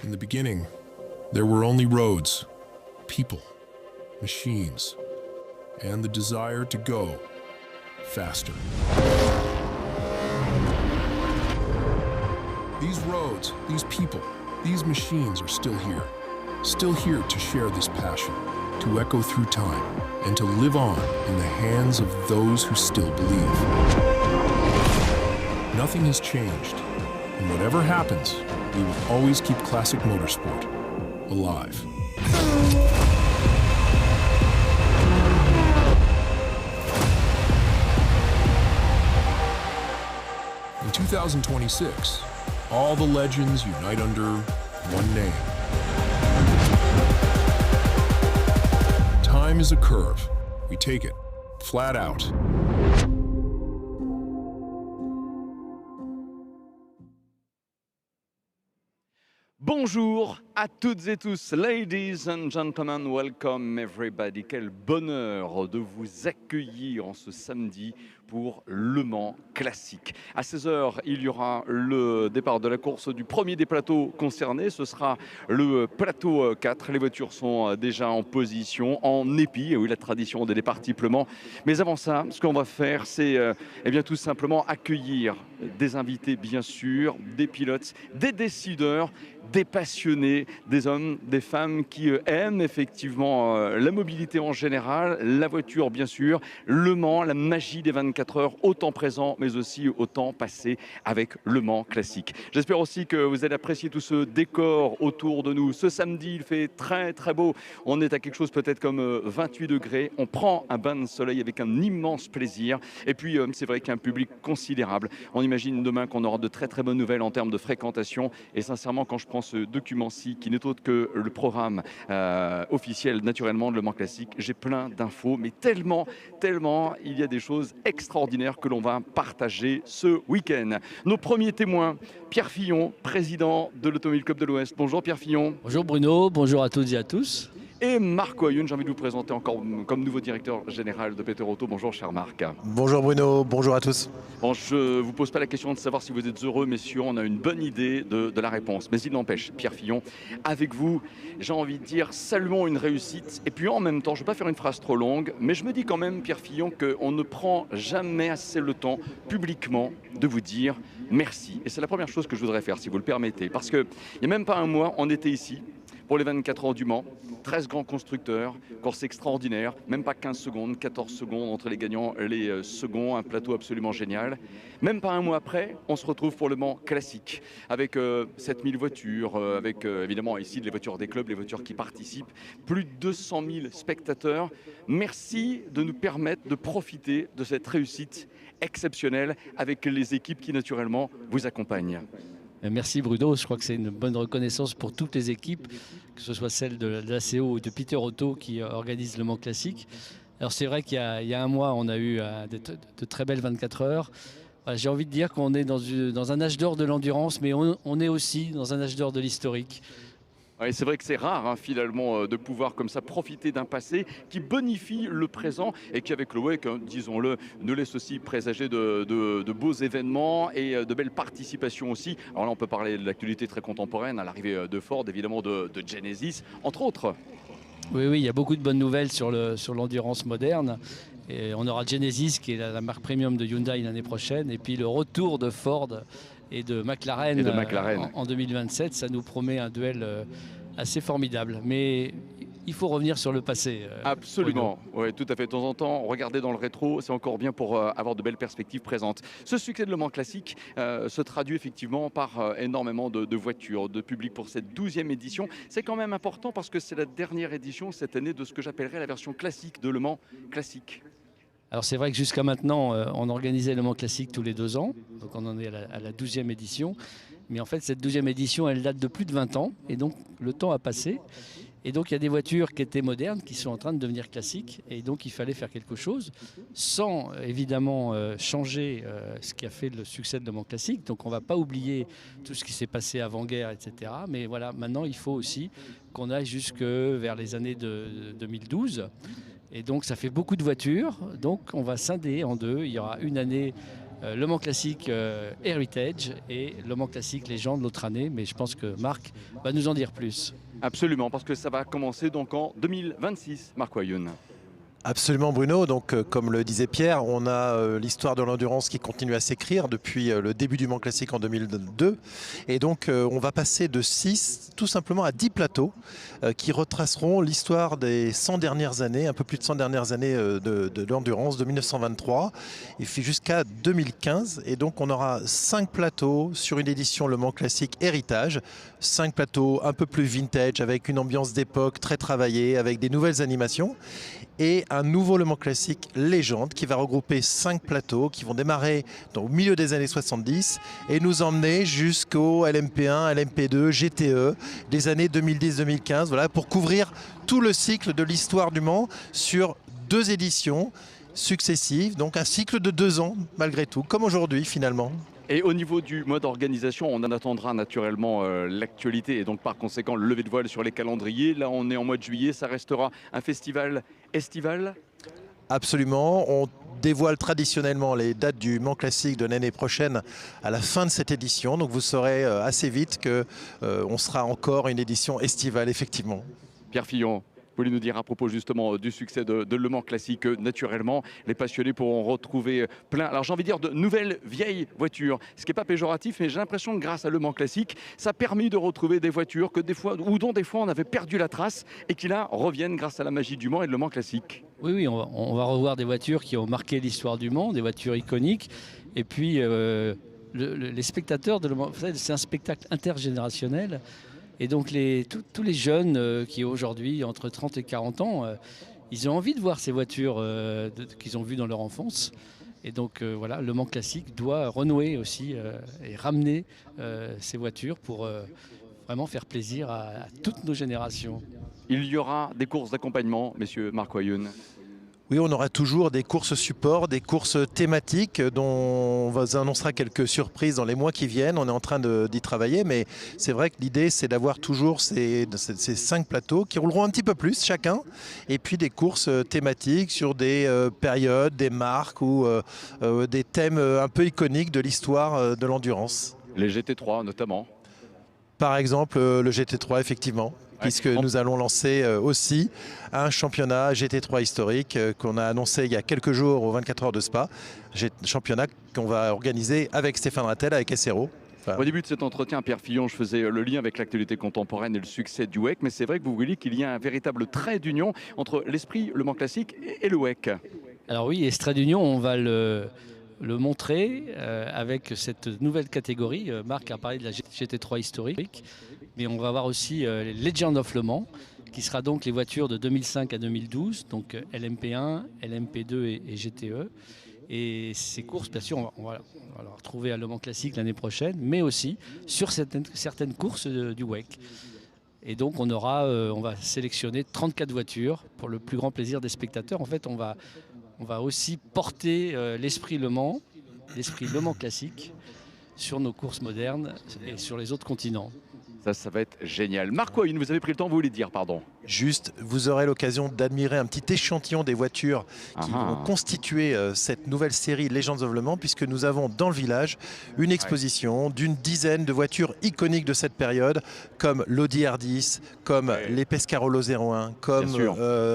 In the beginning, there were only roads, people, machines, and the desire to go faster. These roads, these people, these machines are still here to share this passion, to echo through time, and to live on in the hands of those who still believe. Nothing has changed, and whatever happens, we will always keep classic motorsport alive. In 2026, all the legends unite under one name. Time is a curve. We take it flat out. Bonjour à toutes et tous, ladies and gentlemen, welcome everybody. Quel bonheur de vous accueillir en ce samedi pour Le Mans Classique. À 16h, il y aura le départ de la course du premier des plateaux concernés. Ce sera le plateau 4. Les voitures sont déjà en position, en épi. Oui, la tradition des départs type Le Mans. Mais avant ça, ce qu'on va faire, c'est tout simplement accueillir des invités, bien sûr, des pilotes, des décideurs, des passionnés, des hommes, des femmes qui aiment effectivement la mobilité en général, la voiture bien sûr, Le Mans, la magie des 24 heures, autant présent mais aussi autant passé avec Le Mans Classique. J'espère aussi que vous allez apprécier tout ce décor autour de nous. Ce samedi, il fait très très beau. On est à quelque chose peut-être comme 28 degrés. On prend un bain de soleil avec un immense plaisir. Et puis c'est vrai qu'il y a un public considérable. On imagine demain qu'on aura de très très bonnes nouvelles en termes de fréquentation. Et sincèrement, quand je prends ce document-ci, qui n'est autre que le programme officiel naturellement de Le Mans Classique, j'ai plein d'infos, mais tellement il y a des choses extraordinaires que l'on va partager ce week-end. Nos premiers témoins, Pierre Fillon, président de l'Automobile Club de l'Ouest. Bonjour Pierre Fillon. Bonjour Bruno, bonjour à toutes et à tous. Et Marc Ouayoun, j'ai envie de vous présenter encore comme nouveau directeur général de Peter Auto. Bonjour cher Marc. Bonjour Bruno, bonjour à tous. Bon, je ne vous pose pas la question de savoir si vous êtes heureux, messieurs, on a une bonne idée de la réponse. Mais il n'empêche, Pierre Fillon, avec vous, j'ai envie de dire saluons une réussite. Et puis en même temps, je ne vais pas faire une phrase trop longue, mais je me dis quand même, Pierre Fillon, qu'on ne prend jamais assez le temps publiquement de vous dire merci. Et c'est la première chose que je voudrais faire, si vous le permettez. Parce qu'il n'y a même pas un mois, on était ici pour les 24 heures du Mans. 13 grands constructeurs, course extraordinaire, même pas 15 secondes, 14 secondes entre les gagnants et les seconds, un plateau absolument génial. Même pas un mois après, on se retrouve pour Le Mans Classique, avec 7000 voitures, avec évidemment ici les voitures des clubs, les voitures qui participent, plus de 200 000 spectateurs. Merci de nous permettre de profiter de cette réussite exceptionnelle avec les équipes qui naturellement vous accompagnent. Merci Bruno, je crois que c'est une bonne reconnaissance pour toutes les équipes, que ce soit celle de l'ACO ou de Peter Auto qui organise Le Mans Classique. Alors c'est vrai qu'il y a un mois, on a eu de très belles 24 heures. Voilà, j'ai envie de dire qu'on est dans un âge d'or de l'endurance, mais on est aussi dans un âge d'or de l'historique. Oui, c'est vrai que c'est rare finalement de pouvoir comme ça profiter d'un passé qui bonifie le présent et qui avec le WEC, disons-le, nous laisse aussi présager de beaux événements et de belles participations aussi. Alors là on peut parler de l'actualité très contemporaine, à l'arrivée de Ford, évidemment de Genesis, entre autres. Oui, il y a beaucoup de bonnes nouvelles sur l'endurance moderne. Et on aura Genesis qui est la marque premium de Hyundai l'année prochaine et puis le retour de Ford et de McLaren, en 2027, ça nous promet un duel assez formidable. Mais il faut revenir sur le passé. Absolument, oui, tout à fait. De temps en temps, regarder dans le rétro, c'est encore bien pour avoir de belles perspectives présentes. Ce succès de Le Mans Classique se traduit effectivement par énormément de voitures, de public pour cette 12e édition. C'est quand même important parce que c'est la dernière édition cette année de ce que j'appellerais la version classique de Le Mans Classique. Alors c'est vrai que jusqu'à maintenant, on organisait Le Mans Classique tous les 2 ans, donc on en est à la 12e édition. Mais en fait, cette 12e édition, elle date de plus de 20 ans, et donc le temps a passé. Et donc il y a des voitures qui étaient modernes, qui sont en train de devenir classiques, et donc il fallait faire quelque chose, sans évidemment changer ce qui a fait le succès de Le Mans Classique. Donc on ne va pas oublier tout ce qui s'est passé avant-guerre, etc. Mais voilà, maintenant il faut aussi qu'on aille jusque vers les années de 2012. Et donc ça fait beaucoup de voitures, donc on va scinder en deux. Il y aura une année Le Mans Classique Heritage et Le Mans Classique Légende l'autre année. Mais je pense que Marc va nous en dire plus. Absolument, parce que ça va commencer donc en 2026, Marc Ouayoun. Absolument Bruno, donc comme le disait Pierre, on a l'histoire de l'endurance qui continue à s'écrire depuis le début du Mans Classique en 2002 et donc on va passer de 6 tout simplement à 10 plateaux qui retraceront l'histoire des 100 dernières années, un peu plus de 100 dernières années de l'endurance de 1923 et jusqu'à 2015 et donc on aura 5 plateaux sur une édition Le Mans Classique Héritage, 5 plateaux un peu plus vintage avec une ambiance d'époque très travaillée, avec des nouvelles animations et un nouveau Le Mans Classique Légende qui va regrouper 5 plateaux qui vont démarrer au milieu des années 70 et nous emmener jusqu'au LMP1, LMP2, GTE des années 2010-2015, voilà, pour couvrir tout le cycle de l'histoire du Mans sur 2 éditions successives, donc un cycle de 2 ans malgré tout, comme aujourd'hui finalement. Et au niveau du mode organisation, on en attendra naturellement l'actualité et donc par conséquent le lever de voile sur les calendriers. Là, on est en mois de juillet, ça restera un festival estival? Absolument, on dévoile traditionnellement les dates du Mans Classique de l'année prochaine à la fin de cette édition. Donc vous saurez assez vite qu'on sera encore une édition estivale effectivement. Pierre Fillon, vous voulez nous dire à propos justement du succès de Le Mans Classique, naturellement, les passionnés pourront retrouver plein, alors j'ai envie de dire de nouvelles vieilles voitures, ce qui n'est pas péjoratif, mais j'ai l'impression que grâce à Le Mans Classique, ça a permis de retrouver des voitures que des fois, ou dont des fois on avait perdu la trace et qui là reviennent grâce à la magie du Mans et de Le Mans Classique. Oui, on va revoir des voitures qui ont marqué l'histoire du Mans, des voitures iconiques. Et puis, les spectateurs de Le Mans, c'est un spectacle intergénérationnel. Et donc, tous les jeunes qui aujourd'hui, entre 30 et 40 ans, ils ont envie de voir ces voitures qu'ils ont vues dans leur enfance. Et donc, voilà, Le Mans Classique doit renouer aussi et ramener ces voitures pour vraiment faire plaisir à toutes nos générations. Il y aura des courses d'accompagnement, messieurs Marc Ouayoun. Oui, on aura toujours des courses support, des courses thématiques dont on vous annoncera quelques surprises dans les mois qui viennent. On est en train d'y travailler, mais c'est vrai que l'idée, c'est d'avoir toujours ces 5 plateaux qui rouleront un petit peu plus chacun, et puis des courses thématiques sur des périodes, des marques ou des thèmes un peu iconiques de l'histoire de l'endurance. Les GT3 notamment. Par exemple, le GT3, effectivement. Puisque nous allons lancer aussi un championnat GT3 historique qu'on a annoncé il y a quelques jours aux 24 heures de Spa. Championnat qu'on va organiser avec Stéphane Rattel, avec SRO. Voilà. Au début de cet entretien, Pierre Fillon, je faisais le lien avec l'actualité contemporaine et le succès du WEC, mais c'est vrai que vous voyez qu'il y a un véritable trait d'union entre l'esprit Le Mans Classique et le WEC. Alors oui, et ce trait d'union, on va le montrer avec cette nouvelle catégorie. Marc a parlé de la GT3 historique, mais on va voir aussi Legend of Le Mans, qui sera donc les voitures de 2005 à 2012, donc LMP1, LMP2 et GTE. Et ces courses, bien sûr, on va les retrouver à Le Mans Classique l'année prochaine, mais aussi sur certaines courses du WEC. Et donc on va sélectionner 34 voitures pour le plus grand plaisir des spectateurs. En fait, on va aussi porter l'esprit Le Mans Classique sur nos courses modernes et sur les autres continents. Ça va être génial. Marc Ouayoun, vous avez pris le temps, vous voulez dire, pardon. Juste, vous aurez l'occasion d'admirer un petit échantillon des voitures qui vont constituer cette nouvelle série Legends of Le Mans, puisque nous avons dans le village une exposition d'une dizaine de voitures iconiques de cette période, comme l'Audi R10, comme les Pescarolo 01, comme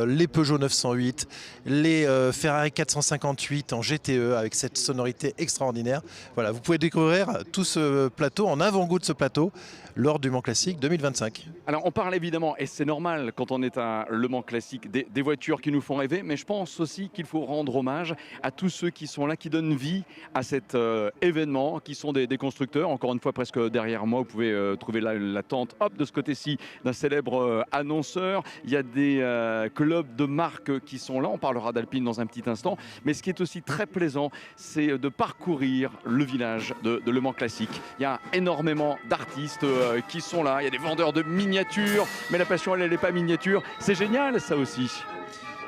les Peugeot 908, les Ferrari 458 en GTE avec cette sonorité extraordinaire. Voilà, vous pouvez découvrir tout ce plateau, en avant-goût de ce plateau, lors du Mans Classique 2025. Alors on parle évidemment, et c'est normal quand on est à Le Mans Classique, des voitures qui nous font rêver, mais je pense aussi qu'il faut rendre hommage à tous ceux qui sont là, qui donnent vie à cet événement, qui sont des constructeurs. Encore une fois, presque derrière moi, vous pouvez trouver la tente de ce côté-ci d'un célèbre annonceur. Il y a des clubs de marques qui sont là, on parlera d'Alpine dans un petit instant, mais ce qui est aussi très plaisant, c'est de parcourir le village de Le Mans Classique. Il y a énormément d'artistes qui sont là, il y a des vendeurs de miniatures, mais la passion elle n'est pas miniature, c'est génial ça aussi.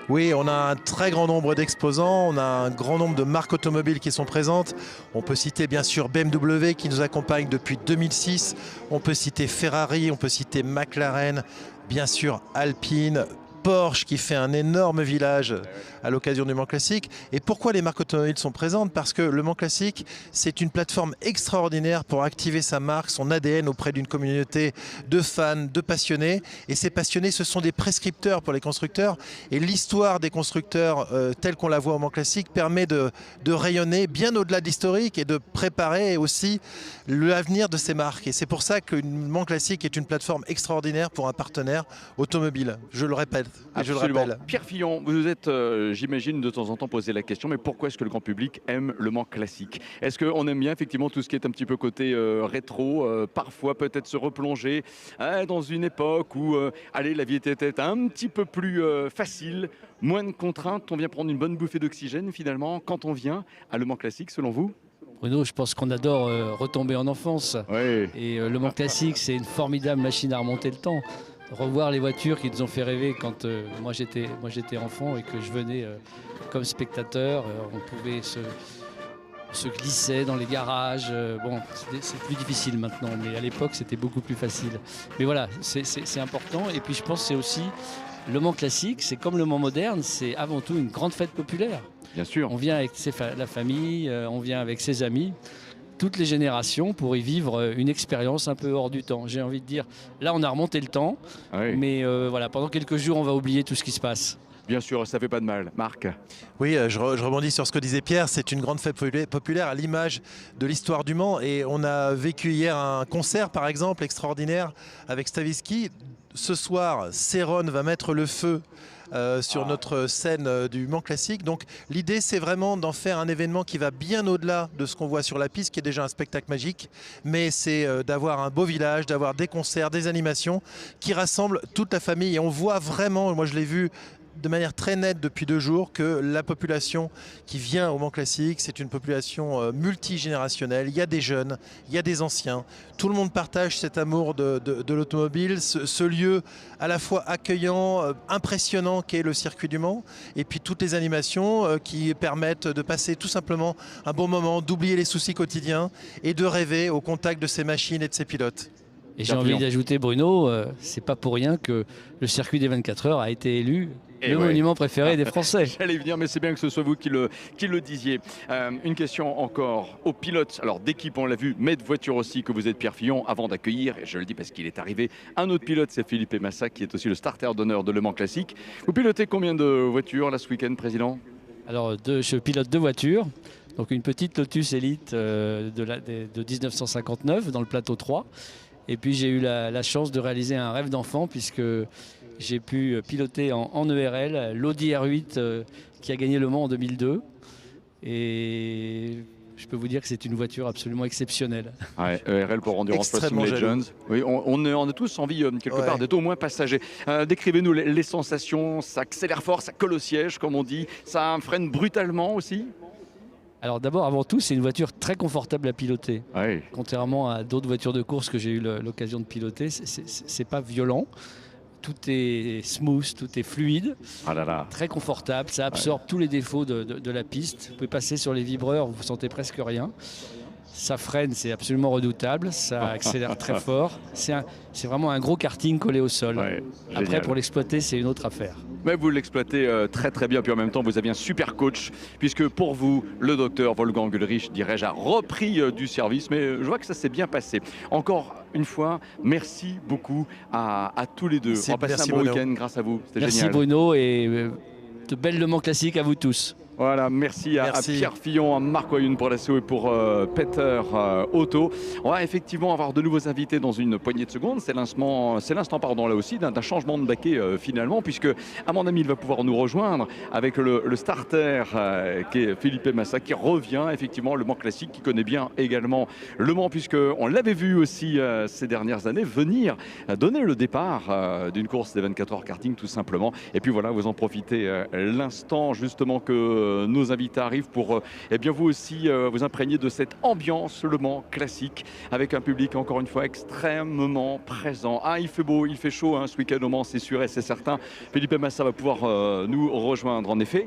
Oui, on a un très grand nombre d'exposants, on a un grand nombre de marques automobiles qui sont présentes. On peut citer bien sûr BMW qui nous accompagne depuis 2006, on peut citer Ferrari, on peut citer McLaren, bien sûr Alpine, Porsche qui fait un énorme village à l'occasion du Mans Classique. Et pourquoi les marques automobiles sont présentes? Parce que le Mans Classique, c'est une plateforme extraordinaire pour activer sa marque, son ADN auprès d'une communauté de fans, de passionnés. Et ces passionnés, ce sont des prescripteurs pour les constructeurs. Et l'histoire des constructeurs telle qu'on la voit au Mans Classique permet de rayonner bien au-delà de l'historique et de préparer aussi l'avenir de ces marques. Et c'est pour ça que le Mans Classique est une plateforme extraordinaire pour un partenaire automobile. Je le répète et je le rappelle. Pierre Fillon, vous vous êtes, j'imagine, de temps en temps posé la question, mais pourquoi est-ce que le grand public aime le Mans Classique? Est-ce qu'on aime bien effectivement tout ce qui est un petit peu côté rétro, parfois peut-être se replonger dans une époque où allez, la vie était peut-être un petit peu plus facile, moins de contraintes, on vient prendre une bonne bouffée d'oxygène finalement quand on vient à le Mans Classique, selon vous? Bruno, je pense qu'on adore retomber en enfance. Oui. Et le Mans Classique, c'est une formidable machine à remonter le temps. Revoir les voitures qui nous ont fait rêver quand moi j'étais enfant et que je venais comme spectateur. On pouvait se glisser dans les garages. Bon, c'est plus difficile maintenant, mais à l'époque c'était beaucoup plus facile. Mais voilà, c'est important. Et puis je pense que c'est aussi le Mans Classique, c'est comme le Mans moderne, c'est avant tout une grande fête populaire. Bien sûr. On vient avec la famille, on vient avec ses amis, toutes les générations pour y vivre une expérience un peu hors du temps. J'ai envie de dire, là on a remonté le temps, Oui. mais voilà, pendant quelques jours on va oublier tout ce qui se passe. Bien sûr, ça fait pas de mal. Marc? Oui, je rebondis sur ce que disait Pierre, c'est une grande fête populaire à l'image de l'histoire du Mans. Et on a vécu hier un concert par exemple extraordinaire avec Stavisky. Ce soir, Céron va mettre le feu sur notre scène du Mans Classique. Donc l'idée c'est vraiment d'en faire un événement qui va bien au-delà de ce qu'on voit sur la piste, qui est déjà un spectacle magique, mais c'est d'avoir un beau village, d'avoir des concerts, des animations qui rassemblent toute la famille. Et on voit vraiment, moi je l'ai vu de manière très nette depuis 2 jours, que la population qui vient au Mans Classique, c'est une population multigénérationnelle. Il y a des jeunes, il y a des anciens. Tout le monde partage cet amour de l'automobile, ce lieu à la fois accueillant, impressionnant qu'est le circuit du Mans, et puis toutes les animations qui permettent de passer tout simplement un bon moment, d'oublier les soucis quotidiens et de rêver au contact de ces machines et de ces pilotes. Et j'ai envie d'ajouter, Bruno, c'est pas pour rien que le circuit des 24 heures a été élu le monument préféré des Français. J'allais venir, mais c'est bien que ce soit vous qui le disiez. Une question encore aux pilotes, alors d'équipe, on l'a vu, mais de voiture aussi, que vous êtes Pierre Fillon, avant d'accueillir, et je le dis parce qu'il est arrivé, un autre pilote, c'est Felipe Massa, qui est aussi le starter d'honneur de Le Mans Classique. Vous pilotez combien de voitures là ce week-end, Président? Alors, je pilote 2 voitures. Donc une petite Lotus Elite de 1959 dans le plateau 3. Et puis j'ai eu la chance de réaliser un rêve d'enfant puisque j'ai pu piloter en ERL l'Audi R8 qui a gagné Le Mans en 2002. Et je peux vous dire que c'est une voiture absolument exceptionnelle. Ouais, ERL pour Endurance Racing Legends. Oui, on a tous envie quelque part d'être au moins passager. Décrivez-nous les sensations, ça accélère fort, ça colle au siège comme on dit, ça freine brutalement aussi. Alors d'abord, avant tout, c'est une voiture très confortable à piloter. Oui. Contrairement à d'autres voitures de course que j'ai eu l'occasion de piloter, c'est pas violent. Tout est smooth, tout est fluide, très confortable. Ça absorbe tous les défauts de la piste. Vous pouvez passer sur les vibreurs, vous ne sentez presque rien. Ça freine, c'est absolument redoutable. Ça accélère très fort. C'est vraiment un gros karting collé au sol. Ouais, après, génial. pour l'exploiter, c'est une autre affaire. Mais vous l'exploitez très très bien, puis en même temps vous avez un super coach, puisque pour vous, le docteur Wolfgang Ulrich, dirais-je, a repris du service, mais je vois que ça s'est bien passé. Encore une fois, merci beaucoup à tous les deux. On va passer un bon week-end grâce à vous, c'était génial. Merci Bruno et de belles Le Mans Classiques à vous tous. Voilà, merci à Pierre Fillon, à Marc Ouayoun pour la CO et pour Peter Otto. On va effectivement avoir de nouveaux invités dans une poignée de secondes. C'est l'instant là aussi d'un changement de baquet finalement, puisque à mon ami il va pouvoir nous rejoindre avec le starter qui est Felipe Massa, qui revient effectivement le Mans Classique, qui connaît bien également le Mans, puisqu'on l'avait vu aussi ces dernières années venir donner le départ d'une course des 24 heures karting tout simplement. Et puis voilà, vous en profitez l'instant justement que nos invités arrivent pour bien vous aussi vous imprégner de cette ambiance Le Mans Classique avec un public encore une fois extrêmement présent. Ah, il fait beau, il fait chaud ce week-end au Mans, c'est sûr et c'est certain. Felipe Massa va pouvoir nous rejoindre en effet.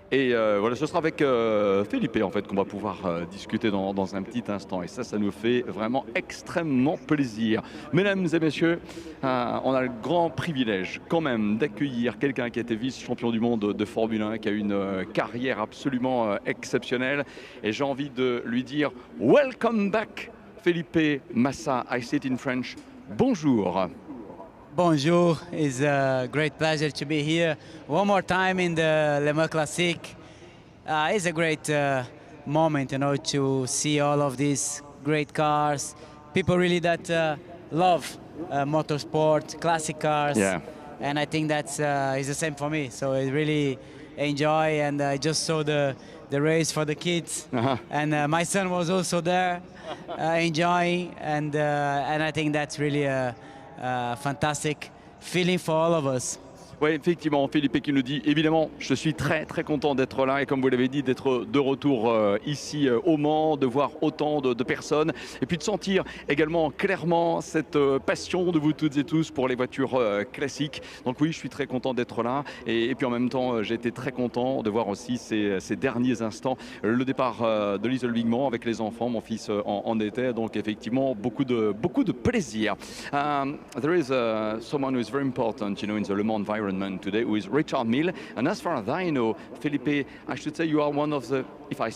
Et voilà, ce sera avec Felipe en fait qu'on va pouvoir discuter dans un petit instant. Et ça nous fait vraiment extrêmement plaisir. Mesdames et messieurs, on a le grand privilège quand même d'accueillir quelqu'un qui a été vice-champion du monde de Formule 1, qui a une carrière absolument exceptionnelle. Et j'ai envie de lui dire « Welcome back, Felipe Massa ». I say it in French. Bonjour. Bonjour, it's a great pleasure to be here one more time in the Le Mans Classique. It's a great moment, you know, to see all of these great cars, people really that love motorsport, classic cars, Yeah. and I think that's is the same for me. So I really enjoy, and I just saw the race for the kids, and my son was also there enjoying, and I think that's really a fantastic feeling for all of us. Oui, effectivement, Felipe qui nous dit, évidemment, je suis très content d'être là et comme vous l'avez dit, d'être de retour ici au Mans, de voir autant de personnes et puis de sentir également clairement cette passion de vous toutes et tous pour les voitures classiques. Donc oui, je suis très content d'être là et puis en même temps, j'ai été très content de voir aussi ces derniers instants, le départ de l'isolement avec les enfants, mon fils en était, donc effectivement beaucoup de plaisir. There is someone who is very important, you know, in the Le Mans environment today, who is Richard Mille, and as far as I know, Felipe, I should say you are one of the, if I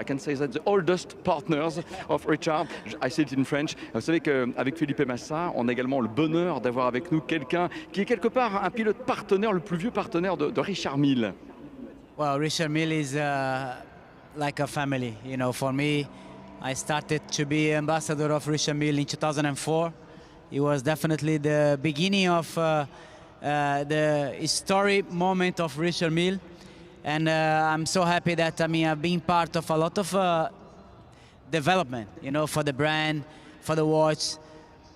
can say that, the oldest partners of Richard. I say it in French. Vous savez qu'avec Felipe Massa, on a également le bonheur d'avoir avec nous quelqu'un qui est quelque part un pilote partenaire, le plus vieux partenaire de Richard Mille. Well, Richard Mille is like a family, you know. For me, I started to be ambassador of Richard Mille in 2004. It was definitely the beginning of the historic moment of Richard Mille, and I'm so happy that I've been part of a lot of development, you know, for the brand, for the watch.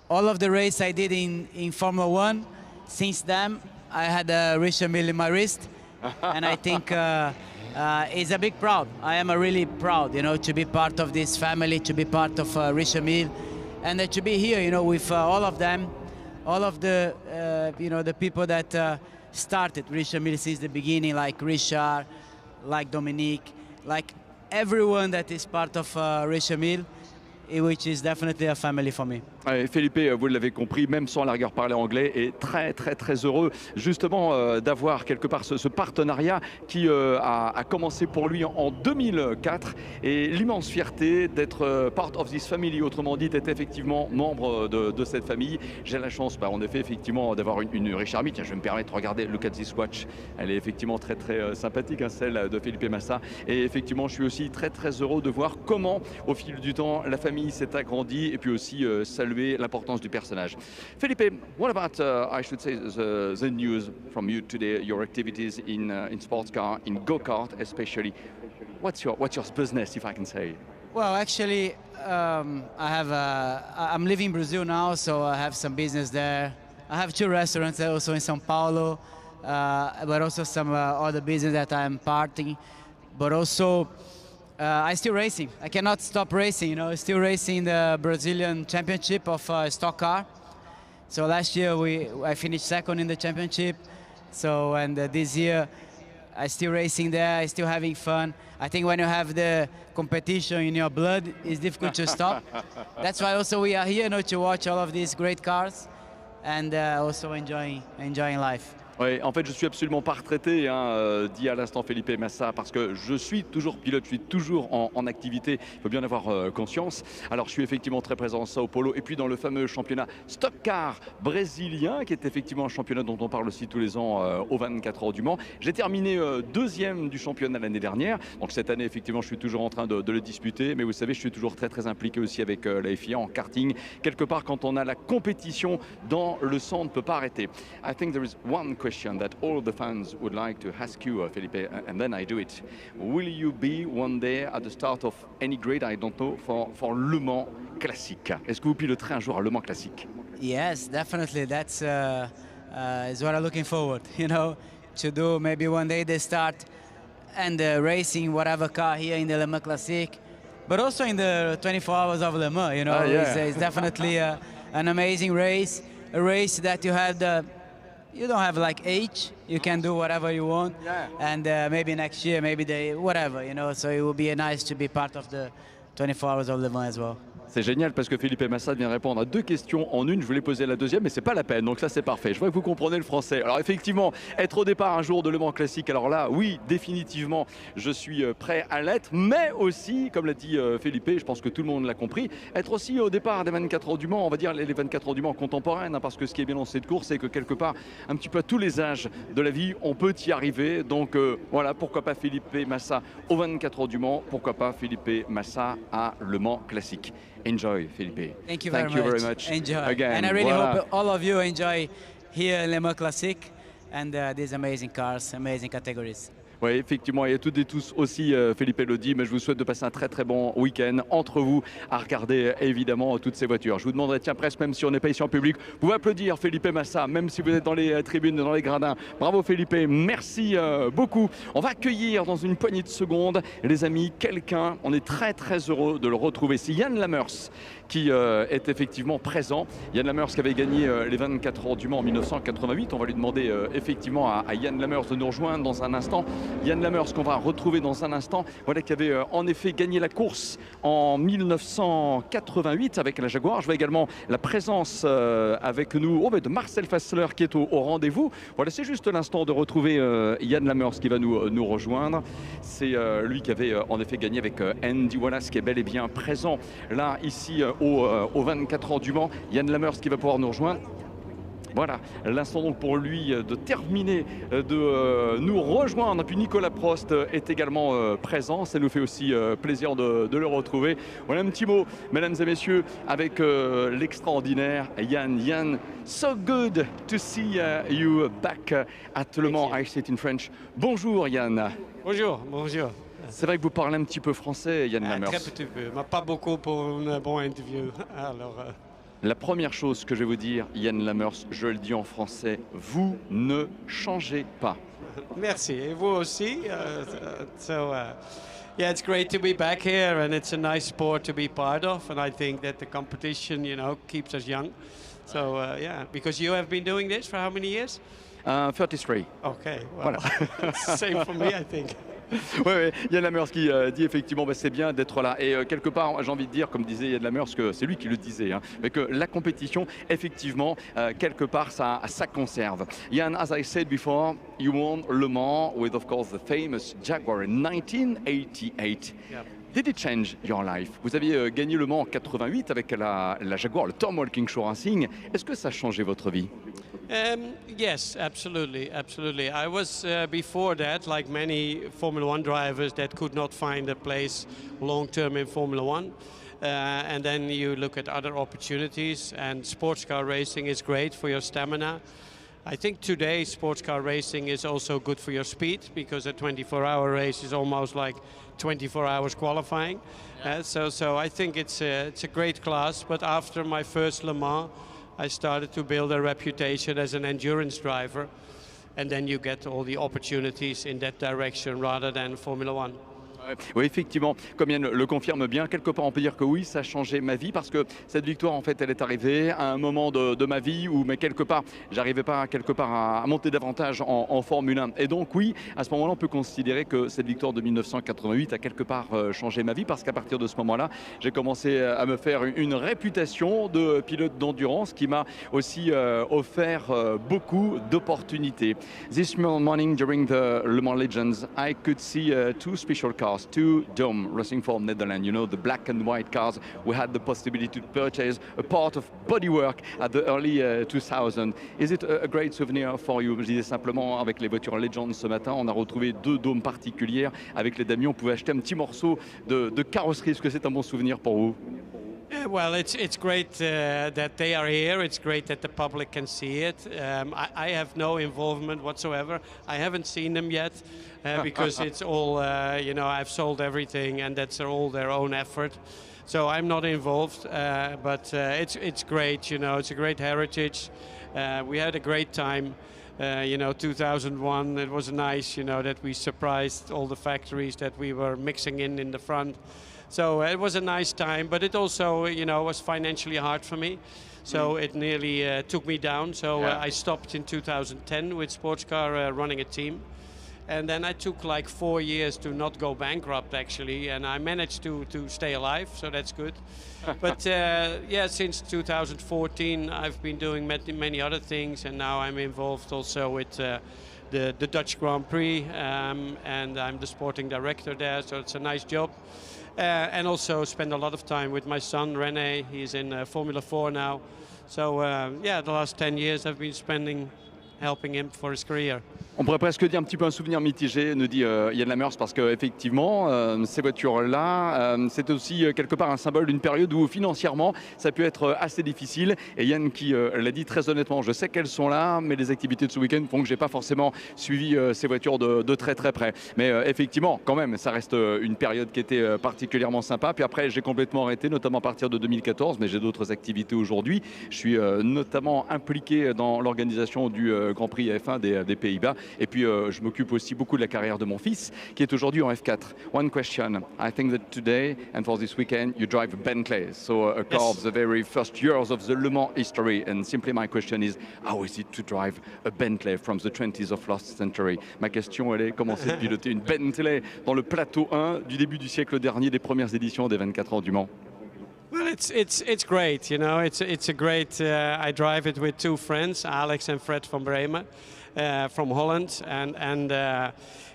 All of the race I did in Formula One, since then I had Richard Mille in my wrist, and I think it's a big proud. I am really proud, you know, to be part of this family, to be part of Richard Mille, and to be here, you know, with all of them. All of the, you know, the people that started Richard Mille since the beginning, like Richard, like Dominique, like everyone that is part of Richard Mille, which is definitely a family for me. Felipe, vous l'avez compris, même sans la rigueur parler anglais, est très heureux justement d'avoir quelque part ce partenariat qui a commencé pour lui en 2004 et l'immense fierté d'être part of this family, autrement dit d'être effectivement membre de cette famille. J'ai la chance en effet effectivement d'avoir une Richard Mille. Tiens, je vais me permettre de regarder, look at this watch, elle est effectivement très sympathique, hein, celle de Felipe Massa, et effectivement je suis aussi très heureux de voir comment au fil du temps la famille s'est agrandie et puis aussi saluer l'importance du personnage. Felipe, what about, I should say, the news from you today, your activities in sports car, in go-kart especially. What's your business, if I can say? Well, actually, I'm living in Brazil now, so I have some business there. I have 2 restaurants also in São Paulo, but also some other business that I'm parting. But also, I still racing. I cannot stop racing, you know. Still racing the Brazilian Championship of stock car. So last year I finished second in the championship. So and this year I still racing there. I still having fun. I think when you have the competition in your blood, it's difficult to stop. That's why also we are here, you know, to watch all of these great cars and also enjoying life. Oui, en fait, je suis absolument pas retraité, hein, dit à l'instant Felipe Massa, parce que je suis toujours pilote, je suis toujours en activité. Il faut bien avoir conscience. Alors, je suis effectivement très présent à Sao Paulo et puis dans le fameux championnat Stock Car brésilien, qui est effectivement un championnat dont on parle aussi tous les ans aux 24 heures du Mans. J'ai terminé 2e du championnat l'année dernière. Donc, cette année, effectivement, je suis toujours en train de le disputer. Mais vous savez, je suis toujours très impliqué aussi avec la FIA en karting. Quelque part, quand on a la compétition dans le sang, on ne peut pas arrêter. I think there is one question that all the fans would like to ask you, Felipe, and then I do it. Will you be one day at the start of any grade, I don't know, for Le Mans Classique? Est-ce que vous piloterez un jour à Le Mans Classique? Yes, definitely. That's is what I'm looking forward, you know, to do maybe one day the start and racing whatever car here in the Le Mans Classique, but also in the 24 hours of Le Mans, you know. Yeah. It's definitely an amazing race, a race that you have you don't have like age. You can do whatever you want. Yeah. And maybe next year, maybe whatever, you know. So it will be nice to be part of the 24 Hours of Le Mans as well. C'est génial parce que Felipe Massa vient répondre à 2 questions en une. Je voulais poser la deuxième, mais c'est pas la peine. Donc ça, c'est parfait. Je vois que vous comprenez le français. Alors effectivement, être au départ un jour de Le Mans Classique, alors là, oui, définitivement, je suis prêt à l'être. Mais aussi, comme l'a dit Felipe, je pense que tout le monde l'a compris, être aussi au départ des 24 heures du Mans, on va dire les 24 heures du Mans contemporaines, hein, parce que ce qui est bien dans cette course, c'est que quelque part, un petit peu à tous les âges de la vie, on peut y arriver. Donc voilà, pourquoi pas Felipe Massa aux 24 heures du Mans, pourquoi pas Felipe Massa à Le Mans Classique. Enjoy, Felipe. Thank you very much. Enjoy. Again, And I really voilà. hope all of you enjoy here Le Mans Classic and these amazing cars, amazing categories. Oui, effectivement, et toutes et tous aussi, Felipe le dit, mais je vous souhaite de passer un très très bon week-end entre vous à regarder évidemment toutes ces voitures. Je vous demanderai, tiens, presque même si on n'est pas ici en public, vous pouvez applaudir Felipe Massa, même si vous êtes dans les tribunes, dans les gradins. Bravo Felipe, merci beaucoup. On va accueillir dans une poignée de secondes, les amis, quelqu'un, on est très très heureux de le retrouver. C'est Yann Lammers qui est effectivement présent. Yann Lammers qui avait gagné les 24 heures du Mans en 1988. On va lui demander effectivement à Yann Lammers de nous rejoindre dans un instant. Yann Lammers qu'on va retrouver dans un instant, voilà, qui avait en effet gagné la course en 1988 avec la Jaguar. Je vois également la présence avec nous de Marcel Fässler qui est au rendez-vous. Voilà, c'est juste l'instant de retrouver Yann Lammers qui va nous rejoindre. C'est lui qui avait en effet gagné avec Andy Wallace qui est bel et bien présent là ici aux 24 heures du Mans. Yann Lammers qui va pouvoir nous rejoindre. Voilà, l'instant donc pour lui de terminer, de nous rejoindre. Puis Nicolas Prost est également présent. Ça nous fait aussi plaisir de le retrouver. Voilà un petit mot, mesdames et messieurs, avec l'extraordinaire Yann. Yann, so good to see you back at Le Mans. I say it in French. Bonjour Yann. Bonjour, bonjour. C'est vrai que vous parlez un petit peu français, Yann Lammers. Très petit peu, mais pas beaucoup pour une bonne interview. Alors, La première chose que je vais vous dire, Yann Lammers, je le dis en français, vous ne changez pas. merci, et vous aussi. Yeah, it's great to be back here, and it's a nice sport to be part of. And I think that the competition, you know, keeps us young. So yeah, because you have been doing this for how many years? 33. Okay, well, Voilà. same for me, I think. Oui, Yann Lammers qui dit effectivement c'est bien d'être là. Et quelque part, j'ai envie de dire, comme disait Yann Lammers, que c'est lui qui le disait, hein, mais que la compétition, effectivement, quelque part, ça conserve. Yann, as I said before, you won Le Mans with, of course, the famous Jaguar in 1988. Yeah. Did it change your life? Vous aviez gagné Le Mans en 88 avec la Jaguar, le Tom Walking Show Racing. Est-ce que ça a changé votre vie? Yes, absolutely, absolutely. I was before that, like many Formula One drivers that could not find a place long-term in Formula One. And then you look at other opportunities, and sports car racing is great for your stamina. I think today sports car racing is also good for your speed, because a 24-hour race is almost like 24 hours qualifying. So I think it's a great class, but after my first Le Mans, I started to build a reputation as an endurance driver, and then you get all the opportunities in that direction rather than Formula One. Oui, effectivement, comme Yann le confirme bien, quelque part on peut dire que oui, ça a changé ma vie parce que cette victoire, en fait, elle est arrivée à un moment de ma vie où, mais quelque part, j'arrivais pas quelque part à monter davantage en Formule 1. Et donc oui, à ce moment-là, on peut considérer que cette victoire de 1988 a quelque part changé ma vie parce qu'à partir de ce moment-là, j'ai commencé à me faire une réputation de pilote d'endurance qui m'a aussi offert beaucoup d'opportunités. This morning during the Le Mans Legends, I could see two special cars, two Dome racing for Netherlands, you know, the black and white cars. We had the possibility to purchase a part of bodywork at the early 2000. Is it a great souvenir for you? Je disais simplement, avec les voitures Legends ce matin, on a retrouvé deux dômes particulières. Avec les damis, on pouvait acheter un petit morceau de carrosserie. Est-ce que c'est un bon souvenir pour vous? Well, it's great that they are here. It's great that the public can see it. I have no involvement whatsoever. I haven't seen them yet because it's all, you know, I've sold everything and that's all their own effort. So I'm not involved, but it's great, you know, it's a great heritage. We had a great time. You know, 2001, it was nice, you know, that we surprised all the factories that we were mixing in the front. So it was a nice time, but it also, you know, was financially hard for me. So it nearly took me down. So I stopped in 2010 with sports car running a team. And then I took like 4 years to not go bankrupt, actually, and I managed to stay alive, so that's good. But yeah, since 2014, I've been doing many other things, and now I'm involved also with the Dutch Grand Prix, and I'm the sporting director there, so it's a nice job. And also spend a lot of time with my son, René. He's in Formula 4 now. So yeah, the last 10 years I've been spending helping him for his career. On pourrait presque dire un petit peu un souvenir mitigé, nous dit Yann Lammers, parce qu'effectivement, ces voitures-là, c'est aussi quelque part un symbole d'une période où financièrement, ça peut être assez difficile. Et Yann qui l'a dit très honnêtement, je sais qu'elles sont là, mais les activités de ce week-end font que je n'ai pas forcément suivi ces voitures de très très près. Mais effectivement, quand même, ça reste une période qui était particulièrement sympa. Puis après, j'ai complètement arrêté, notamment à partir de 2014, mais j'ai d'autres activités aujourd'hui. Je suis notamment impliqué dans l'organisation du Grand Prix F1 des Pays-Bas. Et puis, je m'occupe aussi beaucoup de la carrière de mon fils, qui est aujourd'hui en F4. One question. I think that today and for this weekend, you drive a Bentley, so a car of the very first years of the Le Mans history. And simply my question is, how is it to drive a Bentley from the 20s of last century? Ma question, elle est, comment c'est de piloter une Bentley dans le plateau 1 du début du siècle dernier, des premières éditions des 24 heures du Mans? Well, it's great, you know. It's a great. I drive it with two friends, Alex and Fred van Bremen, from Holland, and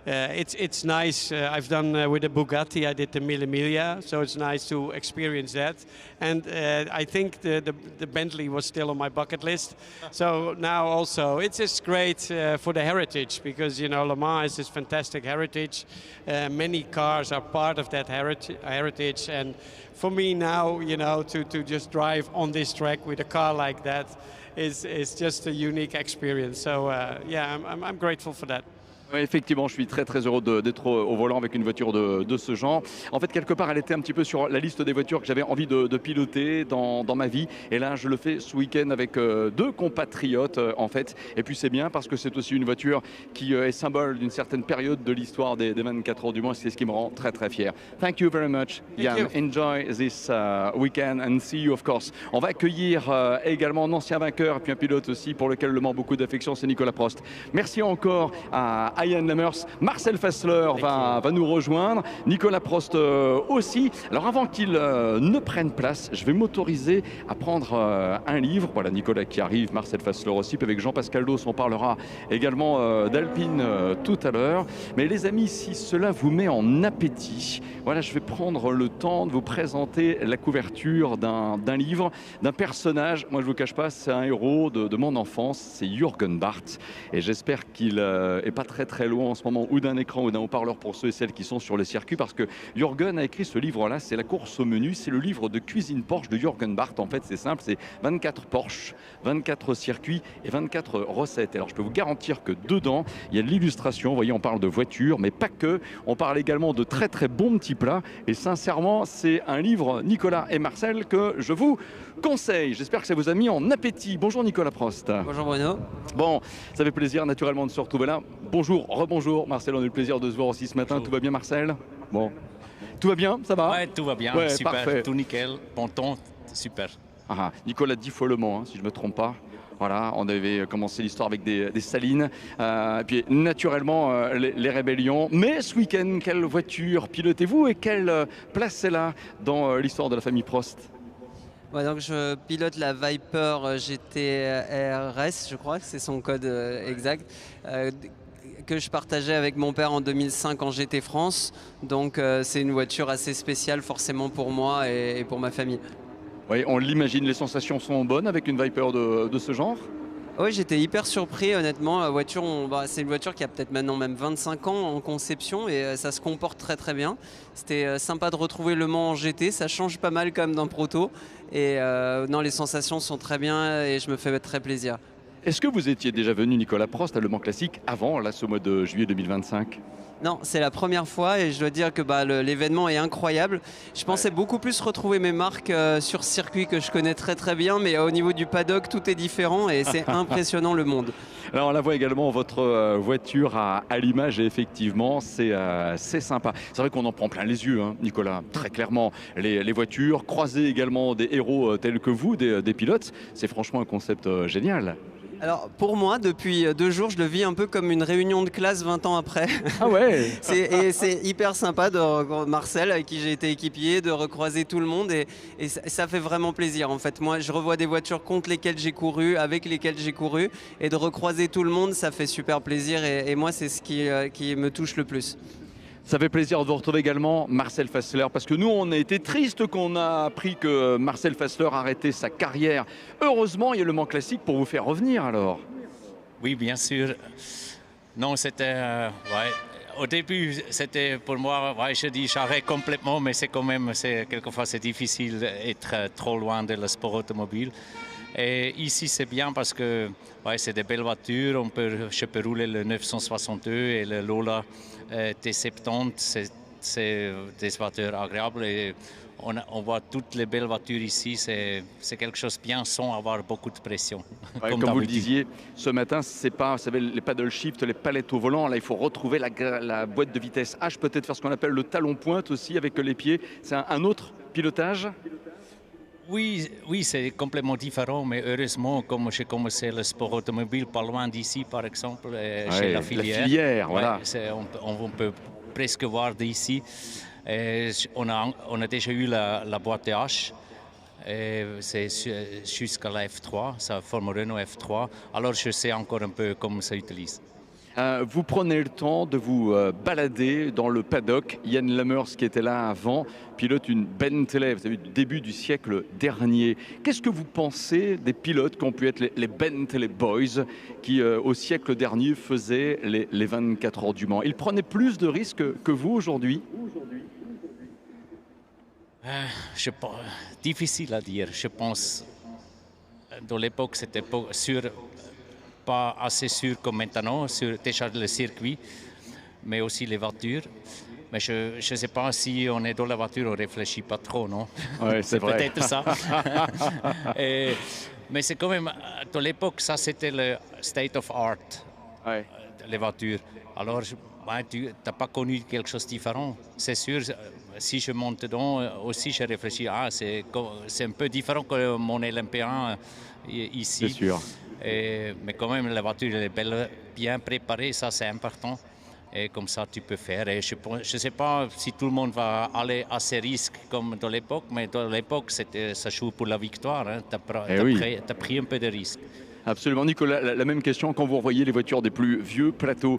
it's nice. I've done with the Bugatti. I did the Mille Miglia, so it's nice to experience that. And I think the Bentley was still on my bucket list. So now also it's just great for the heritage, because you know Le Mans is this fantastic heritage. Many cars are part of that heritage, and for me now, you know, to just drive on this track with a car like that is just a unique experience. So yeah, I'm grateful for that. Oui, effectivement, je suis très très heureux d'être au volant avec une voiture de ce genre. En fait, quelque part, elle était un petit peu sur la liste des voitures que j'avais envie de piloter dans ma vie. Et là, je le fais ce week-end avec deux compatriotes, en fait. Et puis, c'est bien parce que c'est aussi une voiture qui est symbole d'une certaine période de l'histoire des 24 heures du Mans. C'est ce qui me rend très très fier. Thank you very much, Yann. Enjoy this weekend and see you, of course. On va accueillir également un ancien vainqueur et puis un pilote aussi pour lequel le Mans beaucoup d'affection, c'est Nicolas Prost. Merci encore à Yann Lammers. Marcel Fässler va nous rejoindre. Nicolas Prost aussi. Alors avant qu'il ne prenne place, je vais m'autoriser à prendre un livre. Voilà, Nicolas qui arrive, Marcel Fässler aussi. Puis avec Jean-Pascal Dauce, on parlera également d'Alpine tout à l'heure. Mais les amis, si cela vous met en appétit, voilà, je vais prendre le temps de vous présenter la couverture d'un livre, d'un personnage. Moi, je ne vous cache pas, c'est un héros de mon enfance. C'est Jürgen Barth. Et j'espère qu'il n'est pas très loin en ce moment, ou d'un écran ou d'un haut-parleur pour ceux et celles qui sont sur le circuit, parce que Jürgen a écrit ce livre-là, c'est La course au menu, c'est le livre de cuisine Porsche de Jürgen Barth. En fait, c'est simple, c'est 24 Porsche, 24 circuits et 24 recettes. Alors, je peux vous garantir que dedans, il y a de l'illustration. Vous voyez, on parle de voitures, mais pas que. On parle également de très très bons petits plats. Et sincèrement, c'est un livre, Nicolas et Marcel, que je vous conseille. J'espère que ça vous a mis en appétit. Bonjour Nicolas Prost. Bonjour Bruno. Bon, ça fait plaisir naturellement de se retrouver là. Bonjour, rebonjour Marcel, on a eu le plaisir de se voir aussi ce matin. Bonjour. Tout va bien Marcel? Bon, tout va bien, ça va? Ouais, tout va bien, ouais, super, parfait. Tout nickel, bon temps, super. Ah, Nicolas 10 fois Le Mans, si je ne me trompe pas. Voilà, on avait commencé l'histoire avec des salines, et puis naturellement les rébellions. Mais ce week-end, quelle voiture pilotez-vous et quelle place elle a dans l'histoire de la famille Prost? Ouais, donc je pilote la Viper GT-RS, je crois que c'est son code exact, que je partageais avec mon père en 2005 en GT France. Donc c'est une voiture assez spéciale forcément pour moi et pour ma famille. Oui, on l'imagine, les sensations sont bonnes avec une Viper de ce genre? Oui, j'étais hyper surpris honnêtement. La voiture, c'est une voiture qui a peut-être maintenant même 25 ans en conception et ça se comporte très très bien. C'était sympa de retrouver Le Mans en GT, ça change pas mal quand même d'un proto. Et non, les sensations sont très bien et je me fais très plaisir. Est-ce que vous étiez déjà venu, Nicolas Prost, à Le Mans Classique avant là, ce mois de juillet 2025? Non, c'est la première fois et je dois dire que l'événement est incroyable. Je pensais beaucoup plus retrouver mes marques sur circuit que je connais très très bien, mais au niveau du paddock, tout est différent et c'est impressionnant le monde. Alors on la voit également, votre voiture à l'image et effectivement c'est sympa. C'est vrai qu'on en prend plein les yeux, hein, Nicolas, très clairement. Les voitures, croiser également des héros tels que vous, des pilotes, c'est franchement un concept génial. Alors pour moi, depuis 2 jours, je le vis un peu comme une réunion de classe 20 ans après. Ah ouais. C'est hyper sympa de recroiser Marcel, avec qui j'ai été équipier, de recroiser tout le monde et ça fait vraiment plaisir. En fait, moi, je revois des voitures contre lesquelles j'ai couru, avec lesquelles j'ai couru et de recroiser tout le monde, ça fait super plaisir et moi, c'est ce qui me touche le plus. Ça fait plaisir de vous retrouver également, Marcel Fässler, parce que nous, on a été tristes qu'on a appris que Marcel Fässler arrêtait sa carrière. Heureusement, il y a Le Mans Classique pour vous faire revenir alors. Oui, bien sûr. Non, c'était... Au début, c'était pour moi, je dis j'arrête complètement, mais c'est quand même, quelquefois c'est difficile d'être trop loin de le sport automobile. Et ici, c'est bien parce que c'est des belles voitures. Je peux rouler le 962 et le Lola T70. C'est des voitures agréables. Et on voit toutes les belles voitures ici. C'est quelque chose de bien sans avoir beaucoup de pression. Ouais, comme vous le disiez, ce matin, c'est pas, vous savez, les paddle shift, les palettes au volant. Là, il faut retrouver la boîte de vitesse H, peut-être faire ce qu'on appelle le talon pointe aussi avec les pieds. C'est un autre pilotage. Oui, c'est complètement différent, mais heureusement, comme j'ai commencé le sport automobile pas loin d'ici, par exemple, chez la filière. La filière, voilà. On peut presque voir d'ici. On a déjà eu la boîte H, c'est jusqu'à la F3, ça forme Renault F3. Alors je sais encore un peu comment ça utilise. Vous prenez le temps de vous balader dans le paddock. Yann Lammers, qui était là avant, pilote une Bentley, vous savez, du début du siècle dernier. Qu'est-ce que vous pensez des pilotes qui ont pu être les Bentley Boys, qui au siècle dernier faisaient les 24 heures du Mans? Ils prenaient plus de risques que vous aujourd'hui? Difficile à dire. Je pense dans l'époque, c'était pas assez sûr comme maintenant, sur déjà le circuit, mais aussi les voitures. Mais je ne sais pas si on est dans la voiture, on ne réfléchit pas trop, non? Ouais, c'est vrai. Peut-être ça. Mais c'est quand même, dans l'époque, ça c'était le state of art, les voitures. Alors, tu n'as pas connu quelque chose de différent. C'est sûr, si je monte dedans, aussi je réfléchis, c'est un peu différent que mon LMP1 ici. C'est sûr. Mais quand même, la voiture est belle, bien préparée, ça c'est important. Et comme ça, tu peux faire. Et je ne sais pas si tout le monde va aller à ces risques comme dans l'époque, mais dans l'époque, ça joue pour la victoire. Hein. Tu as pris un peu de risques. Absolument. Nicolas, la même question. Quand vous revoyez les voitures des plus vieux plateaux,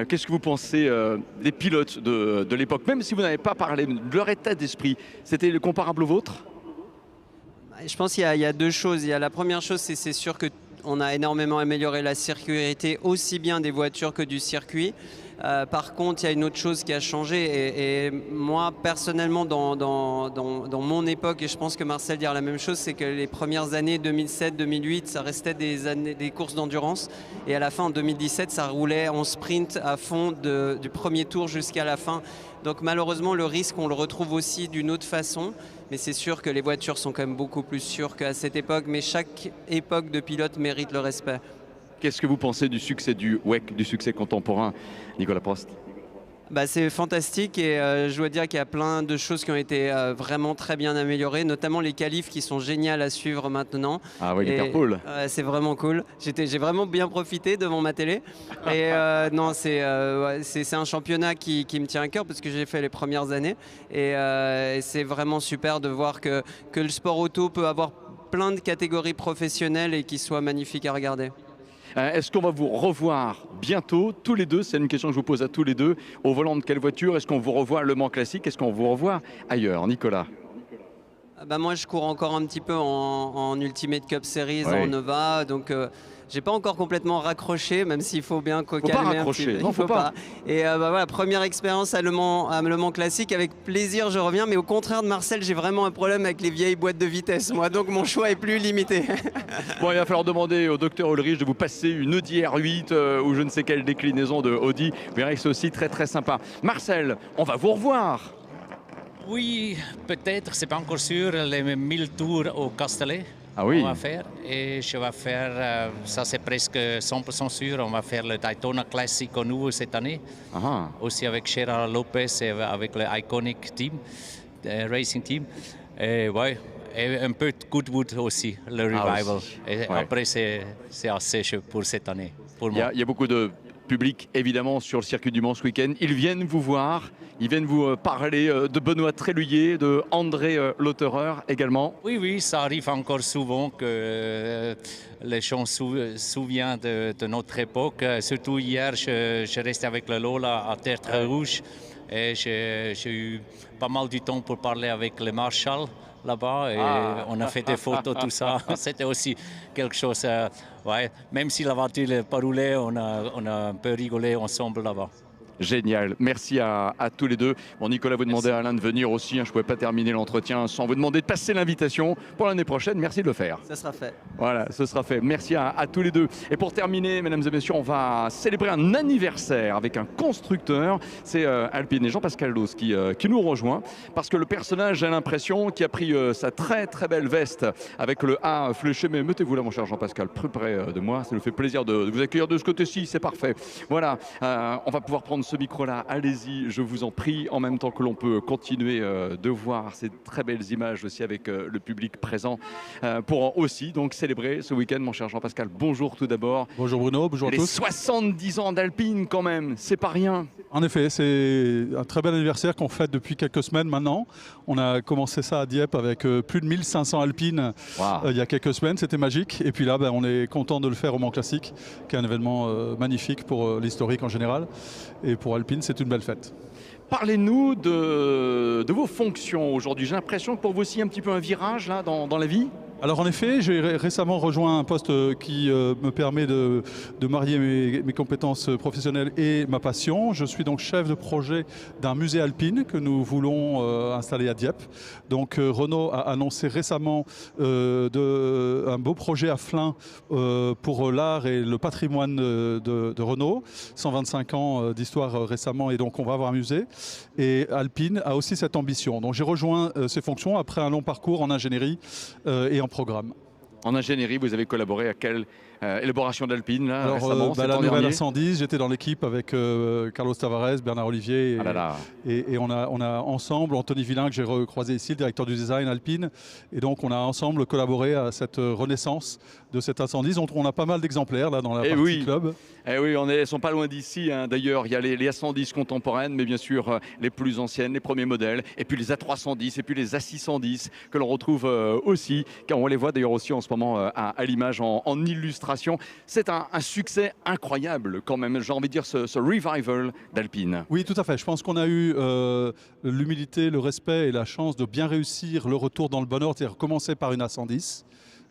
qu'est-ce que vous pensez des pilotes de l'époque? Même si vous n'avez pas parlé de leur état d'esprit, c'était comparable au vôtre? Je pense qu'il y a 2 choses. La première chose, c'est sûr qu'on a énormément amélioré la sécurité aussi bien des voitures que du circuit. Par contre, il y a une autre chose qui a changé et moi personnellement dans mon époque, et je pense que Marcel dira la même chose, c'est que les premières années 2007-2008 ça restait des courses d'endurance et à la fin en 2017 ça roulait en sprint à fond du premier tour jusqu'à la fin. Donc malheureusement le risque on le retrouve aussi d'une autre façon, mais c'est sûr que les voitures sont quand même beaucoup plus sûres qu'à cette époque, mais chaque époque de pilote mérite le respect. Qu'est-ce que vous pensez du succès du WEC, du succès contemporain, Nicolas Prost? C'est fantastique et je dois dire qu'il y a plein de choses qui ont été vraiment très bien améliorées, notamment les qualifs qui sont géniales à suivre maintenant. Ah oui, les cool. C'est vraiment cool. J'ai vraiment bien profité devant ma télé. Et non, c'est un championnat qui me tient à cœur parce que j'ai fait les premières années. Et c'est vraiment super de voir que le sport auto peut avoir plein de catégories professionnelles et qui soit magnifique à regarder. Est-ce qu'on va vous revoir bientôt, tous les deux? C'est une question que je vous pose à tous les deux. Au volant de quelle voiture? Est-ce qu'on vous revoit à Le Mans Classique? Est-ce qu'on vous revoit ailleurs, Nicolas? Bah moi je cours encore un petit peu en Ultimate Cup Series, Ouais. en Nova, donc j'ai pas encore complètement raccroché, même s'il faut bien pas calmer un raccrocher, petit peu. non, faut pas. Et bah voilà, première expérience à Le Mans classique, avec plaisir je reviens, mais au contraire de Marcel, j'ai vraiment un problème avec les vieilles boîtes de vitesse, moi, donc mon choix est plus limité. Bon, il va falloir demander au docteur Ulrich de vous passer une Audi R8 ou je ne sais quelle déclinaison de Audi. Vous verrez que c'est aussi très très sympa. Marcel, on va vous revoir. Oui, peut-être, c'est pas encore sûr, les 1000 tours au Castellet. Ah oui. On va faire. Et je vais faire, ça c'est presque 100% sûr, on va faire le Daytona Classic au nouveau cette année. Ah. Aussi avec Gerard Lopez et avec le Iconic Team, Racing Team. Et ouais, et un peu de Goodwood aussi, le Revival. Aussi. Et Ouais. après, c'est assez pour cette année, pour Il moi. y a beaucoup de public évidemment sur le circuit du Mans ce week-end. Ils viennent vous voir, ils viennent vous parler de Benoît Tréluyer, de André Lauterer également. Oui, oui, ça arrive encore souvent que les gens se souviennent de notre époque. Surtout hier, je restais avec le Lola à Terre très rouge et j'ai eu pas mal du temps pour parler avec le Marcel là-bas et on a fait des photos, tout ça. C'était aussi quelque chose, ouais, même si la voiture n'est pas roulée, on a un peu rigolé ensemble là-bas. Génial, merci à tous les deux. Bon, Nicolas, vous demandez à Alain de venir aussi, hein. Je ne pouvais pas terminer l'entretien sans vous demander de passer l'invitation pour l'année prochaine. Merci de le faire. Ça sera fait. Voilà, ce sera fait. Merci à tous les deux. Et pour terminer, mesdames et messieurs, on va célébrer un anniversaire avec un constructeur. C'est Alpine et Jean-Pascal Dauce qui nous rejoint parce que le personnage, j'ai l'impression, qui a pris sa très très belle veste avec le A fléché. Mais mettez-vous là, mon cher Jean-Pascal, plus près de moi. Ça nous fait plaisir de vous accueillir de ce côté-ci. C'est parfait. Voilà, on va pouvoir prendre ce micro-là. Allez-y, je vous en prie, en même temps que l'on peut continuer de voir ces très belles images aussi avec le public présent pour aussi donc célébrer ce week-end, mon cher Jean-Pascal. Bonjour tout d'abord. Bonjour Bruno, bonjour à Les tous. 70 ans d'Alpine quand même, c'est pas rien. En effet, c'est un très bel anniversaire qu'on fête depuis quelques semaines maintenant. On a commencé ça à Dieppe avec plus de 1500 Alpines Wow. il y a quelques semaines, c'était magique. Et puis là, on est content de le faire au Mans Classique, qui est un événement magnifique pour l'historique en général. Et pour Alpine, c'est une belle fête. Parlez-nous de vos fonctions aujourd'hui. J'ai l'impression que pour vous aussi, un petit peu un virage là dans la vie. Alors en effet, j'ai récemment rejoint un poste qui me permet de marier mes compétences professionnelles et ma passion. Je suis donc chef de projet d'un musée alpine que nous voulons installer à Dieppe. Donc Renault a annoncé récemment un beau projet à Flins pour l'art et le patrimoine de Renault. 125 ans d'histoire récemment, et donc on va avoir un musée. Et Alpine a aussi cette ambition. Donc j'ai rejoint ces fonctions après un long parcours en ingénierie et en programme. En ingénierie, vous avez collaboré à quelle élaboration d'Alpine là, récemment, la cet an nouvelle dernier A110, j'étais dans l'équipe avec Carlos Tavares, Bernard Olivier et on a ensemble, Anthony Villain que j'ai recroisé ici, le directeur du design Alpine, et donc on a ensemble collaboré à cette renaissance de cette A110 dont on a pas mal d'exemplaires là dans la partie club. Eh oui, ils ne sont pas loin d'ici. Hein. D'ailleurs, il y a les A110 contemporaines, mais bien sûr les plus anciennes, les premiers modèles, et puis les A310, et puis les A610 que l'on retrouve aussi, car on les voit d'ailleurs aussi en ce moment à l'image en illustration. C'est un succès incroyable quand même, j'ai envie de dire, ce revival d'Alpine. Oui, tout à fait. Je pense qu'on a eu l'humilité, le respect et la chance de bien réussir le retour dans le bon ordre, c'est-à-dire commencer par une A110.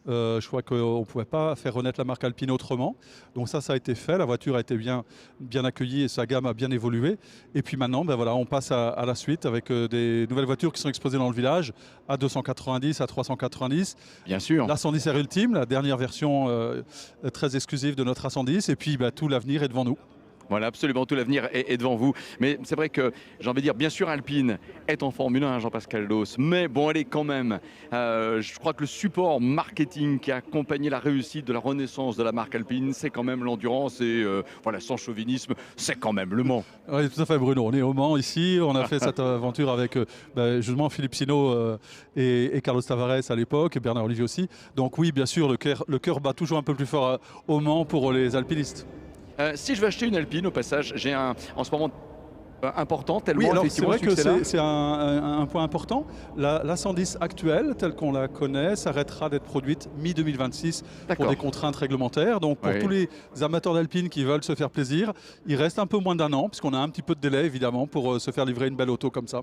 Je crois qu'on ne pouvait pas faire renaître la marque Alpine autrement. Donc ça a été fait. La voiture a été bien accueillie et sa gamme a bien évolué. Et puis maintenant, voilà, on passe à la suite avec des nouvelles voitures qui sont exposées dans le village, à 290, à 390. Bien sûr. La 110 R Ultime, la dernière version très exclusive de notre A110. Et puis tout l'avenir est devant nous. Voilà, absolument, tout l'avenir est devant vous. Mais c'est vrai que, j'ai envie de dire, bien sûr, Alpine est en Formule 1, Jean-Pascal Dauce. Mais bon, allez, quand même, je crois que le support marketing qui a accompagné la réussite de la renaissance de la marque Alpine, c'est quand même l'endurance. Et voilà, sans chauvinisme, c'est quand même le Mans. Oui, tout à fait, Bruno. On est au Mans ici. On a fait cette aventure avec justement Philippe et Carlos Tavares à l'époque, et Bernard Olivier aussi. Donc oui, bien sûr, le cœur bat toujours un peu plus fort au Mans pour les alpinistes. Si je veux acheter une Alpine, au passage, j'ai en ce moment important, tellement oui, alors effectivement c'est vrai que c'est là. un point important. La 110 actuelle, telle qu'on la connaît, s'arrêtera d'être produite mi-2026 pour des contraintes réglementaires. Donc pour tous les amateurs d'Alpine qui veulent se faire plaisir, il reste un peu moins d'un an, puisqu'on a un petit peu de délai évidemment pour se faire livrer une belle auto comme ça.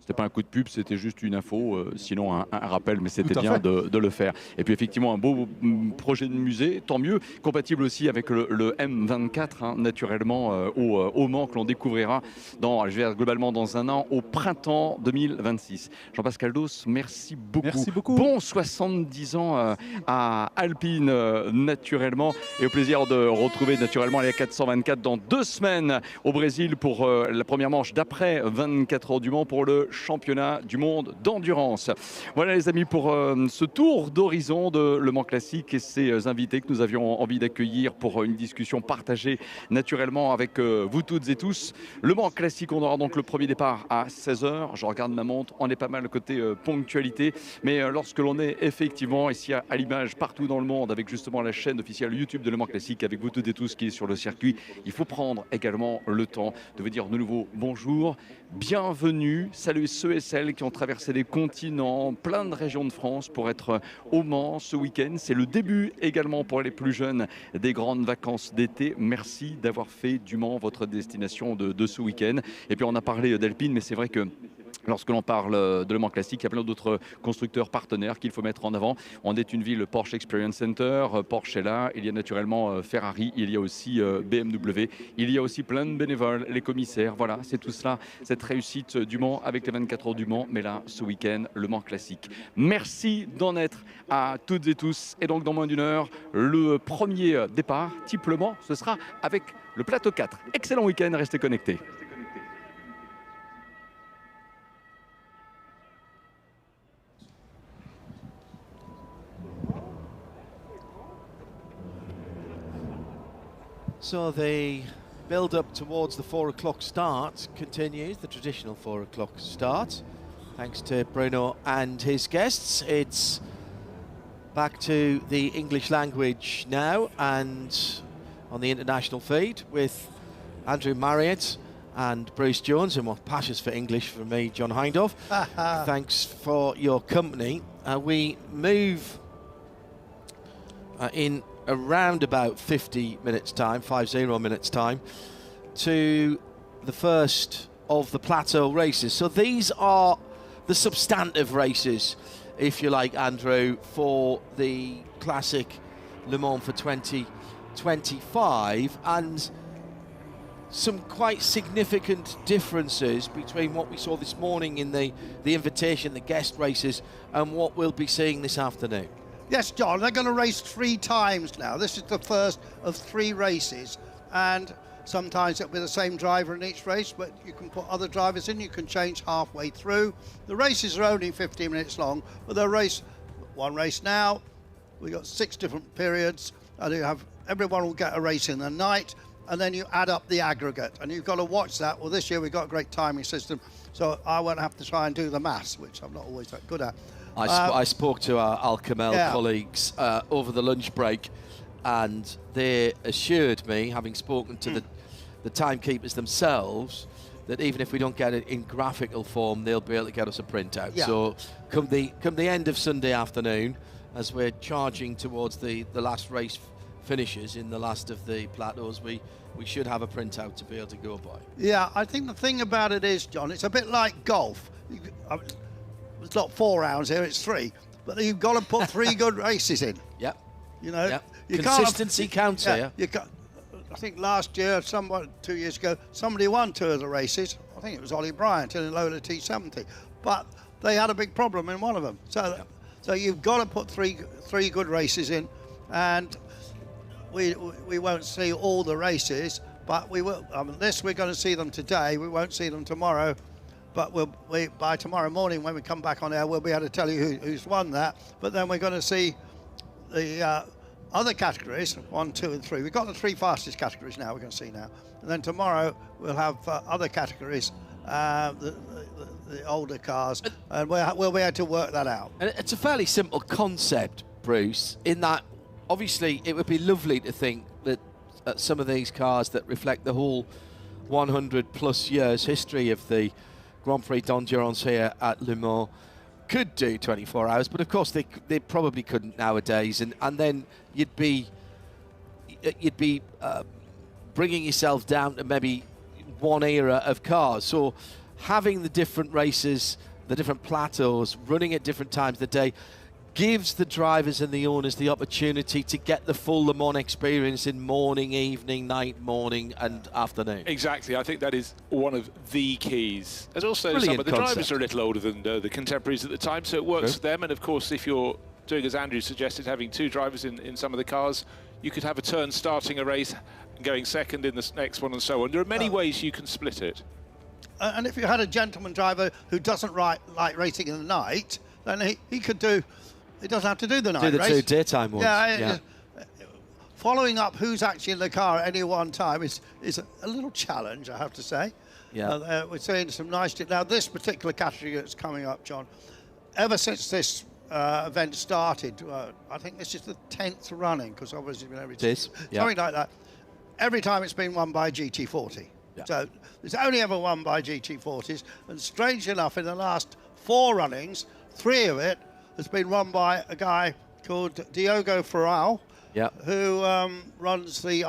C'était pas un coup de pub, c'était juste une info, sinon un rappel, mais c'était bien de le faire. Et puis effectivement, un beau projet de musée, tant mieux, compatible aussi avec le M24, hein, naturellement, au Mans, que l'on découvrira globalement dans un an, au printemps 2026. Jean-Pascal Dauce, merci beaucoup. Merci beaucoup. Bon 70 ans à Alpine, naturellement, et au plaisir de retrouver naturellement les 424 dans 2 semaines au Brésil pour la première manche d'après 24 heures du Mans pour le championnat du monde d'endurance. Voilà les amis pour ce tour d'horizon de Le Mans Classique et ses invités que nous avions envie d'accueillir pour une discussion partagée naturellement avec vous toutes et tous. Le Mans Classique, on aura donc le premier départ à 16h. Je regarde ma montre, on est pas mal côté ponctualité, mais lorsque l'on est effectivement ici à l'image partout dans le monde avec justement la chaîne officielle YouTube de Le Mans Classique avec vous toutes et tous qui est sur le circuit, il faut prendre également le temps de vous dire de nouveau bonjour, bienvenue, saluer ceux et celles qui ont traversé des continents, plein de régions de France pour être au Mans ce week-end. C'est le début également pour les plus jeunes des grandes vacances d'été. Merci d'avoir fait du Mans votre destination de ce week-end. Et puis on a parlé d'Alpine, mais c'est vrai que lorsque l'on parle de Le Mans Classique, il y a plein d'autres constructeurs partenaires qu'il faut mettre en avant. On est une ville Porsche Experience Center, Porsche est là, il y a naturellement Ferrari, il y a aussi BMW, il y a aussi plein de bénévoles, les commissaires, voilà, c'est tout cela, cette réussite du Mans avec les 24 heures du Mans, mais là, ce week-end, Le Mans Classique. Merci d'en être à toutes et tous, et donc dans moins d'une heure, le premier départ, type Le Mans, ce sera avec le plateau 4. Excellent week-end, restez connectés. So the build-up towards the 4 o'clock start continues, the traditional 4 o'clock start. Thanks to Bruno and his guests. It's back to the English language now and on the international feed with Andrew Mariott and Bruce Jones, and what passes for English for me, John Hindhaugh. Thanks for your company. We move in around about 50 minutes time, 50 minutes time, to the first of the plateau races. So these are the substantive races, if you like, Andrew, for the classic Le Mans for 2025, and some quite significant differences between what we saw this morning in the invitation, the guest races, and what we'll be seeing this afternoon. Yes, John, they're going to race 3 times now. This is the first of 3 races, and sometimes it'll be the same driver in each race, but you can put other drivers in, you can change halfway through. The races are only 15 minutes long, but they'll race one race now. We've got 6 different periods, and everyone will get a race in the night, and then you add up the aggregate, and you've got to watch that. Well, this year we've got a great timing system, so I won't have to try and do the maths, which I'm not always that good at. I spoke to our Al Kamel colleagues over the lunch break, and they assured me, having spoken to the timekeepers themselves, that even if we don't get it in graphical form, they'll be able to get us a printout. Yeah. So come the end of Sunday afternoon, as we're charging towards the last race finishes in the last of the plateaus, we should have a printout to be able to go by. Yeah, I think the thing about it is, John, it's a bit like golf. It's not 4 rounds here, it's 3. But you've got to put 3 good races in. Yep. You know, Yep. you Consistency counts here. You can't, I think last year, 2 years ago, somebody won 2 of the races. I think it was Ollie Bryant in a Lola T70. But they had a big problem in one of them. So you've got to put three good races in, and we won't see all the races, but we will. Unless we're going to see them today, we won't see them tomorrow. But by tomorrow morning, when we come back on air, we'll be able to tell you who's won that. But then we're going to see the other categories, 1, 2, and 3. We've got the 3 fastest categories now, we're going to see now. And then tomorrow, we'll have other categories, the older cars, and we'll be able to work that out. And it's a fairly simple concept, Bruce, in that obviously it would be lovely to think that some of these cars that reflect the whole 100 plus years history of the Grand Prix d'Endurance here at Le Mans could do 24 hours, but of course they probably couldn't nowadays, and then you'd be bringing yourself down to maybe one era of cars. So having the different races, the different plateaus, running at different times of the day, gives the drivers and the owners the opportunity to get the full Le Mans experience in morning, evening, night, morning and afternoon. Exactly. I think that is one of the keys. There's also Brilliant some of the concept. drivers are a little older than the contemporaries at the time, so it works True. for them. And of course, if you're doing as Andrew suggested, having two drivers in some of the cars, you could have a turn starting a race and going second in the next one and so on. There are many ways you can split it. And if you had a gentleman driver who doesn't like racing in the night, then he could do. He doesn't have to do the night Do the race. two daytime ones. Yeah. Following up who's actually in the car at any one time is a little challenge, I have to say. Yeah. We're seeing some nice. Now, this particular category that's coming up, John, ever since this event started, I think this is the 10th running, because obviously been every something like that. Every time it's been won by GT40. Yeah. So it's only ever won by GT40s, and strange enough, in the last 4 runnings, 3 of it has been run by a guy called Diogo Ferral, who runs the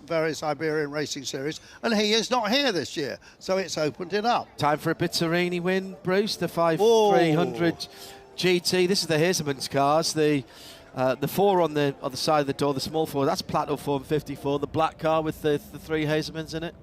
various Iberian racing series, and he is not here this year, so it's opened it up. Time for a Bizzarini win, Bruce, the 5300 GT. This is the Hazelman's cars, the 4 on the other side of the door, the small 4, that's Plateau 454, the black car with the 3 Hazelmans in it.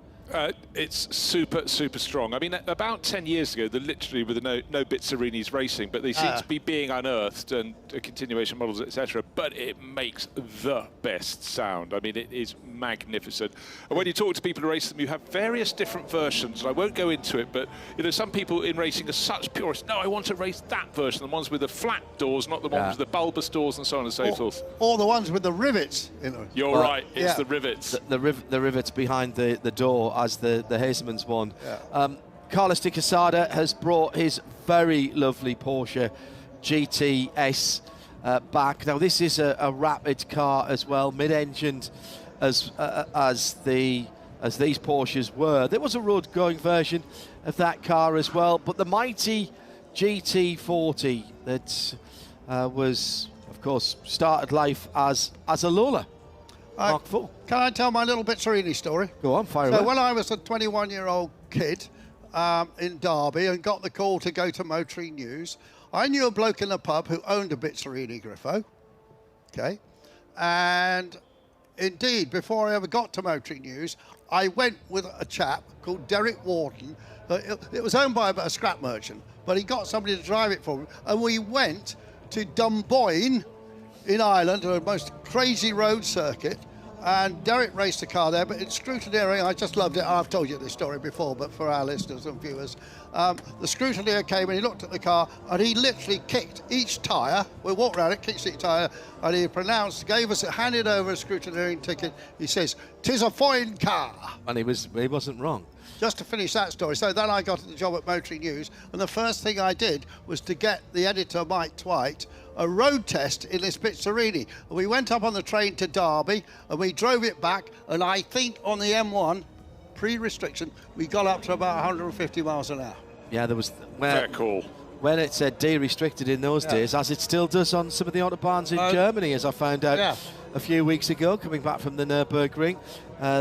It's super strong. I mean, about 10 years ago, there literally were no Bizzarinis racing, but they seem to be being unearthed and continuation models, etc. But it makes the best sound. I mean, it is magnificent. And when you talk to people who race them, you have various different versions. I won't go into it, but you know, some people in racing are such purists. No, I want to race that version, the ones with the flat doors, not the ones with the bulbous doors, and so on and so forth. Or the ones with the rivets. You're right. It's the rivets. The rivets behind the door, as the Hazelmans one. Carlos de Quesada has brought his very lovely Porsche GTS back. Now this is a rapid car as well, mid-engined as these Porsches were. There was a road-going version of that car as well, but the mighty GT40 that was, of course, started life as a Lola. Mark IV. Can I tell my little Bizzarini story? Go on, fire away. So when I was a 21-year-old kid in Derby and got the call to go to Motoring News, I knew a bloke in the pub who owned a Bizzarini Griffo. Okay. And indeed, before I ever got to Motoring News, I went with a chap called Derek Wharton. It was owned by a scrap merchant, but he got somebody to drive it for him. And we went to Dunboyne in Ireland, a most crazy road circuit, and Derek raced a car there, but in scrutineering, I just loved it. I've told you this story before, but for our listeners and viewers, the scrutineer came and he looked at the car, and he literally kicked each tyre. We walked around it, kicked each tyre, and he handed over a scrutineering ticket. He says, "'Tis a fine car." And he wasn't wrong. Just to finish that story, so then I got the job at Motoring News, and the first thing I did was to get the editor, Mike Twite, a road test in this Bizzarini. And we went up on the train to Derby, and we drove it back, and I think on the M1, pre-restriction, we got up to about 150 miles an hour. Yeah, there was... Very cool. When it said de-restricted in those days, as it still does on some of the autobahns in Germany, as I found out a few weeks ago, coming back from the Nürburgring,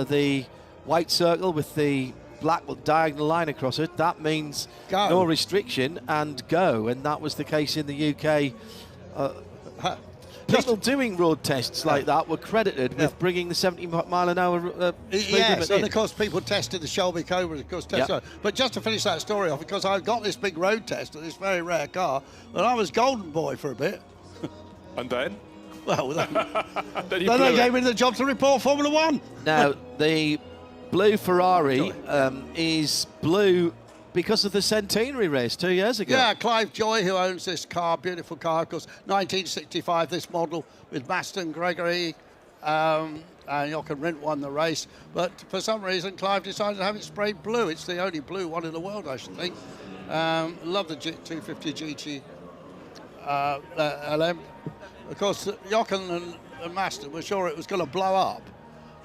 the white circle with the black diagonal line across it, that means no restriction and go, and that was the case in the UK. People doing road tests like that were credited with bringing the 70 mile an hour yes, and of course people tested the Shelby Cobra, of course. But just to finish that story off, because I got this big road test of this very rare car, and I was golden boy for a bit. And then? Well, then they gave me the job to report Formula One. Now, the blue Ferrari is blue because of the centenary race 2 years ago. Yeah, Clive Joy, who owns this car, beautiful car, of course, 1965, this model with Maston, Gregory, and Jochen Rindt won the race. But for some reason, Clive decided to have it sprayed blue. It's the only blue one in the world, I should think. Love the 250 GT LM. Of course, Jochen and Maston were sure it was going to blow up.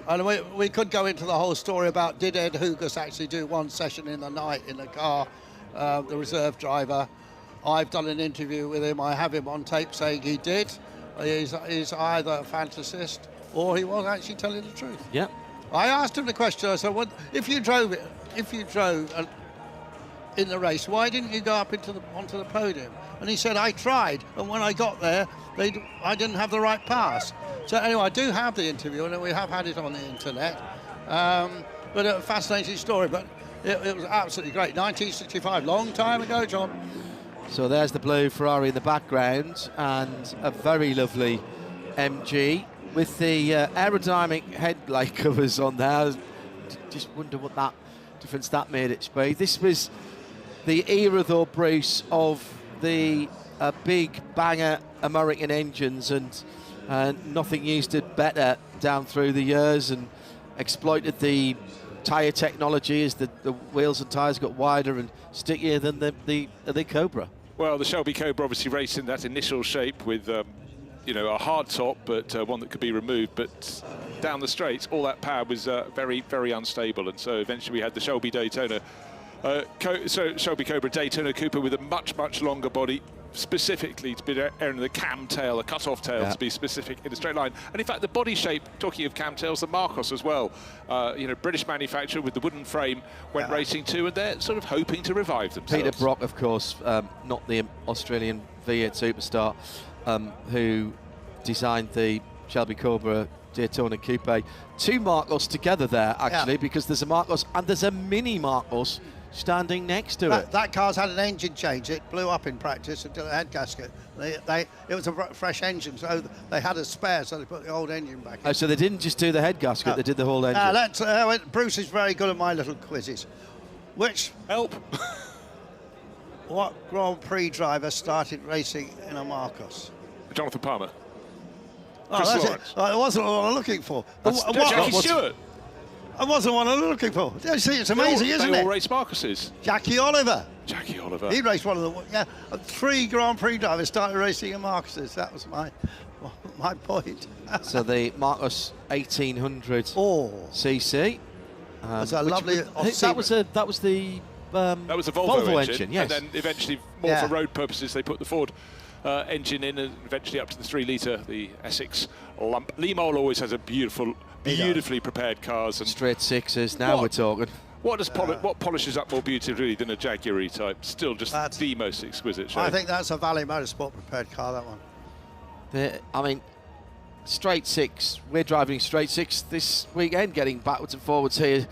And we could go into the whole story about, did Ed Hugas actually do one session in the night in the car, the reserve driver. I've done an interview with him. I have him on tape saying he did. He's either a fantasist or he was actually telling the truth. Yeah. I asked him the question. I said, if you drove in the race. Why didn't you go up onto the podium? And he said, I tried, and when I got there, I didn't have the right pass. So anyway, I do have the interview, and we have had it on the internet. But a fascinating story, but it was absolutely great. 1965, long time ago, John. So there's the blue Ferrari in the background, and a very lovely MG with the aerodynamic headlight covers on there. Just wonder what that difference that made at speed. This was the era, though, Bruce, of the big banger American engines, and nothing used it better down through the years, and exploited the tyre technology as the wheels and tyres got wider and stickier than the Cobra. Well, the Shelby Cobra obviously raced in that initial shape with, you know, a hard top, but one that could be removed. But down the straights, all that power was very, very unstable. And so eventually we had the Shelby Daytona, Shelby Cobra Daytona Cooper with a much, much longer body, specifically to be airing the cam tail, a cut-off tail, to be specific in a straight line. And in fact, the body shape, talking of cam tails, the Marcos as well, you know, British manufacturer with the wooden frame, went racing too, and they're sort of hoping to revive themselves. Peter Brock, of course, not the Australian V8 superstar, who designed the Shelby Cobra Daytona Coupe. Two Marcos together there, actually, because there's a Marcos and there's a mini Marcos standing next to it. That car's had an engine change. It blew up in practice until it had gasket. It was a fresh engine, so they had a spare, so they put the old engine back in. Oh, so they didn't just do the head gasket, they did the whole engine. Bruce is very good at my little quizzes. Which... Help! What Grand Prix driver started racing in a Marcos? Jonathan Palmer. Oh, that's it. That wasn't what I'm looking for. Jackie Stewart. That wasn't what I'm looking for. You see, it's amazing, isn't it? They all race Marcuses. Jackie Oliver. Jackie Oliver. He raced one of the... 3 Grand Prix drivers started racing in Marcuses. That was my point. So the Marcos 1800 cc. That's a lovely... That was the Volvo engine, yes. And then eventually, more for road purposes, they put the Ford engine in, and eventually up to the 3-litre, the Essex lump. Lee Mole always has a beautifully prepared cars. And straight sixes, now we're talking. What polishes up more beautifully than a Jaguar type? Still just the most exquisite shape. I think that's a Valley Motorsport prepared car, that one. I mean, straight six, we're driving straight six this weekend, getting backwards and forwards here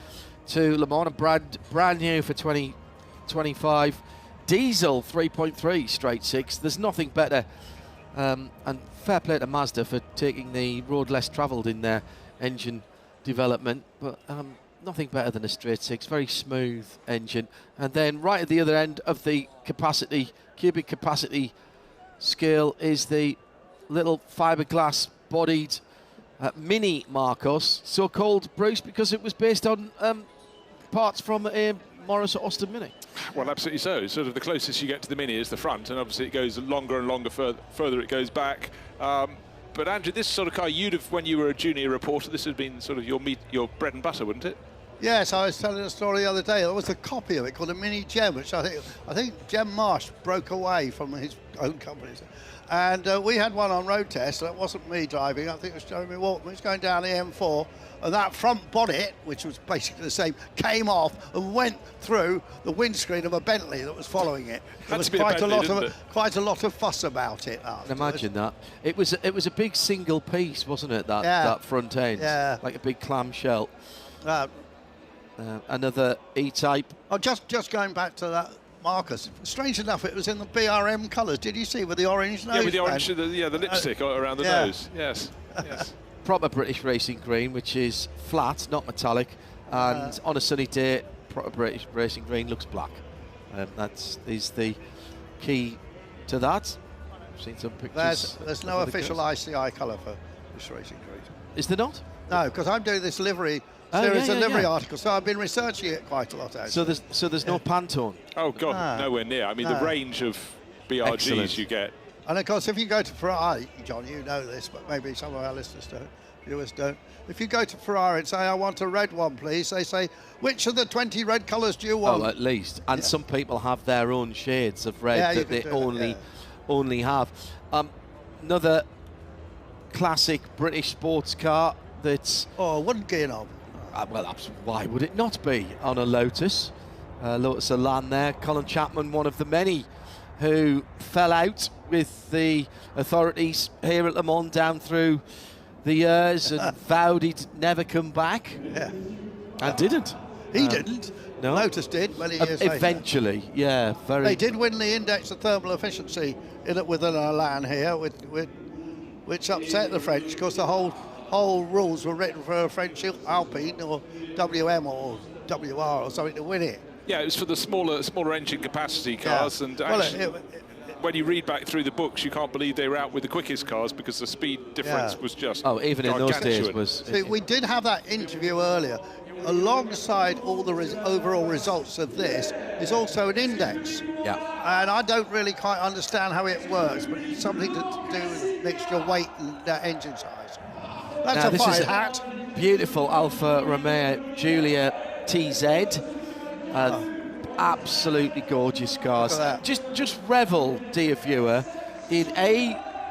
to Le Mans, brand new for 2025. Diesel 3.3 straight six. There's nothing better, and fair play to Mazda for taking the road less travelled in their engine development, but nothing better than a straight six. Very smooth engine. And then right at the other end of the cubic capacity scale is the little fiberglass bodied mini Marcos, so called, Bruce, because it was based on parts from a Morris Austin Mini. Well, absolutely so. Sort of the closest you get to the Mini is the front, and obviously it goes longer and longer further it goes back. But Andrew, this sort of car, you'd have, when you were a junior reporter, this would have been sort of your bread and butter, wouldn't it? Yes, I was telling a story the other day. There was a copy of it called a Mini Gem, which I think Gem Marsh broke away from his own company. And we had one on road test, and it wasn't me driving, I think it was Jeremy Walton. He was going down the M4, and that front bonnet, which was basically the same, came off and went through the windscreen of a Bentley that was following it. There was quite a lot of fuss about it. Imagine that. It was a big single piece, wasn't it? That front end, like a big clamshell. Another E-type. Oh, just going back to that Marcus. Strange enough, it was in the BRM colours. Did you see with the orange nose? Yeah, with the orange, the lipstick around the nose. Yes. Proper British racing green, which is flat, not metallic, and on a sunny day, proper British racing green looks black. That is the key to that. I've seen some pictures. There's no official ICI colour for this racing green. Is there not? No, because I'm doing this livery series of livery articles, so I've been researching it quite a lot. Actually. So there's no Pantone. Oh God, nowhere near. I mean, the range of BRGs you get. And of course, if you go to Ferrari, John, you know this, but maybe some of our listeners don't, viewers don't. If you go to Ferrari and say, I want a red one, please, they say, which of the 20 red colours do you want? Oh, at least. And some people have their own shades of red that they only have. Another classic British sports car that's... Oh, wooden gear knob. Well, why would it not be on a Lotus? Lotus Elan there. Colin Chapman, one of the many who fell out with the authorities here at Le Mans down through the years and vowed he'd never come back. Yeah. And didn't. He didn't. No. Lotus did many years later. Eventually, yeah. They did win the index of thermal efficiency with an Elan here, which upset the French because the whole rules were written for a French Alpine or WM or WR or something to win it. Yeah, it was for the smaller engine capacity cars, and actually, when you read back through the books, you can't believe they were out with the quickest cars because the speed difference was just even in those days was. See, we did have that interview earlier. Alongside all the overall results of this is also an index. Yeah. And I don't really quite understand how it works, but it's something to do with mixture weight and engine size. That's a fine hat. Beautiful Alfa Romeo Giulia TZ. Absolutely gorgeous cars. Just revel, dear viewer, in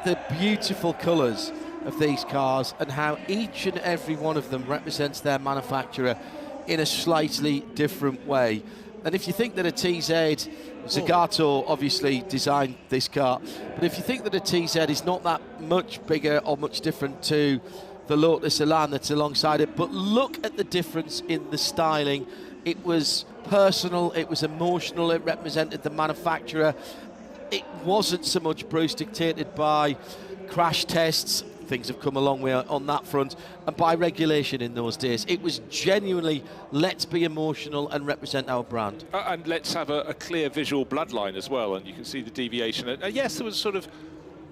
the beautiful colours of these cars and how each and every one of them represents their manufacturer in a slightly different way. And if you think that a TZ, Zagato obviously designed this car, but if you think that a TZ is not that much bigger or much different to the Lotus Elan that's alongside it, but look at the difference in the styling. It was personal, it was emotional, it represented the manufacturer. It wasn't so much Bruce dictated by crash tests. Things have come a long way on that front, and by regulation in those days. It was genuinely, let's be emotional and represent our brand. And let's have a clear visual bloodline as well, and you can see the deviation. And yes, there was sort of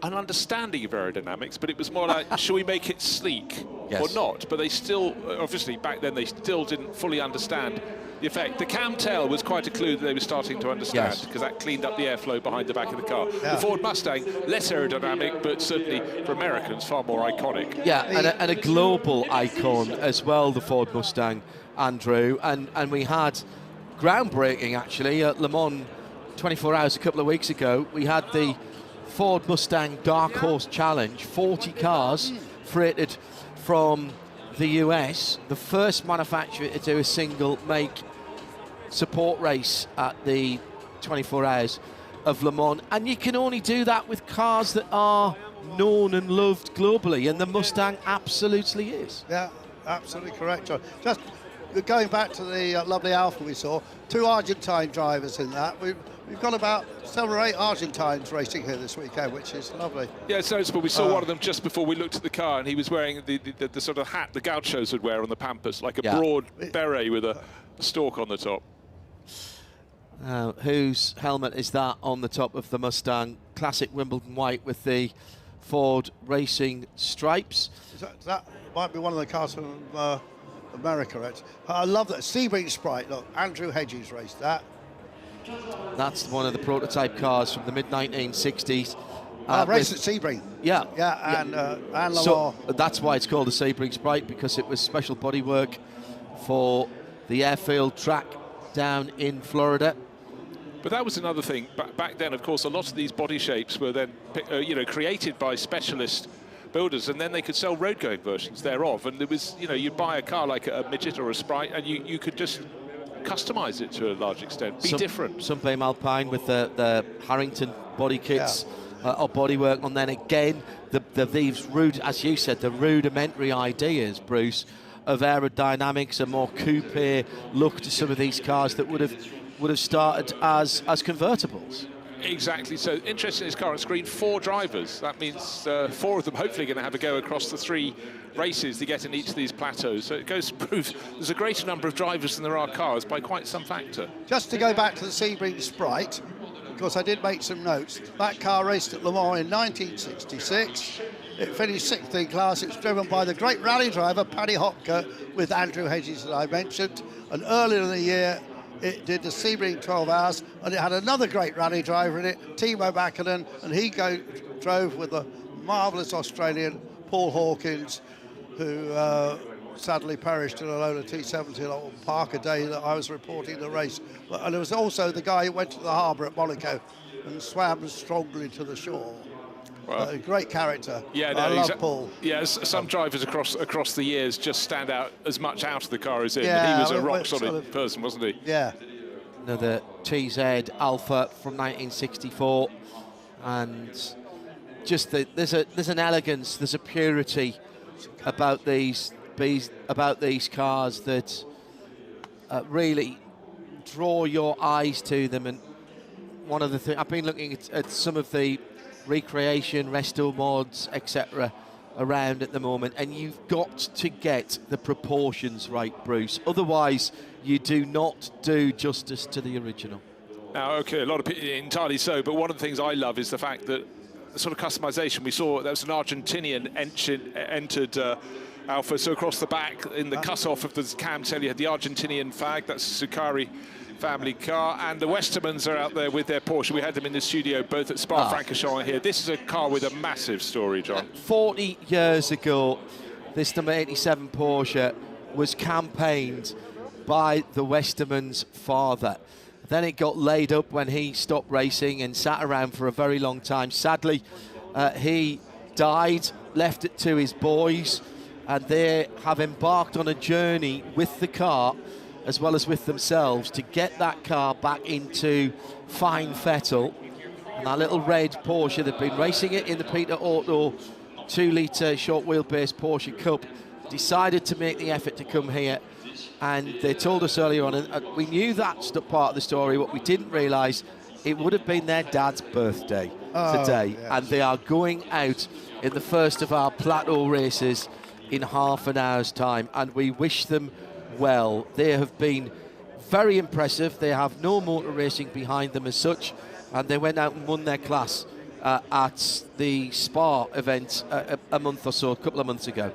an understanding of aerodynamics, but it was more like, should we make it sleek or not? But they still, obviously back then, they still didn't fully understand the effect. The cam tail was quite a clue that they were starting to understand, because that cleaned up the airflow behind the back of the car. The Ford Mustang, less aerodynamic, but certainly for Americans far more iconic. Yeah, and a global icon as well, the Ford Mustang, Andrew. And we had groundbreaking actually at Le Mans 24 hours a couple of weeks ago. We had the Ford Mustang Dark Horse Challenge, 40 cars freighted from the US, the first manufacturer to do a single make support race at the 24 hours of Le Mans, and you can only do that with cars that are known and loved globally, and the Mustang absolutely is. Yeah, absolutely correct, John. Just going back to the lovely Alfa we saw, 2 Argentine drivers in that. We've got about 7 or 8 Argentines racing here this weekend, which is lovely. Yeah, it's noticeable. We saw one of them just before we looked at the car, and he was wearing the sort of hat the gauchos would wear on the Pampas, like a broad beret with a stalk on the top. Whose helmet is that on the top of the Mustang? Classic Wimbledon white with the Ford Racing stripes. That might be one of the cars from America. I love that. Sebring Sprite, look, Andrew Hedges raced that. That's one of the prototype cars from the mid-1960s. Raced at Sebring. Yeah. And Lamar. So that's why it's called the Sebring Sprite, because it was special bodywork for the airfield track down in Florida. But that was another thing. Back then, of course, a lot of these body shapes were then created by specialist builders, and then they could sell road-going versions thereof. And there was, you'd buy a car like a Midget or a Sprite, and you could just customize it to a large extent, different. Sunbeam Alpine with the Harrington body kits or bodywork, and then again these rude, as you said, the rudimentary ideas, Bruce, of aerodynamics, a more coupe look to some of these cars that would have started as convertibles. Exactly. So interesting in this car on screen, 4 drivers. That means 4 of them hopefully going to have a go across the 3 races to get in each of these plateaus. So it goes to prove there's a greater number of drivers than there are cars by quite some factor. Just to go back to the Sebring Sprite, because I did make some notes. That car raced at Le Mans in 1966. It finished 6th in class. It was driven by the great rally driver Paddy Hopker with Andrew Hedges that I mentioned. And earlier in the year, it did the Sebring 12 hours, and it had another great rally driver in it, Timo Mäkinen, and he drove with the marvellous Australian Paul Hawkins, who sadly perished in a Lola T70 on Parker Day that I was reporting the race. And there was also the guy who went to the harbour at Monaco and swam strongly to the shore. Well, a great character. Yeah, I love Paul. Yeah, some drivers across the years just stand out as much out of the car as in. Yeah, he was a rock solid person, wasn't he? Yeah. another TZ Alpha from 1964, and just there's an elegance, there's a purity about these cars that really draw your eyes to them. And one of the things I've been looking at some of the recreation, resto mods, etc. around at the moment, and you've got to get the proportions right, Bruce. Otherwise, you do not do justice to the original. Now, okay, a lot of people, entirely so, but one of the things I love is the fact that the sort of customization we saw, there was an Argentinian entered Alpha, so across the back in the cut-off of the cam tail you had the Argentinian flag, that's a Sukari family car, and the Westermans are out there with their Porsche. We had them in the studio both at Spa-Francorchamps here. This is a car with a massive story, John. 40 years ago, this number 87 Porsche was campaigned by the Westerman's father. Then it got laid up when he stopped racing and sat around for a very long time. Sadly, he died, left it to his boys, and they have embarked on a journey with the car as well as with themselves to get that car back into fine fettle. And that little red Porsche, they've been racing it in the Peter Auto 2-litre short wheelbase Porsche Cup, decided to make the effort to come here. And they told us earlier on, and we knew that's the part of the story, what we didn't realise, it would have been their dad's birthday today. Yes. And they are going out in the first of our plateau races in half an hour's time, and we wish them well. They have been very impressive. They have no motor racing behind them as such, and they went out and won their class at the Spa event a couple of months ago.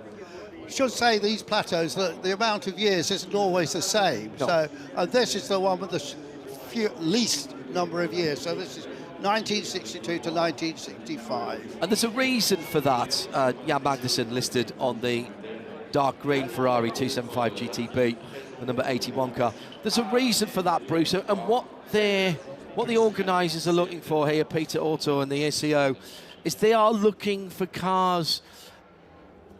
Should say these plateaus, the amount of years isn't always the same. No. So this is the one with the least number of years. So this is 1962 to 1965. And there's a reason for that. Jan Magnussen listed on the dark green Ferrari 275 GTB, the number 81 car. There's a reason for that, Bruce. And what the organisers are looking for here, Peter Auto and the ACO, is they are looking for cars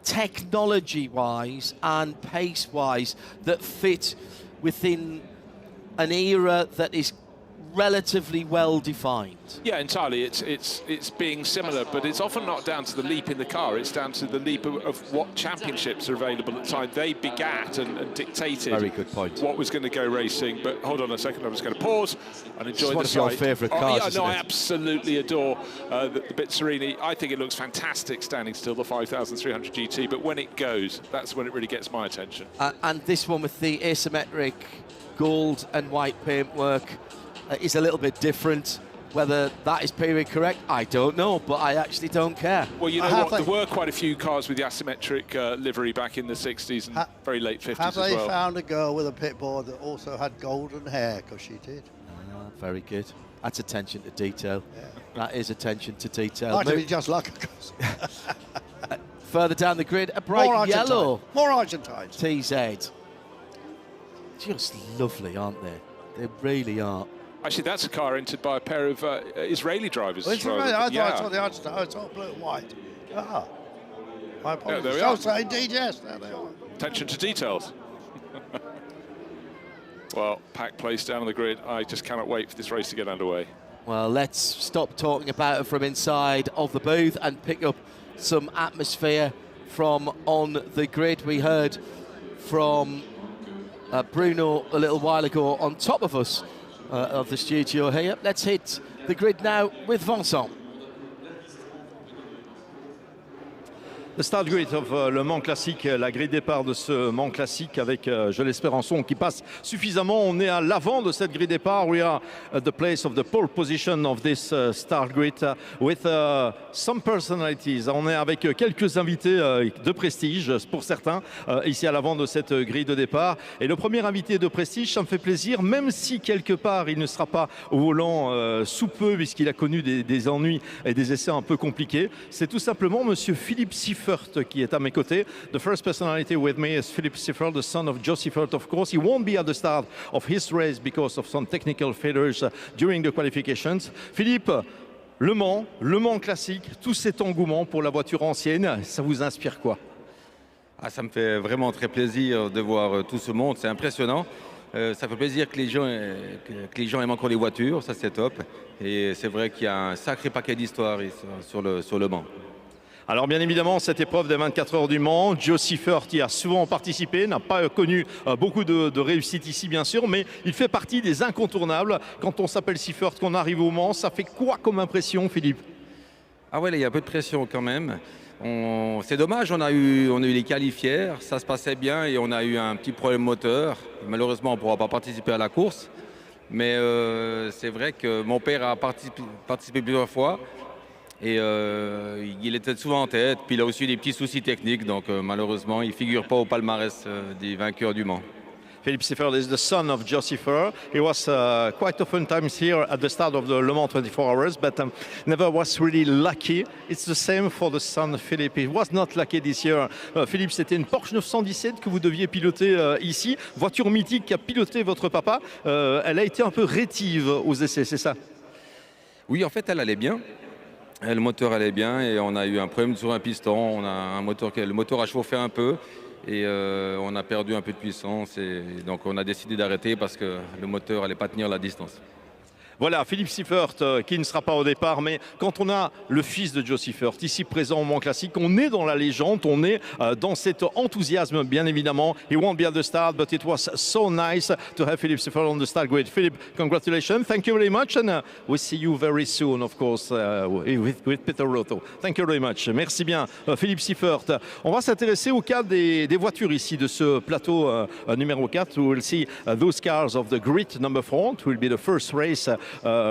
technology-wise and pace-wise that fit within an era that is relatively well defined. Yeah, entirely. It's being similar, but it's often not down to the leap in the car. It's down to the leap of what championships are available at the time. They begat and dictated Very good point. what was going to go racing. But hold on a second, I'm just going to pause and enjoy the one of your sight. favourite cars, yeah, isn't no, it? I absolutely adore the Bizzarini. I think it looks fantastic standing still, the 5300 GT. But when it goes, that's when it really gets my attention. And this one with the asymmetric gold and white paintwork is a little bit different. Whether that is period correct, I don't know, but I actually don't care. Well, you know what? There were quite a few cars with the asymmetric livery back in the 60s and very late 50s Have as they well. found a girl with a pit board that also had golden hair? Because she did. Very good. That's attention to detail. Yeah. That is attention to detail. Might have been just luck. Further down the grid, a bright yellow. More Argentines. TZ. Just lovely, aren't they? They really are. Actually, that's a car entered by a pair of Israeli drivers. Well, I saw the Argentine. I saw blue and white. My apologies. there we are. So indeed, yes. There they are. Attention to details. Well, packed place down on the grid. I just cannot wait for this race to get underway. Well, let's stop talking about it from inside of the booth and pick up some atmosphere from on the grid. We heard from Bruno a little while ago on top of us of the studio here. Let's hit the grid now with Vincent. Le start grid of le Mans Classique, la grille départ de ce Mans Classique avec, je l'espère, un son qui passe suffisamment. On est à l'avant de cette grille départ. We are at the place of the pole position of this start grid with some personalities. On est avec quelques invités de prestige pour certains ici à l'avant de cette grille de départ. Et le premier invité de prestige, ça me fait plaisir, même si quelque part il ne sera pas au volant sous peu puisqu'il a connu des ennuis et des essais un peu compliqués. C'est tout simplement monsieur Philippe qui est à mes côtés. The first personality with me is Philippe Siffert, the son of Joe Siffert, of course. He won't be at the start of his race because of some technical failures during the qualifications. Philippe, Le Mans Classique, tout cet engouement pour la voiture ancienne, ça vous inspire quoi? Ça me fait vraiment très plaisir de voir tout ce monde, c'est impressionnant. Ça fait plaisir que les gens aiment encore les voitures, ça c'est top. Et c'est vrai qu'il y a un sacré paquet d'histoires sur le Mans. Alors bien évidemment, cette épreuve des 24 heures du Mans, Joe Seifert y a souvent participé, n'a pas connu beaucoup de réussite ici bien sûr, mais il fait partie des incontournables. Quand on s'appelle Seifert, qu'on arrive au Mans, ça fait quoi comme impression, Philippe? Ah ouais, là, il y a un peu de pression quand même. C'est dommage, on a eu les qualifiés, ça se passait bien et on a eu un petit problème moteur. Malheureusement, on ne pourra pas participer à la course. Mais c'est vrai que mon père a participé plusieurs fois. Et il était souvent en tête, puis il a aussi des petits soucis techniques, donc malheureusement, il ne figure pas au palmarès des vainqueurs du Mans. Philippe Seifert is the son of Joe Seifert. He was quite often times here at the start of the Le Mans 24 Hours, but never was really lucky. It's the same for the son Philippe. He was not lucky this year. Philippe, c'était une Porsche 917 que vous deviez piloter ici, voiture mythique qu'a piloté votre papa. Elle a été un peu rétive aux essais, c'est ça? Oui, en fait, elle allait bien. Le moteur allait bien et on a eu un problème sur un piston. On a le moteur a chauffé un peu et on a perdu un peu de puissance. Et donc on a décidé d'arrêter parce que le moteur n'allait pas tenir la distance. Voilà, Philippe Seifert qui ne sera pas au départ, mais quand on a le fils de Joe Seifert ici présent au Mans Classique, on est dans la légende, on est dans cet enthousiasme bien évidemment. He won't be at the start, but it was so nice to have Philippe Seifert on the start grid. Philippe, congratulations, thank you very much, and we'll see you very soon, of course, with Peter Rotto. Thank you very much. Merci bien, Philippe Seifert. On va s'intéresser au cas des voitures ici de ce plateau numéro 4. We will see those cars of the grid number 4. It will be the first race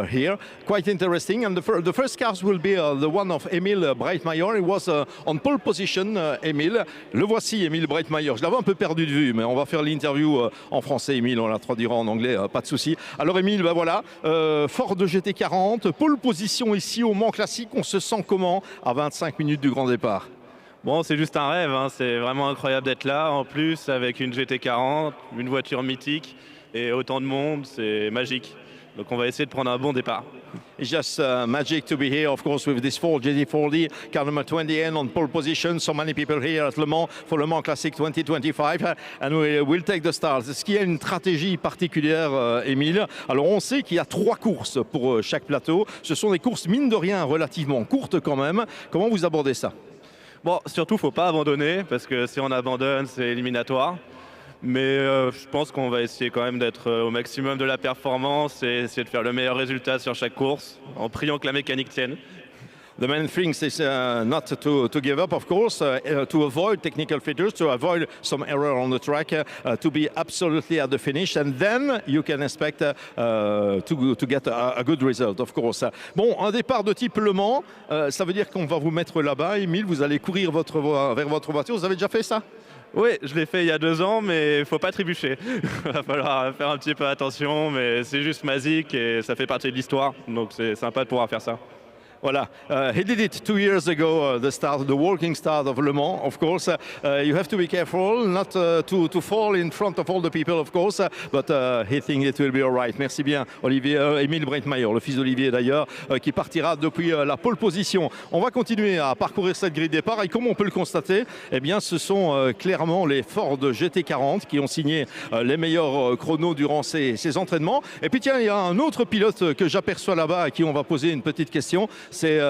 here. Quite interesting. And the first cars will be the one of Emile Breitmayer. He was on pole position, Emile. Le voici, Emile Breitmayer. Je l'avais un peu perdu de vue, mais on va faire l'interview en français, Emile. On la traduira en anglais, pas de souci. Alors, Emile, ben voilà, Ford GT40, pole position ici au Mans Classique. On se sent comment à 25 minutes du grand départ? Bon, c'est juste un rêve, hein. C'est vraiment incroyable d'être là. En plus, avec une GT40, une voiture mythique et autant de monde, c'est magique. Donc on va essayer de prendre un bon départ. It's just magic to be here, of course, with this Ford GT40, car number 20N on pole position. So many people here at Le Mans for Le Mans Classic 2025, and we'll take the stars. Est-ce qu'il y a une stratégie particulière, Émile? Alors on sait qu'il y a 3 courses pour chaque plateau. Ce sont des courses, mine de rien, relativement courtes quand même. Comment vous abordez ça? Bon, surtout, il ne faut pas abandonner, parce que si on abandonne, c'est éliminatoire. Mais je pense qu'on va essayer quand même d'être au maximum de la performance et essayer de faire le meilleur résultat sur chaque course, en priant que la mécanique tienne. The main thing is not to give up, of course, to avoid technical failures, to avoid some error on the track, to be absolutely at the finish, and then you can expect to get a good result, of course. Bon, un départ de type Le Mans, ça veut dire qu'on va vous mettre là-bas, Émile, vous allez courir vers votre voiture. Vous avez déjà fait ça? Oui, je l'ai fait il y a 2 ans, mais il ne faut pas trébucher. Il va falloir faire un petit peu attention, mais c'est juste magique et ça fait partie de l'histoire, donc c'est sympa de pouvoir faire ça. Voilà, he did it 2 years ago, the walking start of Le Mans, of course. You have to be careful, not to fall in front of all the people, of course, but he thinks it will be all right. Merci bien, Emile Breitmayer, le fils d'Olivier d'ailleurs, qui partira depuis la pole position. On va continuer à parcourir cette grille de départ et comme on peut le constater, eh bien, ce sont clairement les Ford GT40 qui ont signé les meilleurs chronos durant ces entraînements. Et puis tiens, il y a un autre pilote que j'aperçois là-bas à qui on va poser une petite question. C'est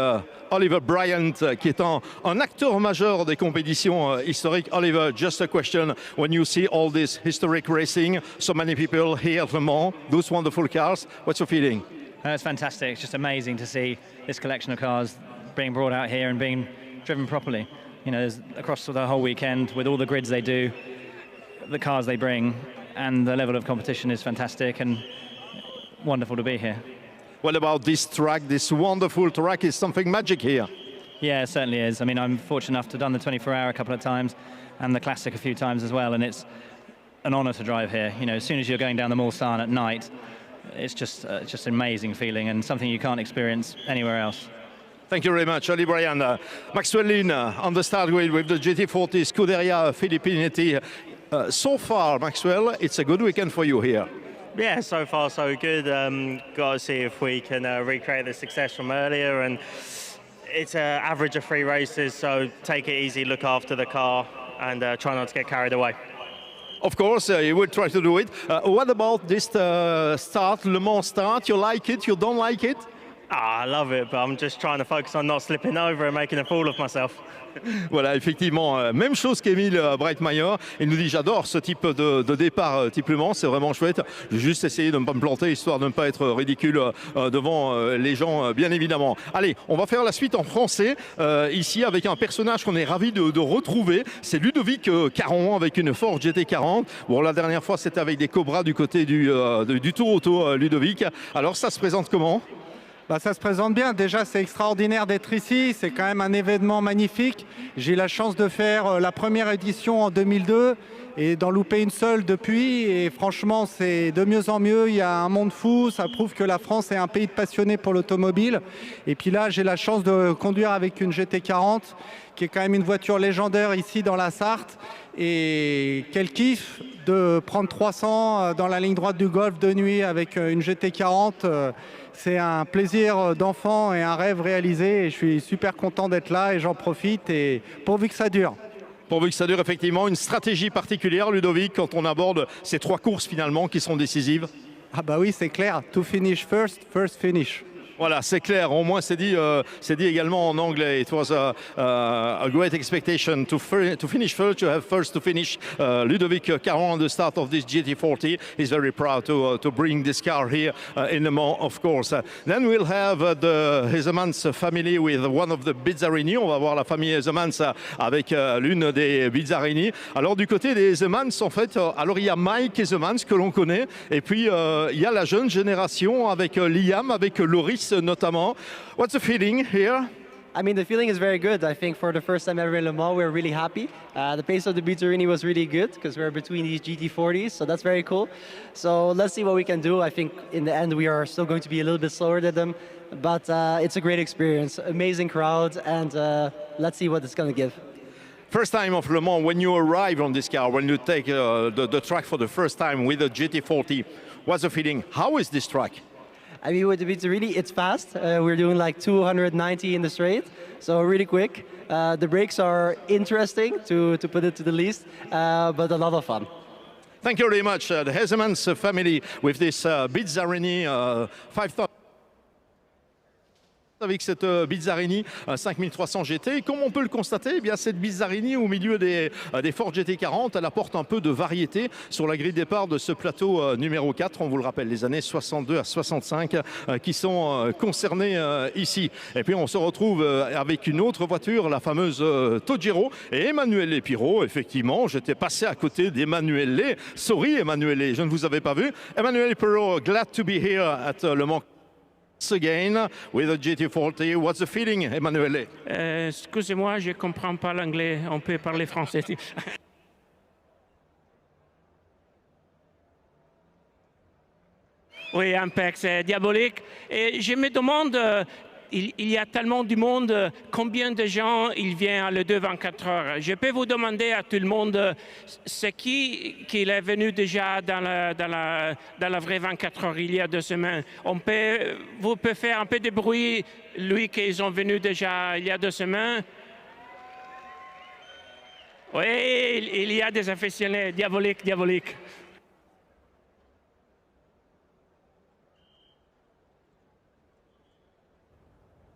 Oliver Bryant, qui est un acteur majeur des compétitions historiques. Oliver, just a question. When you see all this historic racing, so many people here at Le Mans, those wonderful cars, what's your feeling? It's fantastic. It's just amazing to see this collection of cars being brought out here and being driven properly. You know, across the whole weekend, with all the grids they do, the cars they bring, and the level of competition is fantastic and wonderful to be here. What about this track, this wonderful track? Is something magic here? Yeah, it certainly is. I mean, I'm fortunate enough to have done the 24-hour a couple of times and the Classic a few times as well, and it's an honour to drive here. You know, as soon as you're going down the Mulsanne at night, it's just an amazing feeling and something you can't experience anywhere else. Thank you very much, Oli Brian. Maxwell Lynn on the start grid with the GT40 Scuderia Filippinetti. So far, Maxwell, it's a good weekend for you here. Yeah, so far so good. Got to see if we can recreate the success from earlier, and it's an average of 3 races, so take it easy, look after the car, and try not to get carried away. Of course, you will try to do it. What about this start, Le Mans start? You like it? You don't like it? I love it, but I'm just trying to focus on not slipping over and making a fool of myself. Voilà, effectivement, même chose qu'Émile Breitmeier. Il nous dit j'adore ce type de départ type Le Mans, c'est vraiment chouette. J'ai juste essayé de ne pas me planter histoire de ne pas être ridicule devant les gens, bien évidemment. Allez, on va faire la suite en français ici avec un personnage qu'on est ravi de retrouver. C'est Ludovic Caron avec une Ford GT40. Bon, la dernière fois c'était avec des Cobras du côté du Tour Auto, Ludovic. Alors ça se présente comment ? Ça se présente bien. Déjà, c'est extraordinaire d'être ici. C'est quand même un événement magnifique. J'ai eu la chance de faire la première édition en 2002 et d'en louper une seule depuis. Et franchement, c'est de mieux en mieux. Il y a un monde fou. Ça prouve que la France est un pays de passionnés pour l'automobile. Et puis là, j'ai la chance de conduire avec une GT40 qui est quand même une voiture légendaire ici dans la Sarthe. Et quel kiff de prendre 300 dans la ligne droite du Golfe de nuit avec une GT40. C'est un plaisir d'enfant et un rêve réalisé. Et je suis super content d'être là et j'en profite. Et pourvu que ça dure. Pourvu que ça dure, effectivement. Une stratégie particulière, Ludovic, quand on aborde ces 3 courses finalement qui sont décisives? Ah bah oui, c'est clair. To finish first, first finish. Voilà, c'est clair. Au moins, c'est dit également en anglais. It was a great expectation to finish first, to have first to finish. Ludovic Caron, the start of this GT40, is very proud to bring this car here in Le Mans, of course. Then we'll have the Hezemans family with one of the Bizzarini. On va voir la famille Hezemans avec l'une des Bizzarini. Alors, du côté des Hezemans, en fait, alors il y a Mike Hezemans que l'on connaît. Et puis, il y a la jeune génération avec Liam, avec Loris notamment. What's the feeling here? I mean, the feeling is very good. I think for the first time ever in Le Mans, we're really happy. The pace of the Bizzarini was really good because we're between these GT40s, so that's very cool. So let's see what we can do. I think in the end we are still going to be a little bit slower than them, but it's a great experience, amazing crowd, and let's see what it's going to give. First time of Le Mans, when you arrive on this car, when you take the track for the first time with a GT40, what's the feeling? How is this track? I mean, with the Bizzarini, it's fast. We're doing like 290 in the straight, so really quick. The brakes are interesting, to put it to the least, but a lot of fun. Thank you very much. The Hezemans family with this Bizzarini 5000. Avec cette Bizzarini 5300 GT. Et comme on peut le constater, eh bien, cette Bizzarini au milieu des Ford GT40, elle apporte un peu de variété sur la grille de départ de ce plateau numéro 4. On vous le rappelle, les années 62 à 65 qui sont concernées ici. Et puis on se retrouve avec une autre voiture, la fameuse Togero et Emanuele Pirro. Effectivement, j'étais passé à côté d'Emanuele. Sorry Emanuele, je ne vous avais pas vu. Emanuele Pirro, glad to be here at Le Mans again with a GT40. What's the feeling, Emanuele? Excusez-moi, je ne comprends pas l'anglais. On peut parler français. Oui, impec, c'est diabolique. Et je me demande, il y a tellement du monde, combien de gens il vient à le 2-24 heures. Je peux vous demander à tout le monde, c'est qui est venu déjà dans la vraie 24 heures il y a 2 semaines. Vous pouvez faire un peu de bruit, lui qu'ils ont venu déjà il y a 2 semaines. Oui, il y a des aficionés, diabolique.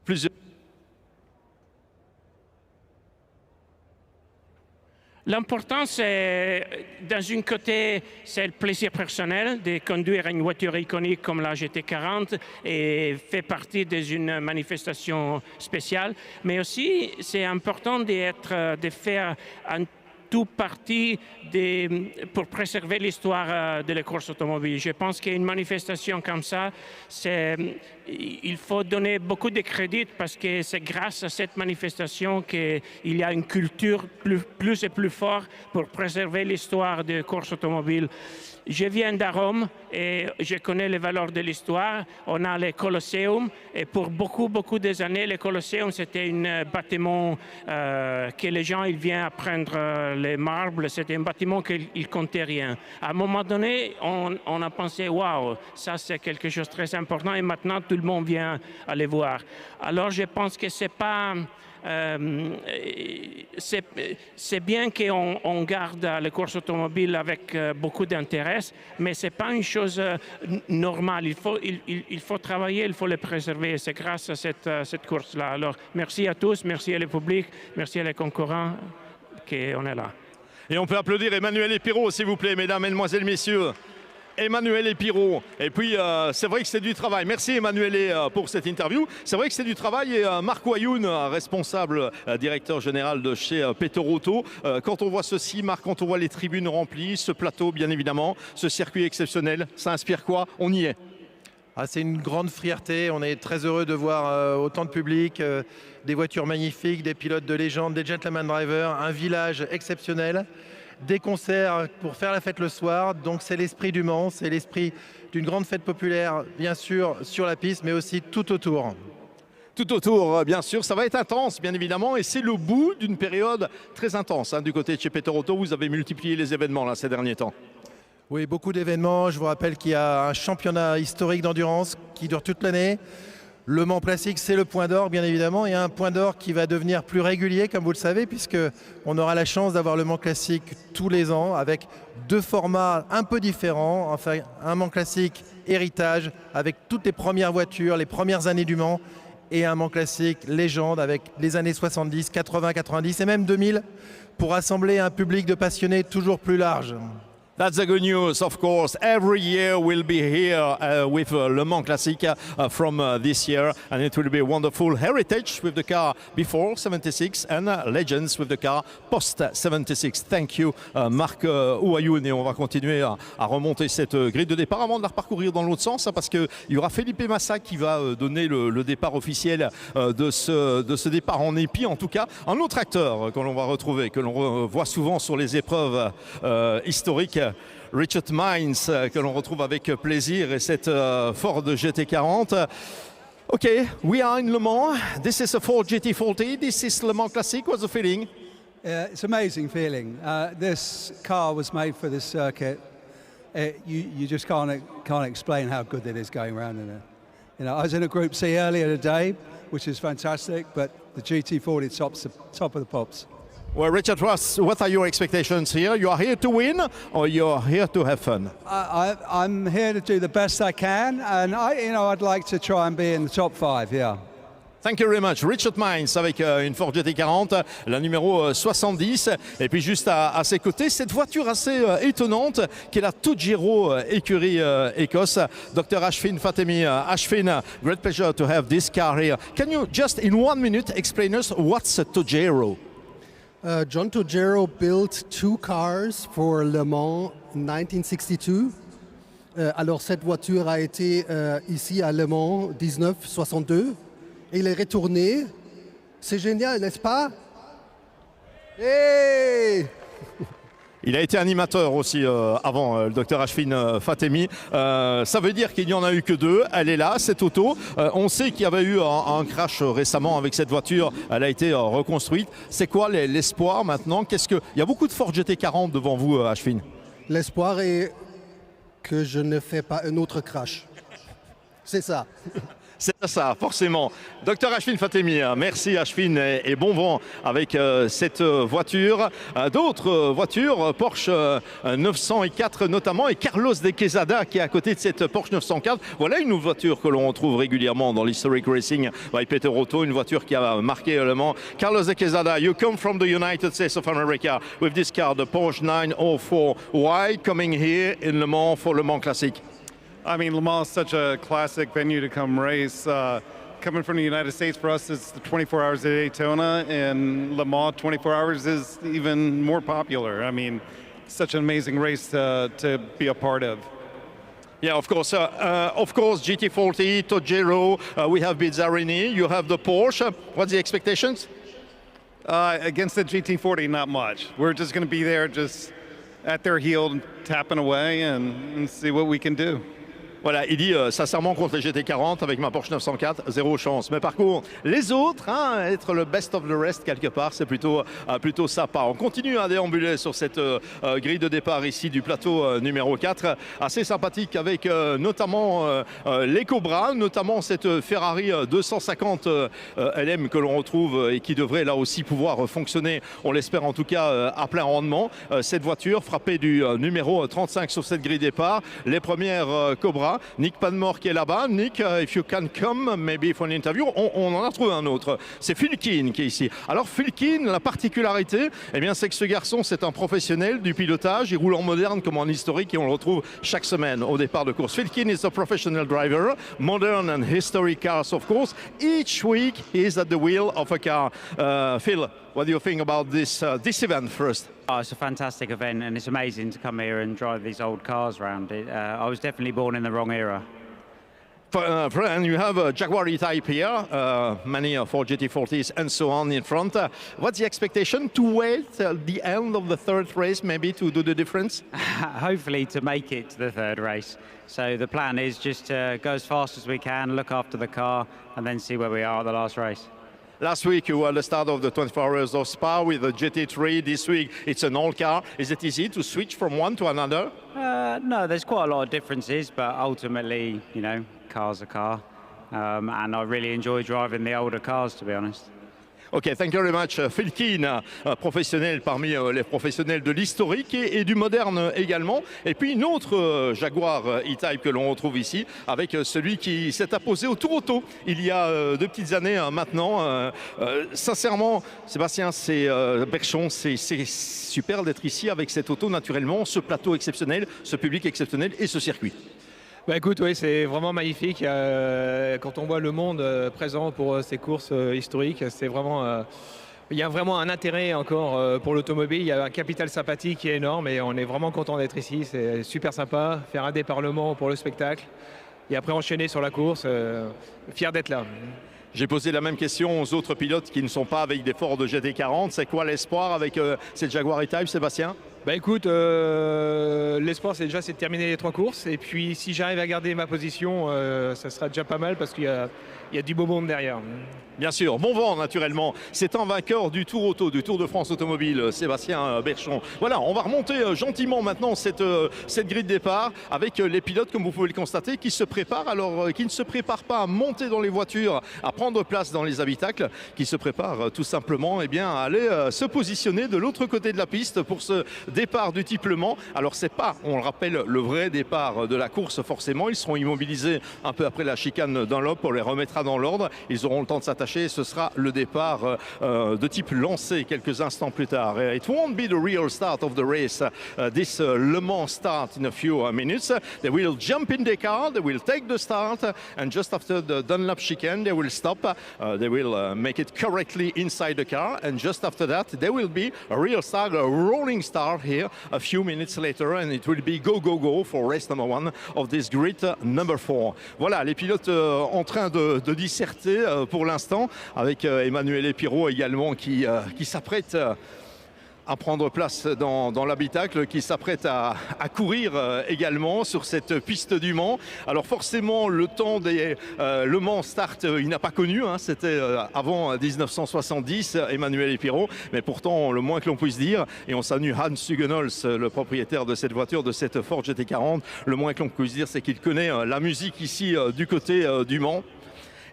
Plusieurs. L'important, c'est, dans un côté, c'est le plaisir personnel de conduire une voiture iconique comme la GT40 et fait partie d'une manifestation spéciale. Mais aussi, c'est important de faire un tout partie pour préserver l'histoire de la course automobile. Je pense qu'une manifestation comme ça, il faut donner beaucoup de crédit parce que c'est grâce à cette manifestation qu'il y a une culture plus et plus forte pour préserver l'histoire de la course automobile. Je viens de Rome et je connais les valeurs de l'histoire. On a le Colosseum et pour beaucoup des années, le Colosseum c'était un bâtiment que les gens ils viennent apprendre les marbles. C'était un bâtiment qui ne comptait rien. À un moment donné, on a pensé waouh, ça c'est quelque chose de très important et maintenant tout le monde vient aller voir. Alors je pense que c'est pas c'est bien qu'on garde les courses automobiles avec beaucoup d'intérêt, mais ce n'est pas une chose normale. Il faut travailler, il faut les préserver. C'est grâce à cette course-là. Alors, merci à tous, merci au public, merci à les concurrents qu'on est là. Et on peut applaudir Emmanuel Epiro, s'il vous plaît, mesdames, mesdemoiselles, messieurs. Emmanuel Epiro. Et puis, c'est vrai que c'est du travail. Merci Emmanuel pour cette interview. C'est vrai que c'est du travail. Et Marc Ouayoun, responsable directeur général de chez Peterauto. Quand on voit ceci, Marc, quand on voit les tribunes remplies, ce plateau, bien évidemment, ce circuit exceptionnel, ça inspire quoi? On y est. Ah, c'est une grande fierté. On est très heureux de voir autant de public, des voitures magnifiques, des pilotes de légende, des gentleman drivers, un village exceptionnel. Des concerts pour faire la fête le soir, donc c'est l'esprit du Mans, c'est l'esprit d'une grande fête populaire, bien sûr, sur la piste, mais aussi tout autour. Tout autour, bien sûr, ça va être intense, bien évidemment, et c'est le bout d'une période très intense. Hein, du côté de chez Peterauto, vous avez multiplié les événements là, ces derniers temps. Oui, beaucoup d'événements. Je vous rappelle qu'il y a un championnat historique d'endurance qui dure toute l'année. Le Mans Classique, c'est le point d'or, bien évidemment, et un point d'or qui va devenir plus régulier, comme vous le savez, puisqu'on aura la chance d'avoir le Mans Classique tous les ans, avec deux formats un peu différents. Enfin, un Mans Classique héritage, avec toutes les premières voitures, les premières années du Mans, et un Mans Classique légende, avec les années 70, 80, 90 et même 2000, pour rassembler un public de passionnés toujours plus large. That's the good news, of course. Every year we'll be here with Le Mans Classic from this year, and it will be a wonderful heritage with the car before 76 and legends with the car post 76. Thank you, Marc Ouayoun. Et on va continuer à remonter cette grille de départ avant de la reparcourir dans l'autre sens, hein, parce qu'il y aura Felipe Massa qui va donner le départ officiel de ce départ en épi. En tout cas, un autre acteur que l'on va retrouver, que l'on voit souvent sur les épreuves historiques, Richard Mines, que l'on retrouve avec plaisir, et cette Ford GT40. Okay, we are in Le Mans. This is a Ford GT40. This is Le Mans Classic. What's the feeling? It's an amazing feeling. This car was made for this circuit. You just can't explain how good it is going around in it. You know, I was in a Group C earlier today, which is fantastic, but the GT40 tops the top of the pops. Well, Richard Ross, what are your expectations here? You are here to win, or you're here to have fun? I'm here to do the best I can, and I'd like to try and be in the top 5, yeah. Thank you very much. Richard Mines avec une Ford GT40, la numéro 70. Et puis juste à ses côtés, cette voiture assez étonnante qui est la Togero écurie Écosse. Dr. Ashfin Fatemi. Ashfin, great pleasure to have this car here. Can you just in 1 minute explain us what's a Togero? John Togero built 2 cars for Le Mans in 1962. Alors cette voiture a été ici à Le Mans 1962 et il est retourné. C'est génial, n'est-ce pas? Hey! Il a été animateur aussi avant, le Dr Ashfin Fatemi. Ça veut dire qu'il n'y en a eu que 2. Elle est là, cette auto. On sait qu'il y avait eu un crash récemment avec cette voiture. Elle a été reconstruite. C'est quoi l'espoir maintenant? Il y a beaucoup de Ford GT40 devant vous, Ashfin. L'espoir est que je ne fais pas un autre crash. C'est ça. C'est ça, forcément. Dr Ashfin Fatemi, merci Ashfin et bon vent avec cette voiture. D'autres voitures, Porsche 904 notamment, et Carlos de Quesada qui est à côté de cette Porsche 904. Voilà une voiture que l'on retrouve régulièrement dans l'Historic Racing by Peterauto, une voiture qui a marqué Le Mans. Carlos de Quesada, you come from the United States of America with this car, the Porsche 904. Why coming here in Le Mans for Le Mans Classic? I mean, Le Mans is such a classic venue to come race. Coming from the United States, for us, it's the 24 hours of Daytona, and Le Mans 24 hours is even more popular. I mean, such an amazing race to be a part of. Yeah, of course, GT40, Togero, we have Bizzarini, you have the Porsche. What's the expectations? Against the GT40, not much. We're just going to be there just at their heel, tapping away and see what we can do. Voilà, il dit sincèrement contre les GT40 avec ma Porsche 904, zéro chance. Mais par contre, les autres, être le best of the rest quelque part, c'est plutôt sympa. On continue à déambuler sur cette grille de départ ici du plateau numéro 4, assez sympathique avec notamment les Cobras, notamment cette Ferrari 250 LM que l'on retrouve et qui devrait là aussi pouvoir fonctionner, on l'espère en tout cas, à plein rendement. Cette voiture frappée du numéro 35 sur cette grille départ, les premières Cobras. Nick Panmore qui est là-bas. Nick, if you can come, maybe for an interview. On en a trouvé un autre. C'est Fillon qui est ici. Alors Fillon, la particularité, eh bien, c'est que ce garçon, c'est un professionnel du pilotage. Il roule en moderne comme en historique et on le retrouve chaque semaine au départ de course. Fillon is a professional driver, modern and historic cars, of course. Each week he is at the wheel of a car. Phil, what do you think about this event first? Oh, it's a fantastic event and it's amazing to come here and drive these old cars around. I was definitely born in the wrong era. And you have a Jaguar E-Type here, many Ford GT40s and so on in front. What's the expectation? To wait till the end of the third race maybe to do the difference? Hopefully to make it to the third race. So the plan is just to go as fast as we can, look after the car and then see where we are at the last race. Last week you were at the start of the 24 Hours of Spa with the GT3. This week it's an old car. Is it easy to switch from one to another? No, there's quite a lot of differences, but ultimately, you know, car's a car. And I really enjoy driving the older cars, to be honest. Ok, thank you very much. Fillon, professionnel parmi les professionnels de l'historique et du moderne également. Et puis une autre Jaguar E-Type que l'on retrouve ici avec celui qui s'est apposé au Tour Auto il y a 2 petites années maintenant. Sincèrement, Sébastien, c'est Berchon, c'est super d'être ici avec cette auto naturellement, ce plateau exceptionnel, ce public exceptionnel et ce circuit. Bah écoute, oui, c'est vraiment magnifique. Quand on voit le monde présent pour ces courses historiques, c'est vraiment, il y a vraiment un intérêt encore pour l'automobile. Il y a un capital sympathique qui est énorme et on est vraiment content d'être ici. C'est super sympa, faire un déparlement pour le spectacle et après enchaîner sur la course. Fier d'être là. J'ai posé la même question aux autres pilotes qui ne sont pas avec des Ford GT40. C'est quoi l'espoir avec cette Jaguar E-Type, Sébastien? Bah écoute, l'espoir c'est de terminer les 3 courses et puis si j'arrive à garder ma position, ça sera déjà pas mal parce qu'il y a du beau monde derrière. Bien sûr, bon vent naturellement. C'est un vainqueur du Tour Auto, du Tour de France Automobile, Sébastien Berchon. Voilà, on va remonter gentiment maintenant cette grille de départ avec les pilotes, comme vous pouvez le constater, qui se préparent, alors qui ne se préparent pas à monter dans les voitures, à prendre place dans les habitacles, qui se préparent tout simplement à aller se positionner de l'autre côté de la piste pour ce départ du type Le Mans. Alors c'est pas, on le rappelle, le vrai départ de la course forcément. Ils seront immobilisés un peu après la chicane d'un lobe, on les remettra dans l'ordre. Ils auront le temps de s'attacher. Ce sera le départ de type lancé quelques instants plus tard. It won't be the real start of the race. This Le Mans start in a few minutes. They will jump in the car, they will take the start, and just after the Dunlop chicane, they will stop. They will make it correctly inside the car, and just after that, there will be a real start, a rolling start here a few minutes later, and it will be go, go, go for race number 1 of this grid number 4. Voilà, les pilotes en train de disserter pour l'instant, avec Emmanuel Pirot également qui s'apprête à prendre place dans l'habitacle, qui s'apprête à courir également sur cette piste du Mans. Alors forcément, le temps des Le Mans Start, il n'a pas connu, c'était avant 1970, Emmanuel Pirot, mais pourtant, le moins que l'on puisse dire, et on salue Hans Hugenholz, le propriétaire de cette voiture, de cette Ford GT40, le moins que l'on puisse dire, c'est qu'il connaît la musique ici du côté du Mans.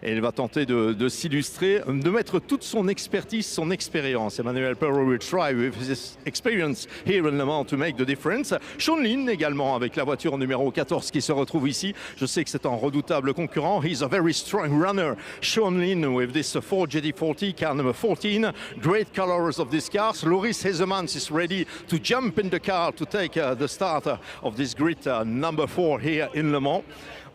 Et il va tenter de s'illustrer, de mettre toute son expertise, son expérience. Emmanuel Pirot will try with his experience here in Le Mans to make the difference. Sean Lynn également avec la voiture numéro 14 qui se retrouve ici. Je sais que c'est un redoutable concurrent. He's a very strong runner. Sean Lynn with this Ford GT40 car number 14. Great colors of this car. Loris Hezemans is ready to jump in the car to take the start of this grid number 4 here in Le Mans.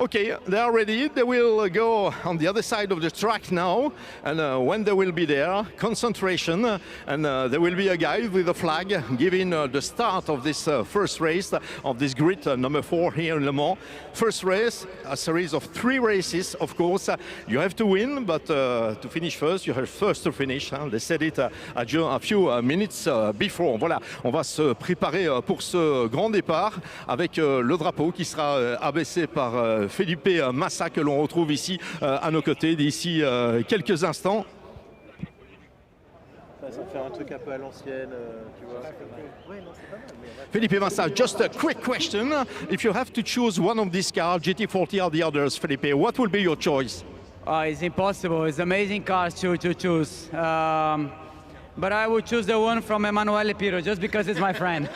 Okay, they are ready. They will go on the other side of the track now. And when they will be there, concentration. And there will be a guy with a flag giving the start of this first race of this grid number 4 here in Le Mans. First race, a series of 3 races, of course. You have to win, but to finish first, you have first to finish. They said it a few minutes before. Voilà, on va se préparer pour ce grand départ avec le drapeau qui sera abaissé par Felipe Massa que l'on retrouve ici à nos côtés d'ici quelques instants. Ça fait un truc un peu à l'ancienne, tu vois. Ouais, non, c'est pas mal. Felipe Massa, just a quick question. If you have to choose one of these cars, GT40 or the others, Felipe, what will be your choice? It's impossible. It's amazing cars to choose. But I would choose the one from Emanuele Pirro, just because it's my friend.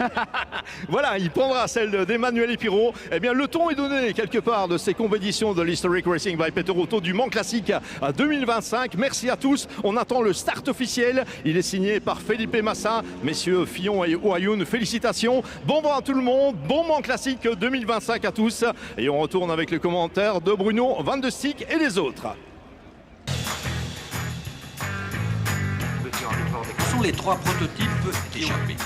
Voilà, il prendra celle d'Emmanuel Pirro. Eh bien, le ton est donné quelque part de ces compétitions de l'Historic Racing by Peter Otto du Mans Classique à 2025. Merci à tous. On attend le start officiel. Il est signé par Felipe Massa. Messieurs Fillon et Ouayoun, félicitations. Bon vent à tout le monde. Bon Mans Classique 2025 à tous. Et on retourne avec les commentaires de Bruno Vandestick et les autres. Ce sont les 3 prototypes échappés.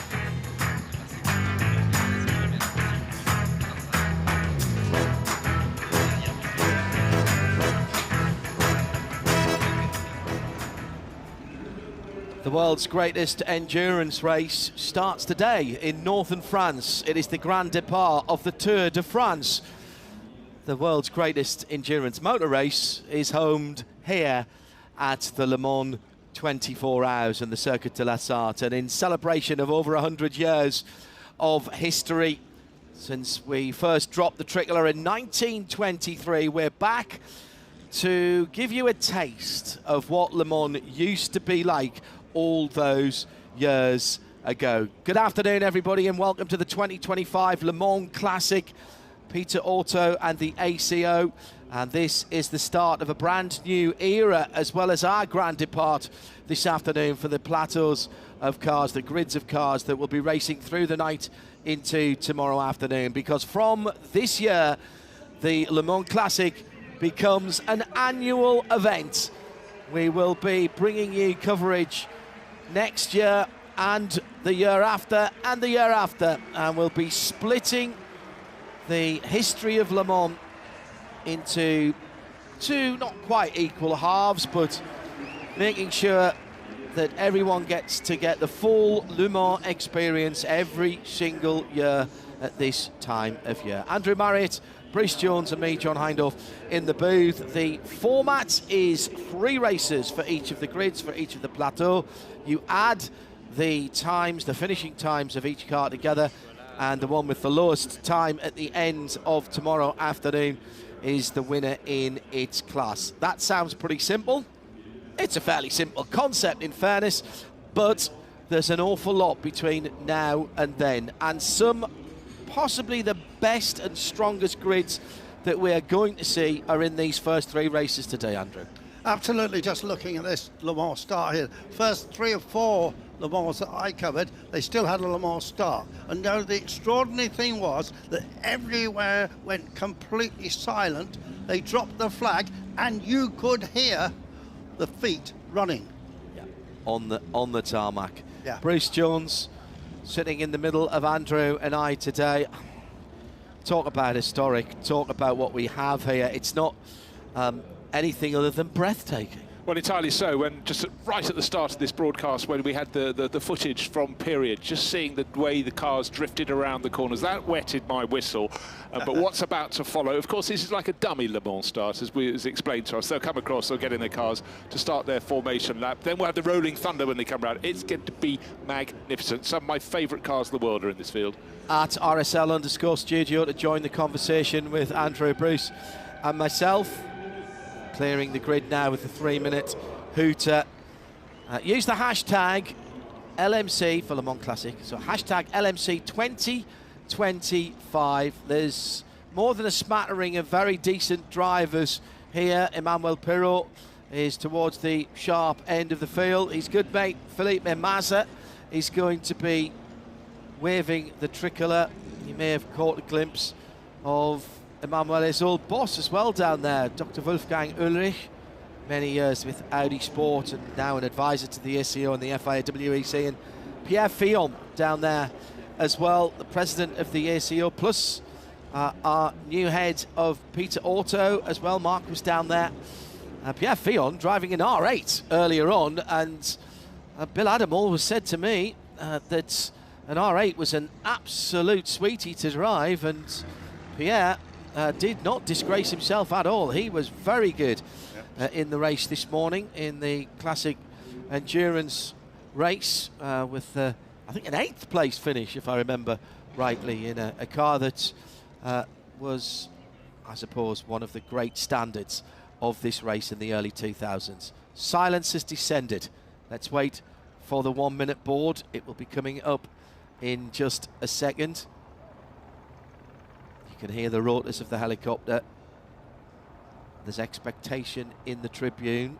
The world's greatest endurance race starts today in northern France. It is the Grand Départ of the Tour de France. The world's greatest endurance motor race is homed here at the Le Mans 24 hours and the Circuit de la Sarthe, and in celebration of over 100 years of history since we first dropped the tricolour in 1923, we're back to give you a taste of what Le Mans used to be like all those years ago. Good afternoon, everybody, and welcome to the 2025 Le Mans Classic. Peter Otto and the ACO, and this is the start of a brand new era, as well as our Grand Départ this afternoon for the plateaus of cars, the grids of cars that will be racing through the night into tomorrow afternoon, because from this year the Le Mans Classic becomes an annual event. We will be bringing you coverage next year and the year after and the year after, and we'll be splitting the history of Le Mans into 2 not quite equal halves, but making sure that everyone gets to get the full Le Mans experience every single year at this time of year. Andrew Mariott, Bruce Jones and me, John Hindhaugh, in the booth. The format is 3 races for each of the grids, for each of the plateaux. You add the times, the finishing times of each car together, and the one with the lowest time at the end of tomorrow afternoon is the winner in its class. That sounds pretty simple. It's a fairly simple concept, in fairness, but there's an awful lot between now and then, and some possibly the best and strongest grids that we are going to see are in these first 3 races today, Andrew. Absolutely, just looking at this Le Mans start here. First 3 or 4 Le Mans that I covered, they still had a Le Mans start. And now the extraordinary thing was that everywhere went completely silent. They dropped the flag and you could hear the feet running. Yeah, on the tarmac. Yeah. Bruce Jones sitting in the middle of Andrew and I today. Talk about historic, talk about what we have here. It's not anything other than breathtaking. Well, entirely so. When just right at the start of this broadcast, when we had the footage from period, just seeing the way the cars drifted around the corners, that wetted my whistle. But what's about to follow? Of course, this is like a dummy Le Mans start, as explained to us. They'll come across, they'll get in their cars to start their formation lap. Then we'll have the rolling thunder when they come around. It's going to be magnificent. Some of my favourite cars in the world are in this field. At RSL_studio to join the conversation with Andrew, Bruce and myself. Clearing the grid now with the 3-minute hooter. Use the hashtag LMC for Le Mans Classic. So hashtag LMC 2025. There's more than a smattering of very decent drivers here. Emmanuel Pirro is towards the sharp end of the field. His good mate Felipe Massa is going to be waving the tricolour. You may have caught a glimpse of Emmanuel's old boss as well down there, Dr. Wolfgang Ulrich, many years with Audi Sport and now an advisor to the ACO and the FIA WEC, and Pierre Fillon down there as well, the president of the ACO, plus our new head of Peter Otto as well. Marc was down there. Pierre Fillon driving an R8 earlier on, and Bill Adam always said to me that an R8 was an absolute sweetie to drive, and Pierre did not disgrace himself at all. He was very good in the race this morning, in the classic endurance race, with, I think, an 8th place finish, if I remember rightly, in a car that was, I suppose, one of the great standards of this race in the early 2000s. Silence has descended. Let's wait for the 1 minute board. It will be coming up in just a second. You can hear the rotors of the helicopter. There's expectation in the tribune.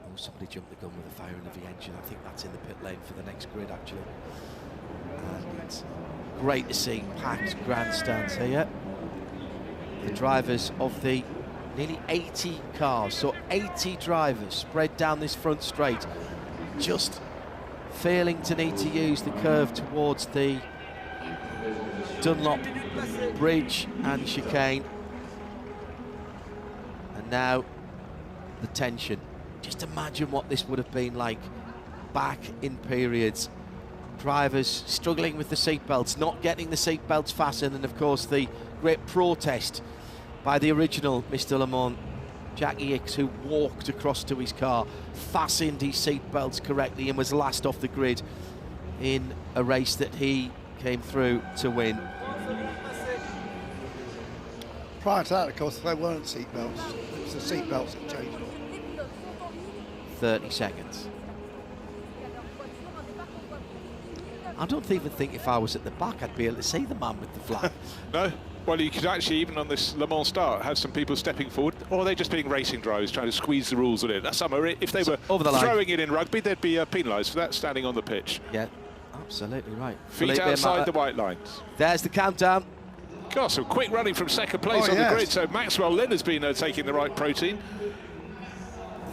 Oh, somebody jumped the gun with the firing of the engine. I think that's in the pit lane for the next grid, actually. And it's great to see packed grandstands here. The drivers of the nearly 80 cars, so 80 drivers spread down this front straight, just failing to need to use the curve towards the Dunlop bridge and chicane. And now the tension. Just imagine what this would have been like back in periods. Drivers struggling with the seatbelts, not getting the seatbelts fastened, and of course the great protest by the original Mr. Le Mans, Jackie Hicks, who walked across to his car, fastened his seatbelts correctly and was last off the grid in a race that he came through to win. Prior to that, of course, there weren't seatbelts. It was the seatbelts that changed. 30 seconds. I don't even think if I was at the back I'd be able to see the man with the flag. No? Well, you could actually, even on this Le Mans start, have some people stepping forward, or are they just being racing drivers trying to squeeze the rules in? Some are, if they were throwing it in rugby, they'd be penalised for that standing on the pitch. Yeah, absolutely right. Feet outside the white lines. There's the countdown. God, some quick running from second place on the grid. So Maxwell Lynn has been taking the right protein.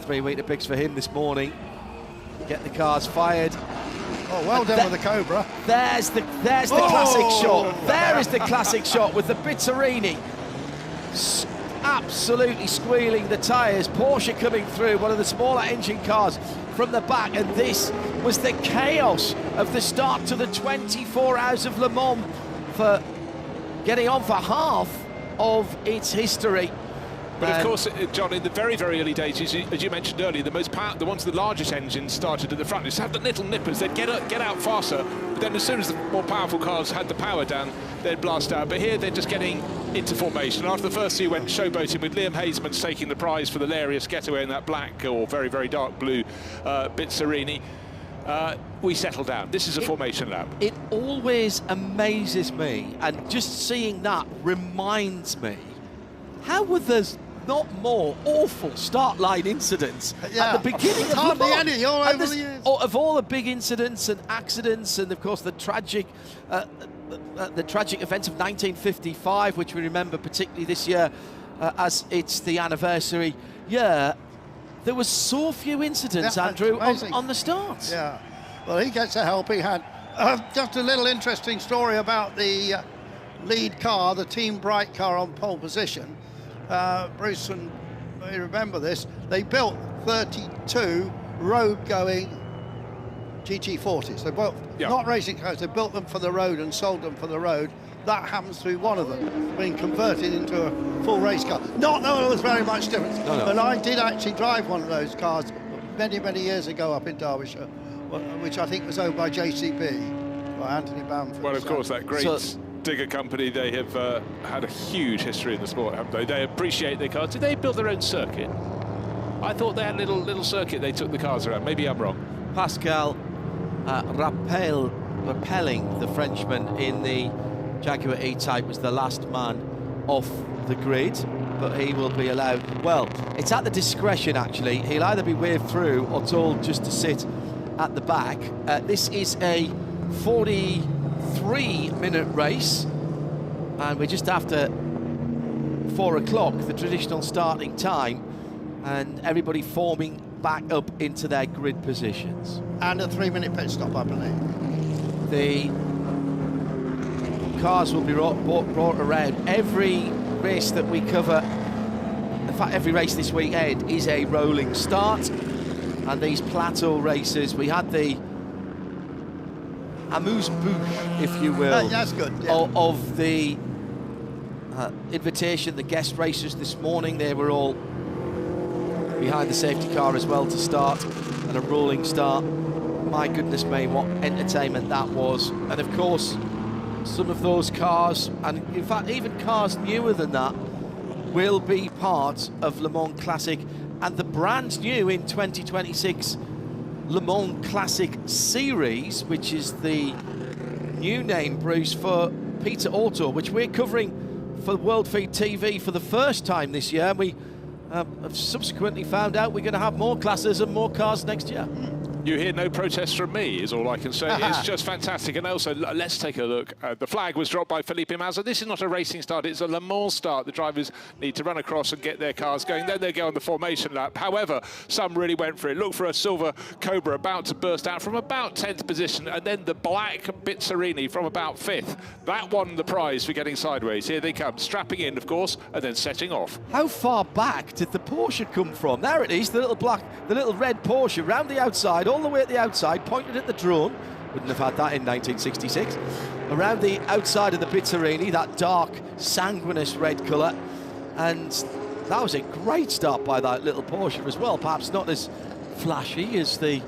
3 Weetabix for him this morning. Get the cars fired. Oh, well done with the Cobra. There's the classic shot. There is the classic shot with the Bitterini absolutely squealing the tyres. Porsche coming through, one of the smaller engine cars from the back, and this was the chaos of the start to the 24 Hours of Le Mans, for getting on for half of its history. But of course, John, in the very, very early days, as you mentioned earlier, the ones with the largest engines started at the front. Just have the little nippers, they'd get out faster, but then as soon as the more powerful cars had the power down, they'd blast out. But here they're just getting into formation. After the first two went showboating with Liam Hazeman's taking the prize for the hilarious getaway in that black or very, very dark blue Bitserini. We settle down. This is a formation lap. It always amazes me, and just seeing that reminds me, how were there not more awful start line incidents at the beginning of Le Mans? Of all the big incidents and accidents, and of course the tragic event of 1955, which we remember particularly this year as it's the anniversary year, there was so few incidents, Andrew, on the starts. Yeah, well, he gets a helping hand. Just a little interesting story about the lead car, the Team Bright car on pole position. Bruce and you remember this, they built 32 road-going GT40s. They built, not racing cars, they built them for the road and sold them for the road. That happens to be one of them, being converted into a full race car. Not that there was very much difference, but I did actually drive one of those cars many, many years ago up in Derbyshire, which I think was owned by JCB, by Anthony Bamford. Well, of course, that great digger company, they have had a huge history in the sport, haven't they? They appreciate their cars. Did they build their own circuit? I thought they had a little circuit they took the cars around. Maybe I'm wrong. Pascal Rappelling, the Frenchman in the Jaguar E-Type, was the last man off the grid, but he will be allowed. Well, it's at the discretion, actually. He'll either be waved through or told just to sit at the back. This is a 43-minute race, and we're just after 4 o'clock, the traditional starting time, and everybody forming back up into their grid positions. And a 3-minute pit stop, I believe. The cars will be brought around. Every race that we cover, in fact every race this weekend, is a rolling start, and these plateau races, we had the amuse-bouche, if you will, that's good, yeah. of the invitation, the guest racers this morning. They were all behind the safety car as well to start, and a rolling start. My goodness me, what entertainment that was. And of course, some of those cars, and in fact even cars newer than that, will be part of Le Mans Classic and the brand new in 2026 Le Mans Classic Series, which is the new name, Bruce, for Peter Auto, which we're covering for World Feed TV for the first time this year. We have subsequently found out we're going to have more classes and more cars next year. You hear no protest from me, is all I can say. It's just fantastic. And also, let's take a look. The flag was dropped by Felipe Massa. This is not a racing start, it's a Le Mans start. The drivers need to run across and get their cars going. Then they go on the formation lap. However, some really went for it. Look for a silver Cobra about to burst out from about 10th position, and then the black Bizzarini from about 5th. That won the prize for getting sideways. Here they come, strapping in, of course, and then setting off. How far back did the Porsche come from? There it is, the little red Porsche, round the outside, all the way at the outside, pointed at the drone. Wouldn't have had that in 1966. Around the outside of the Bizzarini, that dark, sanguineous red colour. And that was a great start by that little Porsche as well. Perhaps not as flashy as the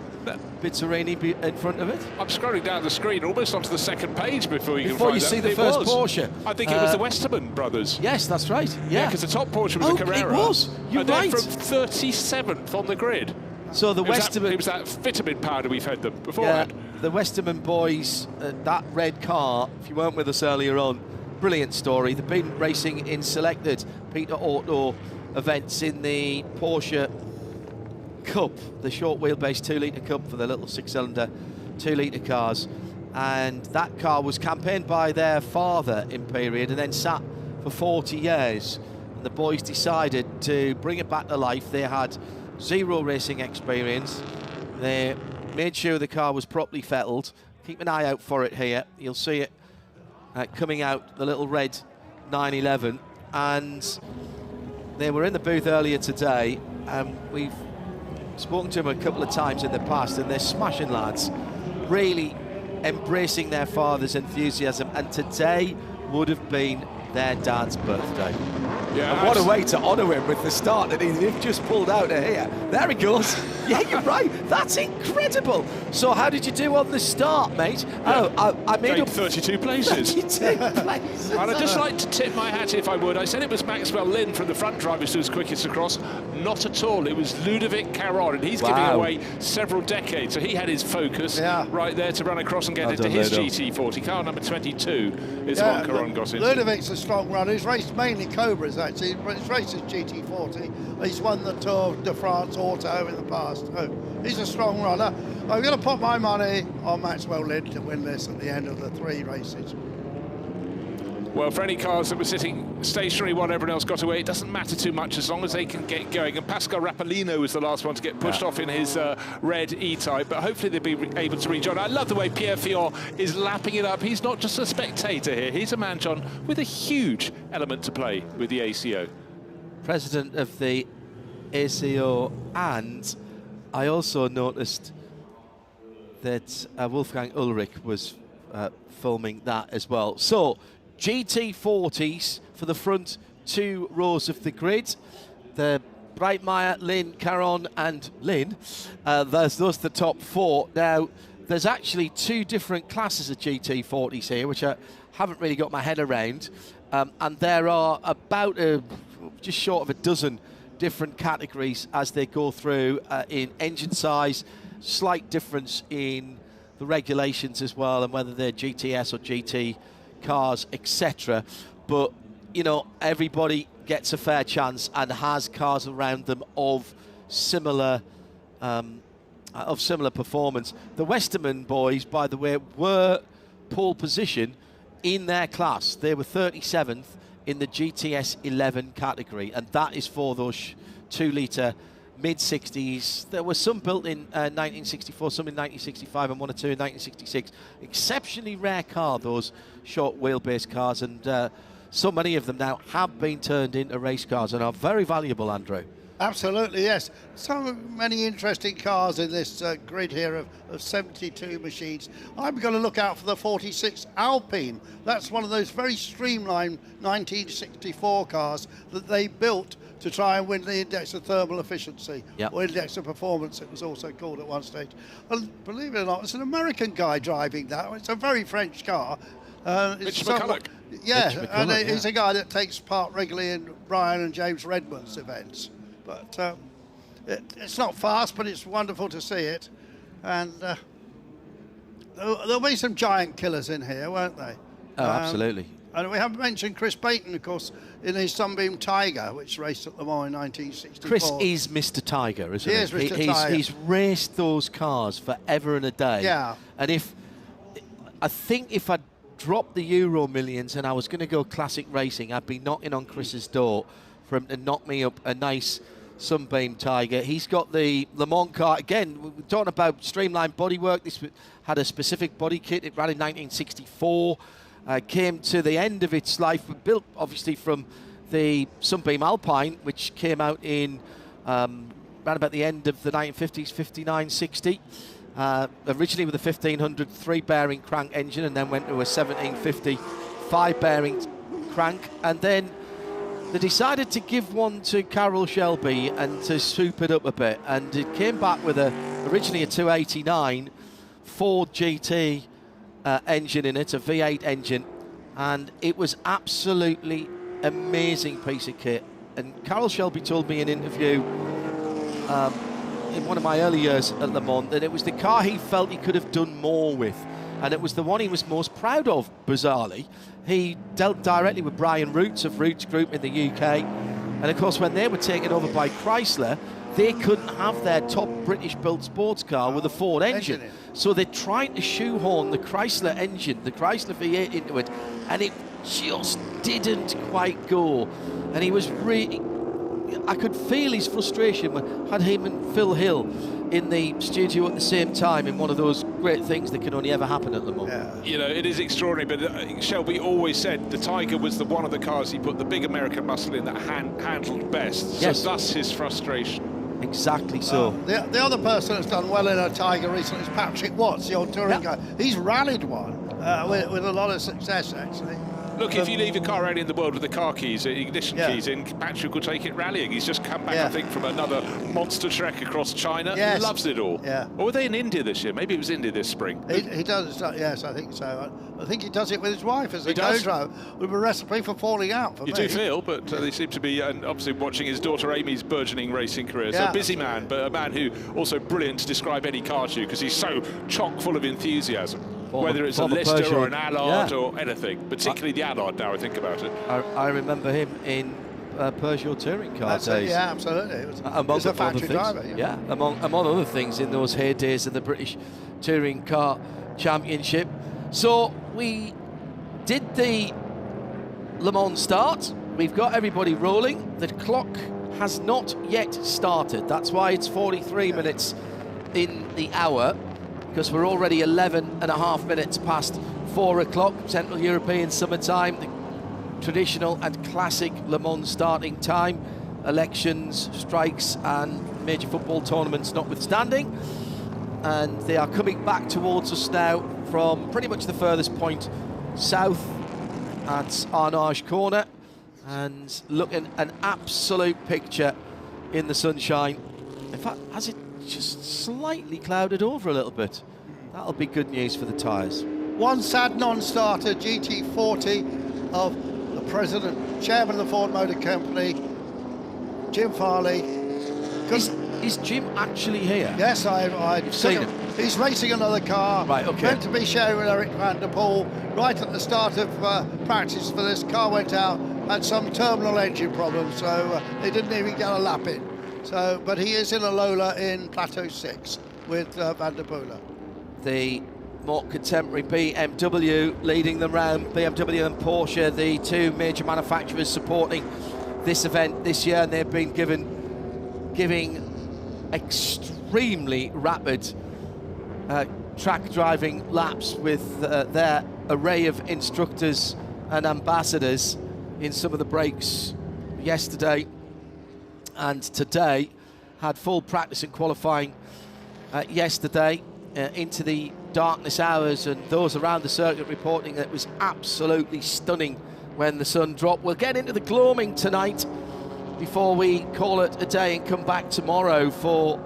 Bizzarini in front of it. I'm scrolling down the screen almost onto the second page before you see the first Porsche. I think it was the Westerman brothers. Yes, that's right. Yeah, because the top Porsche was a Carrera. It was. You're right. From 37th on the grid. So the Westerman... It was that vitamin powder we fed them beforehand. Yeah, the Westerman boys, that red car, if you weren't with us earlier on, brilliant story. They've been racing in selected Peter Auto events in the Porsche Cup, the short wheelbase 2-litre Cup for the little 6-cylinder 2-litre cars. And that car was campaigned by their father in period and then sat for 40 years. And the boys decided to bring it back to life. They had zero racing experience. They made sure the car was properly fettled. Keep an eye out for it here. You'll see it coming out, the little red 911. And they were in the booth earlier today. We've spoken to them a couple of times in the past, and they're smashing lads, really embracing their father's enthusiasm. And today would have been their dad's birthday. Yeah, and what a way to honour him with the start that they've just pulled out of here. There he goes. Yeah, you're right. That's incredible. So how did you do on the start, mate? Yeah. Oh, I made up 32 places. 32 places. And I'd just like to tip my hat, if I would. I said it was Maxwell Lynn from the front drivers who was quickest across. Not at all. It was Ludovic Caron, and he's giving away several decades. So he had his focus right there to run across and get into his GT40. Car number 22 is the one Caron got into. Ludovic's a strong runner. He's raced mainly Cobras, actually, but he's raced his GT40. He's won the Tour de France Auto in the past. Oh, he's a strong runner. I'm going to put my money on Maxwell Lynn to win this at the end of the 3 races. Well, for any cars that were sitting stationary while everyone else got away, it doesn't matter too much as long as they can get going. And Pascal Rapalino was the last one to get pushed off in his red E-Type, but hopefully they'll be able to rejoin. I love the way Pierre Fillon is lapping it up. He's not just a spectator here. He's a man, John, with a huge element to play with the ACO. President of the ACO, and I also noticed that Wolfgang Ulrich was filming that as well. So, GT40s for the front 2 rows of the grid. The Breitmeyer, Lynn, Caron and Lynn. Those are the top 4. Now, there's actually 2 different classes of GT40s here, which I haven't really got my head around. And there are about just short of a dozen different categories as they go through in engine size, slight difference in the regulations as well, and whether they're GTS or GT cars, etc. But you know, everybody gets a fair chance and has cars around them of similar performance. The Westerman boys, by the way, were pole position in their class. They were 37th in the GTS 11 category, and that is for those 2-litre mid-60s. There were some built in 1964, some in 1965, and 1 or 2 in 1966. Exceptionally rare car, those short wheelbase cars, and so many of them now have been turned into race cars and are very valuable, Andrew. Absolutely, yes. So many interesting cars in this grid here of 72 machines. I'm going to look out for the 46 Alpine. That's one of those very streamlined 1964 cars that they built to try and win the index of thermal efficiency, or index of performance, it was also called at one stage. And believe it or not, it's an American guy driving that. It's a very French car. Mitch McCulloch. Yeah, Mitch and McCulloch, he's a guy that takes part regularly in Brian and James Redmond's events. But it's not fast, but it's wonderful to see it. And there'll be some giant killers in here, won't they? Oh, absolutely. And we haven't mentioned Chris Payton, of course, in his Sunbeam Tiger, which raced at Le Mans in 1964. Chris is Mr. Tiger, isn't he? He is Mr. Tiger. He's raced those cars forever and a day. Yeah. And I think if I'd dropped the Euro Millions and I was going to go classic racing, I'd be knocking on Chris's door for him to knock me up a nice Sunbeam Tiger. He's got the Le Mans car. Again, we're talking about streamlined bodywork. This had a specific body kit. It ran in 1964. Came to the end of its life, built obviously from the Sunbeam Alpine, which came out in around about the end of the 1950s, 59, 60. Originally with a 1500 3-bearing crank engine, and then went to a 1750 5-bearing crank, and then they decided to give one to Carroll Shelby and to soup it up a bit, and it came back with originally a 289 Ford GT engine in it, a V8 engine, and it was absolutely amazing piece of kit. And Carroll Shelby told me in an interview in one of my early years at Le Mans that it was the car he felt he could have done more with, and it was the one he was most proud of, bizarrely. He dealt directly with Brian Roots of Roots Group in the UK, and of course when they were taken over by Chrysler, they couldn't have their top British-built sports car with a Ford engine. So they tried to shoehorn the Chrysler engine, the Chrysler V8 into it, and it just didn't quite go. And he was really... I could feel his frustration when I had him and Phil Hill in the studio at the same time in one of those great things that can only ever happen at Le Mans. Yeah. You know, it is extraordinary, but Shelby always said the Tiger was one of the cars he put the big American muscle in that handled best. Yes. So thus his frustration. Exactly so. The other person that's done well in a Tiger recently is Patrick Watts, the old touring guy. He's rallied one with a lot of success, actually. Look, if you leave your car out in the world with the car keys, ignition keys in, Patrick will take it rallying. He's just come back, I think, from another monster trek across China. Yes. Loves it all. Yeah. Or were they in India this year? Maybe it was India this spring. He does, yes, I think so. I think he does it with his wife as a co-driver, with a recipe for falling out for You me. do feel, but they seem to be obviously watching his daughter Amy's burgeoning racing career. So Yeah. a busy man, but a man who also brilliant to describe any car to you because he's so chock full of enthusiasm. Whether it's a Lister Peugeot. or an Allard Yeah. or anything, particularly the Allard now I think about it. I remember him in Peugeot touring car That's days. it, yeah, absolutely. It was a factory driver. Yeah, among other things in those heydays of the British Touring Car Championship. So we did the Le Mans start. We've got everybody rolling. The clock has not yet started. That's why it's 43 minutes in the hour, because we're already 11 and a half minutes past 4 o'clock, Central European summertime, the traditional and classic Le Mans starting time, elections, strikes and major football tournaments notwithstanding. And they are coming back towards us now from pretty much the furthest point south at Arnage Corner, and looking an absolute picture in the sunshine. In fact, has it just slightly clouded over a little bit? That'll be good news for the tyres. One sad non-starter, GT40 of the president, chairman of the Ford Motor Company, Jim Farley. Is Jim actually here? Yes, I've seen him. He's racing another car. Right, okay. Meant to be sharing with Eric van der Poel. Right at the start of practice for this, car went out, had some terminal engine problems, so they didn't even get a lap in. So, but he is in a Lola in Plateau 6 with Van der Poel. The more contemporary BMW leading them round. BMW and Porsche, the two major manufacturers supporting this event this year, and they've been giving extremely rapid track driving laps with their array of instructors and ambassadors in some of the breaks yesterday. and today had full practice and qualifying yesterday into the darkness hours, and those around the circuit reporting that it was absolutely stunning when the sun dropped. We'll get into the gloaming tonight before we call it a day and come back tomorrow for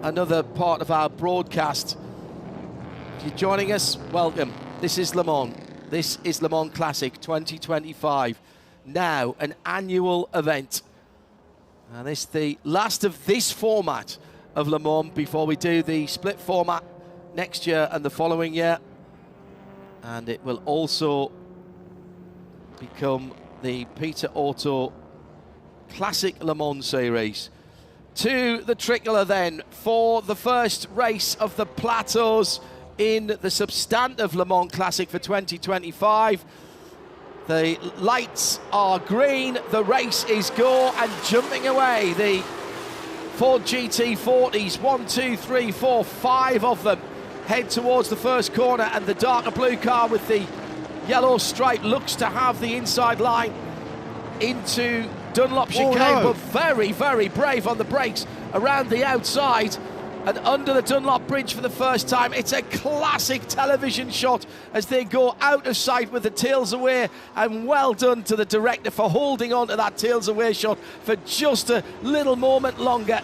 another part of our broadcast. If you're joining us, welcome. This is Le Mans. This is Le Mans Classic 2025. Now an annual event. And this is the last of this format of Le Mans before we do the split format next year and the following year. And it will also become the Peter Auto Classic Le Mans Series. To the tricolor then for the first race of the plateaus in the substantive Le Mans Classic for 2025. The lights are green, the race is go, and jumping away, the Ford GT40s, 1, 2, 3, 4, 5 of them head towards the first corner, and the darker blue car with the yellow stripe looks to have the inside line into Dunlop chicane, but very, very brave on the brakes around the outside and under the Dunlop Bridge for the first time. It's a classic television shot as they go out of sight with the tails away, and well done to the director for holding on to that tails away shot for just a little moment longer.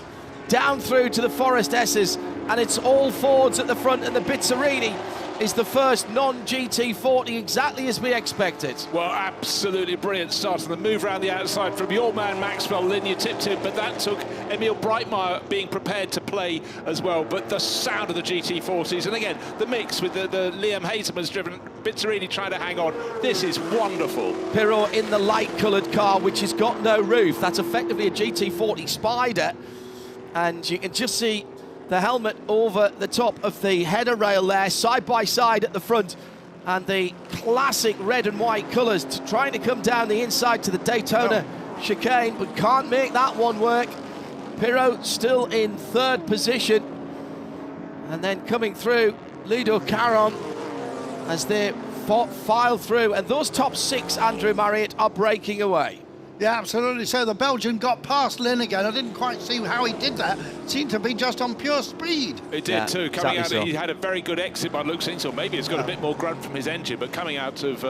Down through to the Forest S's, and it's all Fords at the front, and the Bizzarini is the first non-GT40, exactly as we expected. Well, absolutely brilliant start, and the move around the outside from your man Maxwell. Linear tipped him, but that took Emil Breitmeier being prepared to play as well. But the sound of the GT40s, and again, the mix with the Liam Hazeman's driven, Bizzarini trying to hang on. This is wonderful. Pirro in the light-coloured car, which has got no roof. That's effectively a GT40 Spider. And you can just see the helmet over the top of the header rail there, side by side at the front, and the classic red and white colours trying to come down the inside to the Daytona chicane, but can't make that one work. Pirro still in third position, and then coming through Ludo Caron as they file through, and those top six, Andrew Marriott, are breaking away. Yeah, absolutely. So the Belgian got past Lynn again. I didn't quite see how he did that. It seemed to be just on pure speed. It did too. Coming exactly out, he had a very good exit by looks into, or maybe it's got a bit more grunt from his engine, but coming out of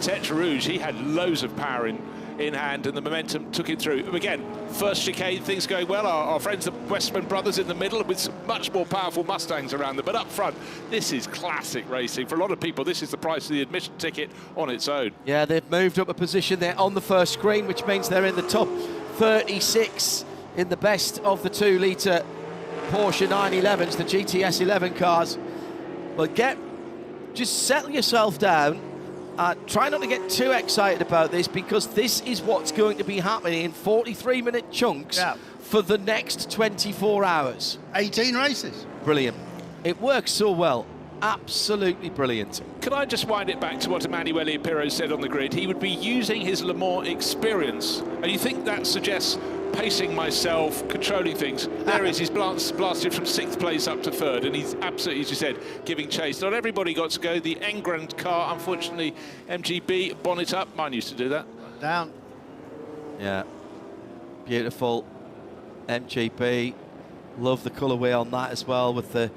Tetre Rouge, he had loads of power in hand, and the momentum took him through. Again, first chicane, things going well. Our friends, the Westman brothers, in the middle with some much more powerful Mustangs around them. But up front, this is classic racing. For a lot of people, this is the price of the admission ticket on its own. Yeah, they've moved up a position. They're on the first screen, which means they're in the top 36 in the best of the 2-litre Porsche 911s, the GTS 11 cars. Well, just settle yourself down. Try not to get too excited about this, because this is what's going to be happening in 43-minute chunks for the next 24 hours. 18 races. Brilliant. It works so well. Absolutely brilliant. Can I just wind it back to what Emanuele Pirro said on the grid? He would be using his Le Mans experience, and you think that suggests pacing myself, controlling things. There he is, he's blasted from 6th place up to 3rd, and he's absolutely, as you said, giving chase. Not everybody got to go. The Engrand car, unfortunately, MGB, bonnet up. Mine used to do that. Down. Yeah. Beautiful. MGB. Love the colourway on that as well, with the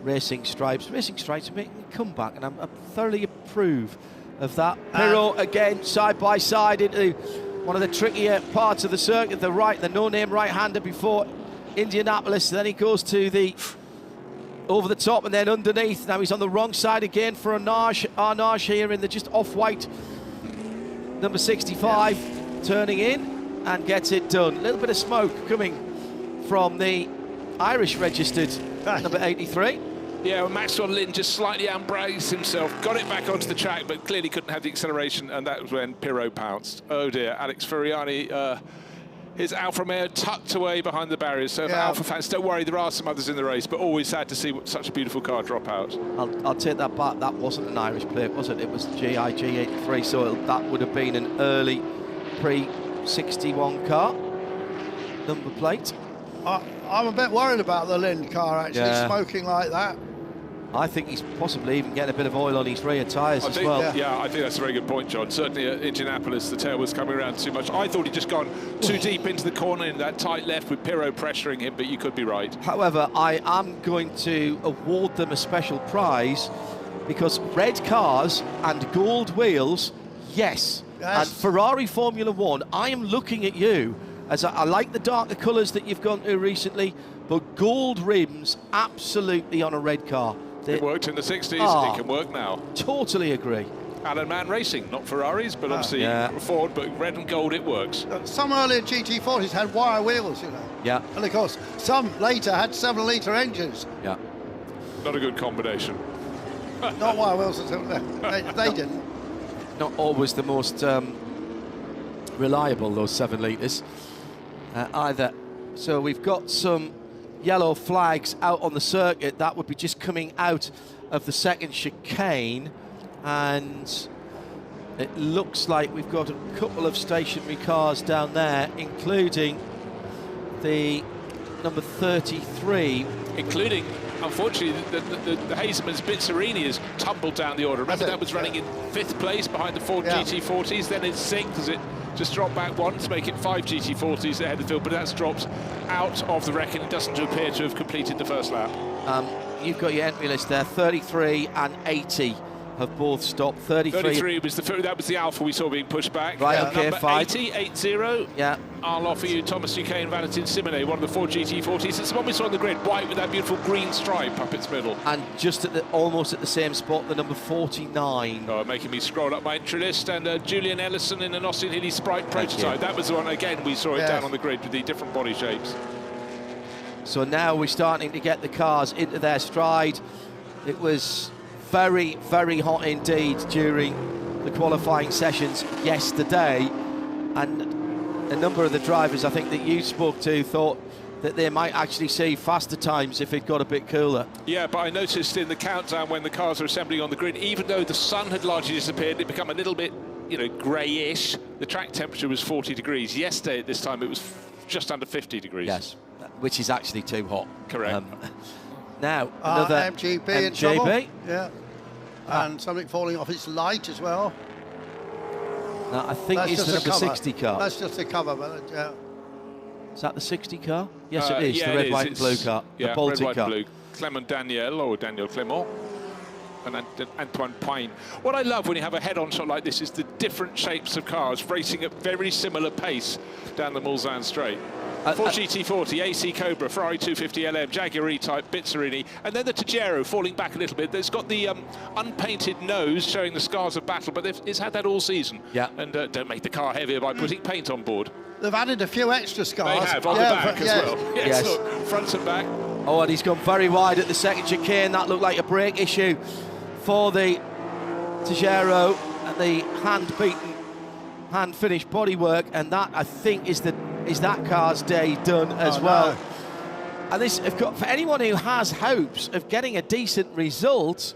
racing stripes. Racing stripes are making a comeback, and I thoroughly approve of that. Pirro again, side by side into one of the trickier parts of the circuit, the no-name right-hander before Indianapolis. Then he goes to the over the top and then underneath. Now he's on the wrong side again for Arnage here in the just off-white number 65, turning in and gets it done. A little bit of smoke coming from the Irish-registered number 83. Yeah, well, Maxwell Lynn just slightly outbraced himself, got it back onto the track, but clearly couldn't have the acceleration, and that was when Pirro pounced. Oh dear, Alex Ferriani, his Alfa Romeo tucked away behind the barriers. So Alfa fans, don't worry, there are some others in the race, but always sad to see such a beautiful car drop out. I'll take that back. That wasn't an Irish plate, was it? It was GIG 83, so that would have been an early pre-61 car number plate. I'm a bit worried about the Lind car, actually, smoking like that. I think he's possibly even getting a bit of oil on his rear tyres as well. Yeah, I think that's a very good point, John. Certainly at Indianapolis, the tail was coming around too much. I thought he'd just gone too deep into the corner in that tight left with Pirot pressuring him, but you could be right. However, I am going to award them a special prize because red cars and gold wheels, yes. And Ferrari Formula One, I am looking at you as I like the darker colours that you've gone to recently, but gold rims absolutely on a red car. It worked in the 60s, it can work now. Totally agree. Alan Mann Racing, not Ferraris, but obviously Ford, but red and gold, it works. Some earlier GT40s had wire wheels, you know. Yeah. And of course, some later had 7-litre engines. Yeah. Not a good combination. Not wire wheels until they didn't. Not always the most reliable, those 7 litres either. So we've got some yellow flags out on the circuit. That would be just coming out of the second chicane, and it looks like we've got a couple of stationary cars down there, including the number 33. Including, unfortunately, the Hazelman's Bizzarini has tumbled down the order. Remember, that was running in 5th place behind the Ford GT40s, then it's synced as it just dropped back 1 to make it 5 GT40s ahead of the field, but that's dropped out of the wreck and it doesn't appear to have completed the first lap. You've got your entry list there, 33 and 80 have both stopped. 33 was that was the Alpha we saw being pushed back. Right, okay, number fine. 80. Yeah. I'll offer you Thomas Duquet and Valentin Simonet, one of the 4 GT40s. It's the one we saw on the grid, white with that beautiful green stripe up its middle. And just at almost at the same spot, the number 49. Oh, making me scroll up my entry list. And Julian Ellison in an Austin Healey Sprite prototype. That was the one, again, we saw it down on the grid with the different body shapes. So now we're starting to get the cars into their stride. It was very, very hot indeed during the qualifying sessions yesterday, and a number of the drivers I think that you spoke to thought that they might actually see faster times if it got a bit cooler. Yeah, but I noticed in the countdown when the cars are assembling on the grid, even though the sun had largely disappeared, it become a little bit, greyish. The track temperature was 40 degrees. Yesterday at this time it was just under 50 degrees. Yes, which is actually too hot. Correct. Now another MGB in trouble. MGB. Yeah. And something falling off its light as well. No, I think it's the number 60 car. That's just a cover, but is that the 60 car? Yes, it is. The red, white, and blue car. Yeah, the Baltic red, white, car. blue. Clement Daniel, or Daniel Clement, and Antoine Pine. What I love when you have a head-on shot like this is the different shapes of cars racing at very similar pace down the Mulsanne Straight. Ford GT40, AC Cobra, Ferrari 250 LM, Jaguar E-Type, Bizzarini, and then the Tejero falling back a little bit. It's got the unpainted nose showing the scars of battle, but it's had that all season. Yeah. And don't make the car heavier by putting paint on board. They've added a few extra scars. They have, on the back as well. Yes, look, front and back. Oh, and he's gone very wide at the second chicane. That looked like a brake issue for the Tejero, and the hand-beaten, hand-finished bodywork, and that, I think, is that car's day done as well. No. And this, for anyone who has hopes of getting a decent result,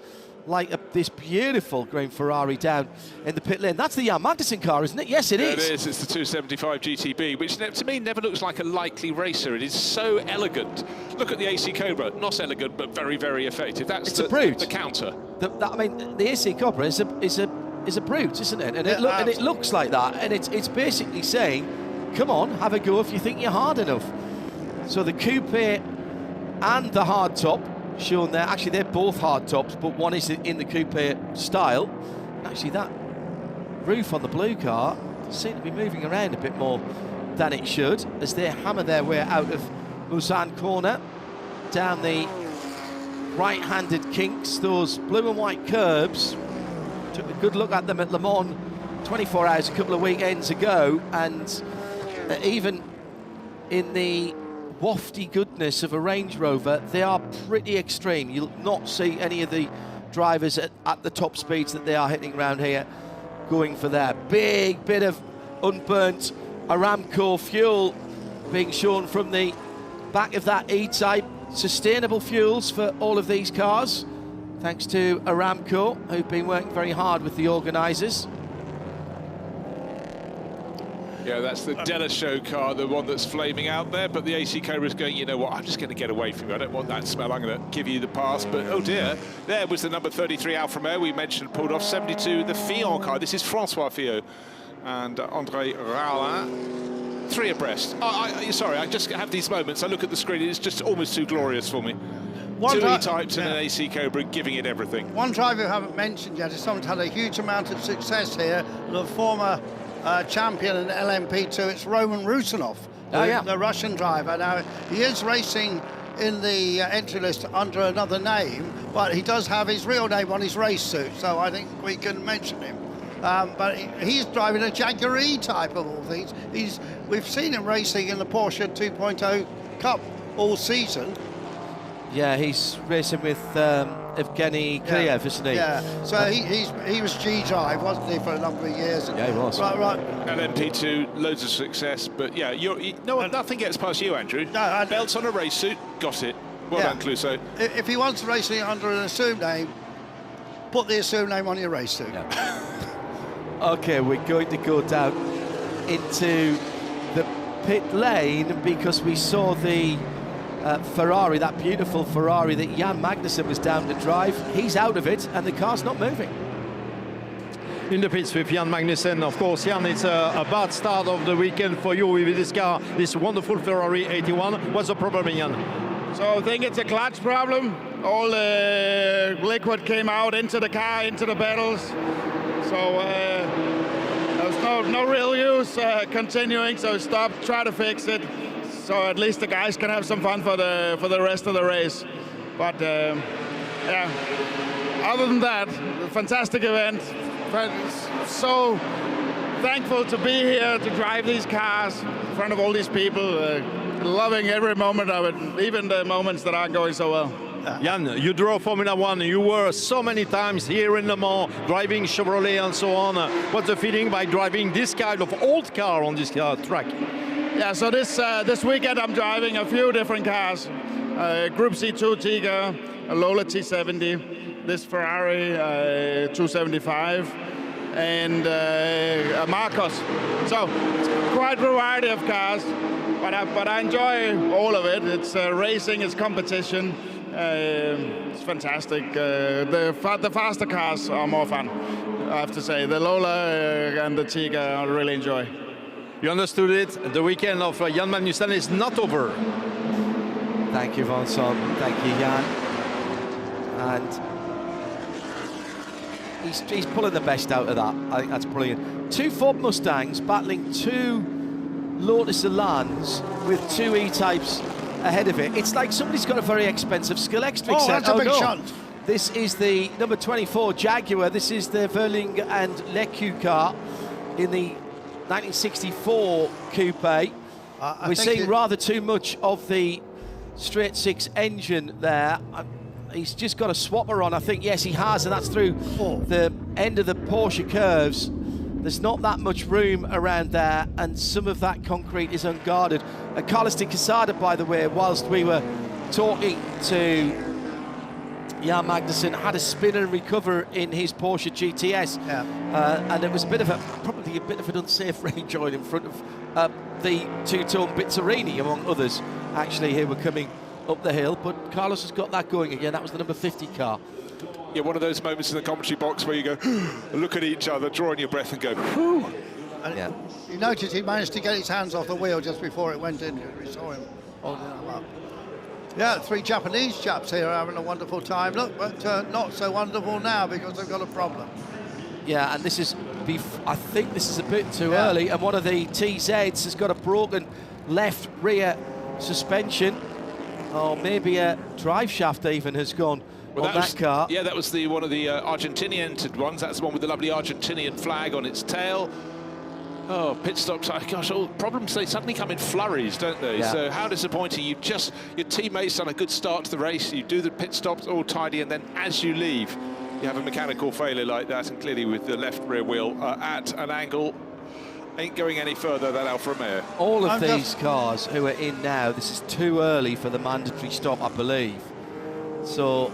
like this beautiful green Ferrari down in the pit lane. That's the Jan Magnussen car, isn't it? Yes, it is. It is. It's the 275 GTB, which to me never looks like a likely racer. It is so elegant. Look at the AC Cobra. Not elegant, but very, very effective. That's a brute. The counter. I mean, the AC Cobra is a brute, isn't it? And, it looks like that. And it's basically saying, come on, have a go if you think you're hard enough. So the coupe and the hardtop shown there. Actually, they're both hardtops, but one is in the coupe style. And actually, that roof on the blue car seems to be moving around a bit more than it should as they hammer their way out of Mulsanne corner down the right-handed kinks. Those blue and white curbs. Took a good look at them at Le Mans 24 hours a couple of weekends ago, and even in the wafty goodness of a Range Rover, they are pretty extreme. You'll not see any of the drivers at the top speeds that they are hitting around here going for that. Big bit of unburnt Aramco fuel being shown from the back of that E-Type. Sustainable fuels for all of these cars, thanks to Aramco, who've been working very hard with the organisers. Yeah, that's the Della Show car, the one that's flaming out there, but the AC Cobra's going, you know what, I'm just going to get away from you. I don't want that smell. I'm going to give you the pass. But, oh dear, there was the number 33 Alfa Romeo we mentioned, pulled off 72, the Fillon car. This is François Fillon and André Raulin. 3 abreast. Sorry, I just have these moments. I look at the screen, it's just almost too glorious for me. 2 E-types and an AC Cobra giving it everything. One driver you haven't mentioned yet is someone who's had a huge amount of success here, the former champion in LMP2. It's Roman Rusanov, the Russian driver. Now, he is racing in the entry list under another name, but he does have his real name on his race suit, so I think we can mention him. But he's driving a Jaguar E-type of all things. We've seen him racing in the Porsche 2.0 Cup all season. Yeah, he's racing with Evgeny Kliev, isn't he? Yeah, so he was G-Drive, wasn't he, for a number of years? Yeah, he was. Right. LMP2, loads of success, but yeah, nothing gets past you, Andrew. No, belts on a race suit, got it. Well done, Clouseau. If he wants racing under an assumed name, put the assumed name on your race suit. Yeah. Okay, we're going to go down into the pit lane because we saw the Ferrari, that beautiful Ferrari that Jan Magnussen was down to drive. He's out of it and the car's not moving. In the pits with Jan Magnussen. Of course, Jan, it's a bad start of the weekend for you with this car, this wonderful Ferrari 81. What's the problem, Jan? So I think it's a clutch problem. All the liquid came out into the car, into the pedals. So there's no real use continuing, so stop, try to fix it. So at least the guys can have some fun for the rest of the race. But yeah, other than that, a fantastic event. So thankful to be here to drive these cars in front of all these people. Loving every moment of it, even the moments that aren't going so well. Jan, you drove Formula One. You were so many times here in Le Mans, driving Chevrolet and so on. What's the feeling by driving this kind of old car on this track? Yeah, so this weekend I'm driving a few different cars. Group C2 Tiga, a Lola T70, this Ferrari 275, and a Marcos. So it's quite a variety of cars, but I enjoy all of it. It's racing, it's competition. It's fantastic. The faster cars are more fun, I have to say. The Lola and the Tiga I really enjoy. You understood it. The weekend of Jan Magnussen is not over. Thank you, Vincent. Thank you, Jan. And he's pulling the best out of that. I think that's brilliant. 2 Ford Mustangs battling 2 Lotus Elans with 2 E-types ahead of it. It's like somebody's got a very expensive skill extra set. That's a big shot. This is the number 24 Jaguar. This is the Verling and Lecu car in the 1964 coupe. We're seeing rather too much of the straight 6 engine there. He's just got a swapper on, I think. Yes, he has, and that's through the end of the Porsche curves. There's not that much room around there, and some of that concrete is unguarded. Carlos de Quesada, by the way, whilst we were talking to Jan Magnussen, had a spin and recover in his Porsche GTS, and it was probably a bit of an unsafe range join in front of the 2-tone Bizzarini, among others, actually, here were coming up the hill. But Carlos has got that going again. That was the number 50 car. Yeah, one of those moments in the commentary box where you go, look at each other, drawing your breath and go, whew. And you noticed he managed to get his hands off the wheel just before it went in. We saw him holding them up. Yeah, 3 Japanese chaps here having a wonderful time. Look, but not so wonderful now because they've got a problem. Yeah, and this is, I think this is a bit too early, and one of the TZs has got a broken left rear suspension, or maybe a drive shaft even has gone on that car. Yeah, that was one of the Argentinian ones. That's the one with the lovely Argentinian flag on its tail. Oh, pit stops, gosh, all problems, they suddenly come in flurries, don't they? Yeah. So how disappointing. Your teammates done a good start to the race, you do the pit stops all tidy, and then as you leave, you have a mechanical failure like that, and clearly with the left rear wheel at an angle, ain't going any further than Alfa Romeo. All of these cars who are in now, this is too early for the mandatory stop, I believe. So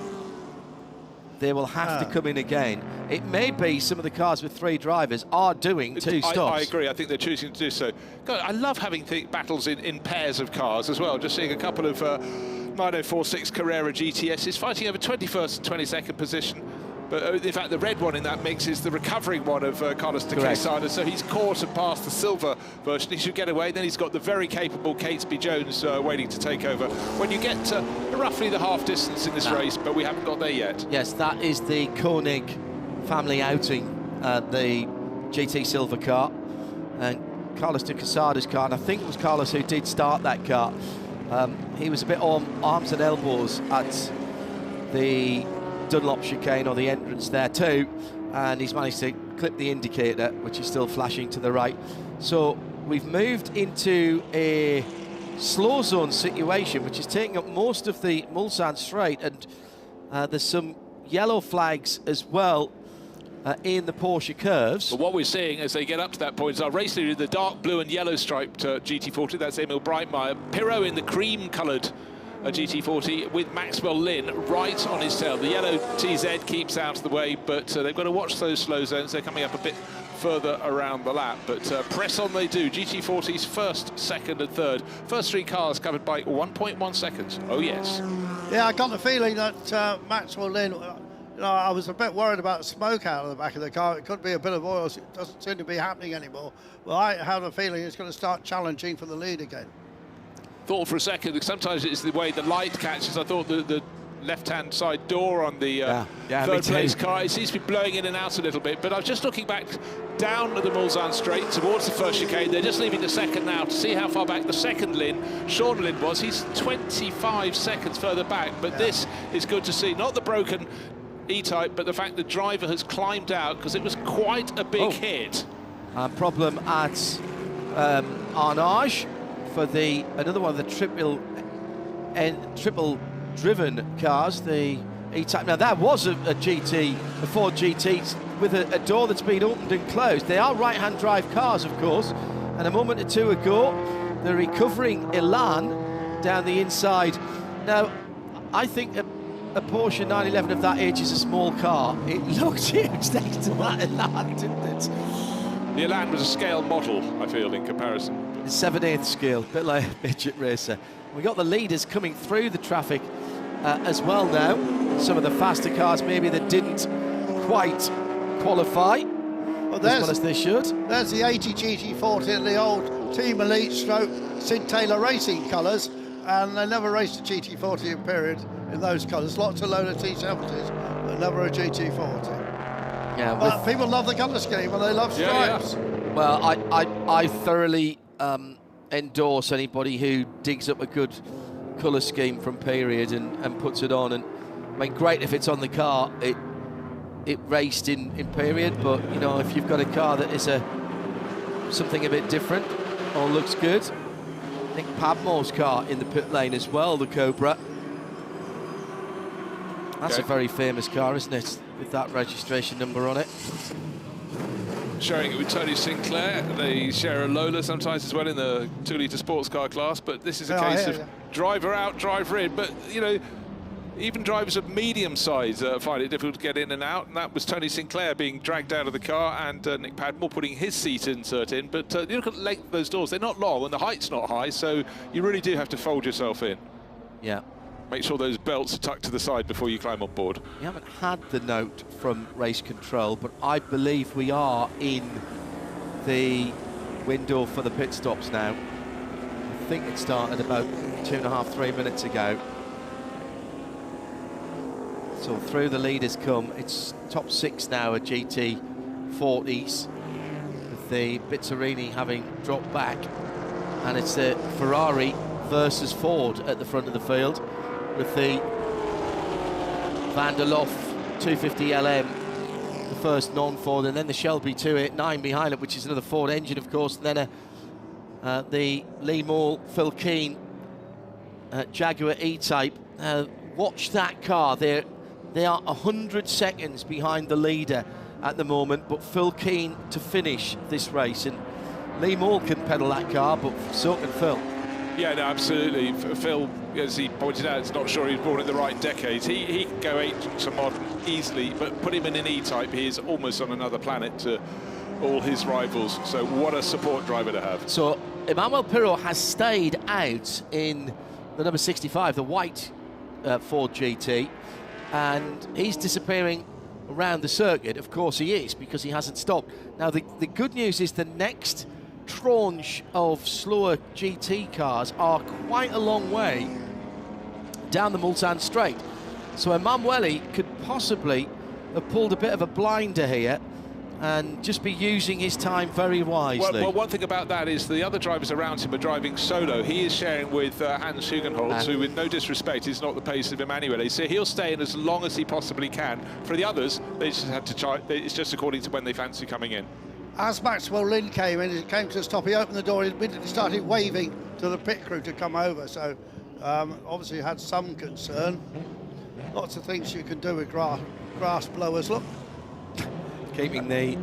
they will have to come in again. It may be some of the cars with 3 drivers are doing 2 stops. I agree. I think they're choosing to do so. God, I love having battles in pairs of cars as well. Just seeing a couple of 9046 Carrera GTSs fighting over 21st and 22nd position. But in fact, the red one in that mix is the recovering one of Carlos de Quesada. So he's caught and passed the silver version. He should get away. Then he's got the very capable Catesby Jones waiting to take over. When you get to roughly the half distance in this race, but we haven't got there yet. Yes, that is the Koenig family outing, the GT Silver car. And Carlos de Quesada's car, and I think it was Carlos who did start that car. He was a bit on arms and elbows at the Dunlop chicane, or the entrance there too, and he's managed to clip the indicator, which is still flashing to the right. So we've moved into a slow zone situation, which is taking up most of the Mulsanne straight, and there's some yellow flags as well in the Porsche curves. But what we're seeing as they get up to that point is our race leader, the dark blue and yellow striped GT40, that's Emil Breitmeier. Pirro in the cream coloured GT40 with Maxwell Lynn right on his tail. The yellow TZ keeps out of the way, but they've got to watch those slow zones. They're coming up a bit further around the lap, but press on they do. GT40's first, second and third. First 3 cars covered by 1.1 seconds. Oh, yes. Yeah, I got the feeling that Maxwell Lynn, I was a bit worried about smoke out of the back of the car. It could be a bit of oil. So it doesn't seem to be happening anymore. Well, I have a feeling it's going to start challenging for the lead again. Thought for a second that sometimes it's the way the light catches. I thought the left-hand side door on the third place car, it seems to be blowing in and out a little bit. But I was just looking back down at the Mulsanne straight towards the first chicane. They're just leaving the second now to see how far back the second Sean Lynn was. He's 25 seconds further back, but this is good to see. Not the broken E-type, but the fact the driver has climbed out, because it was quite a big hit. Problem at Arnage for another one of the triple driven cars, the E-Type. Now that was a GT, a Ford GT with a door that's been opened and closed. They are right-hand drive cars, of course, and a moment or two ago, the recovering Elan down the inside. Now, I think a Porsche 911 of that age is a small car. It looked huge next to that Elan, didn't it? The Elan was a scale model, I feel, in comparison. 7/8 scale, a bit like a midget racer. We got the leaders coming through the traffic as well now. Some of the faster cars maybe that didn't quite qualify as well as they should. There's the 80 GT40 in the old Team Elite stroke Sid Taylor Racing colours, and they never raced a GT40 in period in those colours. Lots of loader T70s, but never a GT40. Yeah, but people love the colour scheme and they love stripes. Well, I thoroughly endorse anybody who digs up a good colour scheme from period and puts it on. And I mean, great if it's on the car. It raced in period, but you know, if you've got a car that is something a bit different or looks good. Nick Padmore's car in the pit lane as well, the Cobra. That's a very famous car, isn't it? With that registration number on it. Sharing it with Tony Sinclair. They share a Lola sometimes as well in the 2-litre sports car class, but this is a case of driver out, driver in. But, you know, even drivers of medium size find it difficult to get in and out, and that was Tony Sinclair being dragged out of the car and Nick Padmore putting his seat insert in. But you look at the length of those doors, they're not long and the height's not high, so you really do have to fold yourself in. Yeah. Make sure those belts are tucked to the side before you climb on board. We haven't had the note from race control, but I believe we are in the window for the pit stops now. I think it started about 2.5–3 minutes ago. So through the leaders come. It's top 6 now at GT40s, with the Bizzarini having dropped back. And it's the Ferrari versus Ford at the front of the field, with the Van der Lof 250 LM, the first non-Ford, and then the Shelby 289 behind it, which is another Ford engine, of course, and then the Lee Moore, Phil Keen Jaguar E-Type. Watch that car. They are 100 seconds behind the leader at the moment, but Phil Keen to finish this race, and Lee Moore can pedal that car, but so can Phil. Yeah, no, absolutely. Phil as he pointed out, it's not sure he was born in the right decades. He can go 8 to modern easily, but put him in an E-type, he is almost on another planet to all his rivals. So what a support driver to have. So Emmanuel Pirot has stayed out in the number 65, the white Ford GT, and he's disappearing around the circuit. Of course he is, because he hasn't stopped. Now the good news is the next tranche of slower GT cars are quite a long way down the Mulsanne Straight. So Emanuele could possibly have pulled a bit of a blinder here and just be using his time very wisely. Well, one thing about that is the other drivers around him are driving solo. He is sharing with Hans Hugenholz, who, with no disrespect, is not the pace of Emanuele. So he'll stay in as long as he possibly can. For the others, they just have to try. It's just according to when they fancy coming in. As Maxwell Lynn came in, he came to a stop, he opened the door, he immediately started waving to the pit crew to come over. So obviously had some concern. Lots of things you can do with grass blowers, look. Keeping the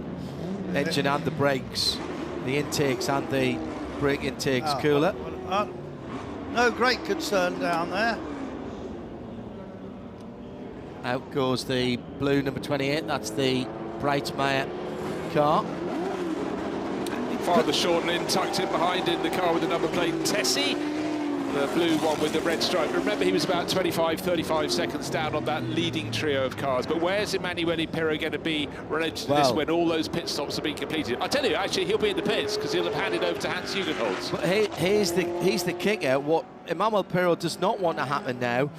engine and the brakes, the intakes and the brake intakes cooler. No great concern down there. Out goes the blue number 28, that's the Breitmeyer car. Father Shorten tucked in behind in the car with the number plate Tessie, the blue one with the red stripe. Remember, he was about 25-35 seconds down on that leading trio of cars. But where's Emanuele Pirot going to be related to this when all those pit stops have been completed? I tell you, actually, he'll be in the pits because he'll have handed over to Hans Hugenholz. But here's the kicker. What Emanuele Pirot does not want to happen now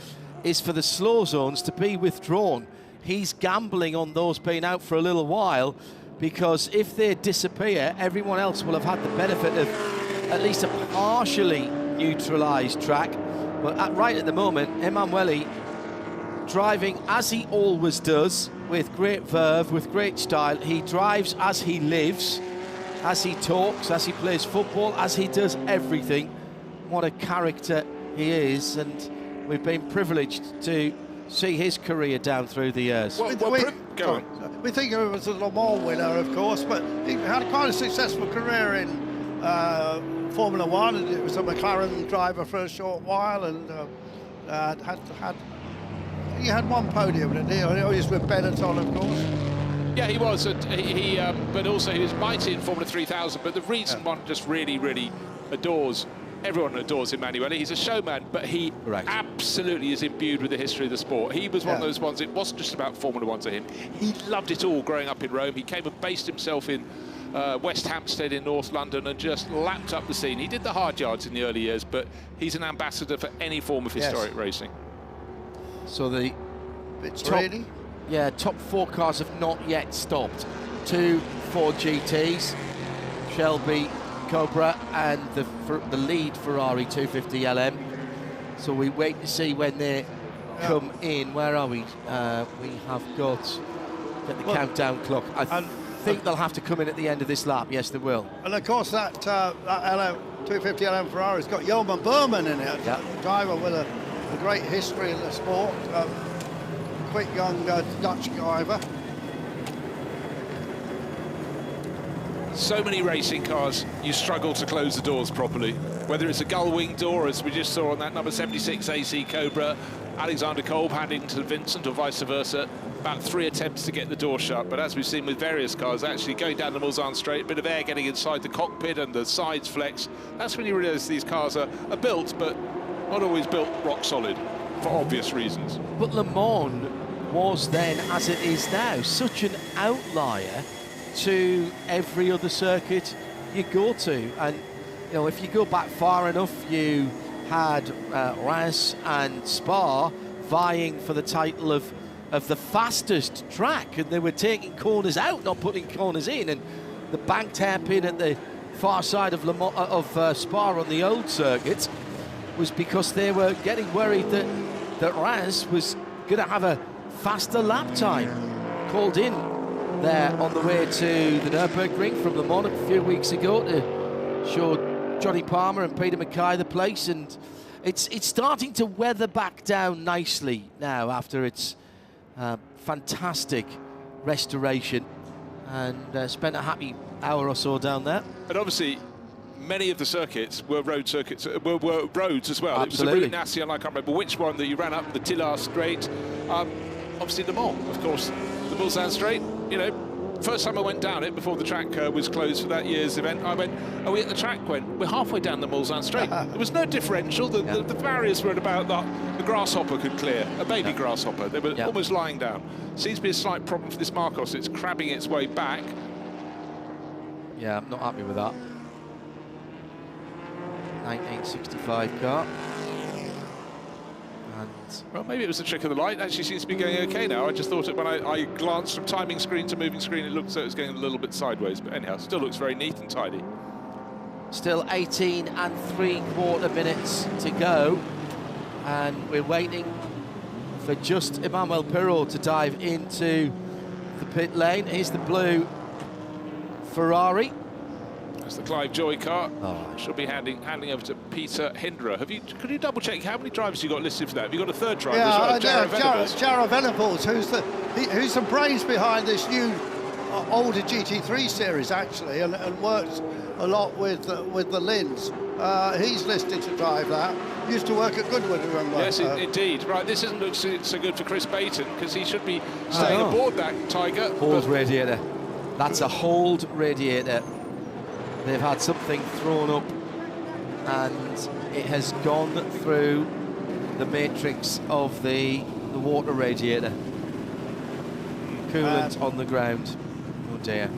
is for the slow zones to be withdrawn. He's gambling on those being out for a little while, because if they disappear, everyone else will have had the benefit of at least a partially neutralised track. But right at the moment, Emanuele driving as he always does, with great verve, with great style. He drives as he lives, as he talks, as he plays football, as he does everything. What a character he is, and we've been privileged to see his career down through the years. We think of him as a Le Mans winner, of course, but he had quite a successful career in Formula One, and it was a McLaren driver for a short while, and he had one podium, didn't he? He was with Benetton, of course. Yeah, he was, but also he was mighty in Formula 3000. But the reason one just really adores, everyone adores Emanuele. He's a showman, but he absolutely is imbued with the history of the sport. He was one of those ones, it wasn't just about Formula One to him. He loved it all growing up in Rome. He came and based himself in West Hampstead in North London and just lapped up the scene. He did the hard yards in the early years, but he's an ambassador for any form of historic racing. So the top 4 cars have not yet stopped. 2 Ford GTs, Shelby Cobra, and the lead Ferrari 250 LM. So we wait to see when they come in. Where are we? We have got the countdown clock. I think they'll have to come in at the end of this lap. Yes, they will. And of course that LM 250 LM Ferrari's got Johan Berman in it, a driver with a great history in the sport. Quick young Dutch driver. So many racing cars, you struggle to close the doors properly. Whether it's a gull-wing door, as we just saw on that number 76 AC Cobra, Alexander Kolb handing to Vincent, or vice versa. About 3 attempts to get the door shut, but as we've seen with various cars, actually going down the Mulsanne Straight, a bit of air getting inside the cockpit and the sides flex. That's when you realise these cars are built, but not always built rock solid, for obvious reasons. But Le Mans was then, as it is now, such an outlier to every other circuit you go to. And you know, if you go back far enough, you had Reims and Spa vying for the title of the fastest track, and they were taking corners out, not putting corners in. And the banked hairpin at the far side of Spa on the old circuit was because they were getting worried that Reims was going to have a faster lap time. Called in there on the way to the Nürburgring from Le Mans a few weeks ago to show Johnny Palmer and Peter Mackay the place, and it's starting to weather back down nicely now after its fantastic restoration, and spent a happy hour or so down there. And obviously many of the circuits were road circuits, were roads as well. Absolutely. It was a really nasty, and I can't remember which one that you ran up the Tillard Straight. Obviously Le Mans, of course, the Mulsanne Straight. You know, first time I went down it before the track was closed for that year's event, I went, are we at the track? We're halfway down the Mulsanne Straight. There was no differential. The barriers were at about the grasshopper could clear, a baby grasshopper. They were almost lying down. Seems to be a slight problem for this Marcos. It's crabbing its way back. Yeah, I'm not happy with that. 1965 car. Well, maybe it was the trick of the light. Actually seems to be going okay now. I just thought it when I glanced from timing screen to moving screen, it looked as though it was going a little bit sideways. But anyhow, still looks very neat and tidy. Still 18 3/4 minutes to go. And we're waiting for just Emmanuel Pirot to dive into the pit lane. Here's the blue Ferrari. That's the Clive Joy car. She'll be handing over to Peter Hindhaugh. Could you double check how many drivers you got listed for that? Have you got a third driver as well? Jarrah Venables, who's the brains behind this new older GT3 series actually, and works a lot with the Linds. He's listed to drive that. Used to work at Goodwood, remember? Yes, indeed. Right, this doesn't look so good for Chris Baton because he should be staying aboard that Tiger. Hold radiator. That's a hold radiator. They've had something thrown up and it has gone through the matrix of the water radiator. Coolant on the ground. Oh dear.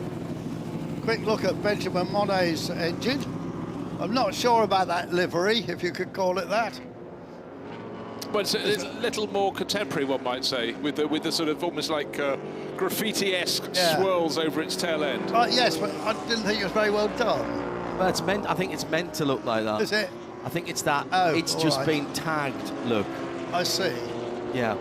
Quick look at Benjamin Monet's engine. I'm not sure about that livery, if you could call it that. Well, it's a little more contemporary, one might say, with the sort of almost like graffiti-esque swirls over its tail end. Yes, but I didn't think it was very well done. Well, it's meant. I think it's meant to look like that. Is it? I think it's that. It's just been tagged. Look. I see. Yeah.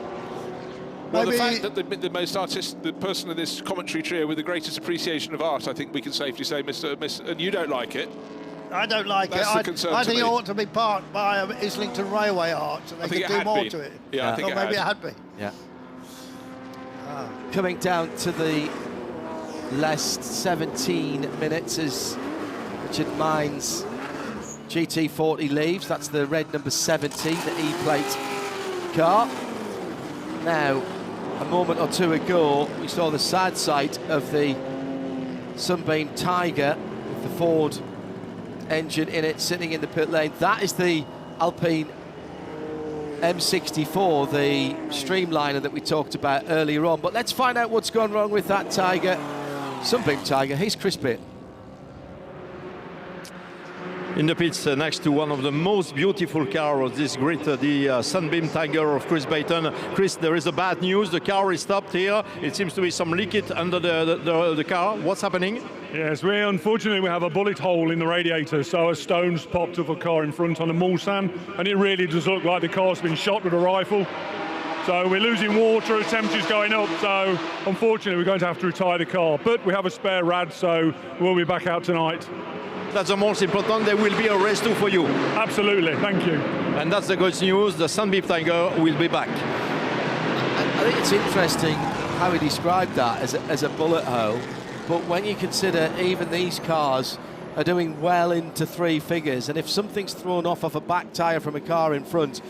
Well, the fact that the person in this commentary trio with the greatest appreciation of art, I think we can safely say, and you don't like it. I don't like it. I think it ought to be parked by Islington Railway Arch, and they could do more to it. Yeah, I think maybe it had been. Yeah. Coming down to the last 17 minutes as Richard Mines GT40 leaves. That's the red number 70, the E-plate car. Now, a moment or two ago, we saw the side sight of the Sunbeam Tiger with the Ford engine in it, sitting in the pit lane. That is the Alpine M64, the streamliner that we talked about earlier on. But let's find out what's gone wrong with that Tiger, Sunbeam Tiger. Here's Chris Pitt. In the pits next to one of the most beautiful cars of this grid, the Sunbeam Tiger of Chris Baton. Chris, there is a bad news. The car is stopped here. It seems to be some leakage under the car. What's happening? Yes, unfortunately we have a bullet hole in the radiator, so a stone's popped up a car in front on the Mulsanne, and it really does look like the car's been shot with a rifle. So we're losing water, the temperature's going up, so unfortunately we're going to have to retire the car. But we have a spare rad, so we'll be back out tonight. That's the most important. There will be a race too for you. Absolutely, thank you. And that's the good news. The Sunbeam Tiger will be back. I think it's interesting how he described that as a bullet hole. But when you consider even these cars are doing well into three figures, and if something's thrown off a back tyre from a car in front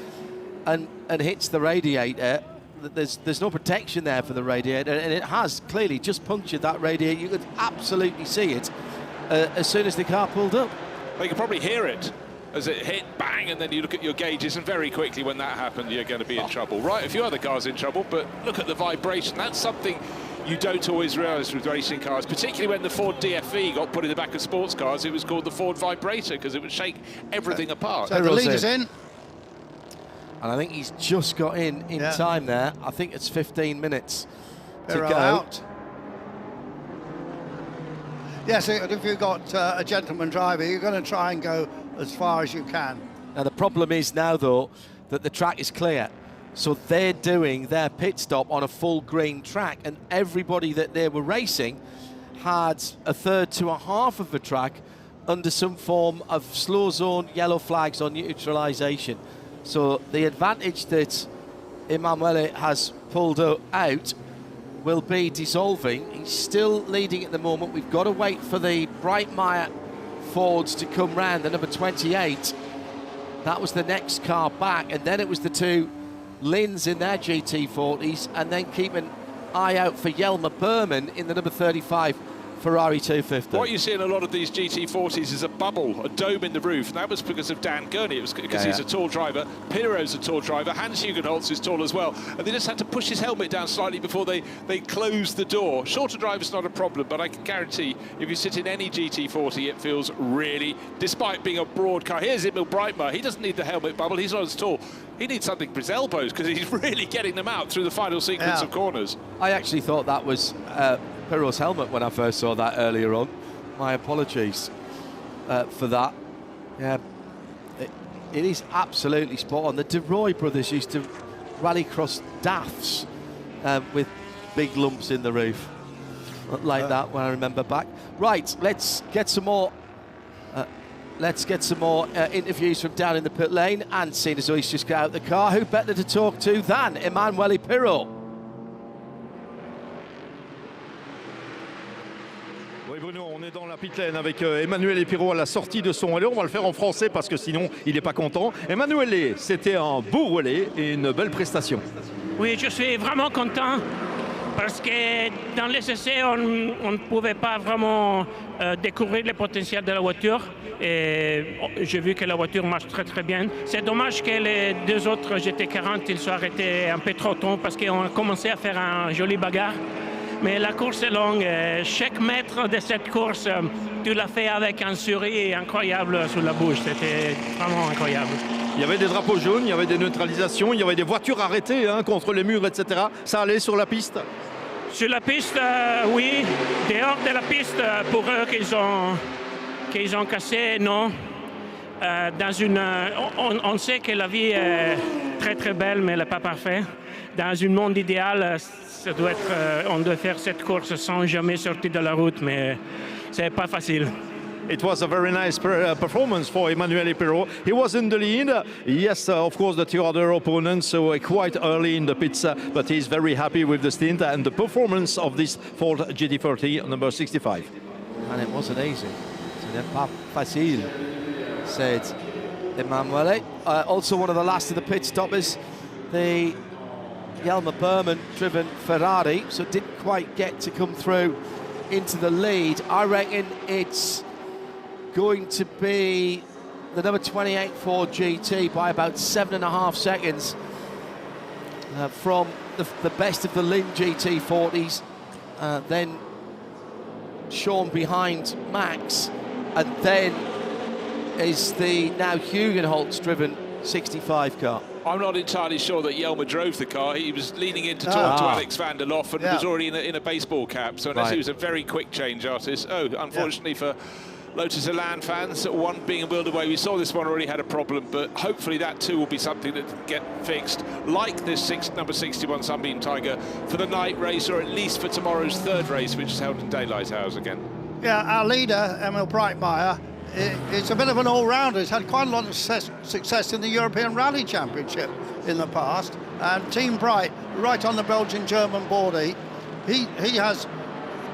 and hits the radiator, there's no protection there for the radiator, and it has clearly just punctured that radiator. You could absolutely see it as soon as the car pulled up. Well, you can probably hear it as it hit, bang, and then you look at your gauges, and very quickly when that happened, you're going to be in trouble. Right, a few other cars in trouble, but look at the vibration. That's something you don't always realise with racing cars, particularly when the Ford DFE got put in the back of sports cars. It was called the Ford Vibrator because it would shake everything apart. So the leader's in. And I think he's just got in time there. I think it's 15 minutes to go. Out. Yes, if you've got a gentleman driver, you're going to try and go as far as you can. Now, the problem is now, though, that the track is clear. So they're doing their pit stop on a full green track, and everybody that they were racing had a third to a half of the track under some form of slow zone yellow flags on neutralisation. So the advantage that Emanuele has pulled out will be dissolving. He's still leading at the moment. We've got to wait for the Brightmeyer Fords to come round, the number 28. That was the next car back, and then it was the two Lins in their GT40s, and then keep an eye out for Jelmer Berman in the number 35 Ferrari 250. What you see in a lot of these GT40s is a bubble, a dome in the roof, and that was because of Dan Gurney. It was because he's a tall driver. Pirro's a tall driver. Hans Hugenholtz is tall as well, and they just had to push his helmet down slightly before they closed the door. Shorter driver's not a problem, but I can guarantee if you sit in any GT40, it feels really, despite being a broad car. Here's Emil Breitmeier. He doesn't need the helmet bubble. He's not as tall. He needs something for his elbows because he's really getting them out through the final sequence of corners. I actually thought that was Pirro's helmet when I first saw that earlier on. My apologies for that. Yeah, it is absolutely spot on. The De Roy brothers used to rally across DAFs with big lumps in the roof like that when I remember back. Right, let's get some more. Interviews from down in the pit lane, and seeing as though he's just got out the car, who better to talk to than Emanuele Pirro? Oui Bruno, on est dans la pit lane avec Emanuele Pirro à la sortie de son relais. On va le faire en français parce que sinon il n'est pas content. Emanuele, c'était un beau relais et une belle prestation. Oui, je suis vraiment content parce que dans les essais, on ne pouvait pas vraiment découvrir le potentiel de la voiture. Et j'ai vu que la voiture marche très très bien. C'est dommage que les deux autres GT40 ils soient arrêtés un peu trop tôt parce qu'on a commencé à faire un joli bagarre. Mais la course est longue. Chaque mètre de cette course, tu l'as fait avec un sourire incroyable sur la bouche. C'était vraiment incroyable. Il y avait des drapeaux jaunes, il y avait des neutralisations, il y avait des voitures arrêtées contre les murs, etc. Ça allait sur la piste? Sur la piste, oui. Dehors de la piste, pour eux qu'ils ont cassé, non. On sait que la vie est très très belle, mais elle n'est pas parfaite. Dans un monde idéal, ça doit être, on doit faire cette course sans jamais sortir de la route, mais c'est pas facile. It was a very nice performance for Emanuele Pirro. He was in the lead. Yes, of course, the two other opponents were quite early in the pits, but he's very happy with the stint and the performance of this Ford GT40 number 65. And it wasn't easy. It's pas facile, said Emanuele. Also one of the last of the pit stoppers, the Jelmer Berman driven Ferrari, so didn't quite get to come through into the lead. I reckon it's going to be the number 28 Ford GT by about 7.5 seconds from the best of the Lin GT40s, then Sean behind Max, and then is the now Hugenholtz driven 65 car. I'm not entirely sure that Jelmer drove the car. He was leaning in to talk to Alex van der Lof and was already in a baseball cap. So unless he was a very quick change artist. Oh, unfortunately for Lotus Elan fans, one being wheeled away. We saw this one already had a problem, but hopefully that too will be something that can get fixed, like this number 61 Sunbeam Tiger for the night race, or at least for tomorrow's third race, which is held in Daylight Hours again. Yeah, our leader, Emil Breitmeier, it's a bit of an all-rounder. He's had quite a lot of success in the European Rally Championship in the past. And Team Bright, right on the Belgian-German border, he has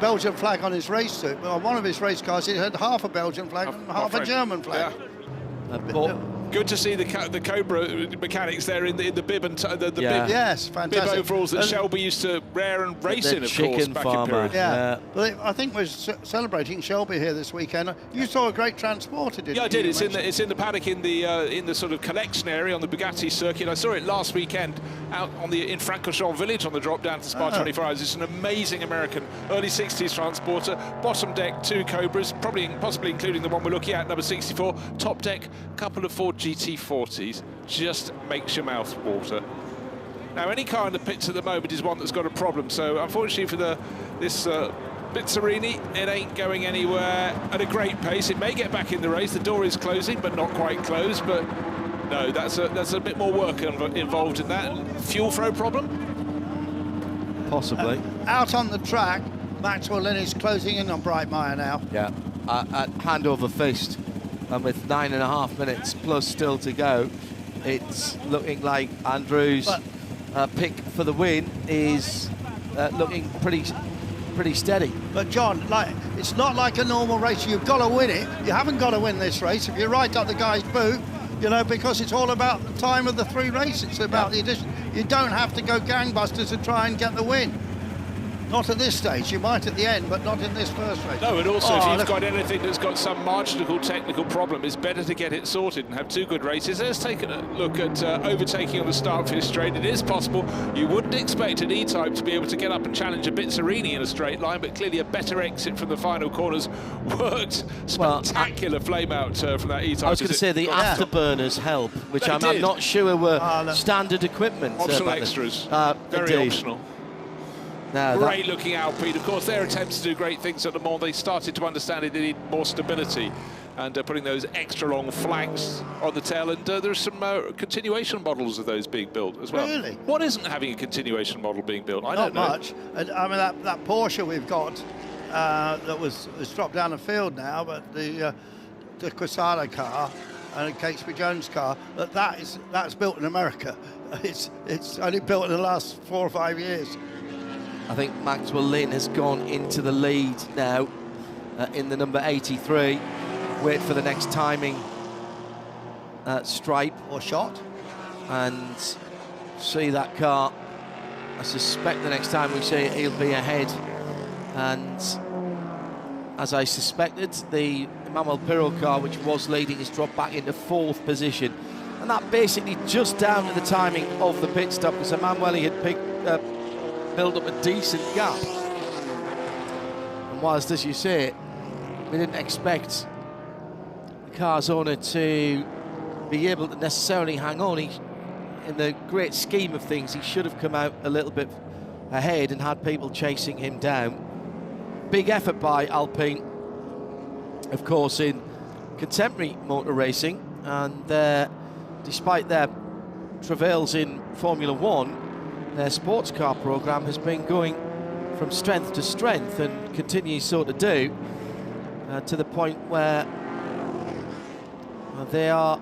Belgian flag on his race suit. But on one of his race cars, he had half a Belgian flag and half a German flag. Yeah. Good to see the Cobra mechanics there in the bib and the bib, yes, fantastic. Bib overalls that Shelby used to wear and race in, of course, back in period. Yeah. But I think we're celebrating Shelby here this weekend. You saw a great transporter, didn't you? Yeah, I did. It's in the paddock in the sort of collection area on the Bugatti circuit. I saw it last weekend out in Francorchamps village on the drop down to Spa 24 Hours. It's an amazing American early 60s transporter. Bottom deck, 2 Cobras, possibly including the one we're looking at, number 64. Top deck, a couple of Ford GT40s. Just makes your mouth water. Now, any car in the pits at the moment is one that's got a problem. So, unfortunately for this Bizzarini, it ain't going anywhere at a great pace. It may get back in the race. The door is closing, but not quite closed. But no, that's a bit more work involved in that. Fuel throw problem? Possibly. Out on the track, Maxwell Lin is closing in on Breitmeier now. Yeah, at hand over fist. And with 9.5 minutes plus still to go, it's looking like Andrew's pick for the win is looking pretty pretty steady. But John, it's not like a normal race. You've got to win it. You haven't got to win this race. If you're right up the guy's boot, because it's all about the time of the 3 races. It's about the addition. You don't have to go gangbusters to try and get the win. Not at this stage. You might at the end, but not in this first race. No, and also if you've got anything that's got some marginal technical problem, it's better to get it sorted and have 2 good races. Let's take a look at overtaking on the start-finish straight. It is possible. You wouldn't expect an E-Type to be able to get up and challenge a Bizzarini in a straight line, but clearly a better exit from the final corners worked. Spectacular flame out from that E-Type. I was going to say the afterburners help, which I'm not sure were standard equipment. Optional extras. Very optional. Great looking Alpine. Of course, their attempts to do great things at Le Mans, they started to understand they need more stability and putting those extra long flanks on the tail. And there's some continuation models of those being built as well. Really? What isn't having a continuation model being built? I don't know. Not much. And, I mean, that Porsche we've got that was dropped down the field now, but the Quesada car and the Catesby Jones car, that's built in America. It's only built in the last 4 or 5 years. I think Maxwell Lynn has gone into the lead now in the number 83. Wait for the next timing stripe or shot and see that car. I suspect the next time we see it, he'll be ahead. And as I suspected, the Emmanuel Pirro car, which was leading, has dropped back into 4th position. And that basically just down to the timing of the pit stop, because Emmanuel had build up a decent gap. And whilst, as you say, we didn't expect the car's owner to be able to necessarily hang on, in the great scheme of things, he should have come out a little bit ahead and had people chasing him down. Big effort by Alpine, of course, in contemporary motor racing, and despite their travails in Formula One, their sports car programme has been going from strength to strength and continues so to do, to the point where they are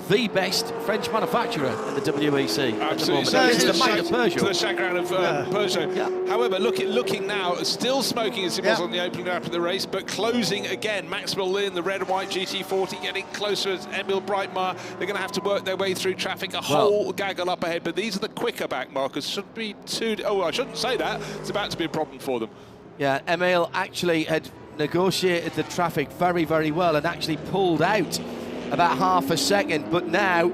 the best French manufacturer in the WEC at the moment. It's the might of Peugeot. To the chagrin of Peugeot. Yeah. However, looking now, still smoking as it was on the opening lap of the race, but closing again. Maxwell Lynn, the red and white GT40, getting closer as Emil Breitmeier. They're going to have to work their way through traffic, a whole gaggle up ahead, but these are the quicker back markers. Shouldn't be too... Oh, I shouldn't say that. It's about to be a problem for them. Yeah, Emil actually had negotiated the traffic very, very well and actually pulled out about half a second, but now,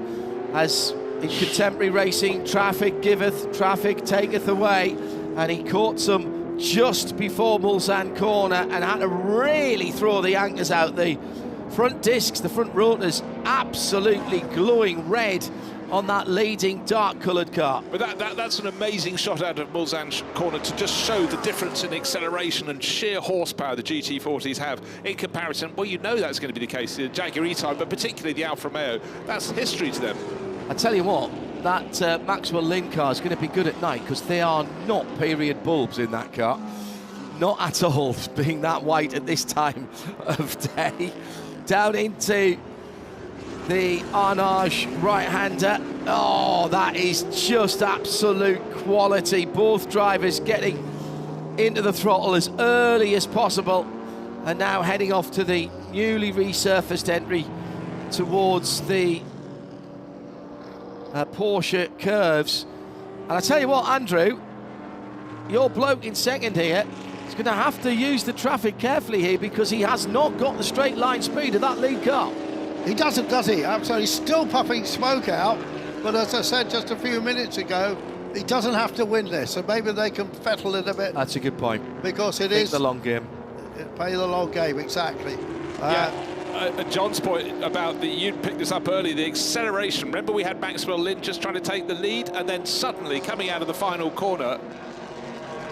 as in contemporary racing, traffic giveth, traffic taketh away, and he caught some just before Mulsanne corner and had to really throw the anchors out. The front discs, the front rotors, absolutely glowing red on that leading dark-coloured car. But that's an amazing shot out of Mulsanne's corner to just show the difference in acceleration and sheer horsepower the GT40s have in comparison. Well, you know that's going to be the case, the Jaguar E-Type, but particularly the Alfa Romeo. That's history to them. I tell you what, that Maxwell Lynn car is going to be good at night, because they are not period bulbs in that car. Not at all, being that white at this time of day. Down into the Arnage right-hander. Oh, that is just absolute quality. Both drivers getting into the throttle as early as possible, and now heading off to the newly resurfaced entry towards the Porsche curves. And I tell you what, Andrew, your bloke in second here is going to have to use the traffic carefully here, because he has not got the straight line speed of that lead car. He doesn't, does he? So he's still puffing smoke out, but as I said just a few minutes ago, he doesn't have to win this, so maybe they can fettle it a bit. That's a good point. Because it is the long game. Play the long game, exactly. John's point about you picked this up early, the acceleration. Remember, we had Maxwell Lynn just trying to take the lead, and then suddenly coming out of the final corner,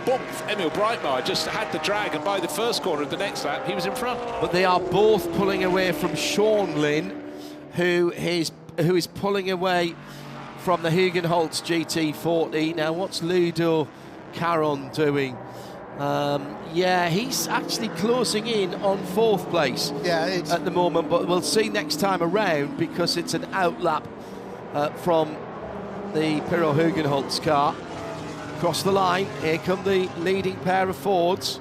boom, Emil Breitmeier just had the drag, and by the first corner of the next lap, he was in front. But they are both pulling away from Sean Lynn, who is pulling away from the Hindhaugh GT40. Now, what's Ludo Caron doing? Yeah, he's actually closing in on 4th place at the moment, but we'll see next time around, because it's an outlap from the Pirro Hindhaugh car. Across the line, here come the leading pair of Fords.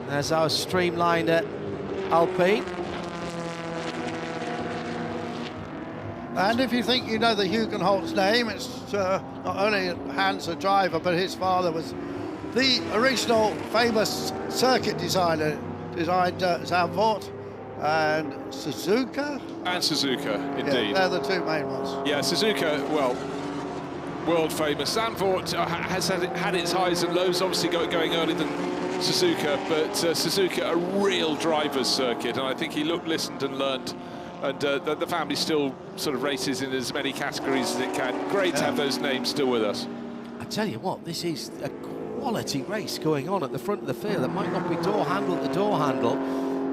There's our streamlined Alpine. And if you think you know the Hindhaugh name, it's not only Hans, the driver, but his father was the original famous circuit designer, designed Zandvoort and Suzuka. And Suzuka, indeed. Yeah, they're the two main ones. Yeah, Suzuka, well, world famous. Zandvoort has had its highs and lows, obviously going earlier than Suzuka, but Suzuka, a real driver's circuit, and I think he looked, listened and learnt, and the family still sort of races in as many categories as it can. Great to have those names still with us. I tell you what, this is a quality race going on at the front of the field. There might not be door handle to door handle,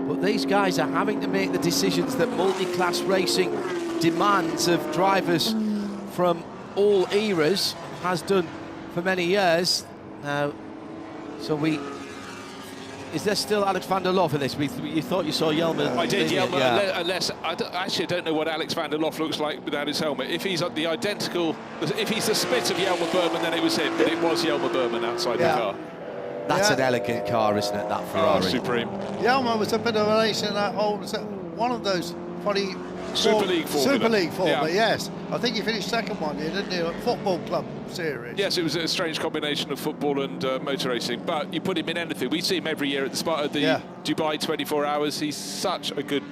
but these guys are having to make the decisions that multi-class racing demands of drivers from all eras, has done for many years. Is there still Alex van der Lof in this? You thought you saw Jelmer? I did, Jelmer, unless, actually I don't know what Alex van der Lof looks like without his helmet. If he's the identical, if he's the spit of Jelmer Berman, then it was him, but it was Jelmer Berman outside the car. That's an elegant car, isn't it, that Ferrari? Oh, supreme. Jelmer was a bit of a race in that whole, one of those funny Super League Formula, yes. I think he finished second one here, didn't he, at Football Club Series? Yes, it was a strange combination of football and motor racing, but you put him in anything. We see him every year at the start of the Dubai 24 Hours. He's such a good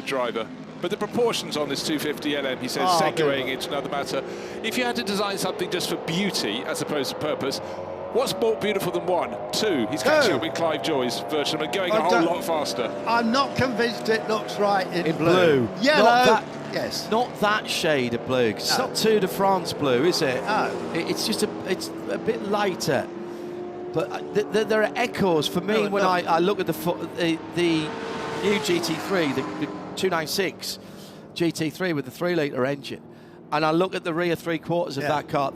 driver. But the proportions on this 250 LM, he says, segueing into another matter. If you had to design something just for beauty as opposed to purpose, what's more beautiful than one? Two. He's catching up with Clive Joy's version and going a whole lot faster. I'm not convinced it looks right in blue. Yellow. Yes. Not that shade of blue. It's not Tour de France blue, is it? No. It's just it's a bit lighter. But there are echoes for me when I look at the new GT3, the 296 GT3 with the 3-litre engine, and I look at the rear three-quarters of that car.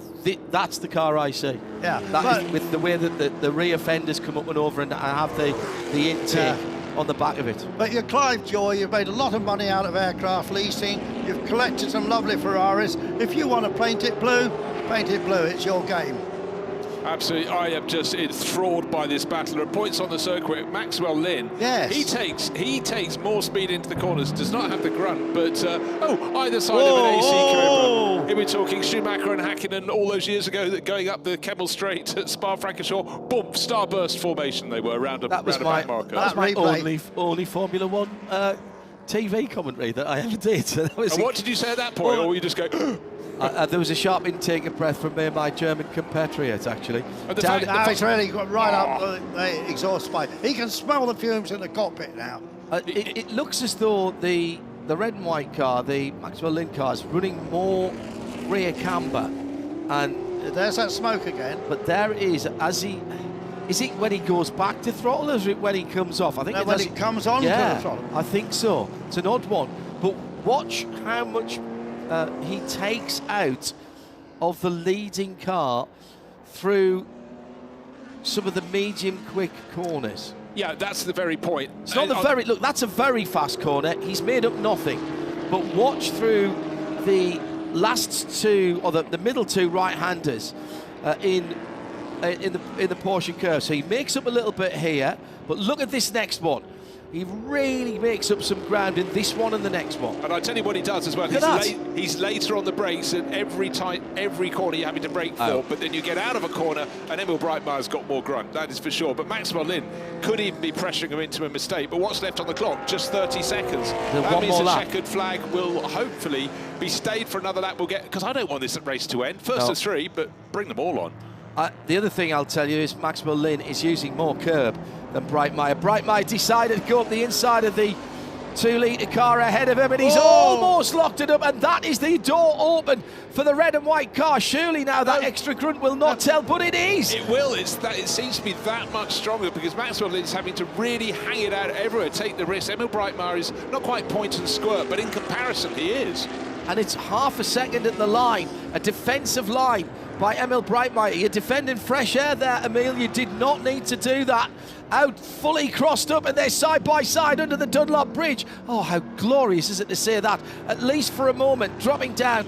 That's the car I see. Yeah. That is with the way that the rear fenders come up and over, and I have the intake on the back of it. But you're Clive Joy, you've made a lot of money out of aircraft leasing, you've collected some lovely Ferraris. If you want to paint it blue, it's your game. Absolutely, I am just enthralled by this battle. At points on the circuit, Maxwell Lynn, he takes more speed into the corners, does not have the grunt, but either side of an AC Cobra. Here we're talking Schumacher and Hakkinen all those years ago, that going up the Kemmel Straight at Spa-Francorchamps, boom, starburst formation they were around a back marker. That was my only Formula One TV commentary that I ever did. So that was and what did you say at that point, or were you just go? There was a sharp intake of breath from me and my German compatriots, actually. It's really got right up the exhaust pipe. He can smell the fumes in the cockpit now. It looks as though the red and white car, the Maxwell Lynn car, is running more rear camber, and there's that smoke again. But there is, is it when he goes back to throttle, or is it when he comes off? I think when it comes on to the throttle. I think so. It's an odd one, but watch how much he takes out of the leading car through some of the medium quick corners. Yeah, that's the very point. It's not look, that's a very fast corner. He's made up nothing. But watch through the last two, or the middle two right-handers in the Porsche curve. So he makes up a little bit here, but look at this next one. He really makes up some ground in this one and the next one. And I tell you what he does as well. He's later on the brakes, and every corner you're having to brake for, but then you get out of a corner, and Emil Breitmeier's got more grunt, that is for sure. But Maxwell Lynn could even be pressuring him into a mistake. But what's left on the clock? Just 30 seconds. That means the checkered flag will hopefully be stayed for another lap. We'll get, because I don't want this race to end. First of three, but bring them all on. The other thing I'll tell you is Maxwell Lynn is using more curb than Breitmeier. Breitmeier decided to go up the inside of the 2-litre car ahead of him, and he's almost locked it up, and that is the door open for the red and white car. Surely now that extra grunt will not tell, but it is. It will. It seems to be that much stronger, because Maxwell Lynn's having to really hang it out everywhere, take the risk. Emil Breitmeier is not quite point and squirt, but in comparison he is. And it's half a second at the line, a defensive line by Emil Breitmeier. You're defending fresh air there, Emil. You did not need to do that. Out fully crossed up, and they're side by side under the Dunlop Bridge. Oh, how glorious is it to say that, at least for a moment, dropping down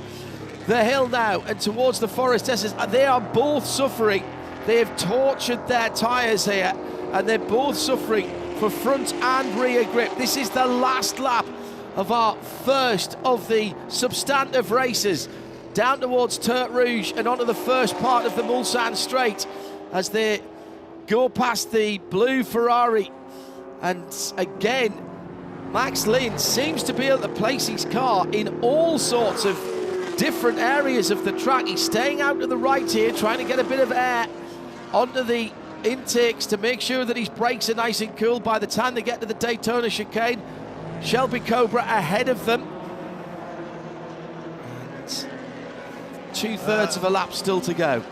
the hill now and towards the Forest Desert. They are both suffering. They have tortured their tyres here, and they're both suffering for front and rear grip. This is the last lap of our first of the substantive races, down towards Tertre Rouge and onto the first part of the Mulsanne Straight as they go past the blue Ferrari. And again, Max Lind seems to be able to place his car in all sorts of different areas of the track. He's staying out to the right here, trying to get a bit of air onto the intakes to make sure that his brakes are nice and cool by the time they get to the Daytona chicane. Shelby Cobra ahead of them. And 2/3 of a lap still to go.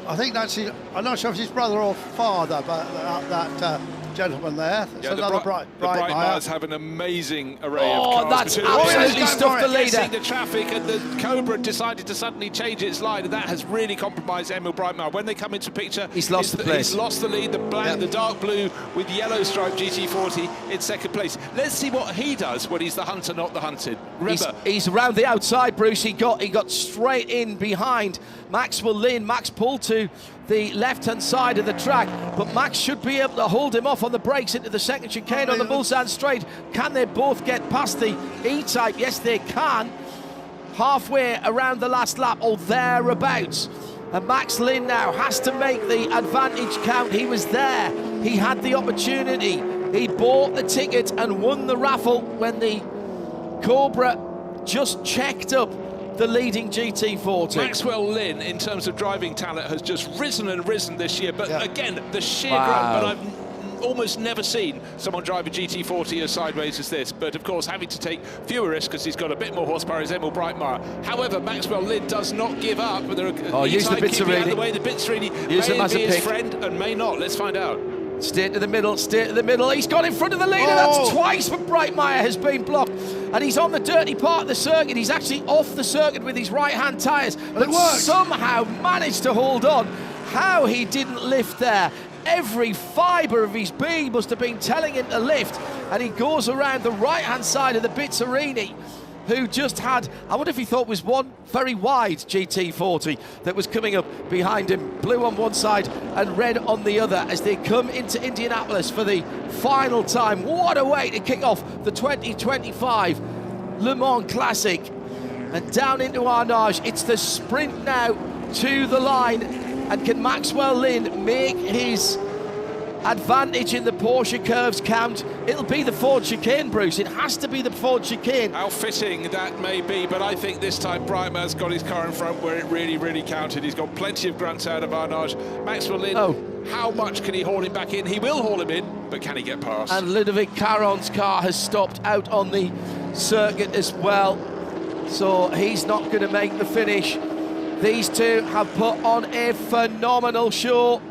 I think that's his, I'm not sure if it's his brother or father, but that gentleman there. It's another Brightmires have an amazing array of cars. That's absolutely stuffed the leader. Guessing the traffic, and the Cobra decided to suddenly change its line, and that has really compromised Emil Brightmeyer. When they come into picture, he's lost the place. He's lost the lead. The black, the dark blue with yellow stripe GT40 in second place. Let's see what he does when he's the hunter, not the hunted. Remember, he's around the outside, Bruce. He got straight in behind Maxwell Lynn. Max pulled to the left-hand side of the track, but Max should be able to hold him off on the brakes into the second chicane on the Mulsanne Straight. Can they both get past the E-Type? Yes, they can. Halfway around the last lap, or thereabouts. And Max Lynn now has to make the advantage count. He was there. He had the opportunity. He bought the ticket and won the raffle when the Cobra just checked up the leading GT40. Maxwell Lynn, in terms of driving talent, has just risen and risen this year. But again, the sheer grunt, but I've almost never seen someone drive a GT40 as sideways as this. But of course, having to take fewer risks because he's got a bit more horsepower as Emil Brightmeyer. However, Maxwell Lynn does not give up. Use the Bizzarini. Out the way, the Bizzarini may be his friend and may not. Let's find out. Stay to the middle, stay to the middle. He's got in front of the leader. That's twice when Brightmeyer has been blocked. And he's on the dirty part of the circuit. He's actually off the circuit with his right-hand tyres, but somehow managed to hold on. How he didn't lift there. Every fibre of his being must have been telling him to lift. And he goes around the right-hand side of the Bizzarini, who just had, I wonder if he thought was one very wide GT40 that was coming up behind him. Blue on one side and red on the other as they come into Indianapolis for the final time. What a way to kick off the 2025 Le Mans Classic. And down into Arnage, it's the sprint now to the line. And can Maxwell Lynn make his advantage in the Porsche curves count? It'll be the Ford chicane, Bruce. It has to be the Ford chicane. How fitting that may be, but I think this time Brightmeyer's got his car in front where it really, really counted. He's got plenty of grunts out of Arnage. Maxwell Lynn, how much can he haul him back in? He will haul him in, but can he get past? And Ludovic Caron's car has stopped out on the circuit as well, so he's not going to make the finish. These two have put on a phenomenal show.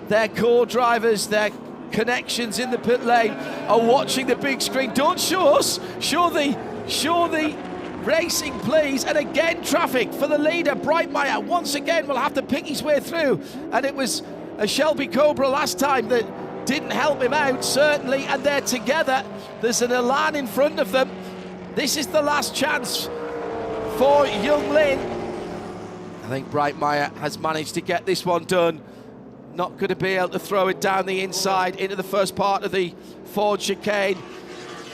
Their co-drivers, their connections in the pit lane are watching the big screen. Don't show us, show the racing, please. And again, traffic for the leader. Brightmeyer once again will have to pick his way through. And it was a Shelby Cobra last time that didn't help him out, certainly. And they're together. There's an Elan in front of them. This is the last chance for young Lynn. I think Brightmeyer has managed to get this one done. Not going to be able to throw it down the inside into the first part of the Ford chicane.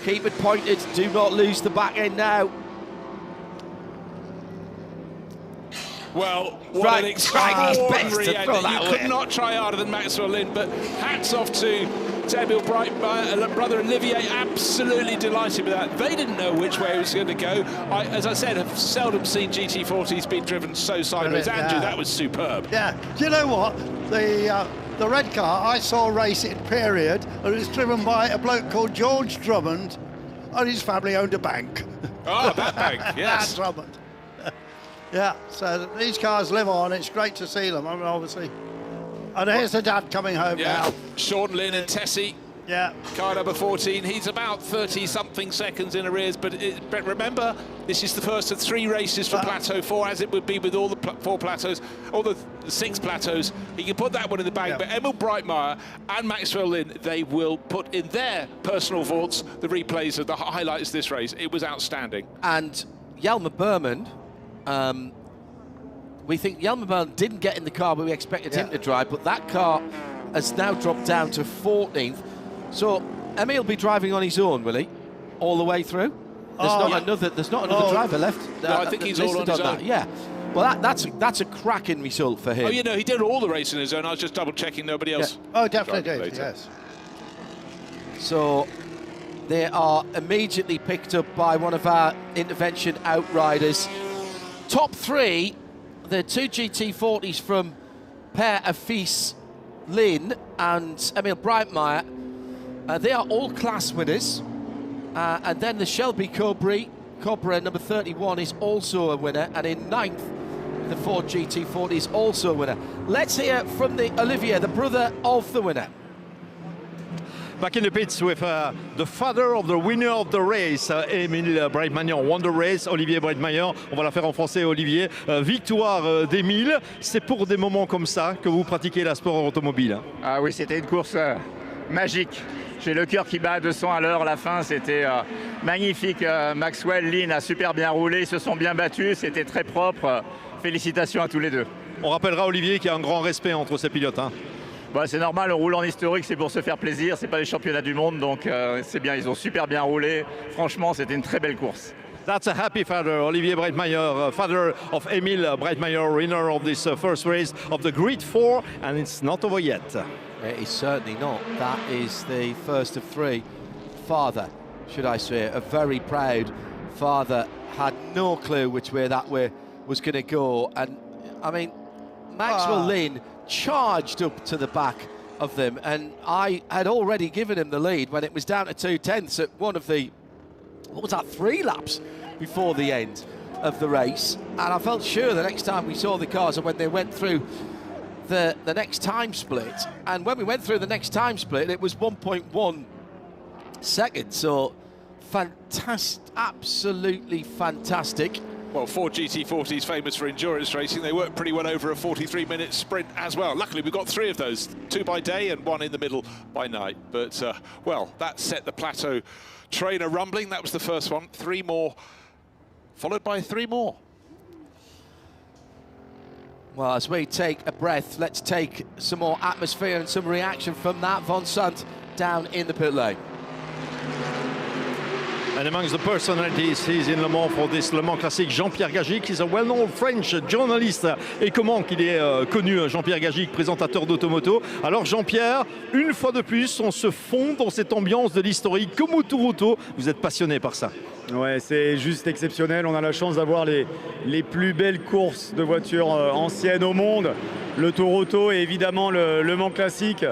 Keep it pointed, do not lose the back end now. Well, what an extraordinary end. You could not try harder than Maxwell Lynn, but hats off to Emil Brightmeyer, brother Olivier, absolutely delighted with that. They didn't know which way it was going to go. As I said, I've seldom seen GT40s being driven so sideways. Andrew, that was superb. Yeah, do you know what? The red car, I saw a race in period, and it was driven by a bloke called George Drummond, and his family owned a bank. Oh, that bank, yes. Drummond. Yeah, so these cars live on. It's great to see them, I mean, obviously. And here's the dad coming home now. Sean Lynn and Tessie. Yeah. Car number 14. He's about 30-something seconds in arrears, but remember, this is the first of 3 races for Plateau 4, as it would be with all the 4 plateaus, all the 6 plateaus. He can put that one in the bag, but Emil Brightmeyer and Maxwell Lynn, they will put in their personal vaults the replays of the highlights of this race. It was outstanding. And Jelmer Berman we think Jelmerman didn't get in the car, but we expected him to drive. But that car has now dropped down to 14th. So Emil will be driving on his own, will he? All the way through? There's not another driver left. No, I think he's all on his own. Yeah. Well, that's a cracking result for him. Oh, you know, he did all the racing on his own. I was just double-checking nobody else. Oh, definitely did, yes. So they are immediately picked up by one of our intervention outriders. Top three, the two GT40s from Pierre Afis Lynn and Emil Breitmeyer. They are all class winners. And then the Shelby Cobra number 31 is also a winner. And in 9th, the Ford GT40 is also a winner. Let's hear from Olivier, the brother of the winner. Back in the pits with the father of the winner of the race, Émile Breitmeyer won the race. Olivier Breitmeyer, on va la faire en français, Olivier. Victoire d'Émile, c'est pour des moments comme ça que vous pratiquez la sport automobile. Ah oui, c'était une course magique. J'ai le cœur qui bat à 200 à l'heure. La fin, c'était magnifique. Maxwell, Lynn a super bien roulé, ils se sont bien battus, c'était très propre. Félicitations à tous les deux. On rappellera, Olivier, qu'il y a un grand respect entre ces pilotes. Hein. Bah, c'est normal, on roule en historique, c'est pour se faire plaisir, c'est pas les championnats du monde, donc c'est bien, ils ont super bien roulé. Franchement, c'était une très belle course. That's a happy father, Olivier Breitmeyer, father of Émile Breitmeyer, winner of this first race of the Grid 4, and it's not over yet. It is certainly not. That is the first of three. Father, should I say, a very proud father, had no clue which way that way was going to go. And, I mean, Maxwell Lynn charged up to the back of them, and I had already given him the lead when it was down to 2/10 at one of the, what was that, 3 laps before the end of the race. And I felt sure the next time we saw the cars and when they went through the next time split, and when we went through the next time split, it was 1.1 seconds. So fantastic, absolutely fantastic. Well, Ford GT40 is famous for endurance racing. They work pretty well over a 43-minute sprint as well. Luckily, we've got 3 of those, 2 by day and 1 in the middle by night. But, well, that set the plateau trainer rumbling. That was the first one. 3 more, followed by 3 more. Well, as we take a breath, let's take some more atmosphere and some reaction from that. Vincent down in the pit lane. And amongst the personalities, he's in Le Mans for this Le Mans Classic, Jean-Pierre Gagic. He's a well-known French journalist. Et comment qu'il est connu, Jean-Pierre Gagic, présentateur d'Automoto. Alors Jean-Pierre, une fois de plus, on se fond dans cette ambiance de l'historique comme au Tour Auto. Vous êtes passionné par ça. Ouais, c'est juste exceptionnel. On a la chance d'avoir les plus belles courses de voitures anciennes au monde. Le Tour Auto et évidemment le Mans Classique.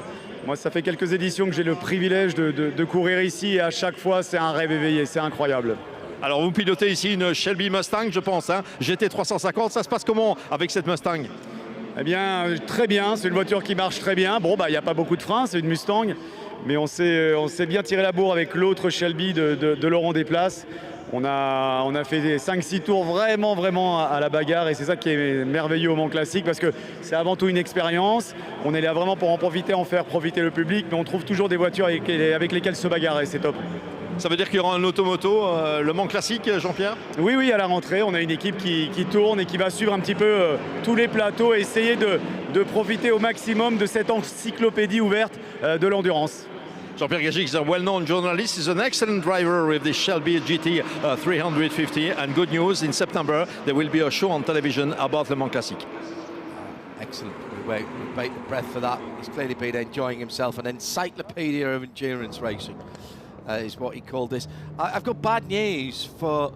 Moi, ça fait quelques éditions que j'ai le privilège de courir ici et à chaque fois, c'est un rêve éveillé, c'est incroyable. Alors, vous pilotez ici une Shelby Mustang, je pense, hein, GT 350. Ça se passe comment avec cette Mustang? Eh bien, très bien. C'est une voiture qui marche très bien. Bon, il n'y a pas beaucoup de freins, c'est une Mustang. Mais on s'est bien tiré la bourre avec l'autre Shelby de Laurent Desplaces. On a fait 5-6 tours vraiment à la bagarre et c'est ça qui est merveilleux au Mans Classique parce que c'est avant tout une expérience. On est là vraiment pour en profiter, en faire profiter le public, mais on trouve toujours des voitures avec lesquelles se bagarrer, c'est top. Ça veut dire qu'il y aura un automoto, le Mans Classique, Jean-Pierre? Oui, à la rentrée, on a une équipe qui tourne et qui va suivre un petit peu tous les plateaux et essayer de profiter au maximum de cette encyclopédie ouverte de l'endurance. Jean-Pierre Gagic is a well-known journalist. He's an excellent driver with the Shelby GT 350. And good news, in September, there will be a show on television about Le Mans Classic. Excellent. We wait the breath for that. He's clearly been enjoying himself. An encyclopedia of endurance racing is what he called this. I've got bad news for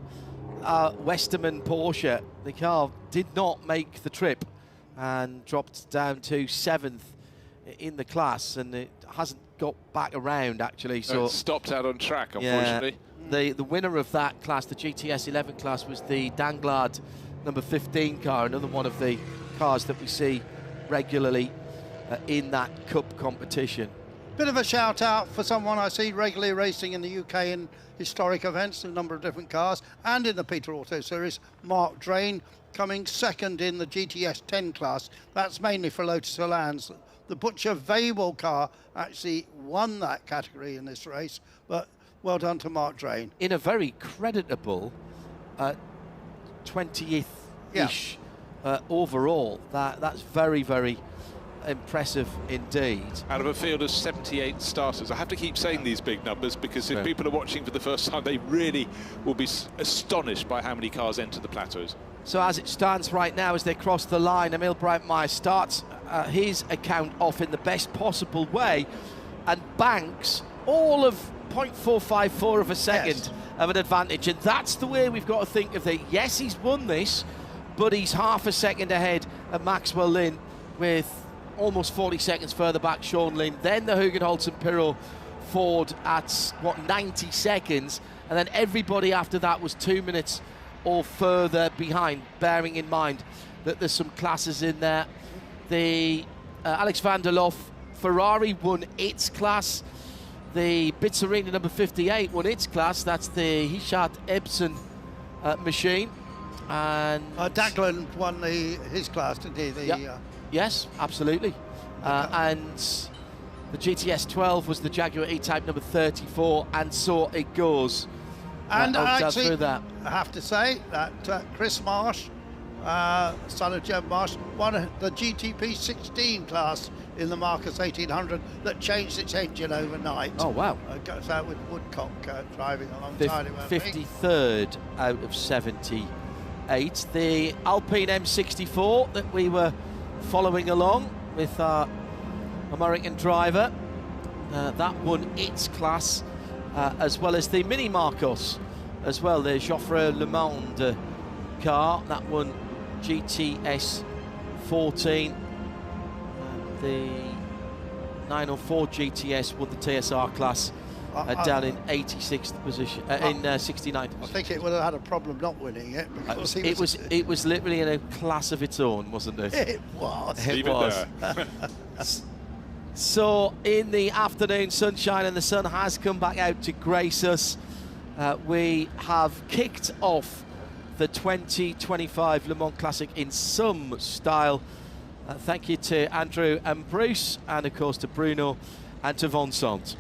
Westerman Porsche. The car did not make the trip and dropped down to 7th in the class, and it hasn't got back around actually. So it stopped out on track, unfortunately. Yeah, the winner of that class, the GTS 11 class, was the Danglad number 15 car, another one of the cars that we see regularly in that cup competition. Bit of a shout out for someone I see regularly racing in the UK in historic events, a number of different cars, and in the Peter Auto Series, Marc Drain, coming 2nd in the GTS 10 class. That's mainly for Lotus Elan's. The Butcher Vable car actually won that category in this race, but well done to Marc Drain. In a very creditable 20th-ish overall. That's very, very impressive indeed. Out of a field of 78 starters. I have to keep saying these big numbers because if people are watching for the first time, they really will be astonished by how many cars enter the plateaus. So as it stands right now, as they cross the line, Emil Breitmeier starts his account off in the best possible way and banks all of 0.454 of a second of an advantage. And that's the way we've got to think of it. Yes, he's won this, but he's half a second ahead of Maxwell Lynn with almost 40 seconds further back, Sean Lynn. Then the Hugenholtz and Pirot Ford at, 90 seconds. And then everybody after that was 2 minutes or further behind, bearing in mind that there's some classes in there. The Alex van der Lof Ferrari won its class. The Bizzarrini number 58 won its class. That's the Hishad Ebsen machine. And Daglan won his class, didn't he? Yes, absolutely. And the GTS 12 was the Jaguar E-Type number 34, and so it goes. And actually, through that. I have to say that Chris Marsh, son of Jeb Marsh, won the GTP 16 class in the Marcus 1800 that changed its engine overnight. Oh, wow. Goes out with Woodcock driving alongside him. 53rd out of 78. The Alpine M64 that we were following along with our American driver, that won its class, as well as the Mini Marcos as well, the Joffre Le Monde car, that won GTS 14. The 904 GTS won the TSR class down in 86th position, in 69th. I think it would have had a problem not winning it because it was literally in a class of its own, wasn't it? It was. It was. So in the afternoon sunshine, and the sun has come back out to grace us, we have kicked off the 2025 Le Mans Classic in some style. Thank you to Andrew and Bruce, and of course to Bruno and to Vincent.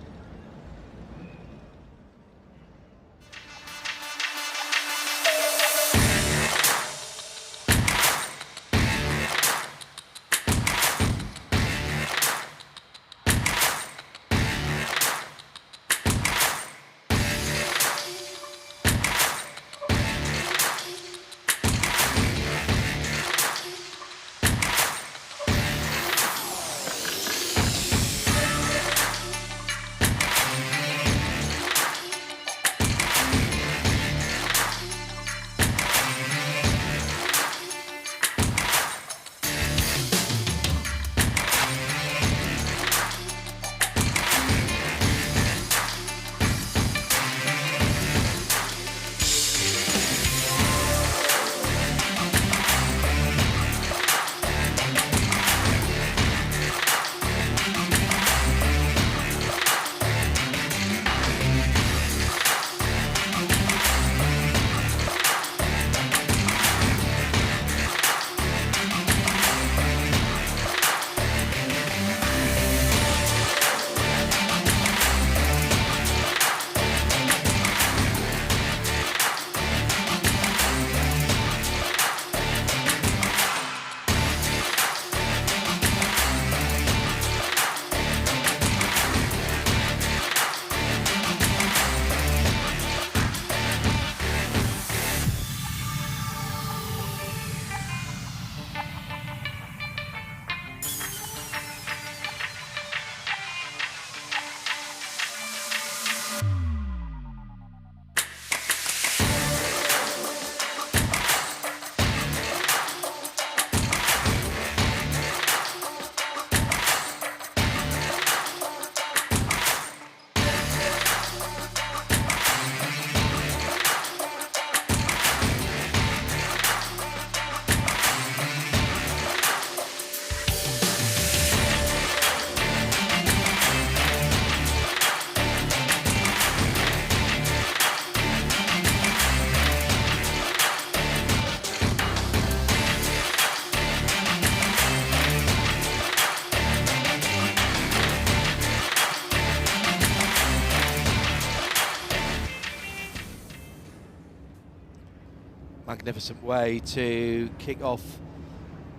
Magnificent way to kick off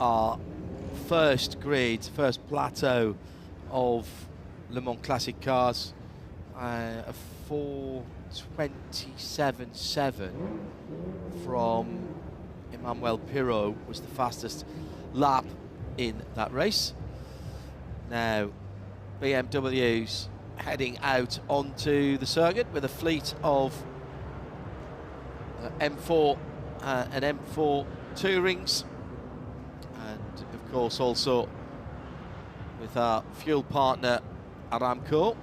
our first grid, first plateau of Le Mans Classic cars. A 4:27.7 from Emmanuel Pirot was the fastest lap in that race. Now BMW's heading out onto the circuit with a fleet of M4 and M4 Tourings, and of course also with our fuel partner Aramco.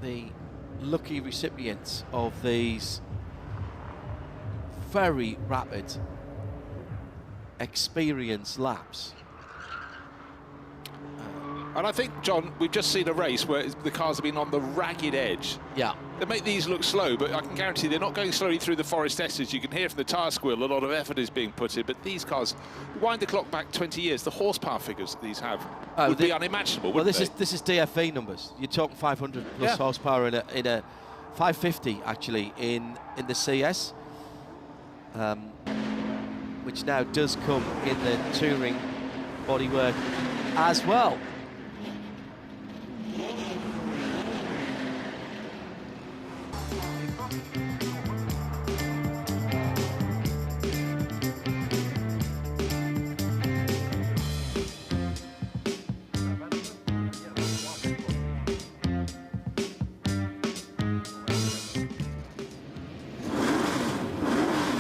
The lucky recipients of these very rapid experience laps. And I think, John, we've just seen a race where the cars have been on the ragged edge. Yeah. They make these look slow, but I can guarantee they're not going slowly through the Forest S's. You can hear from the tyre squeal a lot of effort is being put in, but these cars, wind the clock back 20 years, the horsepower figures that these have would be unimaginable, well, wouldn't this is DFE numbers. You're talking 500 plus horsepower in a 550 actually in the CS, which now does come in the Touring bodywork as well.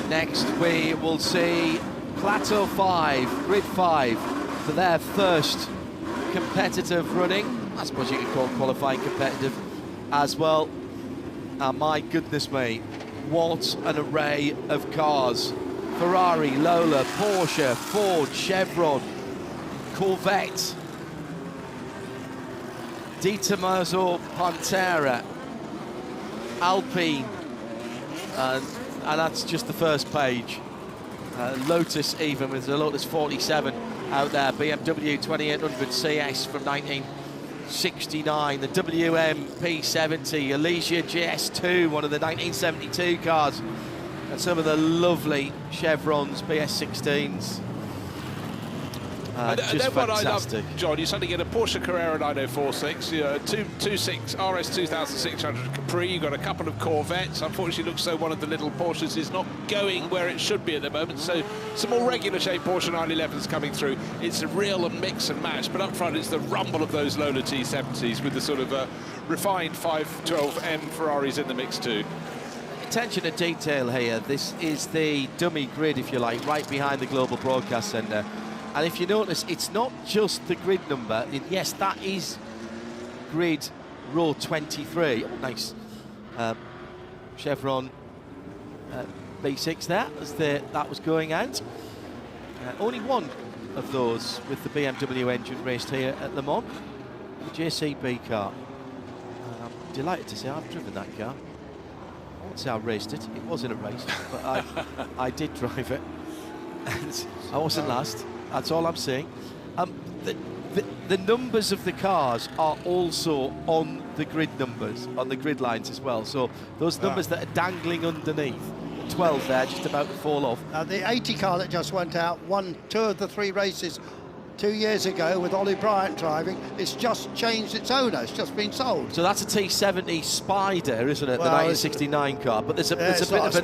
Next we will see Plateau 5, Grid 5 for their first competitive running. I suppose you could call qualifying competitive as well. And my goodness me, what an array of cars. Ferrari, Lola, Porsche, Ford, Chevron, Corvette, Di Tommaso Pantera, Alpine, and that's just the first page. Lotus even, with the Lotus 47 out there, BMW 2800 CS from 1969, the WM P70, Elysia GS2, one of the 1972 cars, and some of the lovely Chevrons, BS16s. And just then what fantastic. I love, John, you suddenly get a Porsche Carrera 9046, you know, 2.6 RS 2600 Capri, you've got a couple of Corvettes. Unfortunately, it looks so one of the little Porsches is not going where it should be at the moment, so some more regular shape Porsche 911s coming through. It's a real mix and match, but up front it's the rumble of those Lola T70s with the sort of refined 512M Ferraris in the mix too. Attention to detail here. This is the dummy grid, if you like, right behind the Global Broadcast Centre. And if you notice, it's not just the grid number. Yes, that is grid row 23. Oh, nice. Chevron B6 there, as that was going out. Only one of those with the BMW engine raced here at Le Mans, the JCB car. I'm delighted to say I've driven that car. I won't say I raced it. It was in a race, but I did drive it. And I wasn't last. That's all I'm saying. The numbers of the cars are also on the grid numbers, on the grid lines as well. So those numbers that are dangling underneath, 12 there, just about to fall off. The 80 car that just went out won 2 of the 3 races 2 years ago with Ollie Bryant driving. It's just changed its owner. It's just been sold. So that's a T70 Spider, isn't it? Well, the 1969 car. But there's a bit of a Spider. A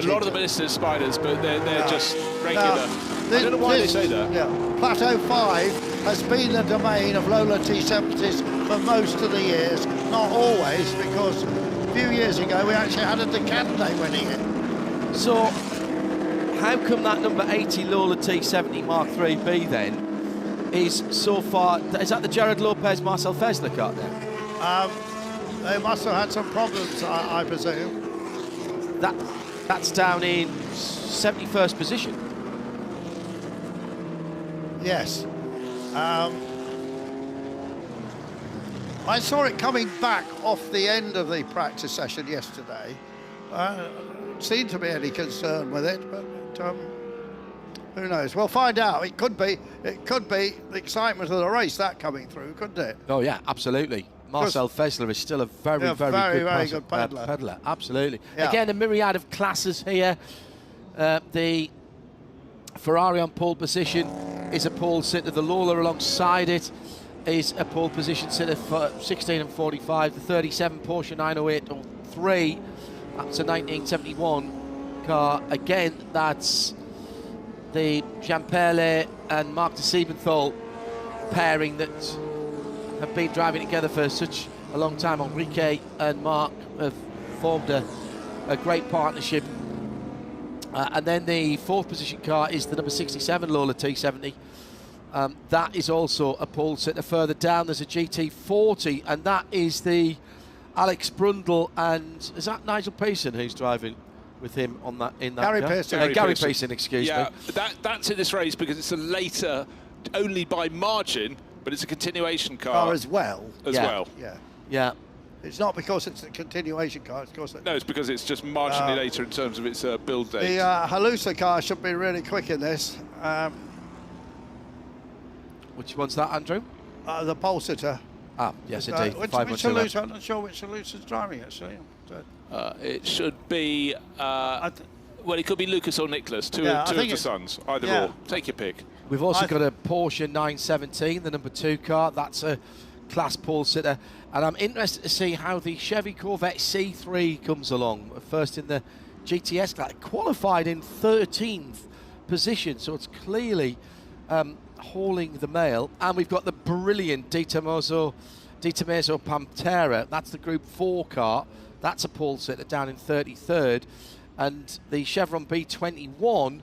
lot of them are listed as Spiders, but they're just regular. I don't know why they say that. Yeah. Plateau 5 has been the domain of Lola T70s for most of the years. Not always, because a few years ago we actually had a Decathlon winning it. So how come that number 80 Lola T70 Mark 3B then is so far? Is that the Jared Lopez Marcel Fässler car then? They must have had some problems, I presume. That's down in 71st position. Yes. I saw it coming back off the end of the practice session yesterday. Seemed to be any concern with it, but who knows? We'll find out. It could be the excitement of the race that coming through, couldn't it? Oh yeah, absolutely. Marcel Fässler is still a very good peddler. Absolutely. Yeah. Again, a myriad of classes here. The Ferrari on pole position is a pole sitter. The Lola alongside it is a pole position sitter for 16 and 45. The 37 Porsche 90803, that's a 1971 car. Again, that's the Jean-Pascal and Marc de Siebenthal pairing that have been driving together for such a long time. Enrique and Marc have formed a great partnership. And then the fourth position car is the number 67 Lola T70. That is also a pole sitter. Further down there's a GT40, and that is the Alex Brundle, and is that Nigel Pearson who's driving with him on that in that Gary car? Pearson. Gary Pearson, excuse me. That's in this race because it's a later, only by margin, but it's a continuation car as well. Yeah. It's not because it's a continuation car. It's because no, it's because it's just marginally later in terms of its build date. The Halusa car should be really quick in this. Which one's that, Andrew? The pole sitter. Ah, yes, indeed. Which Halusa? I'm not sure which Halusa's driving it. So, it should be. Well, it could be Lucas or Nicolas, two of the sons, either or. Take your pick. We've also got a Porsche 917, the number 2 car. That's a class pole sitter. And I'm interested to see how the Chevy Corvette C3 comes along. First in the GTS class, qualified in 13th position, so it's clearly hauling the mail. And we've got the brilliant Di Tommaso Pantera. That's the Group 4 car. That's a pole sitter down in 33rd. And the Chevron B21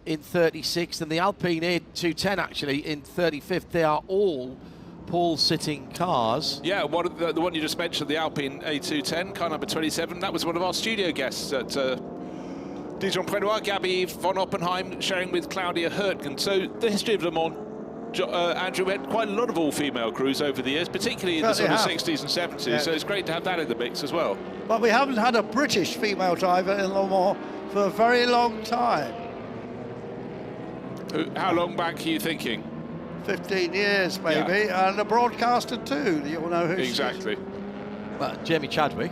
in 36th, and the Alpine A210 actually in 35th. They are all pole-sitting cars. Yeah, the one you just mentioned, the Alpine A210, car number 27, that was one of our studio guests at Dijon-Prenois, Gabby von Oppenheim, sharing with Claudia Hurtgen. So the history of Le Mans, Andrew, had quite a lot of all-female crews over the years, particularly in the sort of 60s and 70s, so it's great to have that in the mix as well. But we haven't had a British female driver in Le Mans for a very long time. How long back are you thinking? 15 years, maybe, and a broadcaster too. You'll know who exactly. She is. Well, Jamie Chadwick.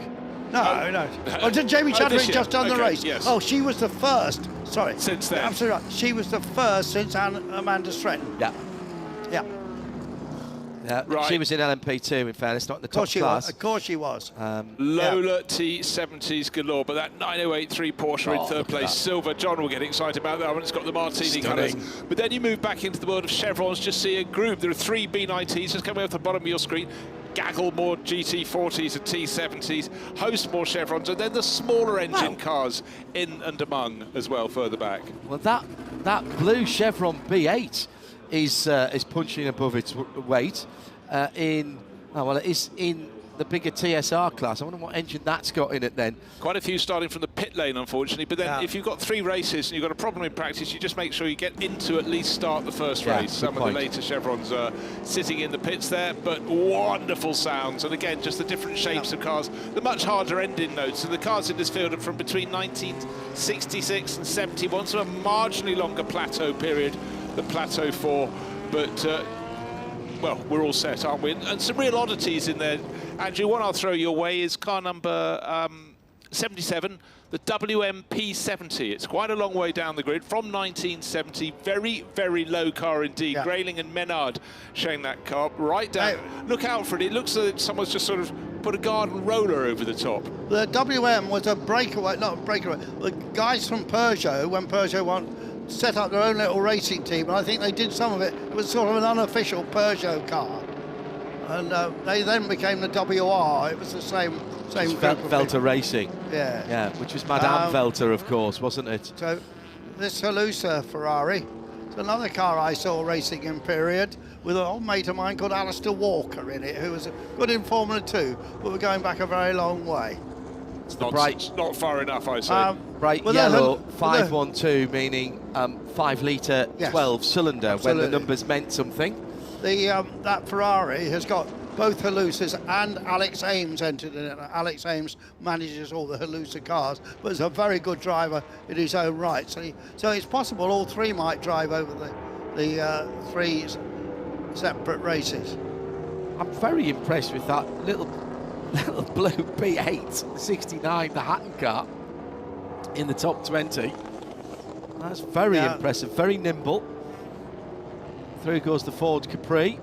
No. Oh, did Jamie Chadwick just done the race? Yes. Oh, she was the first. Sorry. Since then. Absolutely right. She was the first since Amanda Stretton. Yeah. Right. She was in LMP2, in fairness, not in the top class. Of course she was. Lola T70s galore, but that 9083 Porsche in third place. Silver. John will get excited about that one. It's got the Martini colours. But then you move back into the world of chevrons, just see a group. There are 3 B90s just coming off the bottom of your screen. Gaggle more GT40s and T70s, host more chevrons, and then the smaller engine cars in and among as well further back. Well, that blue Chevron B8 is punching above its weight it is in the bigger TSR class. I wonder what engine that's got in it then. Quite a few starting from the pit lane, unfortunately, but then if you've got 3 races and you've got a problem in practice, you just make sure you get into at least start the first race. Some of the later chevrons are sitting in the pits there, but wonderful sounds, and again, just the different shapes of cars, the much harder ending notes, and the cars in this field are from between 1966 and 71, so a marginally longer plateau period than Plateau 4, but well, we're all set, aren't we? And some real oddities in there. Andrew, one I'll throw your way is car number 77, the WMP70. It's quite a long way down the grid from 1970. Very, very low car indeed. Grayling and Menard showing that car right down. Look out for it. It looks like someone's just sort of put a garden roller over the top. The WM was a breakaway, not a breakaway. The guys from Peugeot, when Peugeot set up their own little racing team, and I think they did some of it. It was sort of an unofficial Peugeot car, and they then became the WR. It was the same Velter Racing. Yeah, which was Madame Velter, of course, wasn't it? So this Halusa Ferrari, it's another car I saw racing in period with an old mate of mine called Alistair Walker in it, who was good in Formula 2, but we're going back a very long way. It's not far enough, I say. Bright yellow 512, meaning 5 litre 12 cylinder, when the numbers meant something. That Ferrari has got both Halusas and Alex Ames entered in it. Alex Ames manages all the Halusa cars, but is a very good driver in his own right. So it's possible all 3 might drive over the 3 separate races. I'm very impressed with that little blue B8 69, the Hatton car, in the top 20. That's very impressive, very nimble. Through goes the Ford Capri.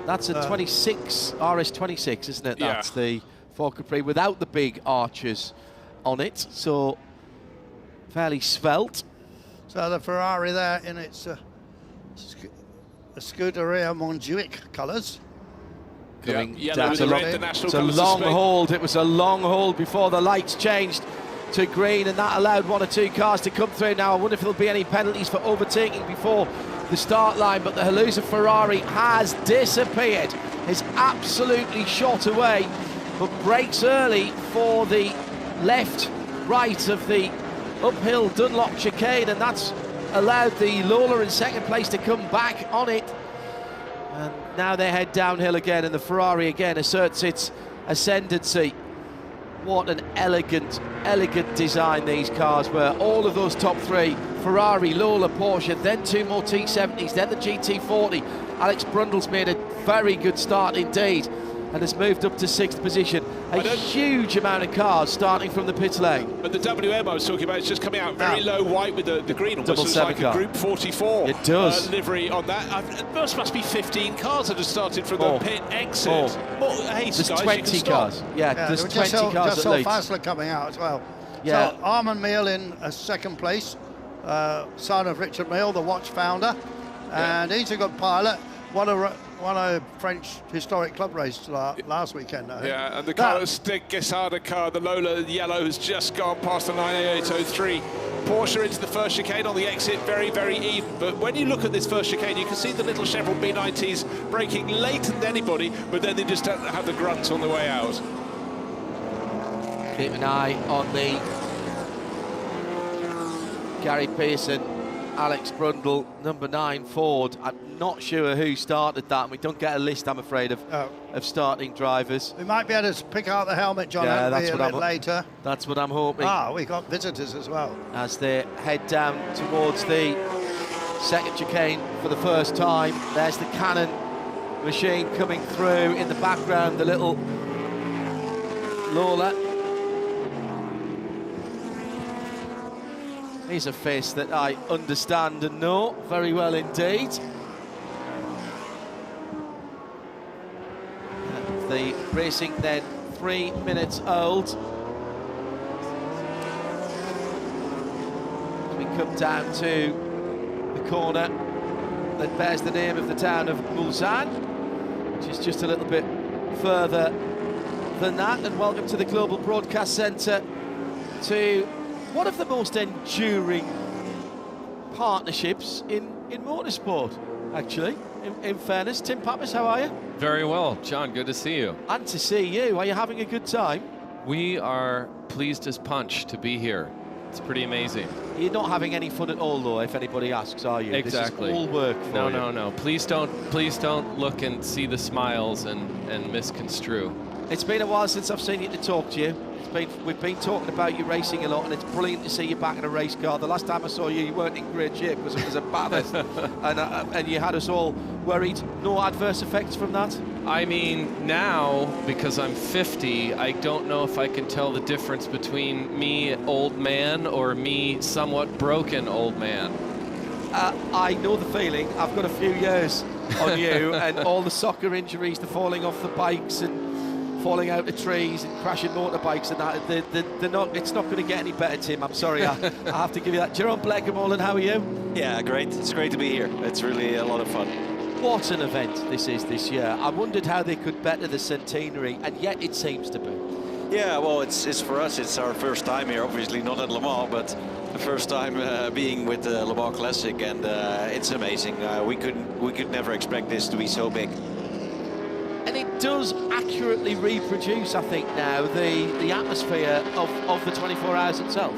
That's a 26, RS26, isn't it? That's the Ford Capri without the big arches on it, so fairly svelte. So the Ferrari there in its Scuderia Montjuic colours. Coming down to it's a long hold. It was a long hold before the lights changed to green, and that allowed 1 or 2 cars to come through. Now I wonder if there'll be any penalties for overtaking before the start line, but the Hindhaugh Ferrari has disappeared. It's absolutely shot away, but brakes early for the left-right of the uphill Dunlop chicane, and that's allowed the Lola in second place to come back on it. And now they head downhill again, and the Ferrari again asserts its ascendancy. What an elegant, elegant design these cars were. All of those top 3, Ferrari, Lola, Porsche, then 2 more T70s, then the GT40. Alex Brundle's made a very good start indeed and has moved up to 6th position. A huge amount of cars starting from the pit lane. But the WM I was talking about is just coming out very low white with the green, almost looks like a Group 44 it does. Livery on that. There must be 15 cars that have started from the pit exit. Hey, there's guys, 20 cars. Yeah, there's 20 cars just at least. Fässler coming out as well. Yeah. So Armand Meal in second place, son of Richard Meal, the watch founder, and he's a good pilot. Won a French historic club race last weekend. Yeah, and the Carlos de Quesada car, the Lola yellow, has just gone past the 98803. Porsche into the first chicane on the exit, very, very even. But when you look at this first chicane, you can see the little Chevrolet B90s braking later than anybody, but then they just don't have the grunts on the way out. Keep an eye on the Gary Pearson, Alex Brundle, number 9 Ford. I'm not sure who started that, and we don't get a list, I'm afraid, of starting drivers. We might be able to pick out the helmet, John, that's a bit later. That's what I'm hoping. We got visitors as well. As they head down towards the second chicane for the first time. There's the Cannon machine coming through in the background, the little Lola. He's a face that I understand and know very well indeed. The racing then 3 minutes old. As we come down to the corner that bears the name of the town of Mulsanne, which is just a little bit further than that. And welcome to the Global Broadcast Centre to one of the most enduring partnerships in motorsport, actually, in fairness. Tim Pappas, how are you? Very well, John, good to see you. And to see you. Are you having a good time? We are pleased as punch to be here. It's pretty amazing. You're not having any fun at all, though, if anybody asks, are you? Exactly. This is all work for you. No. Please don't look and see the smiles and misconstrue. It's been a while since I've seen you to talk to you. We've been talking about you racing a lot, and it's brilliant to see you back in a race car. The last time I saw you, you weren't in great shape because it was a bathurst, and you had us all worried. No adverse effects from that? I mean, now, because I'm 50, I don't know if I can tell the difference between me, old man, or me, somewhat broken old man. I know the feeling. I've got a few years on you, and all the soccer injuries, the falling off the bikes and falling out of trees and crashing motorbikes and that, it's not going to get any better, Tim. I'm sorry, I have to give you that. Jerome Blekemolen, how are you? Yeah, great. It's great to be here. It's really a lot of fun. What an event this is this year. I wondered how they could better the centenary, and yet it seems to be. Yeah, well, it's for us, it's our first time here, obviously not at Le Mans, but the first time being with the Le Mans Classic, and it's amazing. We could never expect this to be so big. And it does accurately reproduce, I think, now the atmosphere of the 24 hours itself.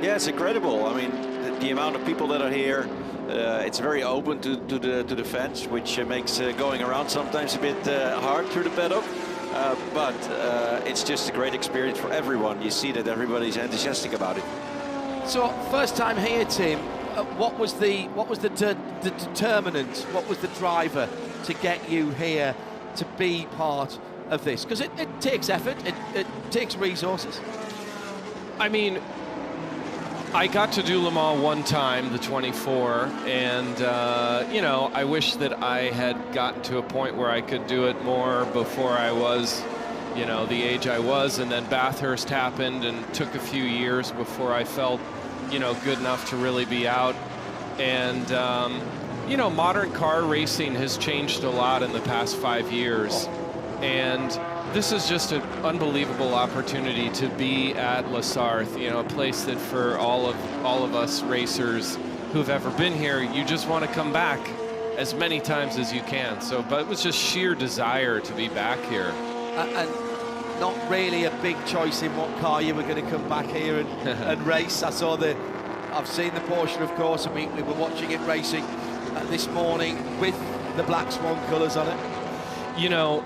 Yeah, it's incredible. I mean, the amount of people that are here, it's very open to the fans, which makes going around sometimes a bit hard through the paddock. But it's just a great experience for everyone. You see that everybody's enthusiastic about it. So, first time here, Tim. What was the determinant? What was the driver to get you here to be part of this? Because it takes effort, it takes resources. I mean, I got to do Le Mans one time, the 24, and you know, I wish that I had gotten to a point where I could do it more before I was, you know, the age I was, and then Bathurst happened and took a few years before I felt, you know, good enough to really be out. And you know, modern car racing has changed a lot in the past 5 years, and this is just an unbelievable opportunity to be at La Sarthe, you know, a place that for all of us racers who've ever been here, you just want to come back as many times as you can. So, but it was just sheer desire to be back here. And not really a big choice in what car you were going to come back here and race. I've seen the Porsche, of course, and we were watching it racing this morning with the Black Swan colours on it. You know,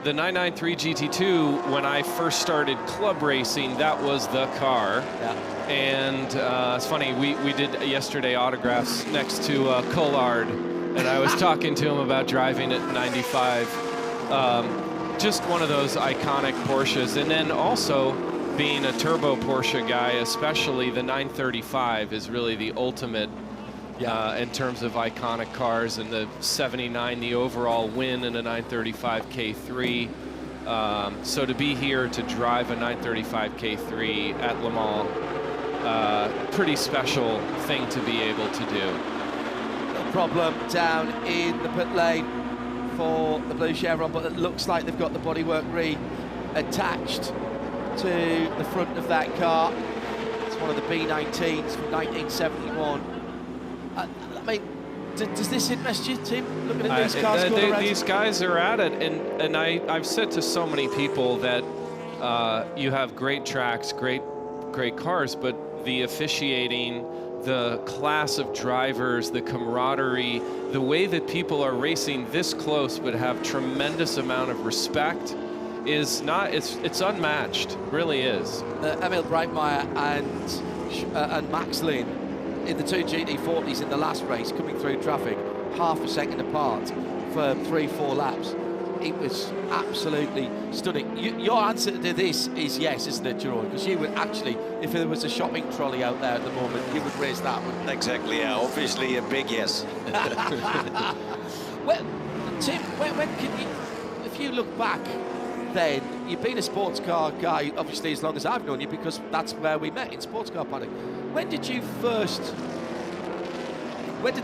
the 993 GT2, when I first started club racing, that was the car. Yeah. And it's funny, we did yesterday autographs next to Collard, and I was talking to him about driving at 95. Just one of those iconic Porsches. And then also being a turbo Porsche guy, especially the 935 is really the ultimate in terms of iconic cars, and the 79, the overall win in a 935 K3. So to be here to drive a 935 K3 at Le Mans, pretty special thing to be able to do. No problem down in the pit lane for the blue chevron, but it looks like they've got the bodywork reattached to the front of that car. It's one of the B19s from 1971. I mean, does this interest you, Tim? Looking at these cars going around? These guys are at it, and I've said to so many people that you have great tracks, great cars, but the officiating, the class of drivers, the camaraderie, the way that people are racing this close but have tremendous amount of respect is not, it's unmatched, really is. Emil Breitmeyer and Max Lynn in the two GT40s in the last race, coming through traffic half a second apart for 3-4 laps. It was absolutely stunning. Your answer to this is yes, isn't it, Jerome? Because you would actually, if there was a shopping trolley out there at the moment, you would raise that, wouldn't you? Exactly, yeah, obviously a big yes. Well, Tim, when can you, if you look back then, you've been a sports car guy, obviously, as long as I've known you, because that's where we met, in sports car paddock. When did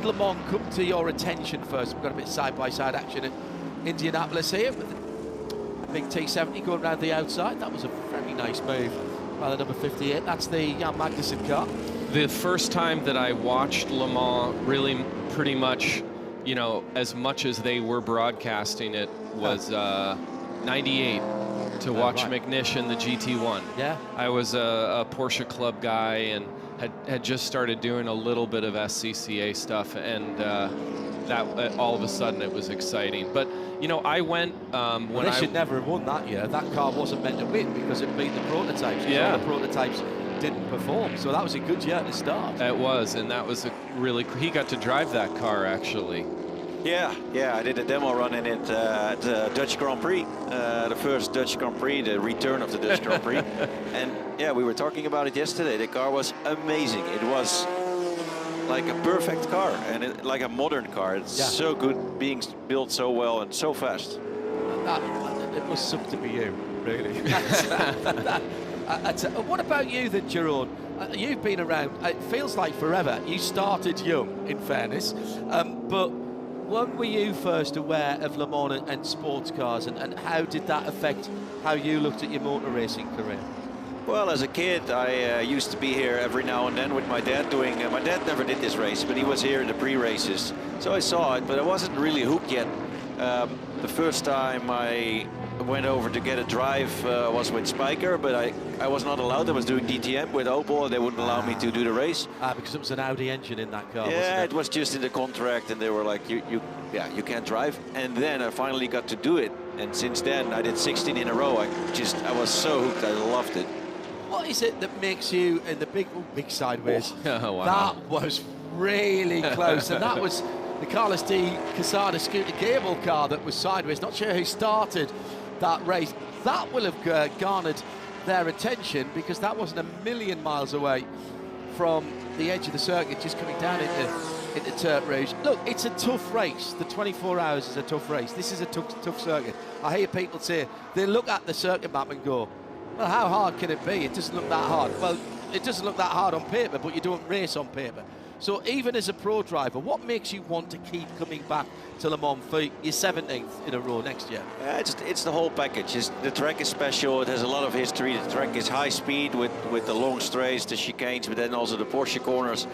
Le Mans come to your attention first? We've got a bit side-by-side action at Indianapolis here with the big T70 going around the outside. That was a very nice move by the number 58. That's the Jan Magnussen car. The first time that I watched Le Mans, really pretty much, you know, as much as they were broadcasting it, was 98 to watch McNish in the GT1. Yeah. I was a Porsche Club guy and had just started doing a little bit of SCCA stuff, and that all of a sudden it was exciting. But you know, I went when they should never have won that year. That car wasn't meant to win because it beat the prototypes. Yeah. All the prototypes didn't perform, so that was a good year to start. It was, and that was a really. He got to drive that car actually. Yeah, I did a demo run in it at the Dutch Grand Prix, the first Dutch Grand Prix, the return of the Dutch Grand Prix. And yeah, we were talking about it yesterday. The car was amazing. It was like a perfect car, and like a modern car. It's so good, being built so well and so fast. It must suck to be you, really. What about you then, Jeroen? You've been around, it feels like forever. You started young, in fairness, but when were you first aware of Le Mans and sports cars, and how did that affect how you looked at your motor racing career? Well, as a kid, I used to be here every now and then with my dad doing... my dad never did this race, but he was here in the pre-races. So I saw it, but I wasn't really hooked yet. The first time I went over to get a drive was with Spyker, but I was not allowed. I was doing DTM with Opel, and they wouldn't allow me to do the race. Because it was an Audi engine in that car, yeah, wasn't it? It was just in the contract, and they were like, you can't drive. And then I finally got to do it, and since then I did 16 in a row. I was so hooked, I loved it. What is it that makes you in the big sideways? Oh, wow. That was really close, and that was the Carlos D. Quesada Scooter Gable car that was sideways. Not sure who started that race. That will have garnered their attention because that wasn't a million miles away from the edge of the circuit, just coming down into Turf Rouge. Look, it's a tough race. The 24 hours is a tough race. This is a tough circuit. I hear people say, they look at the circuit map and go, well, how hard can it be? It doesn't look that hard. Well, it doesn't look that hard on paper, but you don't race on paper. So even as a pro driver, what makes you want to keep coming back to Le Mans for your 17th in a row next year? It's the whole package. The track is special. It has a lot of history. The track is high speed with the long straights, the chicanes, but then also the Porsche corners.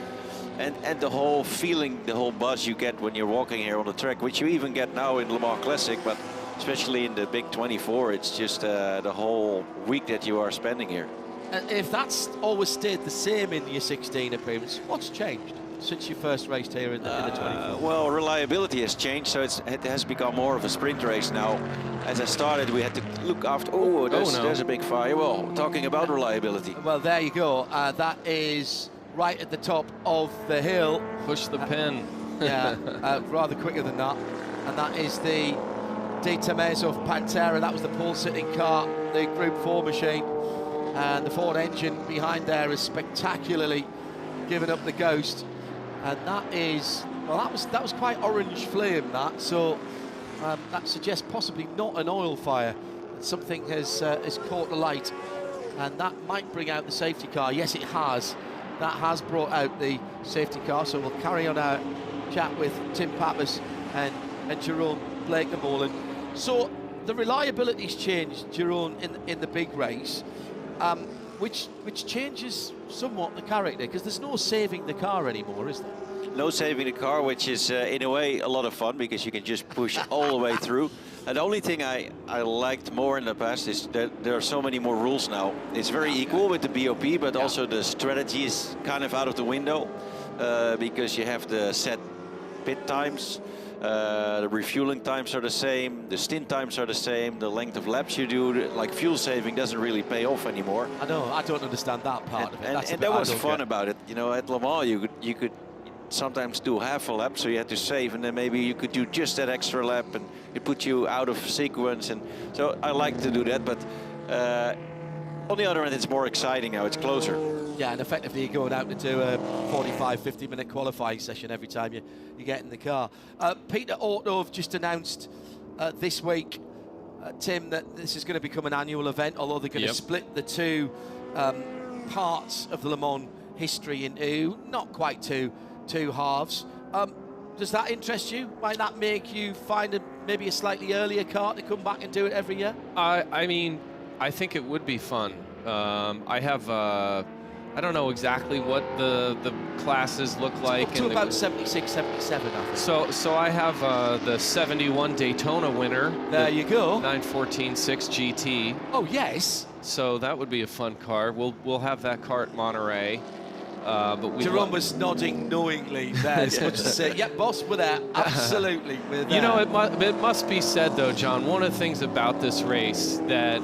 And the whole feeling, the whole buzz you get when you're walking here on the track, which you even get now in Le Mans Classic, but especially in the big 24, it's just the whole week that you are spending here. And if that's always stayed the same in your 16 appearance, what's changed since you first raced here in the 24? Well, reliability has changed, so it has become more of a sprint race now. As I started, we had to look after. There's a big fire. Well, talking about reliability. Well, there you go. That is right at the top of the hill. Push the pin. Yeah, rather quicker than that. And that is the De Tomaso Pantera. That was the pole-sitting car, the Group 4 machine. And the Ford engine behind there is spectacularly given up the ghost. And that is, well, that was quite orange flame, that. So that suggests possibly not an oil fire. Something has caught the light, and that might bring out the safety car. Yes, it has. That has brought out the safety car. So we'll carry on our chat with Tim Pappas and Jerome Blake-Molan. So the reliability's changed, Jerome, in the big race. Which changes somewhat the character, because there's no saving the car anymore, is there? No saving the car, which is in a way a lot of fun, because you can just push all the way through. And the only thing I liked more in the past is that there are so many more rules now. It's very equal with the BOP, but also the strategy is kind of out of the window, because you have the set pit times. The refueling times are the same, the stint times are the same, the length of laps you do, like fuel saving doesn't really pay off anymore. I know, I don't understand that part of it. And that was fun about it. You know, at Le Mans you could sometimes do half a lap, so you had to save, and then maybe you could do just that extra lap, and it put you out of sequence. And so I like to do that, but on the other hand, it's more exciting now, it's closer. Yeah, and effectively you're going out to do a 45, 50-minute qualifying session every time you get in the car. Peter Otto have just announced this week, Tim, that this is going to become an annual event, although they're going to split the two parts of the Le Mans history into not quite two halves. Does that interest you? Might that make you find maybe a slightly earlier car to come back and do it every year? I mean, I think it would be fun. I have, I don't know exactly what the classes look like. Up to about 76, 77, I think. So I have the 71 Daytona winner. There you go. 914-6 GT. Oh, yes. So that would be a fun car. We'll have that car at Monterey. But Jerome was nodding knowingly there, as much as say, "Yep, boss, we're there. Absolutely, we're there." You know, it must be said though, John. One of the things about this race that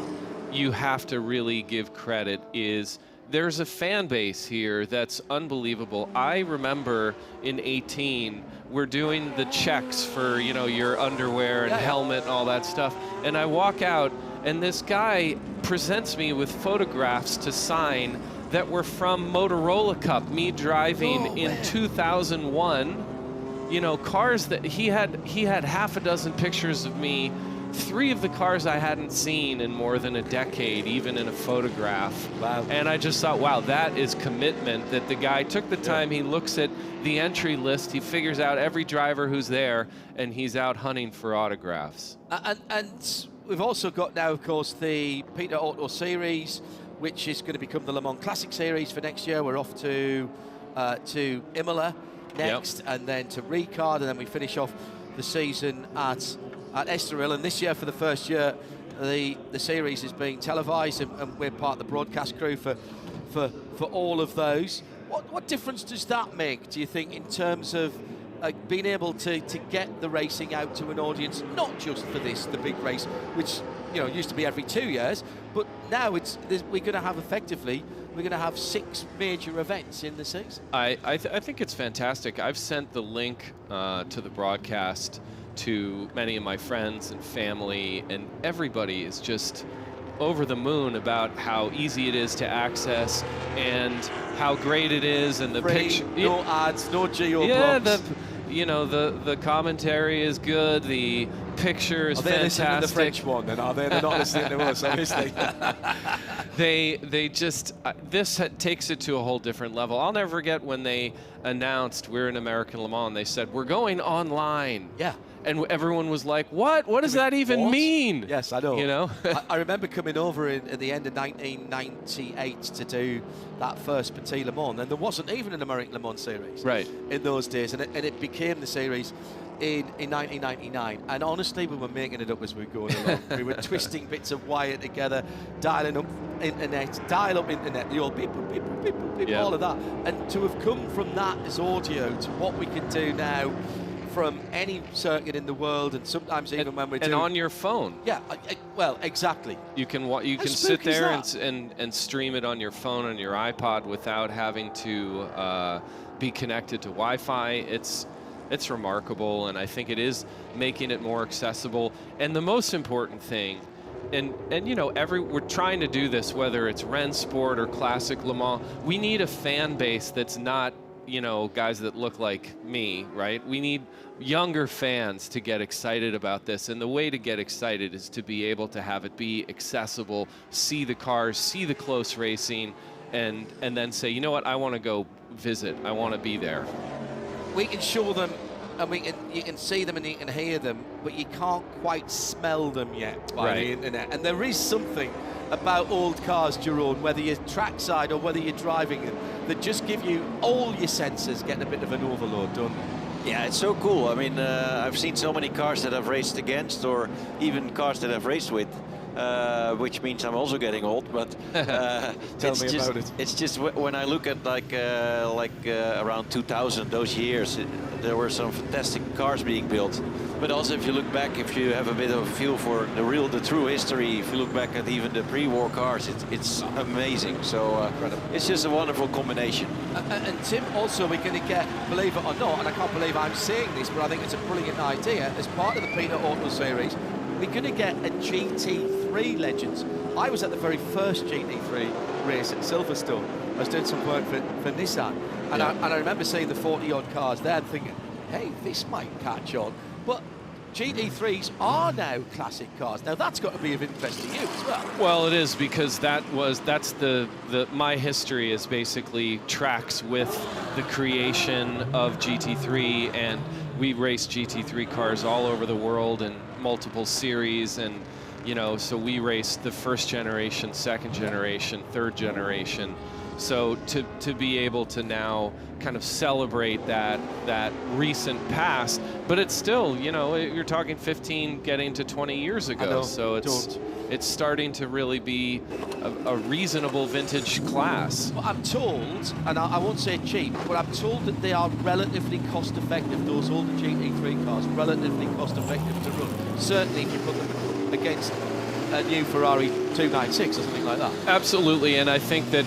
you have to really give credit is there's a fan base here that's unbelievable. I remember in 18, we're doing the checks for, you know, your underwear and helmet and all that stuff. And I walk out and this guy presents me with photographs to sign that were from Motorola Cup, me driving in 2001. You know, cars that he had half a dozen pictures of me. 3 of the cars I hadn't seen in more than a decade, even in a photograph. Wow. And I just thought, wow, that is commitment, that the guy took the time, he looks at the entry list, he figures out every driver who's there, and he's out hunting for autographs. And we've also got now, of course, the Peter Otto Series, which is going to become the Le Mans Classic Series for next year. We're off to Imola next, and then to Ricard, and then we finish off the season at Estoril. And this year, for the first year, the series is being televised, and we're part of the broadcast crew for all of those. What difference does that make, do you think, in terms of being able to get the racing out to an audience, not just for the big race, which, you know, used to be every 2 years, but now we're going to have 6 major events in the season. I think it's fantastic. I've sent the link to the broadcast to many of my friends and family, and everybody is just over the moon about how easy it is to access and how great it is, and the picture. No ads, no geo Yeah, blocks. the commentary is good. The picture is fantastic. Listening to the French one, then are they? They're not listening to us, obviously. They just this takes it to a whole different level. I'll never forget when they announced we're in American Le Mans. They said we're going online. Yeah. And everyone was like, "What? What does that even mean?" Yes, I know. You know. I remember coming over at the end of 1998 to do that first Petit Le Mans, and there wasn't even an American Le Mans series. Right. In those days, and it became the series in 1999. And honestly, we were making it up as we were going along. We were twisting bits of wire together, dialing up internet, dial up internet, the old beep, beep, beep, beep, beep, all of that. And to have come from that as audio to what we can do now from any circuit in the world, and sometimes even when we're doing... And on your phone. Yeah, well, exactly. You can sit there and stream it on your phone, on your iPod, without having to be connected to Wi-Fi. It's remarkable, and I think it is making it more accessible. And the most important thing, and you know, we're trying to do this, whether it's Rennsport or Classic Le Mans, we need a fan base that's not, you know, guys that look like me, right? We need younger fans to get excited about this, and the way to get excited is to be able to have it be accessible, see the cars, see the close racing, and then say, you know what, I want to go visit, I want to be there. We can show them, and you can see them and you can hear them, but you can't quite smell them yet by the internet. And there is something about old cars, Jerome, whether you're trackside or whether you're driving it, that just give you all your senses getting a bit of an overload, don't they? Yeah, it's so cool. I mean, I've seen so many cars that I've raced against, or even cars that I've raced with, which means I'm also getting old. But Tell me about it. It's just when I look at like around 2000, those years, there were some fantastic cars being built. But also, if you look back, if you have a bit of a feel for the true history, if you look back at even the pre-war cars, it's amazing. So it's just a wonderful combination. And Tim, also we're going to get, believe it or not, and I can't believe I'm saying this, but I think it's a brilliant idea, as part of the Peter Auto series, we're going to get a GT3 Legends. I was at the very first GT3 race at Silverstone. I was doing some work for Nissan, and I remember seeing the 40-odd cars there and thinking, hey, this might catch on. But GT3s are now classic cars. Now that's got to be of interest to you as well. Well, it is, because that's the my history is basically tracks with the creation of GT3, and we race GT3 cars all over the world in multiple series, and you know, so we raced the first generation, second generation, third generation. So to be able to now kind of celebrate that recent past, but it's still, you know, you're talking 15 getting to 20 years ago. So it's starting to really be a reasonable vintage class. Well, I'm told, and I won't say cheap, but I'm told that they are relatively cost effective, those older GT3 cars, relatively cost effective to run. Certainly if you put them against a new Ferrari 296 or something like that. Absolutely, and I think that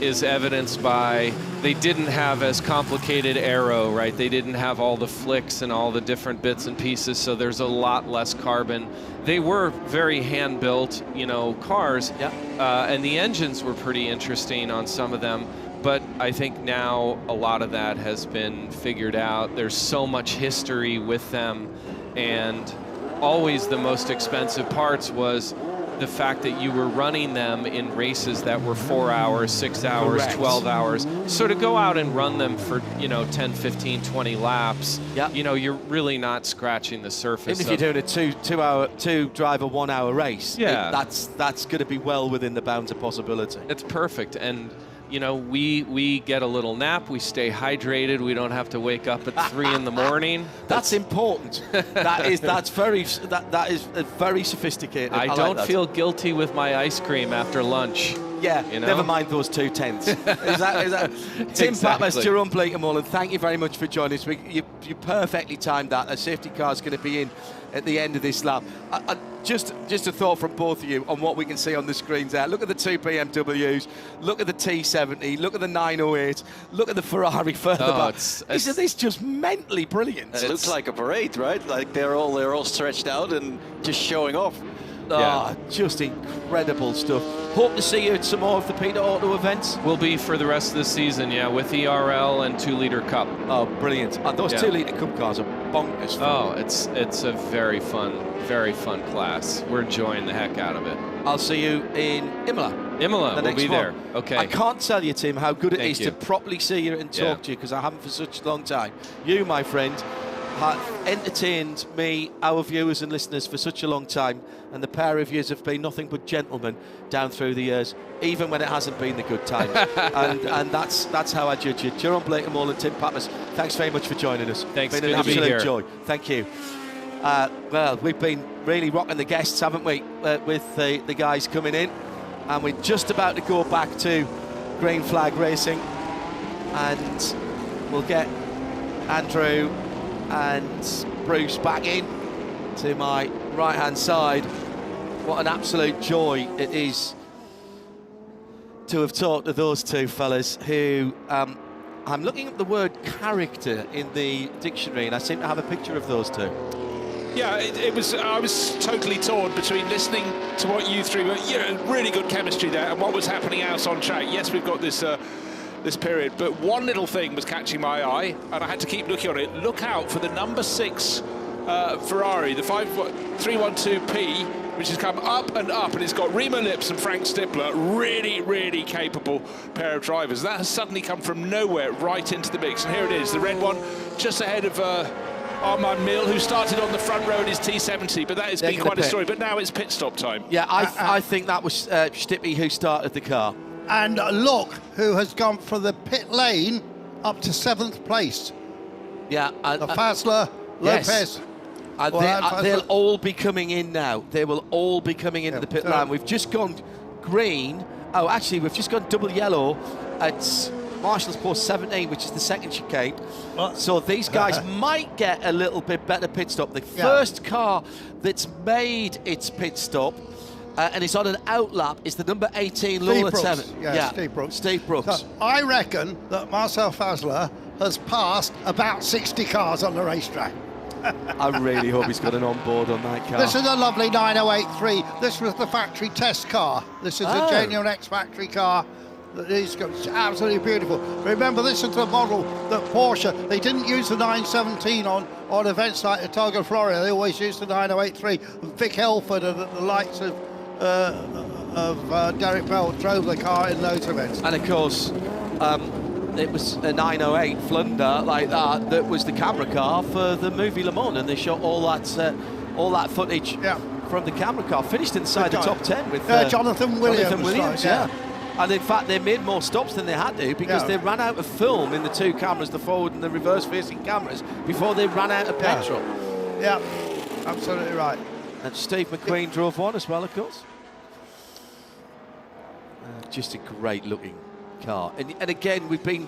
is evidenced by they didn't have as complicated aero, right? They didn't have all the flicks and all the different bits and pieces, so there's a lot less carbon. They were very hand-built, you know, cars, and the engines were pretty interesting on some of them, but I think now a lot of that has been figured out. There's so much history with them, and always the most expensive parts was the fact that you were running them in races that were 4 hours, 6 hours, 12 hours. So to go out and run them for, you know, 10, 15, 20 laps, you know, you're really not scratching the surface. Even if you're doing a two driver 1 hour race, that's going to be well within the bounds of possibility. It's perfect. And you know, we get a little nap, we stay hydrated, we don't have to wake up at 3 in the morning. That's important. That is very sophisticated. I don't feel guilty with my ice cream after lunch. Yeah, you know? Never mind those 2 tenths. Is that Tim Pappas, Jerome Bleekemolen, thank you very much for joining us. You perfectly timed that. A safety car is going to be in at the end of this lap. Just a thought from both of you on what we can see on the screens there. Look at the 2 BMWs, look at the T70, look at the 908, look at the Ferrari further back. Isn't this just mentally brilliant? It looks like a parade, right? Like they're all stretched out and just showing off. Just incredible stuff. Hope to see you at some more of the Peter Auto events. Will be for the rest of the season, with ERL and 2 Litre Cup. Oh, brilliant. And those 2 Litre Cup cars are bonkers fun. Oh, it's a very fun class. We're enjoying the heck out of it. I'll see you in Imola. We'll be there. Okay. I can't tell you, Tim, how good it is you. to properly see you and talk to you, because I haven't for such a long time. You, my friend, have entertained me, our viewers and listeners, for such a long time, and the pair of yous have been nothing but gentlemen down through the years, even when it hasn't been the good times. and that's how I judge you. Jerome Blakemore and Tim Pappas, thanks very much for joining us. Thanks, it's been an absolute joy. Thank you. Well, we've been really rocking the guests, haven't we, with the guys coming in, and we're just about to go back to green flag racing, and we'll get Andrew and Bruce back in to my right hand side. What an absolute joy it is to have talked to those two fellas who I'm looking at the word character in the dictionary, and I seem to have a picture of those two. Yeah, I was totally torn between listening to what you three were, really good chemistry there, and what was happening out on track. Yes, we've got this period, but one little thing was catching my eye, and I had to keep looking on it. Look out for the number 6 Ferrari, the 312P, which has come up, and it's got Remo Lips and Frank Stippler, really capable pair of drivers. That has suddenly come from nowhere right into the mix, and here it is, the red one, just ahead of Armand Mill, who started on the front row in his T70, but that has been quite a story. But now it's pit stop time. Yeah, I think that was Stippy who started the car. And look who has gone from the pit lane up to 7th place. Yeah. The Fässler, Lopez. Yes. They'll all be coming in now. They will all be coming into the pit lane. We've just gone green. Oh, actually, we've just gone double yellow at Marshall's Post 17, which is the second chicane. So these guys might get a little bit better pit stop. The first car that's made its pit stop and it's on an outlap is the number 18 Lola Tennant. Steve Brooks. So I reckon that Marcel Fässler has passed about 60 cars on the racetrack. I really hope he's got an on-board on that car. This is a lovely 9083. This was the factory test car. This is a genuine ex-factory car. It's absolutely beautiful. Remember, this is the model that Porsche, they didn't use the 917 on events like the Targa Florio. They always used the 9083. Vic Helford and the likes of Derek Bell drove the car in those events. And of course, it was a 908 Flunder like that was the camera car for the movie Le Mans, and they shot all that footage from the camera car. Finished inside the top 10 with Jonathan Williams. And in fact, they made more stops than they had to, because they ran out of film in the two cameras, the forward and the reverse-facing cameras, before they ran out of petrol. Yeah, absolutely right. And Steve McQueen drove one as well, of course. Just a great-looking car. And again, we've been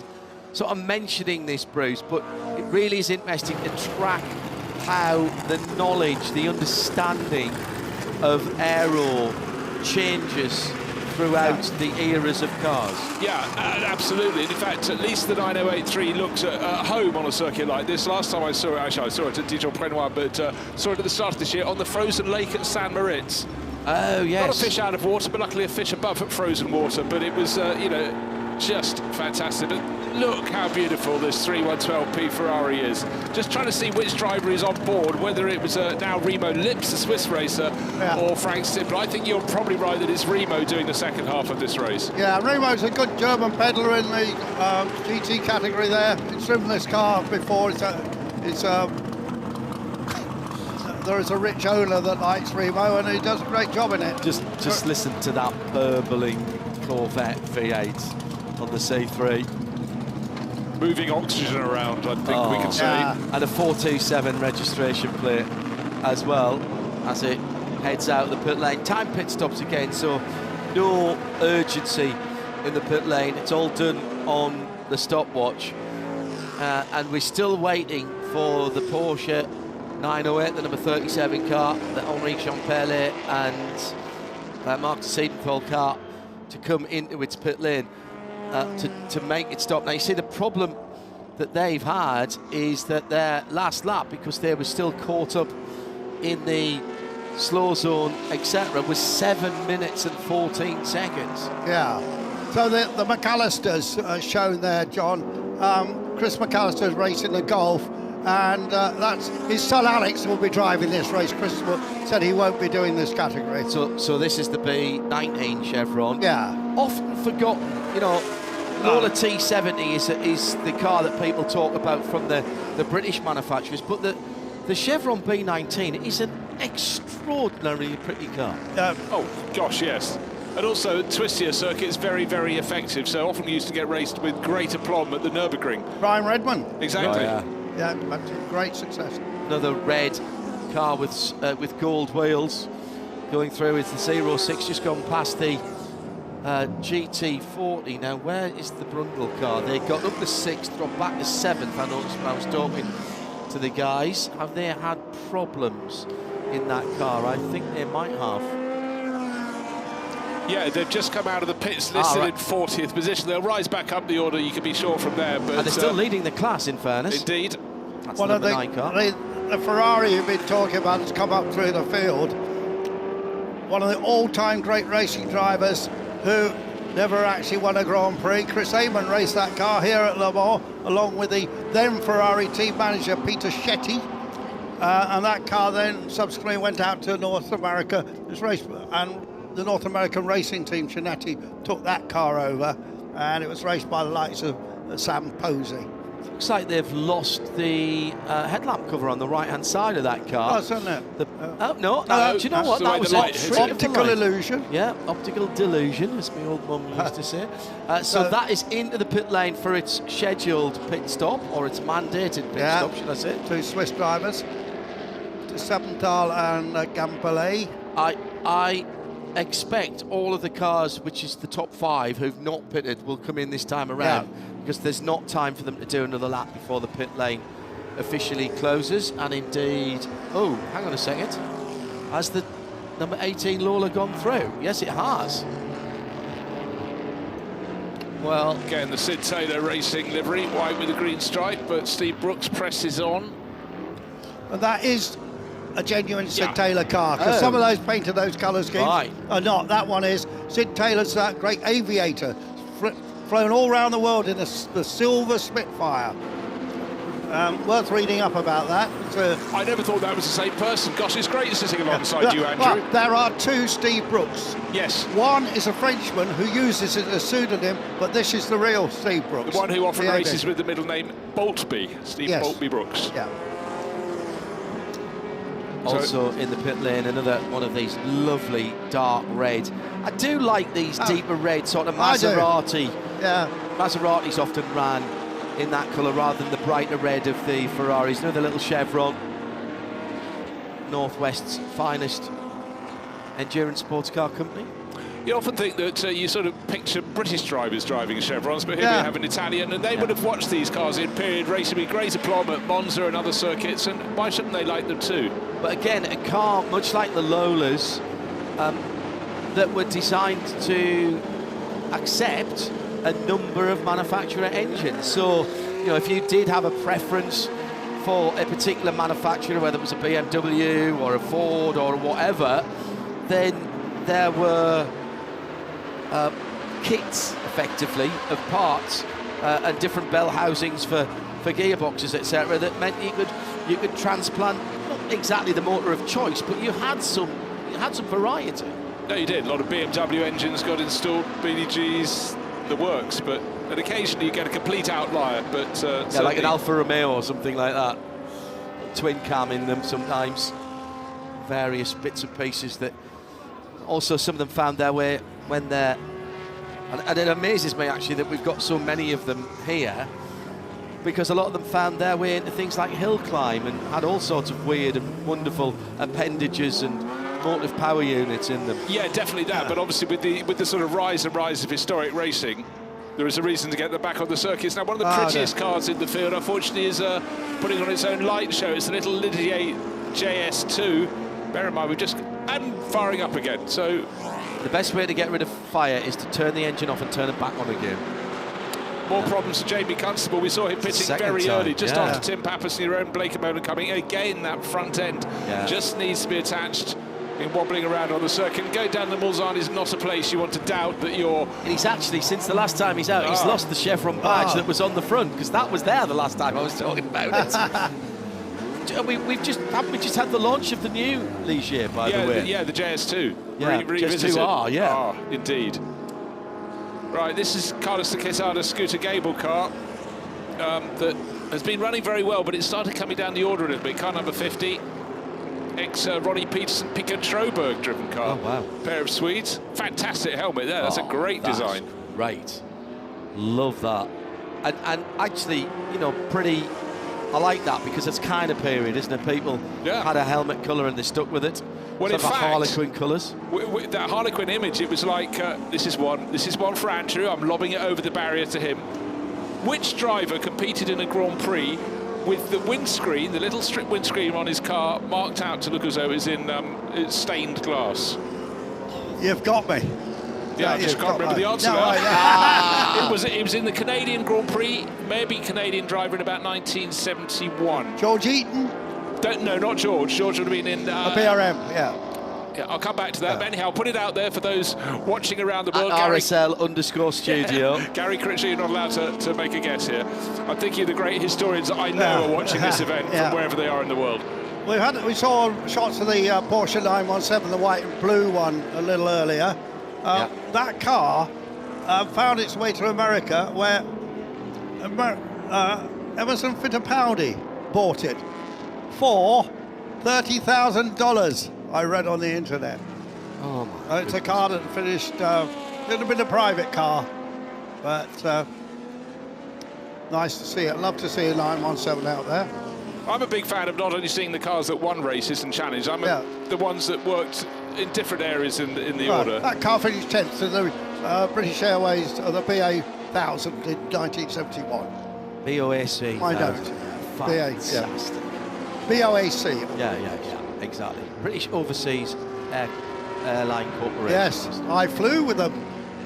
sort of mentioning this, Bruce, but it really is interesting to track how the knowledge, the understanding of aero changes throughout the eras of cars. Yeah, absolutely. In fact, at least the 9083 looks at home on a circuit like this. Last time I saw it, actually I saw it at Dijon-Prenois, but saw it at the start of this year on the frozen lake at Saint Moritz. Oh, yes. Not a fish out of water, but luckily a fish above at frozen water. But it was, just fantastic. But look how beautiful this 3112P Ferrari is. Just trying to see which driver is on board, whether it was now Remo Lips, the Swiss racer, or Frank Stippler. I think you're probably right that it's Remo doing the second half of this race. Yeah, Remo's a good German peddler in the GT category there. He's driven this car before. There is a rich owner that likes Remo, and he does a great job in it. Just listen to that burbling Corvette V8 on the C3. Moving oxygen around, I think we can say. And a 427 registration plate as well, as it heads out of the pit lane. Time pit stops again, so no urgency in the pit lane. It's all done on the stopwatch. And we're still waiting for the Porsche 908, the number 37 car, the Henri Champerlet and Marc de Siedenthal car to come into its pit lane to make it stop. Now, you see, the problem that they've had is that their last lap, because they were still caught up in the slow zone, etc., was 7 minutes and 14 seconds. Yeah. So the McAllisters shown there, John. Chris McAllister's racing the Golf, and that's his son Alex will be driving this race. Chris said he won't be doing this category. So this is the B19 Chevron. Yeah. Often forgotten, you know. Lola T70 is the car that people talk about from the British manufacturers, but the Chevron B19 is an extraordinarily pretty car. Oh, gosh, yes. And also, twistier circuit is very, very effective, so often used to get raced with great aplomb at the Nürburgring. Brian Redmond. Exactly. Oh, yeah, that's a great success. Another red car with gold wheels going through. It's the 06 just gone past the GT40. Now, where is the Brundle car? They got up to 6th, dropped back to 7th. I noticed when I was talking to the guys. Have they had problems in that car? I think they might have. Yeah, they've just come out of the pits listed in 40th position. They'll rise back up the order, you can be sure, from there. But and they're still leading the class, in fairness. Indeed. That's one of the Ferrari you've been talking about has come up through the field. One of the all-time great racing drivers who never actually won a Grand Prix. Chris Amon raced that car here at Le Mans, along with the then Ferrari team manager, Peter Shetty. And that car then subsequently went out to North America. This race, and the North American racing team, Chinetti, took that car over, and it was raced by the likes of Sam Posey. Looks like they've lost the headlamp cover on the right-hand side of that car. Oh, isn't it? Oh, no, do you know what? That was optical illusion. Yeah, optical delusion, as my old mum used to say. So that is into the pit lane for its scheduled pit stop, or its mandated pit stop, should I say. Two Swiss drivers, Seppenthal and Gampelet. I expect all of the cars, which is the top 5 who've not pitted, will come in this time around, because there's not time for them to do another lap before the pit lane officially closes. And indeed, oh, hang on a second, has the number 18 Lola gone through? Yes, it has. Well, again, the Sid Taylor Racing livery, white with a green stripe, but Steve Brooks presses on. And that is a genuine Sid Taylor car, because some of those painted those colour schemes are not. That one is. Sid Taylor's that great aviator, flown all around the world in the silver Spitfire. Worth reading up about that. I never thought that was the same person. Gosh, it's great sitting alongside you, Andrew. Well, there are two Steve Brooks. Yes. One is a Frenchman who uses it as a pseudonym, but this is the real Steve Brooks. The one who often races with the middle name Boltby, Steve Boltby Brooks. Yeah. Also in the pit lane, another one of these lovely dark red. I do like these deeper red, sort of Maserati. Yeah. Maseratis often ran in that colour rather than the brighter red of the Ferraris. Another little Chevron. Northwest's finest endurance sports car company. You often think that you sort of picture British drivers driving Chevrons, but here we have an Italian, and they would have watched these cars in period racing with great aplomb at Monza and other circuits, and why shouldn't they like them too? But again, a car much like the Lolas that were designed to accept a number of manufacturer engines. So, you know, if you did have a preference for a particular manufacturer, whether it was a BMW or a Ford or whatever, then there were kits, effectively, of parts and different bell housings for gearboxes, etc., that meant you could transplant not exactly the motor of choice, but you had some variety. No, you did. A lot of BMW engines got installed, BDGs, the works, and occasionally you get a complete outlier. But yeah, like an Alfa Romeo or something like that. Twin cam in them sometimes. Various bits and pieces that also some of them found their way when they're... And it amazes me, actually, that we've got so many of them here, because a lot of them found their way into things like hill climb and had all sorts of weird and wonderful appendages and motive power units in them. Yeah, definitely that. But obviously with the sort of rise of historic racing, there is a reason to get them back on the circuits. Now, one of the prettiest cars in the field, unfortunately, is putting on its own light show. It's the little Lidier JS2. Bear in mind, and firing up again. So the best way to get rid of fire is to turn the engine off and turn it back on again. More problems for Jamie Constable. We saw him pitting very early, just after Tim Pappas and your own Blake Amona coming. Again, that front end just needs to be attached Been wobbling around on the circuit. Going down the Mulsanne is not a place you want to doubt that you're... And he's actually, since the last time he's out, he's lost the chevron badge that was on the front, because that was there the last time I was talking about it. We've just had the launch of the new Ligier, by the way. Yeah, the JS2. Yeah, JS2R, yeah. Indeed. Right, this is Carlos de Quesada's Scooter Gable car that has been running very well, but it started coming down the order a little bit. Car number 50. Ex-Ronnie Peterson Pika Troberg driven car. Oh, wow. Pair of Swedes. Fantastic helmet there. That's a great design. Great. Love that. And actually, you know, pretty... I like that because it's kind of period, isn't it? People had a helmet colour and they stuck with it. Well, in fact, Harlequin colours. That Harlequin image, it was like, this is one for Andrew. I'm lobbing it over the barrier to him. Which driver competed in a Grand Prix with the windscreen, the little strip windscreen on his car, marked out to look as though it's in stained glass? You've got me. Yeah, I just can't remember the answer. It was in the Canadian Grand Prix, maybe Canadian driver in about 1971. George Eaton? No, not George. George would have been in... a BRM, yeah. Yeah, I'll come back to that. But anyhow, I'll put it out there for those watching around the world. RSL_studio. Yeah. Gary Critchley, you're not allowed to make a guess here. I'm thinking of the great historians that I know are watching this event from wherever they are in the world. We saw shots of the Porsche 917, the white and blue one, a little earlier. That car found its way to America, where Emerson Fittipaldi bought it for $30,000. I read on the internet. Oh my! It's a car that finished a little bit of private car, but nice to see it. Love to see a 917 out there. I'm a big fan of not only seeing the cars that won races and challenged, the ones that worked in different areas in the order. That car finished 10th in the British Airways, the BA 1000 in 1971. BOAC. I know. Fantastic. BOAC. Yeah, exactly. British Overseas Airline Corporation. Yes, I flew with them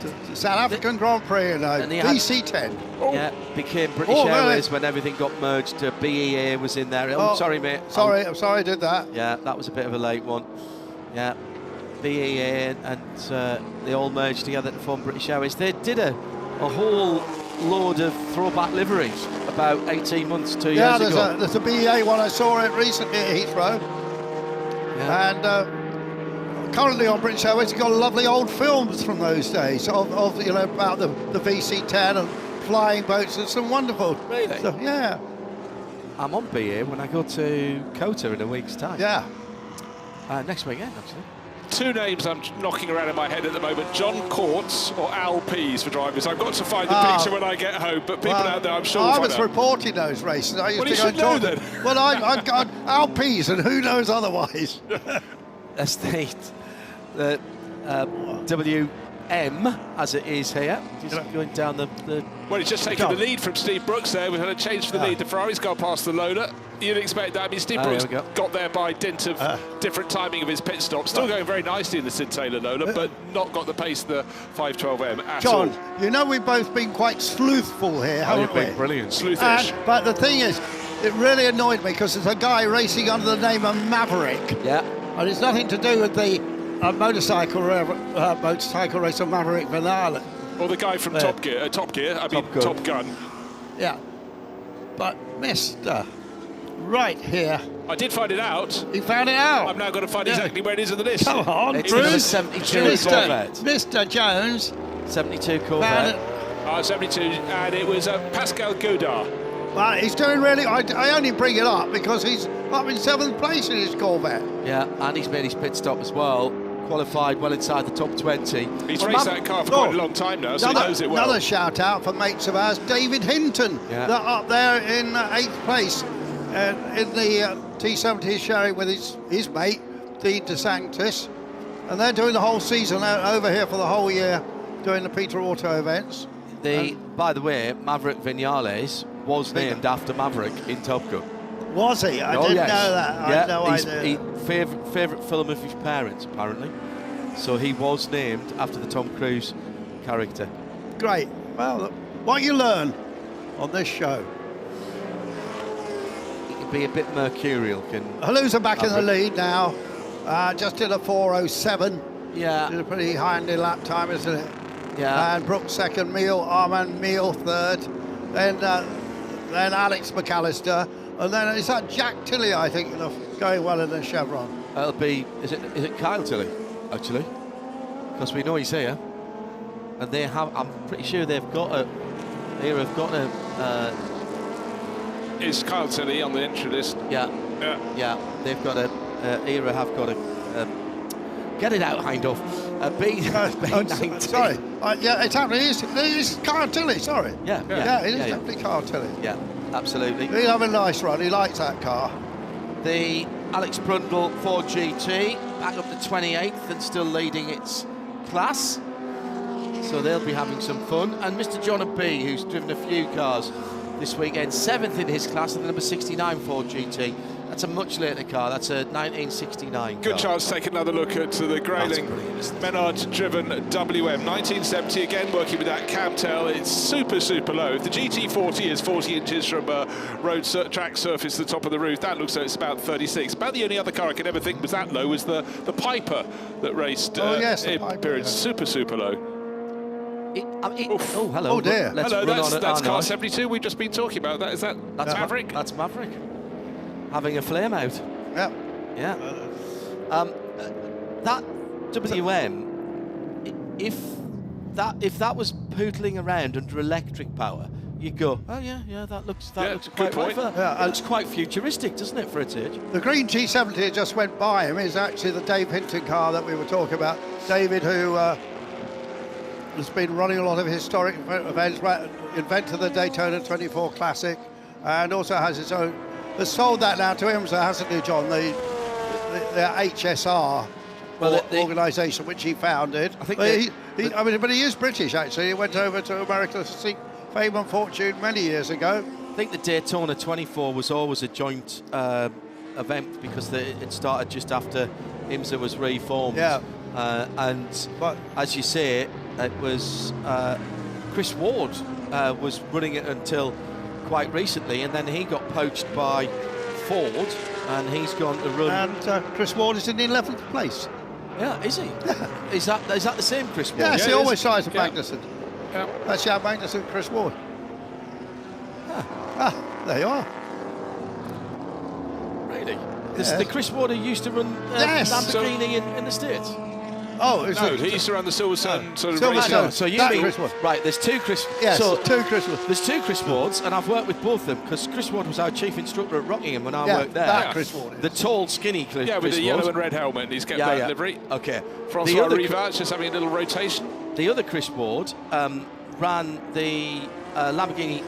to the South African Grand Prix in DC-10. Yeah, became British Airways when everything got merged to BEA was in there. Oh, sorry, mate. I'm sorry I did that. Yeah, that was a bit of a late one. Yeah, BEA and they all merged together to form British Airways. They did a whole load of throwback liveries about 18 months, 2 years ago. Yeah, there's a BEA one. I saw it recently at Heathrow. Yeah. And currently on British Airways, you've got lovely old films from those days of you know, about the VC-10 and flying boats. It's some wonderful. Really? So, yeah. I'm on BA when I go to Kota in a week's time. Yeah. Next weekend, actually. Two names I'm knocking around in my head at the moment: John Courts or Al Pease for drivers. I've got to find the picture when I get home, but people out there, I'm sure. I was reporting those races. I used to go and talk then. Well, I've got Al Pease, and who knows otherwise. That's the WM, as it is here. Just going down the well, he's just taken the lead from Steve Brooks there. We've had a change for the lead. The Ferrari's gone past the loader. You'd expect that. I mean, Steve Brooks got there by dint of different timing of his pit stop. Still going very nicely in the Sid Taylor loader, but not got the pace of the 512M at all. John, you know we've both been quite sleuthful here, haven't we? Brilliant. Sleuthish. But the thing is, it really annoyed me because there's a guy racing under the name of Maverick. Yeah. And it's nothing to do with the motorcycle racer Maverick Vinales. Or the guy from Top Gear, Top Gun. Yeah. But Mr. Right here. I did find it out. You found it out? I've now got to find exactly where it is in the list. Come on, it's Bruce. 72 Corvette. Mr. Jones. 72 Corvette. 72, and it was Pascal Godard. Well, he's doing really... I only bring it up because he's up in 7th place in his Corvette. Yeah, and he's made his pit stop as well. Qualified well inside the top 20. He's raced that car for quite a long time now, so he knows it well. Another shout out for mates of ours, David Hinton. Yeah. They're up there in 8th place in the T70 sharing with his mate, Dean DeSantis. And they're doing the whole season over here for the whole year, doing the Peter Auto events. By the way, Maverick Vinales was named after Maverick in Top Gun. Was he? I didn't know that. I had no idea. Favourite film of his parents, apparently. So he was named after the Tom Cruise character. Great. Well, what you learn on this show. He can be a bit mercurial. Who's back in the lead now? Just did a 4:07. Yeah. Did a pretty handy lap time, isn't it? Yeah. And Brooks second, Armand Meal third, then Alex McAllister, and then is that Jack Tilley, I think, going well in the Chevron. It'll be, is it Kyle Tilley, actually? Because we know he's here. And they have, I'm pretty sure they've got a, Is Kyle Tilley on the entry list? Yeah. They've got a, ERA have got a, get it out, Hindhaugh. B19. Sorry. Yeah, it's happening. It's Kyle Tilley, sorry. Yeah, it is definitely Kyle Tilley. Yeah, absolutely. He'll have a nice run. He likes that car. The Alex Brundle Ford GT back up to 28th and still leading its class. So they'll be having some fun. And Mr. John B, who's driven a few cars this weekend, 7th in his class, and the number 69 Ford GT. That's a much later car. That's a 1969 Good car. chance to take another look at the Grayling Menard-driven WM. 1970, again working with that camtail. It's super low. If the GT40 is 40 inches from road track surface to the top of the roof, that looks like it's about 36. About the only other car I could ever think was that low was the Piper that raced in periods. Super low. Oh, hello. Oh, dear. Hello, that's car 72 we've just been talking about. That's Maverick. That's Maverick. Having a flame out. Yeah. Yeah. That WM, if that was poodling around under electric power, you'd go, oh yeah, that looks quite right. It looks quite futuristic, doesn't it, for its age? The green G70 that just went by him is actually the Dave Hinton car that we were talking about. David, who has been running a lot of historic events, invented the Daytona 24 Classic, and also has his own. Has sold that now to IMSA, hasn't he, John? The HSR organisation which he founded. I think but he is British actually. He went over to America to seek fame and fortune many years ago. I think the Daytona 24 was always a joint event because it started just after IMSA was reformed. Yeah. But as you say, it was Chris Ward was running it until quite recently, and then he got poached by Ford, and he's gone to run. And Chris Ward is in the 11th place. Yeah, is he? Yeah. Is that the same Chris Ward? Yes, he always sides with Magnussen. Yeah. That's Jan Magnussen and Chris Ward. There you are. Really? The Chris Ward who used to run Lamborghini in the States? Oh, he used to run the Silver Sun sort of racing. So you mean right? There's two Chris. Yes, so two Chris. There's two Chris Wards, and I've worked with both of them because Chris Ward was our chief instructor at Rockingham when I worked there. That Chris Ward. The tall, skinny Chris. Yeah, with Chris the yellow Ward. and red helmet. He's kept that livery. Okay. Francois Rivard just having a little rotation. The other Chris Ward ran the Lamborghini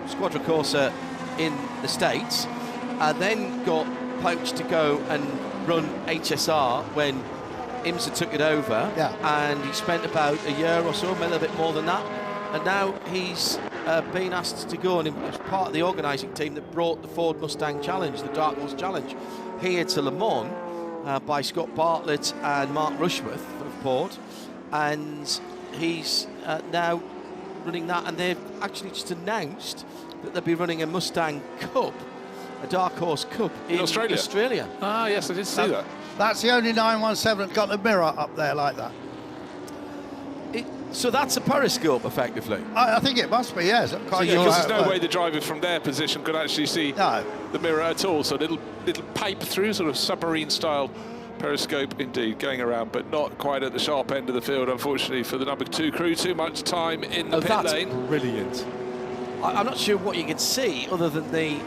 Squadra Corsa in the States, and then got poached to go and run HSR when IMSA took it over, and he spent about a year or so, maybe a little bit more than that, and now he's been asked to go, and he was part of the organising team that brought the Ford Mustang Challenge, the Dark Horse Challenge, here to Le Mans by Scott Bartlett and Mark Rushworth of Port, and he's now running that, and they've actually just announced that they'll be running a Mustang Cup, a Dark Horse Cup in Australia. Ah, yes, I did see that. That's the only 917 that's got the mirror up there like that. So that's a periscope, effectively? I think it must be, yes. Because there's no way the driver from their position could actually see the mirror at all. So little pipe through, sort of submarine-style periscope indeed, going around, but not quite at the sharp end of the field, unfortunately, for the number 2 crew. Too much time in the pit lane. That's brilliant. I'm not sure what you can see other than the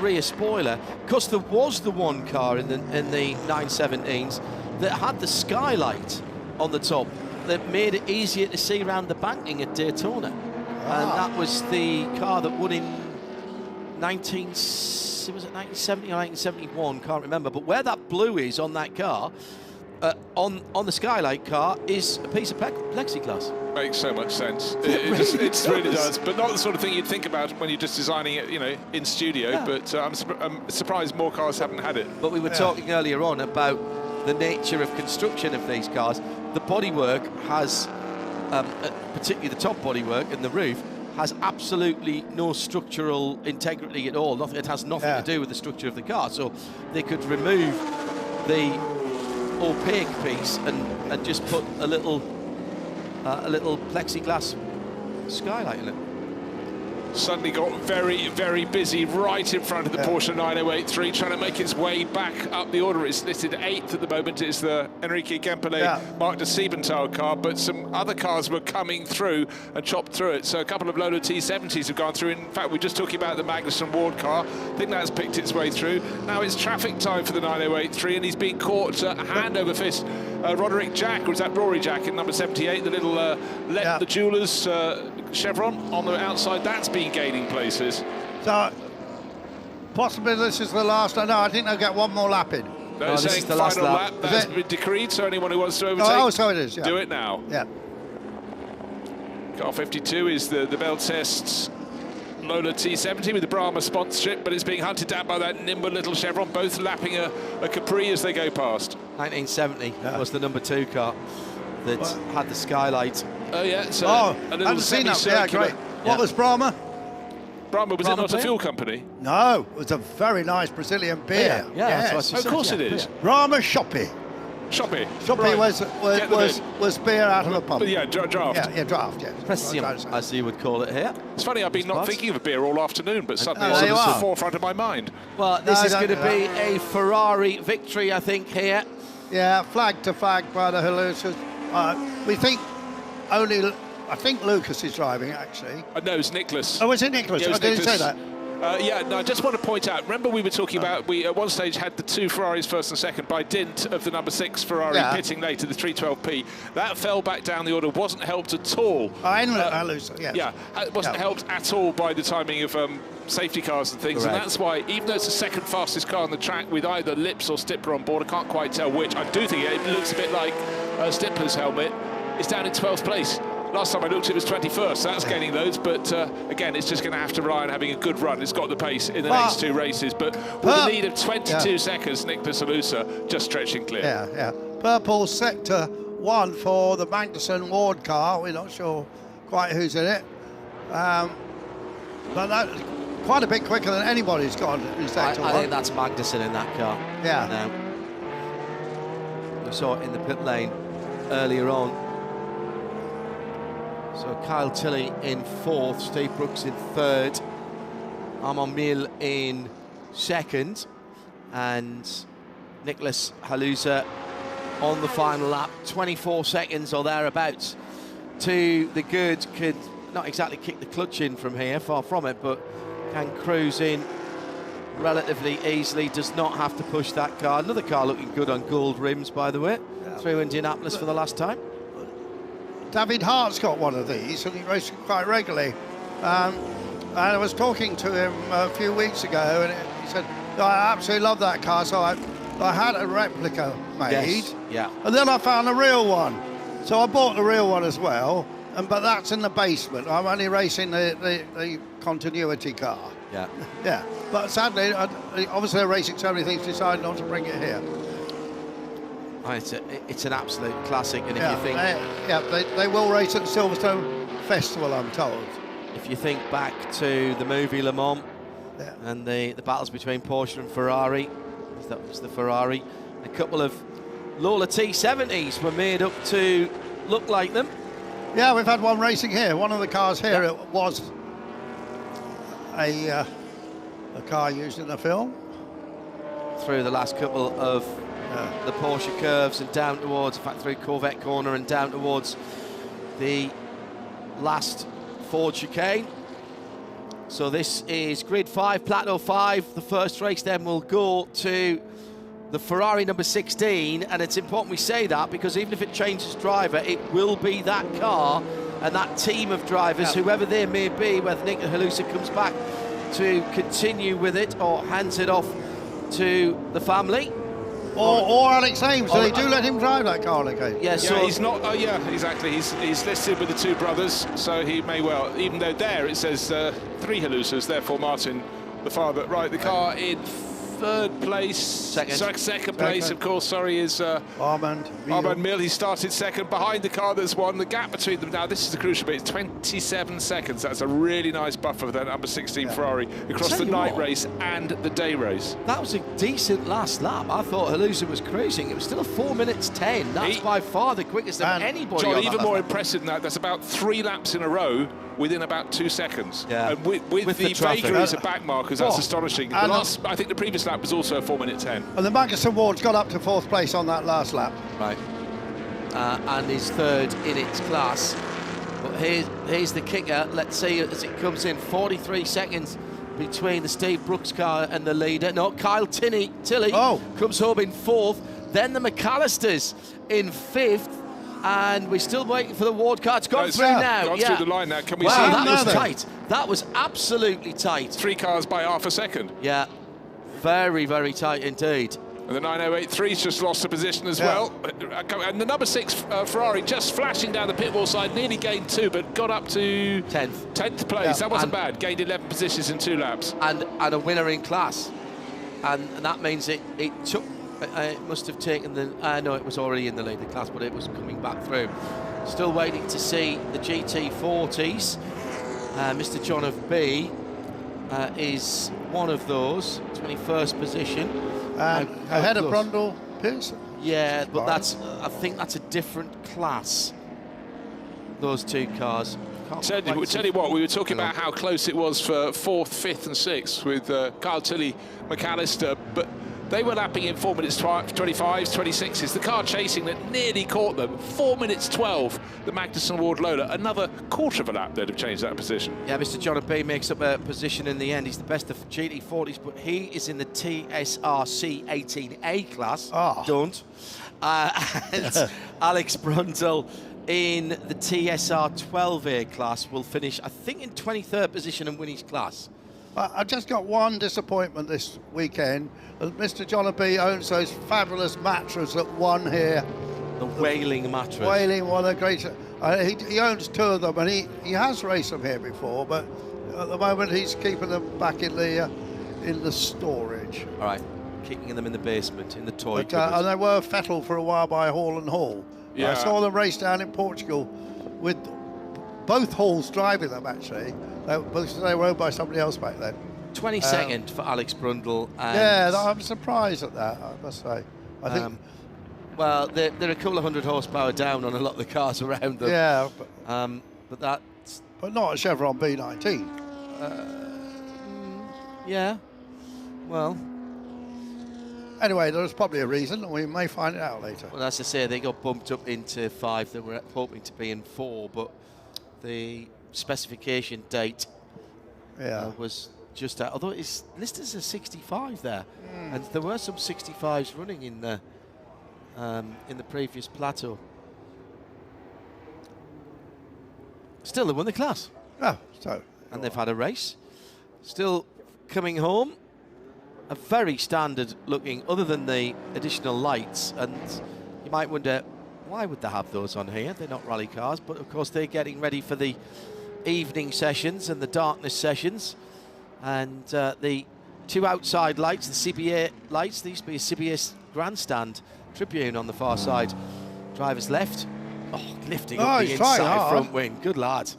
rear spoiler, because there was the one car in the 917s that had the skylight on the top that made it easier to see around the banking at Daytona, and that was the car that won in 1970 or 1971, can't remember, but where that blue is on that car, on the skylight car, is a piece of plexiglass. Makes so much sense. It really does, but not the sort of thing you'd think about when you're just designing it, in studio. Yeah. But I'm surprised more cars haven't had it. But we were talking earlier on about the nature of construction of these cars. The bodywork has, particularly the top bodywork and the roof, has absolutely no structural integrity at all. Nothing. It has nothing to do with the structure of the car. So they could remove the opaque piece and just put a little plexiglass skylight in it. Suddenly got very, very busy right in front of the Porsche 9083, trying to make its way back up the order. It's listed 8th at the moment. It's the Enrique Gempele Marc de Siebenthal car, but some other cars were coming through and chopped through it. So a couple of Lola T70s have gone through. In fact, we're just talking about the Magnussen Ward car. I think that's picked its way through. Now it's traffic time for the 9083, and he's being caught hand over fist. Roderick Jack, or is that Rory Jack in number 78, the little the Jewelers chevron on the outside, that's been gaining places. So, possibly this is the last. No, I think they'll get one more lap in. No, this is the last lap. That's been decreed, so anyone who wants to overtake, so it is, do it now. Yeah. Car 52 is the Bell Tests Lola T70 with the Brahma sponsorship, but it's being hunted down by that nimble little chevron, both lapping a Capri as they go past. 1970 was the number 2 car that had the skylight. Oh yeah, so a little great. What was Brahma? Brahma, was it not a fuel company? No, it was a very nice Brazilian beer. Yes. Of course it is. Brahma Shoppy. Shoppy was beer out of a pump. Yeah, draft. Yeah, draft, yeah. Presium, as you would call it here. It's funny, I've been not thinking of a beer all afternoon, but suddenly it's at the forefront of my mind. Well, this is going to be a Ferrari victory, I think, here. Yeah, flag to flag by the Halusas. We think I think Lucas is driving, actually. No, it's Nicolas. Oh, was it Nicolas? Yeah, Did he say that? No, I just want to point out, remember we were talking about, we at one stage had the 2 Ferraris first and second by dint of the number 6 Ferrari pitting later, the 312P. That fell back down the order, wasn't helped at all. It wasn't helped at all by the timing of safety cars and things. Correct. And that's why, even though it's the second fastest car on the track with either Lips or Stipler on board, I can't quite tell which. I do think it looks a bit like Stipler's helmet. It's down in 12th place. Last time I looked, it was 21st, so that's gaining those. But again, it's just going to have to rely on having a good run. It's got the pace in the next 2 races. But with a lead of 22 seconds, Nicolas Halusa just stretching clear. Yeah. Purple sector 1 for the Magnussen Ward car. We're not sure quite who's in it. But that's quite a bit quicker than anybody's got in sector 1. I think that's Magnussen in that car. Yeah. Now, we saw it in the pit lane earlier on. So Kyle Tilley in 4th, Steve Brooks in 3rd, Armand Mille in 2nd, and Nicolas Halusa on the final lap, 24 seconds or thereabouts to the good. Could not exactly kick the clutch in from here, far from it, but can cruise in relatively easily, does not have to push that car. Another car looking good on gold rims, by the way, through Indianapolis for the last time. David Hart's got one of these, and he races quite regularly. And I was talking to him a few weeks ago, and he said, I absolutely love that car, so I had a replica made, and then I found a real one. So I bought the real one as well, but that's in the basement. I'm only racing the continuity car. Yeah. But sadly, obviously they're racing so many things, decided not to bring it here. It's an absolute classic, and if you think... They will race at the Silverstone Festival, I'm told. If you think back to the movie Le Mans and the battles between Porsche and Ferrari, that was the Ferrari, a couple of Lola T70s were made up to look like them. Yeah, we've had one racing here. One of the cars here it was a car used in the film. Through the last couple of the Porsche curves and down towards, in fact, through Corvette corner and down towards the last Ford chicane. So this is grid 5, Plateau 5. The first race then will go to the Ferrari number 16, and it's important we say that because even if it changes driver, it will be that car and that team of drivers, whoever they may be, whether Nicolas Halusa comes back to continue with it or hands it off to the family. Or Alex Ames, so they do let him drive that car, Alex. He's not. Oh, yeah, exactly. He's listed with the 2 brothers, so he may well. Even though there it says 3 Halusas, therefore Martin, the father. Right, the car in third place. Second place, of course, sorry, is Armand Mill. He started second. Behind the car, there's one. The gap between them now, this is the crucial bit, it's 27 seconds. That's a really nice buffer for that number 16 Ferrari across the night race and the day race. That was a decent last lap. I thought Hindhaugh was cruising. It was still a 4 minutes 10. That's by far the quickest of anybody. John, even more impressive than that, that's about 3 laps in a row within about 2 seconds. Yeah. And with the vagaries of back markers, that's astonishing. I think the previous lap was also a 4 minute 10. And the Magnussen Ward's got up to 4th place on that last lap. Right. And is 3rd in its class. But here's the kicker. Let's see as it comes in. 43 seconds between the Steve Brooks car and the leader. No, Kyle Tilley comes home in 4th. Then the McAllisters in 5th. And we're still waiting for the Ward car. It's gone through now. Gone through the line now. Can we see that? That was tight. That was absolutely tight. 3 cars by half a second. Yeah. Very, very tight indeed. And the 9083's just lost a position as well. And the number 6 Ferrari just flashing down the pit wall side, nearly gained 2, but got up to 10th place. Yeah. That wasn't bad. Gained 11 positions in 2 laps. And a winner in class. And that means it took. It must have taken the. No, it was already in the leader class, but it was coming back through. Still waiting to see the GT40s. Mr. John of B is one of those, 21st position. Ahead of Brundle Pearson. Yeah, but I think that's a different class, those 2 cars. Tell you what, we were talking about how close it was for 4th, 5th and 6th with Kyle Tilley, McAllister, but they were lapping in 4 minutes 25s, 26s. The car chasing that nearly caught them. 4 minutes 12, the Magnussen Ward Lola. Another quarter of a lap they'd have changed that position. Yeah, Mr. John B makes up a position in the end. He's the best of GT40s, but he is in the TSRC 18A class. Don't. And Alex Brundle in the TSR 12A class will finish, I think, in 23rd position and win his class. I've just got one disappointment this weekend. Mr. John B owns those fabulous mattresses that won here. The Wailing mattress. Wailing, one of the great. He owns 2 of them, and he has raced them here before, but at the moment he's keeping them back in the storage. All right, keeping them in the basement, in the toy. And they were fettled for a while by Hall and Hall. Yeah. I saw them race down in Portugal with both Halls driving them, actually. Because they were owned by somebody else back then. 22nd for Alex Brundle. And I'm surprised at that, I must say. I think. Well, they're a couple of 100 horsepower down on a lot of the cars around them. Yeah, but that's. But not a Chevron B19. Yeah. Well. Anyway, there's probably a reason, and we may find it out later. Well, as I say, they got bumped up into 5. They were hoping to be in 4, but the specification date was just out. Although it's listed as a 65 there, and there were some 65s running in the previous plateau. Still, they won the class. And they've had a race. Still coming home. A very standard looking, other than the additional lights, and you might wonder why would they have those on here? They're not rally cars, but of course they're getting ready for the evening sessions and the darkness sessions, and the 2 outside lights, the CBA lights. There used to be a CBS grandstand tribune on the far side. Driver's left, lifting up the inside front wing. Good lad,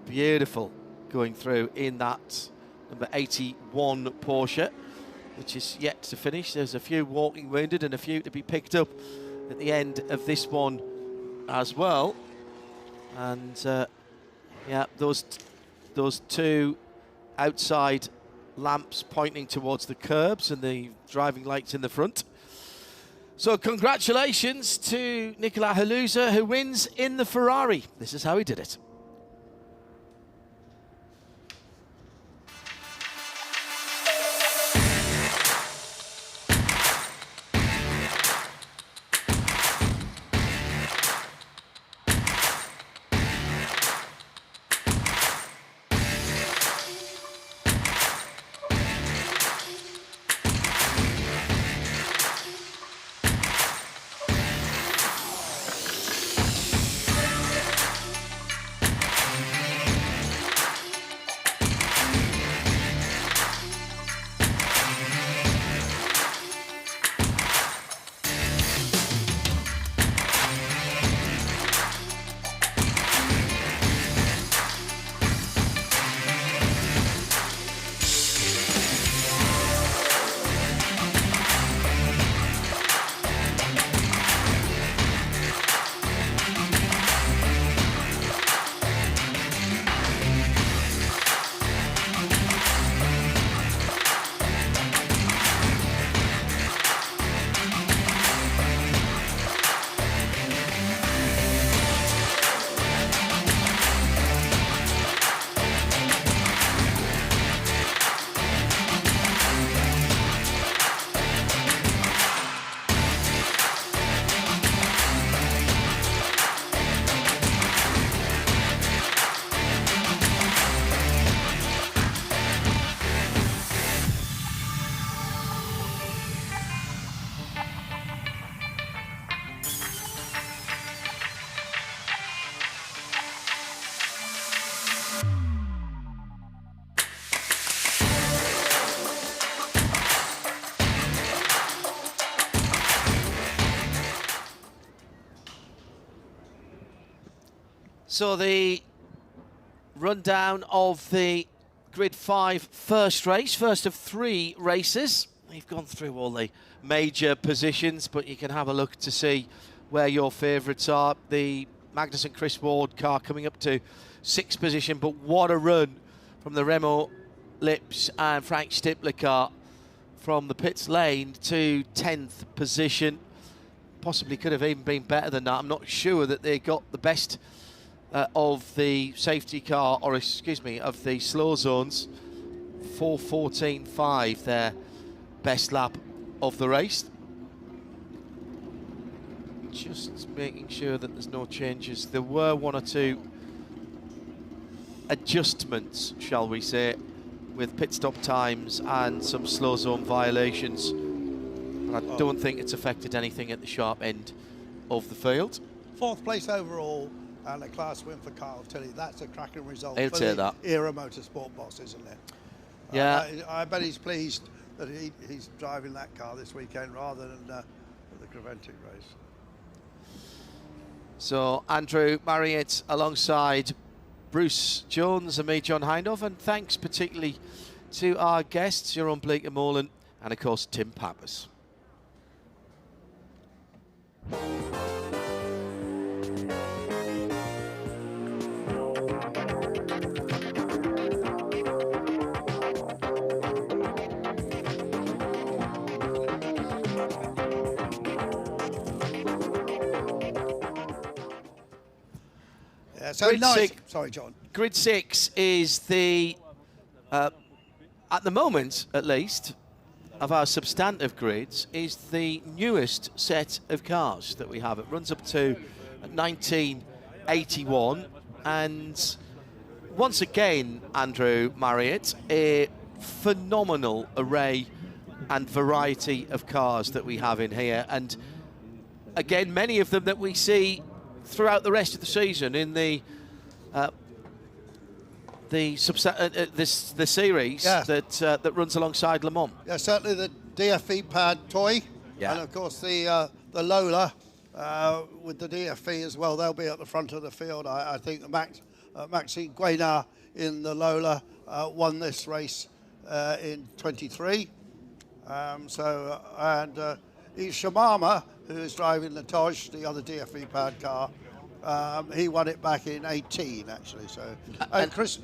beautiful going through in that number 81 Porsche, which is yet to finish. There's a few walking wounded and a few to be picked up at the end of this one as well. And yeah, those 2 outside lamps pointing towards the curbs and the driving lights in the front. So congratulations to Nicolas Hindhaugh, who wins in the Ferrari. This is how he did it. So the rundown of the Grid 5 first race, first of 3 races. We've gone through all the major positions, but you can have a look to see where your favourites are. The Magnussen Chris Ward car coming up to 6th position, but what a run from the Remo Lips and Frank Stippler car from the pits lane to 10th position. Possibly could have even been better than that. I'm not sure that they got the best of the safety car, or excuse me, of the slow zones. 4:14.5 their best lap of the race. Just making sure that there's no changes. There were 1 or 2 adjustments, shall we say, with pit stop times and some slow zone violations. And I don't think it's affected anything at the sharp end of the field. 4th place overall and a class win for Kyle Tilley. That's a cracking result He'll for take the that. Era Motorsport boss, isn't it? Yeah. I bet he's pleased that he's driving that car this weekend rather than the Creventic race. So Andrew Mariott alongside Bruce Jones and me, John Hindhaugh, and thanks particularly to our guests, Jeroen Bleekemolen and of course Tim Pappas. So nice. Sorry, John. Grid 6 is the, at the moment at least, of our substantive grids, is the newest set of cars that we have. It runs up to 1981, and once again, Andrew Mariott, a phenomenal array and variety of cars that we have in here, and again, many of them that we see throughout the rest of the season in the series that runs alongside Le Mans. Yeah, certainly the DFE pad toy, and of course the Lola with the DFE as well. They'll be at the front of the field. I think the Maxime Guénard in the Lola won this race in 23. Yves Shamama, who is driving the Taj, the other DFE pad car, he won it back in 18 actually. So and Chris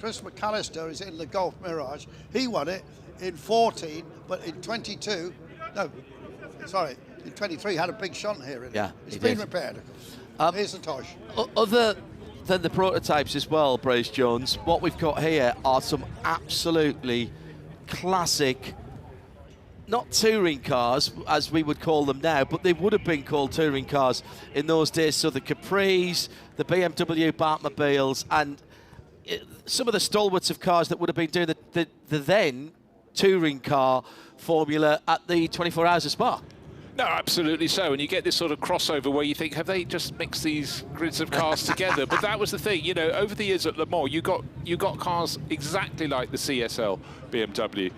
McAllister is in the Golf Mirage. He won it in 14, but in 22, no, sorry, in 23 had a big shunt here. It's been repaired. Here's the Taj. Other than the prototypes as well, Bruce Jones, what we've got here are some absolutely classic, not touring cars as we would call them now, but they would have been called touring cars in those days. So the Capris, the BMW Batmobiles, and some of the stalwarts of cars that would have been doing the then touring car formula at the 24 Hours of Spa. No, absolutely so. And you get this sort of crossover where you think, have they just mixed these grids of cars together? But that was the thing, you know, over the years at Le Mans, you got cars exactly like the CSL BMW,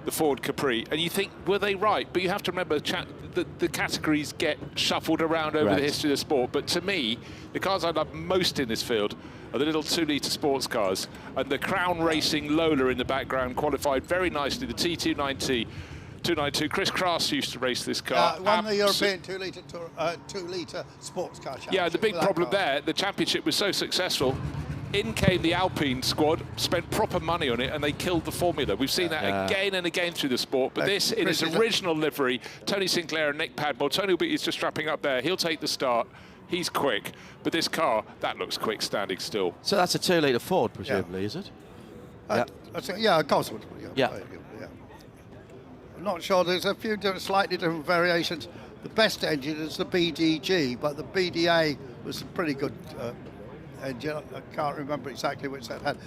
the Ford Capri, and you think, were they right? But you have to remember the categories get shuffled around over the history of the sport. But to me, the cars I love most in this field are the little 2-litre sports cars, and the Crown Racing Lola in the background qualified very nicely. The T290, 292. Chris Krass used to race this car. Won the European 2-litre sports car championship. Yeah, the big problem there, the championship was so successful. In came the Alpine squad, spent proper money on it, and they killed the formula. We've seen that again and again through the sport. But this, in its original livery, Tony Sinclair and Nick Padmore. Tony will be just strapping up there. He'll take the start. He's quick. But this car, that looks quick standing still. So that's a 2-litre Ford, presumably, is it? Yeah, of course. Yeah. I'm not sure. There's a few slightly different variations. The best engine is the BDG, but the BDA was a pretty good engine. I can't remember exactly which that had.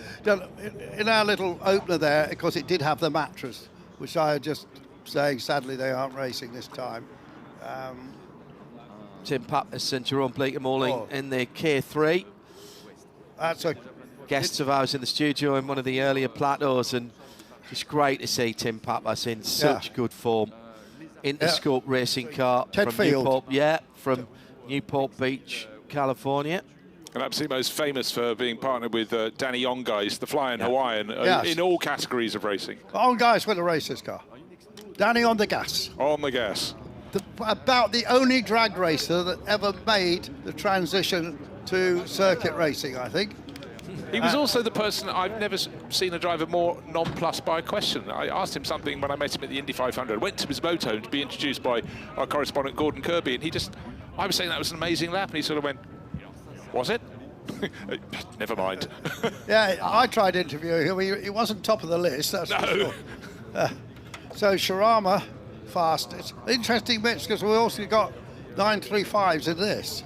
In our little opener there, of course, it did have the mattress, which I was just saying, sadly, they aren't racing this time. Tim Pappas and Jeroen Bleekemolen in the K3. That's a guests of ours in the studio in one of the earlier plateaus, and it's great to see Tim Pappas in such good form. Interscope racing car from Newport, from Newport Beach, California. And absolutely most famous for being partnered with Danny Ongais, the flying Hawaiian, Yes. in all categories of racing. On guys with a races car. Danny on the gas. On the gas. About the only drag racer that ever made the transition to circuit racing, I think. He was also the person I've never seen a driver more nonplussed by a question. I asked him something when I met him at the Indy 500. I went to his moto to be introduced by our correspondent Gordon Kirby, and I was saying that was an amazing lap, and he sort of went, was it? Never mind. Yeah, I tried interviewing him. He wasn't top of the list, that's for sure. So Shirama, fast. It's an interesting mix because we also got 935s in this.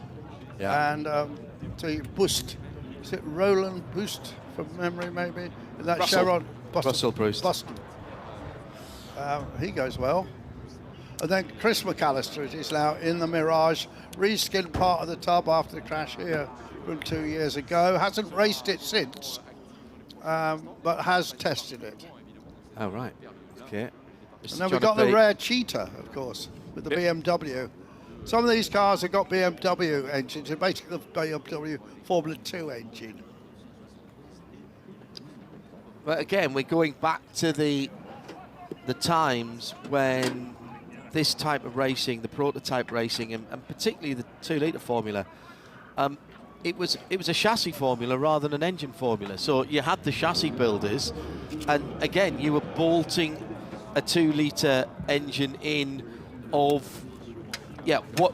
Yeah. And so Boost. Is it Roland Boost from memory, maybe? And that Russell. Chevron. Russell Prost. Boston. He goes well. And then Chris McAllister is now in the Mirage, reskinned part of the tub after the crash here from 2 years ago. Hasn't raced it since, but has tested it. Oh, right. Okay. And then we've got the rare Cheetah, of course, with the BMW. Some of these cars have got BMW engines, and basically the BMW Formula 2 engine. But again, we're going back to the times when this type of racing, the prototype racing, and particularly the 2-litre formula, it was a chassis formula rather than an engine formula. So you had the chassis builders, and again, you were bolting a 2-litre engine in of, what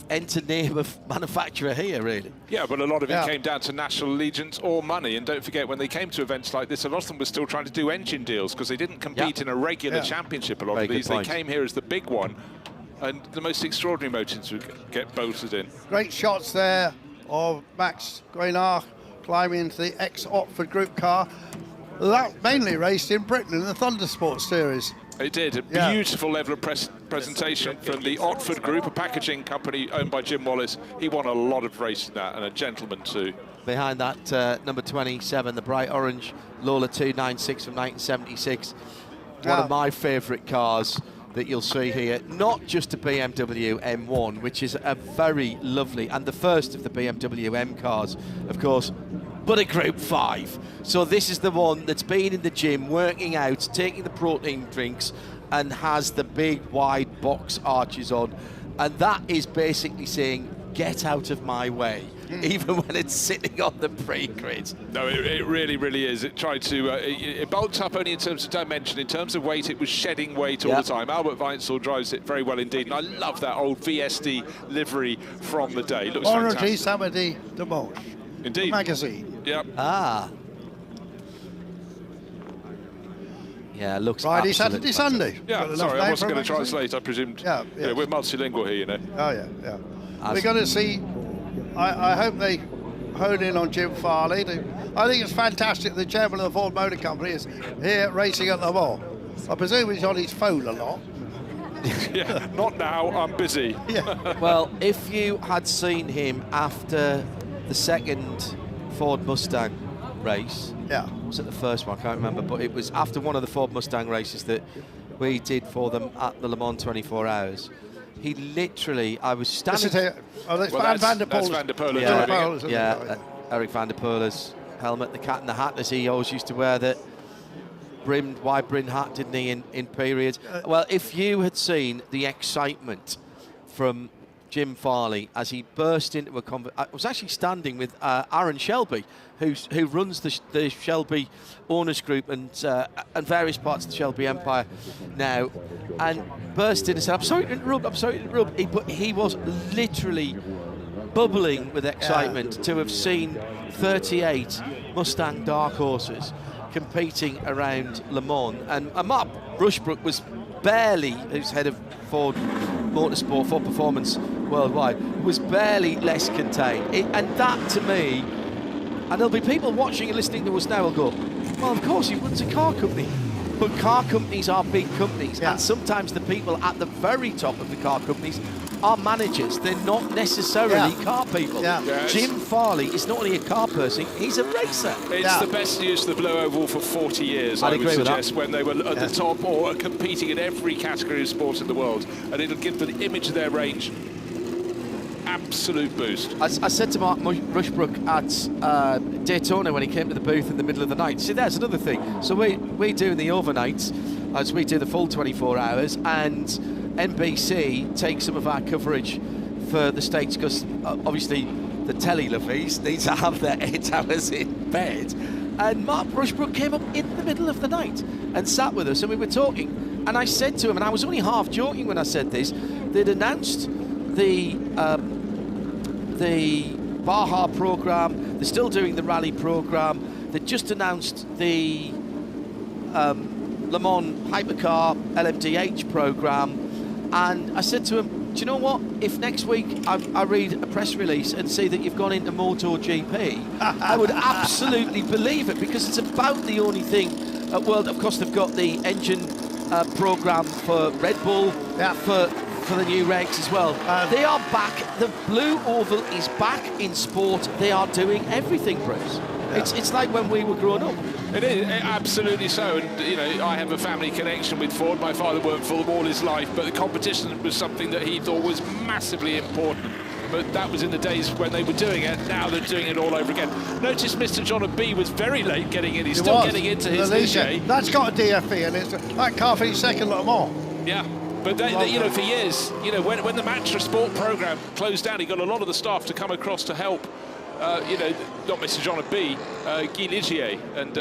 enter name of manufacturer here, really. Yeah, but a lot of it came down to national allegiance or money. And don't forget, when they came to events like this, a lot of them were still trying to do engine deals because they didn't compete in a regular championship. A lot of these, they came here as the big one, and the most extraordinary motors would get bolted in. Great shots there of Max Guénard climbing into the ex-Otford Group car. That mainly raced in Britain in the Thundersport series. It did. A beautiful level of presentation from the Otford Group, a packaging company owned by Jim Wallace. He won a lot of racing that, and a gentleman too. Behind that, number 27, the bright orange Lola 296 from 1976. One of my favourite cars that you'll see here. Not just a BMW M1, which is a very lovely, and the first of the BMW M cars, of course, but a Group 5. So this is the one that's been in the gym, working out, taking the protein drinks, and has the big wide box arches on. And that is basically saying, get out of my way, even when it's sitting on the pre-grid. No, it really, really is. It tried to, it bulked up only in terms of dimension. In terms of weight, it was shedding weight all the time. Albert Weinzel drives it very well indeed. And I love that old VSD livery from the day. It looks fantastic. Samedi Dimanche. Indeed. Magazine. Yep. Yeah, looks Friday, Saturday, Sunday. Yeah, sorry, I wasn't going to translate. I presumed. Yeah, we're multilingual here, you know. Oh, yeah. We're going to see, I hope they hone in on Jim Farley. I think it's fantastic the chairman of the Ford Motor Company is here racing at Le Mans. I presume he's on his phone a lot. Yeah, not now, I'm busy. Well, if you had seen him after the second Ford Mustang race, was it the first one? I can't remember, but it was after one of the Ford Mustang races that we did for them at the Le Mans 24 Hours. He literally, I was standing... That's Van der Poel's. Eric Van der Poel's helmet, the cat in the hat, as he always used to wear, that wide brimmed hat, didn't he, in periods? Well, if you had seen the excitement from Jim Farley as he burst into a conversation. I was actually standing with Aaron Shelby, who runs the Shelby Owners Group and various parts of the Shelby Empire now, and burst in and said, I'm sorry to interrupt. But he was literally bubbling with excitement to have seen 38 Mustang Dark Horses competing around Le Mans. And Mark Rushbrook was barely, who's head of Ford Motorsport, Ford Performance Worldwide, was barely less contained. And that, to me, and there'll be people watching and listening to us now will go, well, of course, he runs a car company. But car companies are big companies, and sometimes the people at the very top of the car companies are managers. They're not necessarily car people. Jim Farley is not only a car person, he's a racer. It's the best use of the Blue Oval for 40 years, I would suggest, when they were at the top or competing in every category of sport in the world. And it'll give the image of their range absolute boost. I said to Marc Rushbrook at Daytona when he came to the booth in the middle of the night, see, there's another thing. So we do the overnights, as we do the full 24 hours, and NBC takes some of our coverage for the States, because obviously the telly lovies need to have their 8 hours in bed. And Marc Rushbrook came up in the middle of the night and sat with us, and we were talking. And I said to him, and I was only half joking when I said this, they'd announced the Baja program, they're still doing the rally program, they just announced the Le Mans Hypercar LMDH program, and I said to him, do you know what, if next week I read a press release and see that you've gone into MotoGP, I would absolutely believe it, because it's about the only thing at World. Of course, they've got the engine program for Red Bull, for the new regs as well. They are back. The Blue Oval is back in sport. They are doing everything, Bruce. Yeah. It's like when we were growing up. It is, absolutely so. And, you know, I have a family connection with Ford. My father worked for them all his life, but the competition was something that he thought was massively important. But that was in the days when they were doing it. Now they're doing it all over again. Notice Mr. John B was very late getting in. He's still getting into his Ligier. That's got a DFE, and it's that car finished second Le Mans. Yeah. But they, you know, for years, you know, when the Mantra Sport program closed down, he got a lot of the staff to come across to help. You know, not Mr. John B, Guy Ligier, and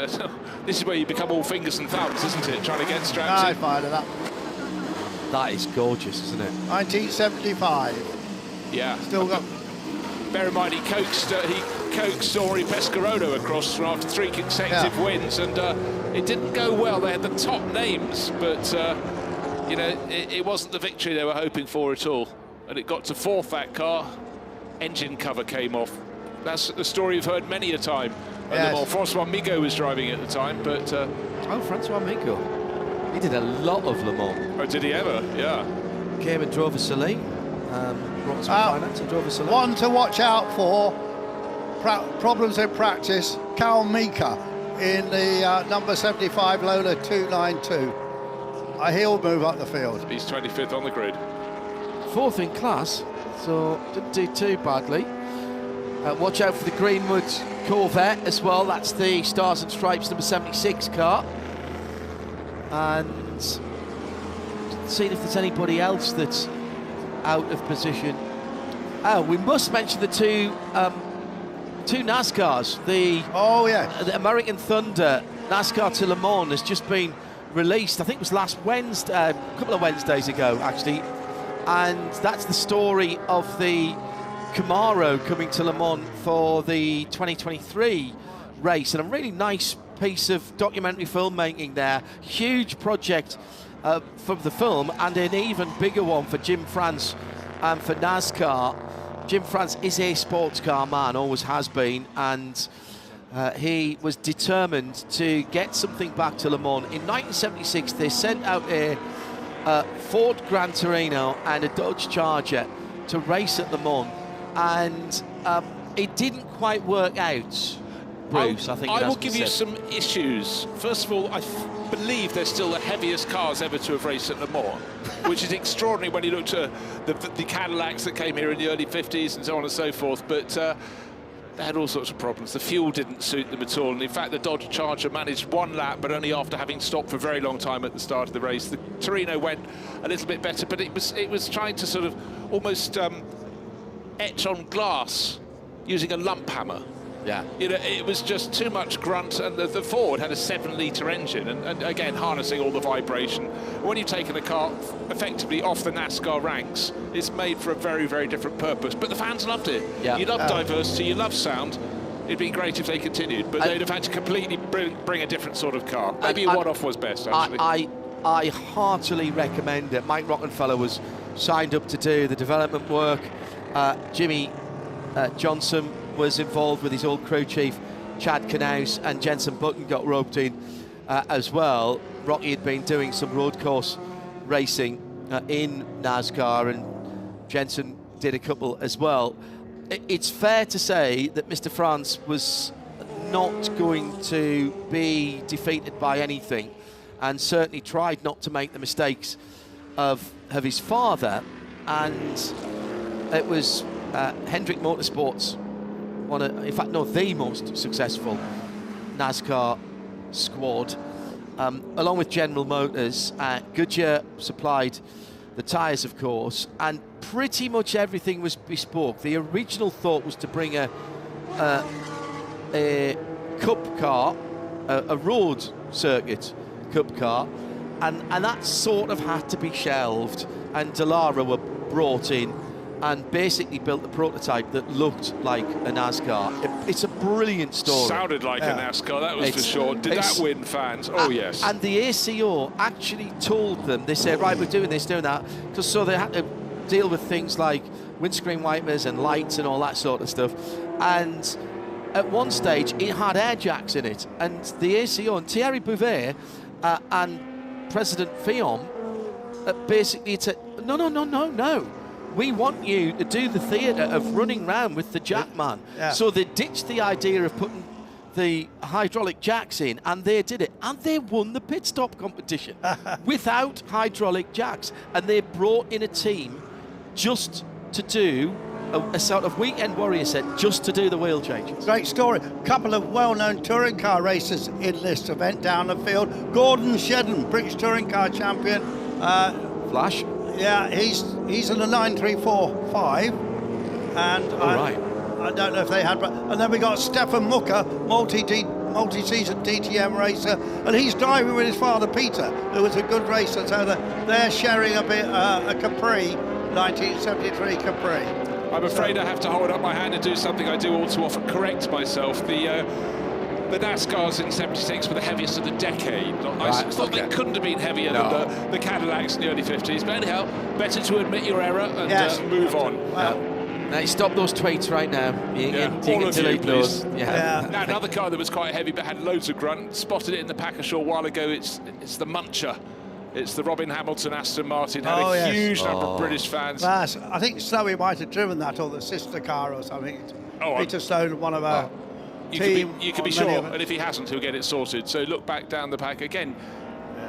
this is where you become all fingers and thumbs, isn't it? Trying to get straps in. I find that. That is gorgeous, isn't it? 1975. Yeah. Still got. Bear in mind, he coaxed Ori Pescarolo across after 3 consecutive wins, and it didn't go well. They had the top names, but you know, it wasn't the victory they were hoping for at all. And it got to 4th, that car. Engine cover came off. That's a story you've heard many a time. Yes. Francois Migo was driving at the time, but... Oh, Francois Migo. He did a lot of Le Mans. Oh, did he ever? Yeah. Came and drove a Celine. Brought some finance and drove a Celine. One to watch out for, problems in practice, Cal Mika in the number 75 Lola 292. He'll move up the field. He's 25th on the grid. 4th in class, so didn't do too badly. Watch out for the Greenwood Corvette as well. That's the Stars and Stripes number 76 car. And seeing if there's anybody else that's out of position. Oh, we must mention the two NASCARs. The American Thunder NASCAR to Le Mans has just been released. I think it was last Wednesday, a couple of Wednesdays ago, actually. And that's the story of the Camaro coming to Le Mans for the 2023 race, and a really nice piece of documentary filmmaking there. Huge project for the film, and an even bigger one for Jim France and for NASCAR. Jim France is a sports car man, always has been, and he was determined to get something back to Le Mans. In 1976, they sent out a Ford Gran Torino and a Dodge Charger to race at Le Mans. And it didn't quite work out, Bruce. I will give you some issues. First of all, I believe they're still the heaviest cars ever to have raced at Le Mans, which is extraordinary when you look at the Cadillacs that came here in the early 50s and so on and so forth. But they had all sorts of problems. The fuel didn't suit them at all. And in fact, the Dodge Charger managed 1 lap, but only after having stopped for a very long time at the start of the race. The Torino went a little bit better, but it was trying to sort of almost etch on glass using a lump hammer. Yeah. You know, it was just too much grunt, and the Ford had a 7-litre engine, and again, harnessing all the vibration. When you've taken a car effectively off the NASCAR ranks, it's made for a very, very different purpose. But the fans loved it. Yeah. You love diversity, you love sound. It'd be great if they continued, but they'd have had to completely bring a different sort of car. Maybe a one-off was best, actually. I heartily recommend it. Mike Rockenfeller was signed up to do the development work. Jimmy Johnson was involved with his old crew chief, Chad Knaus, and Jensen Button got roped in as well. Rocky had been doing some road course racing in NASCAR, and Jensen did a couple as well. It's fair to say that Mr. France was not going to be defeated by anything, and certainly tried not to make the mistakes of his father. And it was Hendrick Motorsports, the most successful NASCAR squad, along with General Motors. Goodyear supplied the tyres, of course, and pretty much everything was bespoke. The original thought was to bring a cup car, a road circuit cup car, and that sort of had to be shelved, and Dallara were brought in and basically built a prototype that looked like a NASCAR. It's a brilliant story. Sounded like a NASCAR, that was for sure. Did that win fans? Oh, yes. And the ACO actually told them, they said, right, we're doing this, doing that, because so they had to deal with things like windscreen wipers and lights and all that sort of stuff. And at one stage, it had air jacks in it. And the ACO and Thierry Bouvet and President Fillon basically said, no. We want you to do the theatre of running round with the jackman. Yeah. So they ditched the idea of putting the hydraulic jacks in, and they did it. And they won the pit stop competition without hydraulic jacks. And they brought in a team just to do a sort of weekend warrior set, just to do the wheel changes. Great story. A couple of well-known touring car racers in this event down the field. Gordon Shedden, British touring car champion. Flash. Yeah, he's in the 9345, and I don't know if they had. And then we got Stefan Mucker, multi-season DTM racer, and he's driving with his father Peter, who was a good racer. So they're sharing a bit a Capri, 1973 Capri. I'm afraid I have to hold up my hand and do something I do all too often: correct myself. The NASCARs in '76 were the heaviest of the decade. It's not they couldn't have been heavier than the Cadillacs in the early '50s. But anyhow, better to admit your error and move on. Well, now you stop those tweets right now. You can delete those. Now another car that was quite heavy but had loads of grunt. Spotted it in the pack a short while ago. It's the Muncher. It's the Robin Hamilton Aston Martin. Had a huge number of British fans. I think Snowy might have driven that, or the sister car or something. Peter Stone, one of our. You can be sure, and if he hasn't, he'll get it sorted. So look back down the pack again.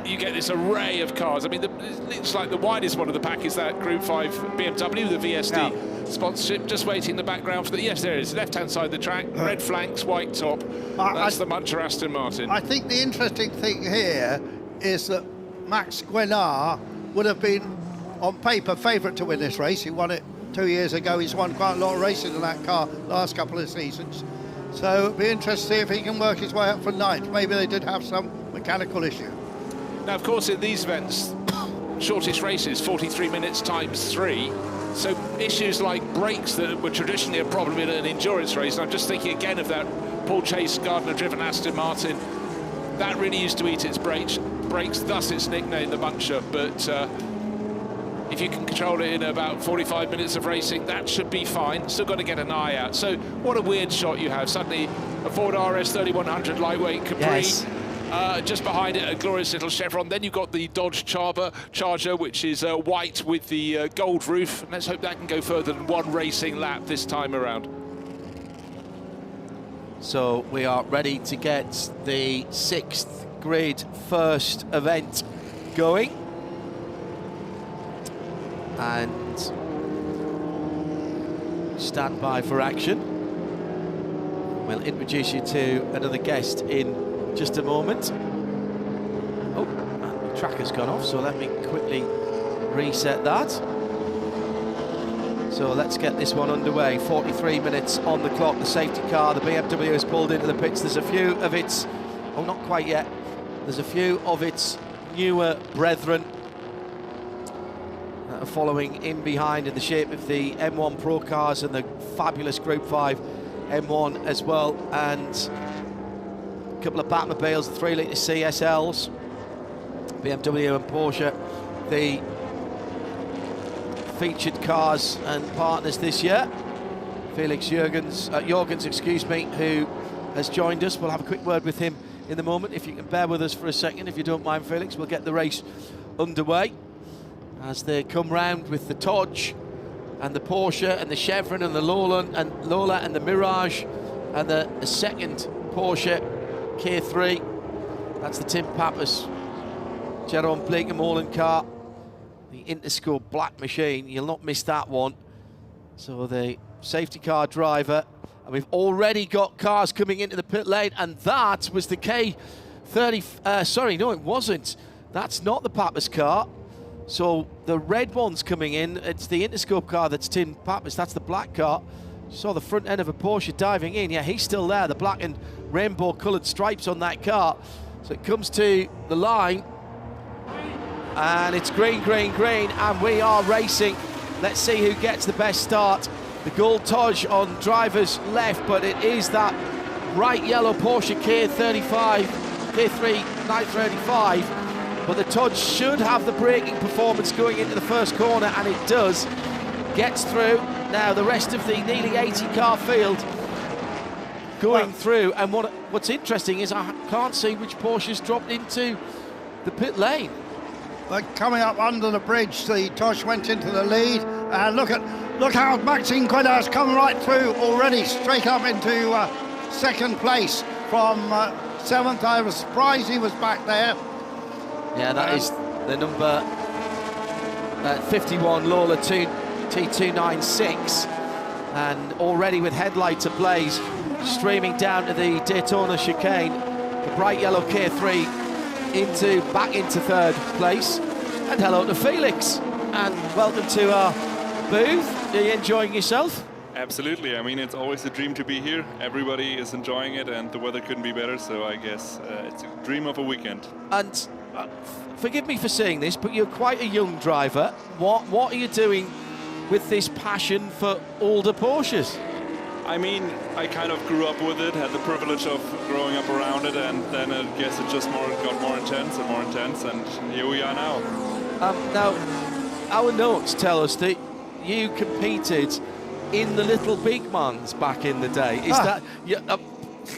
You get this array of cars. I mean, it's like the widest one of the pack is that Group 5 BMW, the VSD sponsorship, just waiting in the background for the. Yes, there it is, left-hand side of the track, red flanks, white top. That's the Muncher Aston Martin. I think the interesting thing here is that Max Guenard would have been, on paper, favourite to win this race. He won it 2 years ago. He's won quite a lot of races in that car last couple of seasons. So it'll be interesting to see if he can work his way up for ninth. Maybe they did have some mechanical issue. Now, of course, in these events, shortest races, 43 minutes times 3. So issues like brakes that were traditionally a problem in an endurance race. And I'm just thinking again of that Paul Chase Gardner-driven Aston Martin. That really used to eat its brakes, thus its nickname, the Muncher. But if you can control it in about 45 minutes of racing, that should be fine. Still got to get an eye out. So what a weird shot you have. Suddenly a Ford RS 3100 lightweight Capri. Just behind it, a glorious little chevron. Then you've got the Dodge Charger, which is white with the gold roof. Let's hope that can go further than one racing lap this time around. So we are ready to get the 6th grid first event going. And stand by for action. We'll introduce you to another guest in just a moment. Oh, and the tracker's gone off, so let me quickly reset that. So let's get this one underway. 43 minutes on the clock. The safety car, the BMW, has pulled into the pits. There's a few of its, oh, not quite yet. There's a few of its newer brethren following in behind in the shape of the M1 Pro cars and the fabulous Group 5 M1 as well, and a couple of Batmobiles, the 3-litre CSLs, BMW and Porsche, the featured cars and partners this year. Felix Jorgens, excuse me, who has joined us. We'll have a quick word with him in the moment. If you can bear with us for a second, if you don't mind, Felix, we'll get the race underway as they come round with the Dodge and the Porsche and the Chevron and the Lola and the Mirage and the second Porsche K3. That's the Tim Pappas, Jerome Blake-Molen car, the Interscope black machine. You'll not miss that one. So the safety car driver. And we've already got cars coming into the pit lane, and that was the K30. Sorry, no, it wasn't. That's not the Pappas car. So the red one's coming in. It's the Interscope car that's Tim Pappas. That's the black car. Saw the front end of a Porsche diving in. Yeah, he's still there. The black and rainbow-coloured stripes on that car. So it comes to the line, and it's green, green, green, and we are racing. Let's see who gets the best start. The gold Taj on driver's left, but it is that bright yellow Porsche K3 935. But the Taj should have the braking performance going into the first corner, and it does. Gets through. Now the rest of the nearly 80 car field going through, and what's interesting is I can't see which Porsches dropped into the pit lane. They're coming up under the bridge. The Tosh went into the lead, and look how Maxime Guedard's come right through already, straight up into second place from 7th. I was surprised he was back there. Yeah, that is the number 51 Lawler T296, and already with headlights ablaze, streaming down to the Daytona chicane, the bright yellow K3 back into 3rd place. And hello to Felix, and welcome to our booth. Are you enjoying yourself? Absolutely. I mean, it's always a dream to be here. Everybody is enjoying it, and the weather couldn't be better, so I guess it's a dream of a weekend. And forgive me for saying this, but you're quite a young driver. What are you doing with this passion for older Porsches? I mean, I kind of grew up with it, had the privilege of growing up around it, and then I guess it just got more intense, and here we are now. Now, our notes tell us that you competed in the Little Bigmans back in the day. Is that...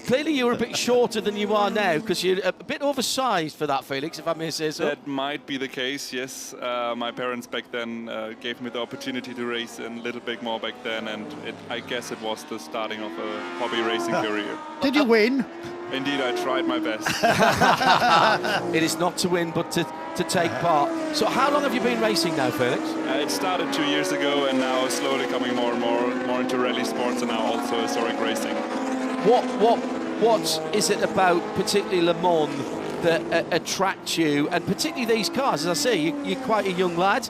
Clearly you were a bit shorter than you are now, because you're a bit oversized for that, Felix, if I may say so. That might be the case, yes. My parents back then gave me the opportunity to race in Little Big More back then, and I guess it was the starting of a hobby racing career. Did you win? Indeed, I tried my best. It is not to win, but to take part. So how long have you been racing now, Felix? It started 2 years ago, and now slowly coming more and more into rally sports, and now also historic racing. What is it about, particularly Le Mans, that attracts you, and particularly these cars? As I say, you're quite a young lad.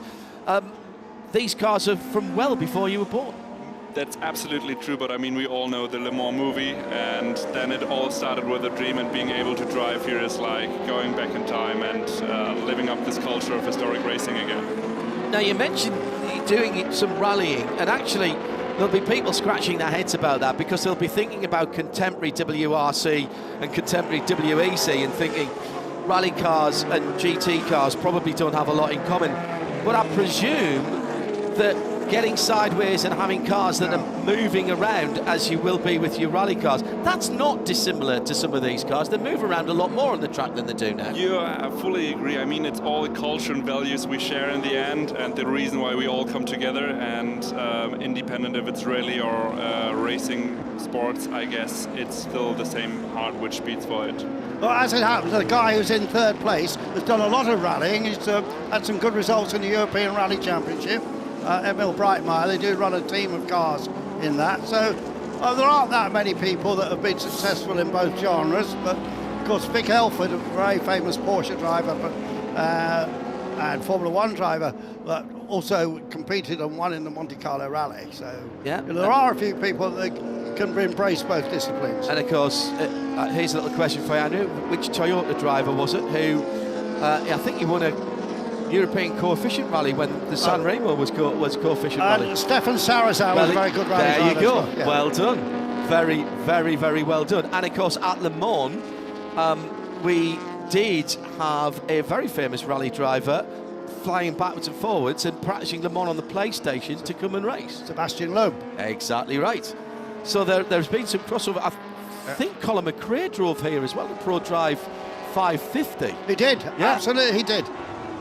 These cars are from well before you were born. That's absolutely true, but I mean, we all know the Le Mans movie, and then it all started with a dream, and being able to drive here is like going back in time and living up this culture of historic racing again. Now, you mentioned doing some rallying, and actually there'll be people scratching their heads about that, because they'll be thinking about contemporary WRC and contemporary WEC and thinking rally cars and GT cars probably don't have a lot in common. But I presume that getting sideways and having cars that are moving around, as you will be with your rally cars, that's not dissimilar to some of these cars. They move around a lot more on the track than they do now. Yeah, I fully agree. I mean, it's all the culture and values we share in the end, and the reason why we all come together, and independent if it's rally or racing sports, I guess it's still the same heart which beats for it. Well, as it happens, the guy who's in 3rd place has done a lot of rallying. He's had some good results in the European Rally Championship. Emil Breitmeyer, they do run a team of cars in that. So there aren't that many people that have been successful in both genres. But of course, Vic Elford, a very famous Porsche driver and Formula One driver, but also competed and won in the Monte Carlo Rally. So yeah, there are a few people that can embrace both disciplines. And of course, here's a little question for you. I knew which Toyota driver was it who, I think he won a European coefficient rally when the San Remo was coefficient rally. Stefan Sarazar was a very good rally. There you go. Well, yeah. Well done. Very, very, very well done. And of course, at Le Mans, we did have a very famous rally driver flying backwards and forwards and practicing Le Mans on the PlayStation to come and race. Sebastian Loeb. Exactly right. So there's been some crossover. I think Colin McRae drove here as well, the Pro Drive 550. He did. Yeah. Absolutely, he did.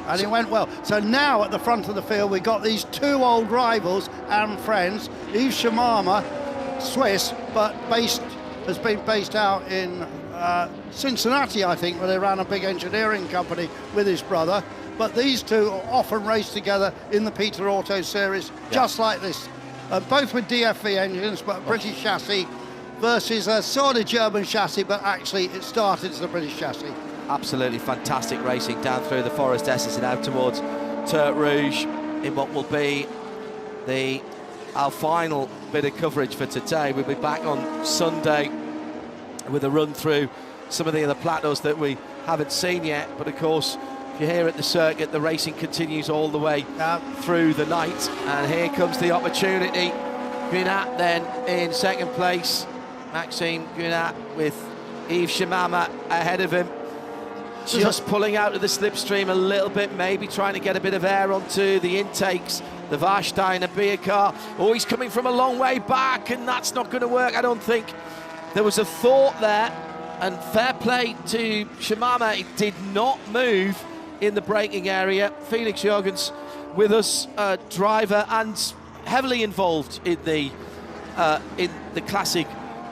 And it went well. So now at the front of the field, we've got these two old rivals and friends. Yves Shamama, Swiss, but has been based out in Cincinnati, I think, where they ran a big engineering company with his brother. But these two often race together in the Peter Auto Series, just like this both with DFV engines, but British chassis versus a sort of German chassis, but actually it started as a British chassis. Absolutely fantastic racing down through the Forest Esses and out towards Tertre Rouge in what will be our final bit of coverage for today. We'll be back on Sunday with a run through some of the other plateaus that we haven't seen yet, but of course if you're here at the circuit, the racing continues all the way through the night, and here comes the opportunity. Gunat then in second place, Maxime Gunat with Yves Shimama ahead of him, just pulling out of the slipstream a little bit, maybe trying to get a bit of air onto the intakes. The Warsteiner beer car, oh, he's coming from a long way back, and that's not going to work, I don't think. There was a thought there, and fair play to Shimama, it did not move in the braking area. Felix Jurgens with us, driver and heavily involved in the classic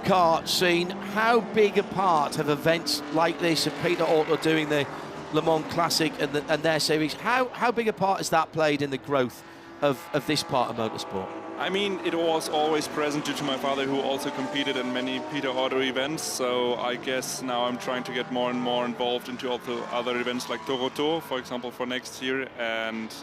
car scene. How big a part have events like this, of Peter Auto doing the Le Mans Classic and their series, how big a part has that played in the growth of this part of motorsport? I mean, it was always present due to my father, who also competed in many Peter Auto events. So I guess now I'm trying to get more and more involved into also other events like Toronto, for example, for next year, and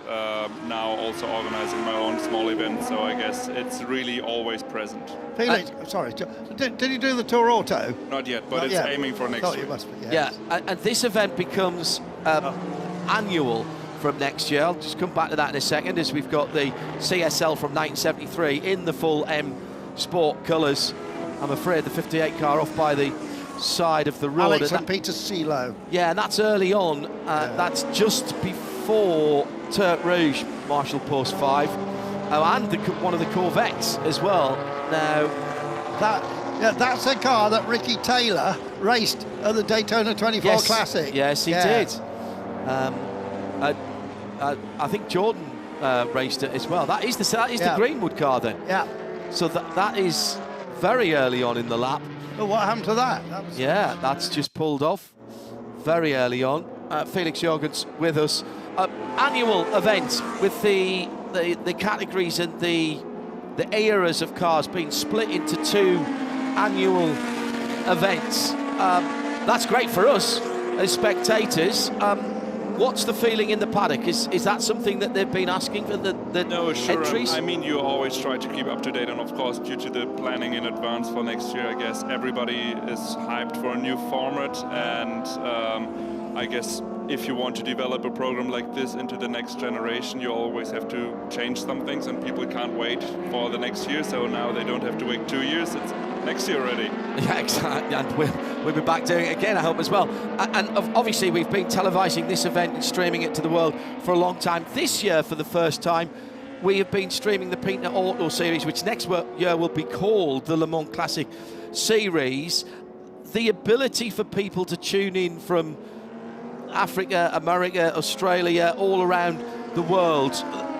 now also organizing my own small event. So I guess it's really always present. Felix, sorry, did you do the Tour Auto? Not yet, but it's aiming for next year. You must be, yeah, and this event becomes annual from next year. I'll just come back to that in a second, as we've got the CSL from 1973 in the full M Sport colours. I'm afraid the 58 car off by the side of the road. Alex and Peter Silo. Yeah, and that's early on. That's just before Tertre Rouge, Marshall Post 5. And one of the Corvettes as well. Now, that's a car that Ricky Taylor raced at the Daytona 24 Classic. Yes, he did. I think Jordan raced it as well. That is the Greenwood car then. Yeah. So that is very early on in the lap. Well, what happened to that? That's just pulled off very early on. Felix Jurgens with us. Annual event with the categories and the eras of cars being split into two annual events. That's great for us as spectators. What's the feeling in the paddock? Is that something that they've been asking for the No, sure. entries? I mean, you always try to keep up to date, and of course, due to the planning in advance for next year, I guess everybody is hyped for a new format, and I guess if you want to develop a program like this into the next generation, you always have to change some things, and people can't wait for the next year, so now they don't have to wait 2 years. It's next year already. Yeah, exactly, and we'll be back doing it again, I hope, as well. And obviously we've been televising this event and streaming it to the world for a long time. This year, for the first time, we have been streaming the Peter Auto series, which next year will be called the Le Mans Classic Series. The ability for people to tune in from Africa, America, Australia, all around the world,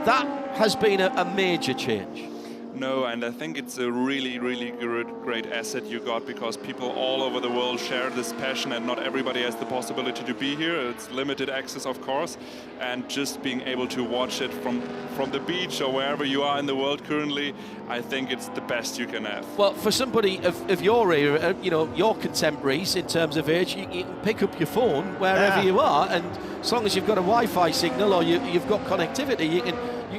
that has been a major change. No, and I think it's a really, really great asset you got, because people all over the world share this passion, and not everybody has the possibility to be here. It's limited access, of course, and just being able to watch it from the beach or wherever you are in the world currently, I think it's the best you can have. Well, for somebody of your era, your contemporaries in terms of age, you can pick up your phone wherever you are, and as long as you've got a Wi-Fi signal or you've got connectivity, you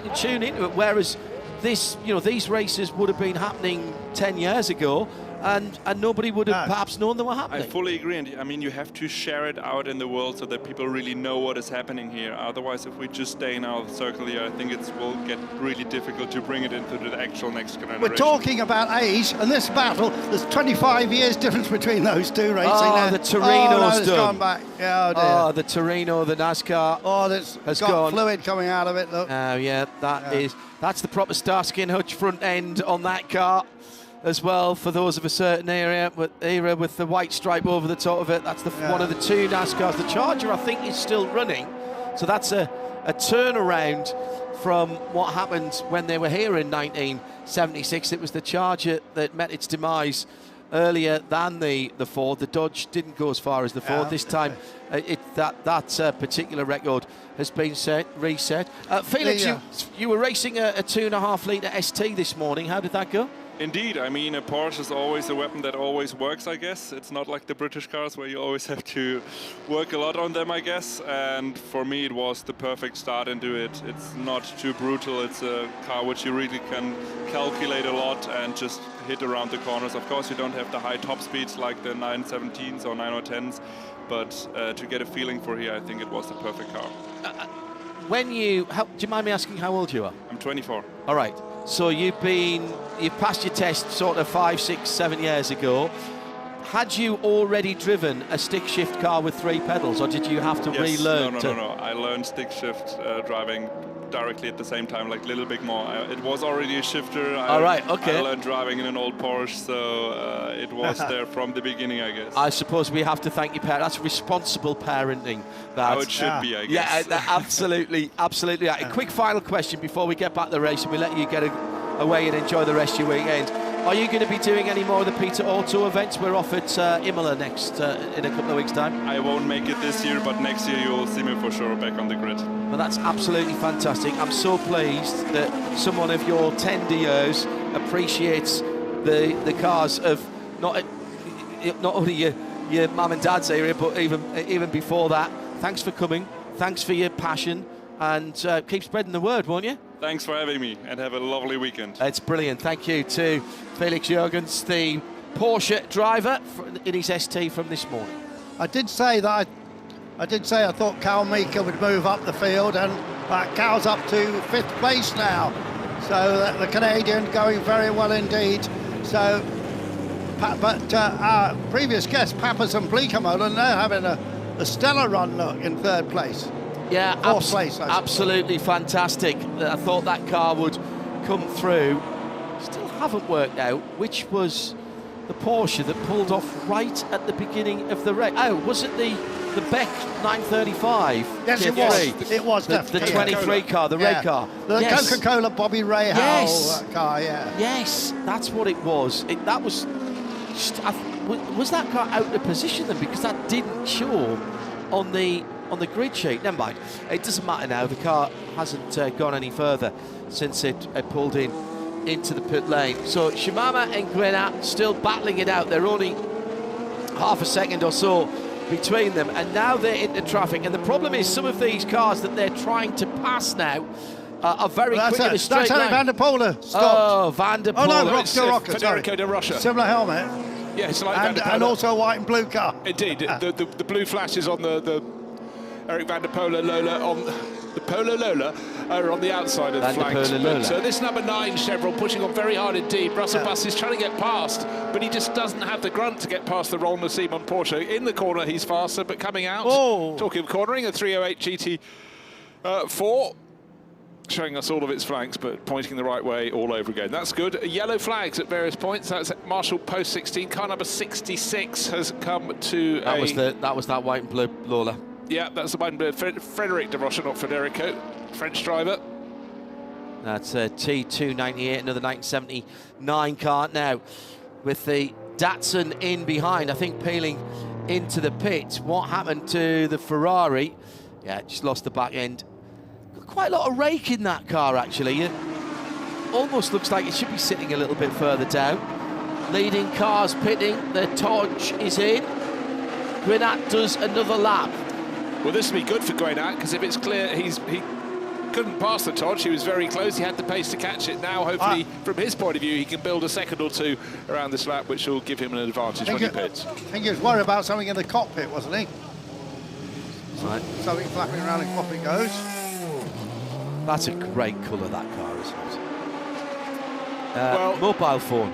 can tune into it. Whereas these races would have been happening 10 years ago, and nobody would have perhaps known they were happening. I fully agree, and I mean, you have to share it out in the world so that people really know what is happening here. Otherwise, if we just stay in our circle here, I think it will get really difficult to bring it into the actual next generation. We're talking about age, and this battle, there's 25 years difference between those two racing. The Torino's done. Gone back. Yeah, dear. The Torino, the NASCAR. Has got fluid coming out of it, look. Oh, yeah, that's the proper Starsky and Hutch front end on that car as well, for those of a certain era with the white stripe over the top of it. That's one of the two NASCARs. The Charger, I think, is still running, so that's a turnaround from what happened when they were here in 1976. It was the Charger that met its demise earlier than the Ford. The Dodge didn't go as far as the Ford this time. That particular record has been reset. Felix, you were racing a 2.5 litre ST this morning. How did that go? Indeed, I mean, a Porsche is always a weapon that always works, I guess. It's not like the British cars where you always have to work a lot on them, I guess. And for me, it was the perfect start into it. It's not too brutal. It's a car which you really can calculate a lot and just hit around the corners. Of course, you don't have the high top speeds like the 917s or 910s, but to get a feeling for here, I think it was the perfect car. Do you mind me asking how old you are? I'm 24. All right. So you've passed your test sort of 5, 6, 7 years ago. Had you already driven a stick shift car with 3 pedals, or did you have to relearn? No. I learned stick shift driving directly at the same time, like a little bit more. It was already a shifter. All right, okay. I learned driving in an old Porsche, so it was there from the beginning, I guess. I suppose we have to thank your parents. That's responsible parenting. How it should be, I guess. Yeah, absolutely, absolutely. A quick final question before we get back to the race and we let you get away and enjoy the rest of your weekend. Are you going to be doing any more of the Peter Auto events? We're off at Imola next in a couple of weeks' time. I won't make it this year, but next year you will see me for sure back on the grid. Well, that's absolutely fantastic. I'm so pleased that someone of your tender years appreciates the cars of not only your mum and dad's area, but even before that. Thanks for coming. Thanks for your passion, and keep spreading the word, won't you? Thanks for having me, and have a lovely weekend. It's brilliant. Thank you to Felix Jurgens, the Porsche driver in his ST from this morning. I did say I thought Cal Mika would move up the field, and Cal's up to 5th place now. So the Canadian going very well indeed. So, but our previous guest, Pappas and Bleekemolen, they're having a stellar run in 3rd place. Yeah, 4th place. Absolutely fantastic. I thought that car would come through. Still haven't worked out which was the Porsche that pulled off right at the beginning of the race. Oh, was it the Beck 935? Yes, it was. It was the 23 car, the red car. The Coca-Cola Bobby Rahal car, yeah. Yes, that's what it was. That was that car out of position then? Because that didn't show on the grid sheet. Never mind. It doesn't matter now. The car hasn't gone any further since it pulled into the pit lane. So Shimama and Grenat still battling it out. They're only half a second or so between them, and now they're into traffic. And the problem is some of these cars that they're trying to pass now are very quick in a straight line. That's how Van der Poel stopped. Oh, Van der Poel. Oh no, Federico de Rocha. Similar helmet. Yeah, it's like and also a white and blue car. Indeed, the blue flashes on the Eric Van der Poel Lola on the Polo Lola are on the outside of the flanks. But this number 9 Chevrolet pushing on very hard indeed. Russell Bus is trying to get past, but he just doesn't have the grunt to get past the Roland Nassim on Porsche. In the corner, he's faster, but coming out. Talking of cornering, a 308 GT4. Showing us all of its flanks, but pointing the right way all over again. That's good. Yellow flags at various points. That's Marshall Post 16. Car number 66 has come to that was that white and blue Lola. Yeah, that's the white and blue. Frederic de Rocha, not Federico. French driver. That's a T298, another 1979 car now, with the Datsun in behind. I think peeling into the pit. What happened to the Ferrari? Yeah, just lost the back end. Quite a lot of rake in that car, actually. It almost looks like it should be sitting a little bit further down. Leading cars pitting. The Dodge is in. Grenat does another lap. Well, this will be good for Grenat, because if it's clear he couldn't pass the Dodge, he was very close, he had the pace to catch it. Now, hopefully, from his point of view, he can build a second or two around this lap, which will give him an advantage when he pits. I think he was worried about something in the cockpit, wasn't he? Right. Something flapping around and off it goes. That's a great colour, that car, isn't it? Well, mobile phone.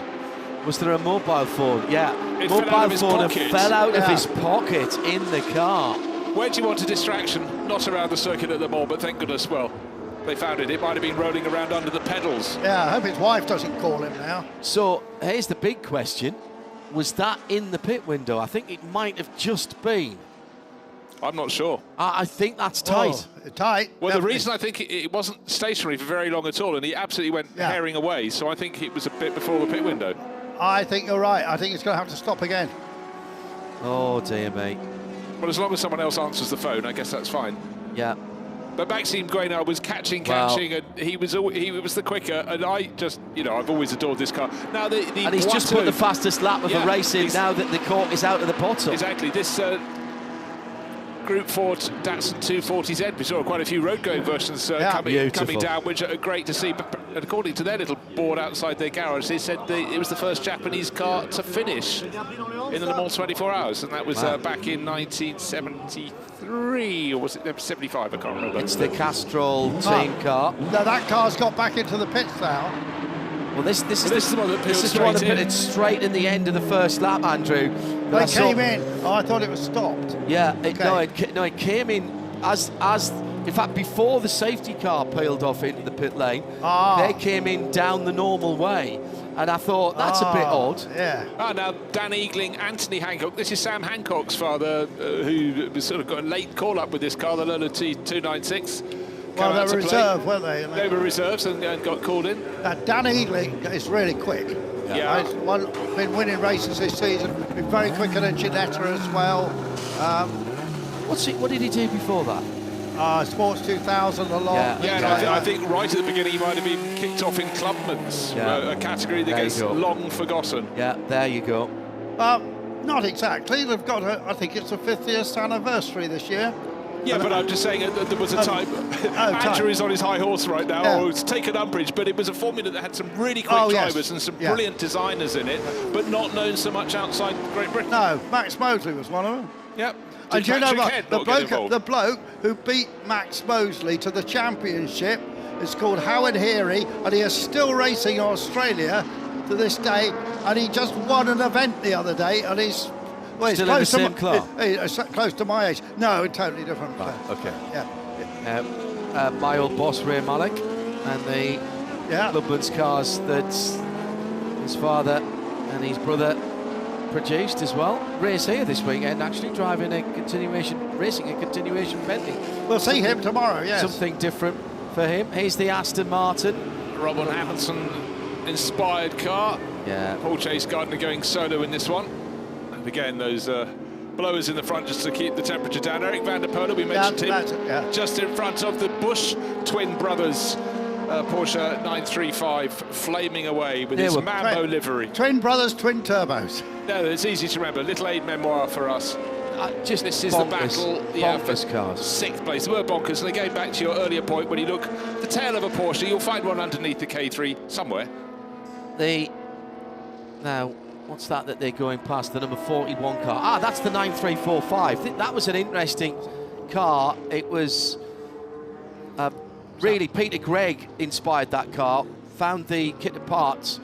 Was there a mobile phone? Yeah. Mobile phone fell out of his pocket in the car. Where do you want a distraction? Not around the circuit at the mall, but thank goodness, well, they found it. It might have been rolling around under the pedals. Yeah, I hope his wife doesn't call him now. So, here's the big question. Was that in the pit window? I think it might have just been. I'm not sure. I think that's tight. Tight. Well, definitely. The reason I think it wasn't stationary for very long at all, and he absolutely went herring away, so I think it was a bit before the pit window. I think you're right. I think it's going to have to stop again. Oh dear me. Well, as long as someone else answers the phone, I guess that's fine. Yeah. But Maxime Guénard was catching, and he was the quicker. And I just, I've always adored this car. Now and he's just put the fastest lap of the race in now that the court is out of the bottom. Exactly. This Group 4 Datsun 240Z, we saw quite a few road-going versions coming down, which are great to see. But according to their little board outside their garage, they said it was the first Japanese car to finish in the Le Mans 24 Hours, and that was back in 1973, or was it 75? I can't remember. It's the Castrol team car. No, that car's got back into the pits now. Well, this is the one that pitted straight in the end of the first lap, Andrew. They came in. Oh, I thought it was stopped. Yeah, it came in as in fact, before the safety car peeled off into the pit lane. They came in down the normal way. And I thought, that's a bit odd. Yeah. Now, Dan Eagling, Anthony Hancock. This is Sam Hancock's father, who sort of got a late call-up with this car, the Lola T296. Well, they were reserved, weren't they? They were reserves and got called in. Dan Eagling is really quick. Yeah. He's been winning races this season. Been very quick at Ginetta as well. What did he do before that? Sports 2000 a lot. I think right at the beginning he might have been kicked off in Clubman's, a category that gets long forgotten. Yeah, there you go. Not exactly. They've got, I think it's the 50th anniversary this year. Yeah, but I'm just saying there was a time. Andrew is on his high horse right now, or it's taken umbrage, but it was a formula that had some really quick drivers and some brilliant designers in it, but not known so much outside Great Britain. No, Max Mosley was one of them. Yep. And you know what? The bloke who beat Max Mosley to the championship is called Howard Heary, and he is still racing in Australia to this day, and he just won an event the other day, and he's still in the same car? He's close to my age. No, totally different. Okay. Yeah. My old boss, Ray Malik, and the Clubman's cars that his father and his brother produced as well. Ray's here this weekend, actually racing a continuation Bentley. We'll see him tomorrow, yes. Something different for him. Here's the Aston Martin. Robin Hamilton inspired car. Yeah. Paul Chase Gardner going solo in this one. And again, those blowers in the front just to keep the temperature down. Eric van der Poel, we mentioned him, just in front of the Busch twin brothers. Porsche 935 flaming away with his Mambo livery. Twin brothers, twin turbos. No, it's easy to remember. Little aid memoir for us. This is bonkers, the battle. Bonkers cars. 6th place. The word bonkers. And again, back to your earlier point, when you look at the tail of a Porsche, you'll find one underneath the K3 somewhere. Now, what's that they're going past? The number 41 car. That's the 9345. That was an interesting car. It was really Peter Gregg inspired that car. Found the kit of parts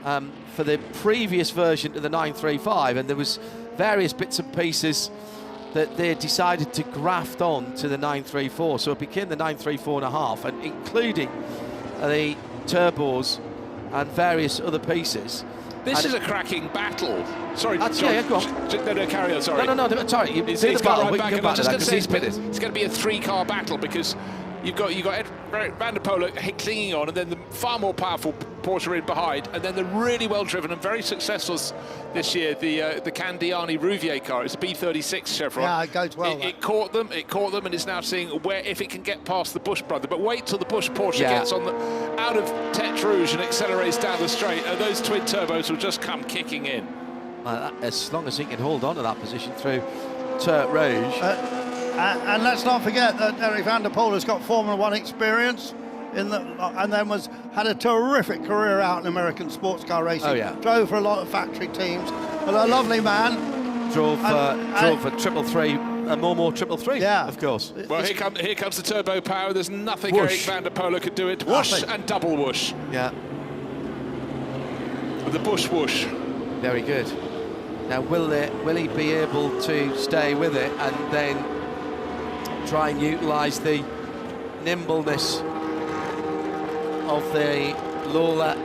for the previous version of the 935, and there was various bits and pieces that they decided to graft on to the 934, so it became the 934.5, and including the turbos and various other pieces. This is a cracking battle. Sorry, go on. No, carry on, sorry. No, sorry. It's going to say it's going to be a 3-car battle, because you've got Van der Poel clinging on, and then the far more powerful Porsche in behind, and then the really well-driven and very successful this year, the Candiani Rouvier car. It's a B36 Chevron. Yeah, it goes well. It caught them, and it's now seeing if it can get past the Busch brother. But wait till the Busch Porsche gets out of Tete Rouge and accelerates down the straight, and those twin turbos will just come kicking in. As long as he can hold on to that position through Tete Rouge. And let's not forget that Eric van der Poel has got Formula 1 experience and then had a terrific career out in American sports car racing. Oh, yeah. Drove for a lot of factory teams. But a lovely man. Drove for 333, more 333. Yeah, of course. Well, here comes the turbo power. There's nothing Eric van der Poel could do it. Whoosh and double whoosh. Yeah. The Busch whoosh. Very good. Now, will he be able to stay with it and then try and utilise the nimbleness of the Lola?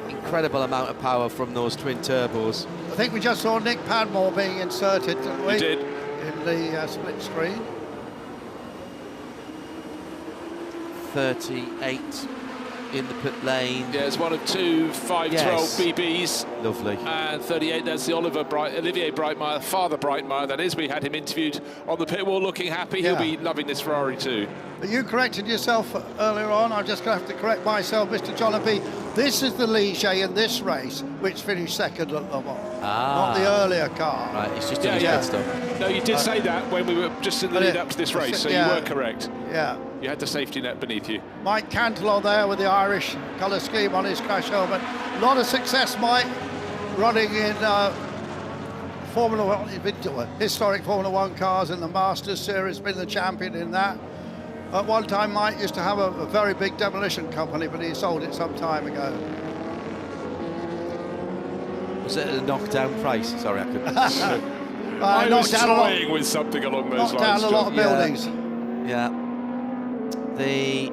Incredible amount of power from those twin turbos. I think we just saw Nick Padmore being inserted, didn't we? We did. In the split screen. 38 in the pit lane. Yeah, it's one of two 512 BBs. Lovely. And 38, that's the Olivier Breitmeyer, Father Breitmeyer, that is. We had him interviewed on the pit wall looking happy. He'll be loving this Ferrari too. But you corrected yourself earlier on. I'm just going to have to correct myself, Mr. Jollibee. This is the Ligier in this race, which finished second at Le Mans, not the earlier car. Right, it's just a pit stop. No, you did say that when we were just in the lead up to this race, so you were correct. Yeah. You had the safety net beneath you. Mike Cantillon there with the Irish colour scheme on his crash helmet. A lot of success, Mike, running in Formula 1, historic Formula 1 cars in the Masters Series, been the champion in that. At one time, Mike used to have a very big demolition company, but he sold it some time ago. Was it a knockdown price? Sorry, I couldn't. I was toying with something along those lines. Knocked down a lot of buildings. Yeah. The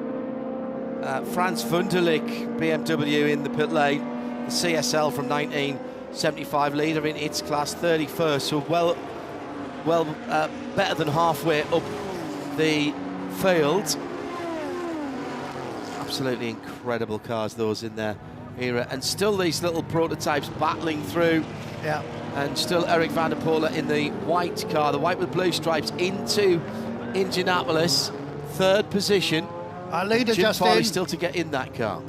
Frans Wunderlich BMW in the pit lane, the CSL from 1975, leader in its class, 31st, so well, better than halfway up the field. Absolutely incredible cars, those in their era, and still these little prototypes battling through. Yeah. And still Eric van der Poel in the white car, the white with blue stripes, into Indianapolis, third position. Our leader Jim just Farley in. still to get in that car.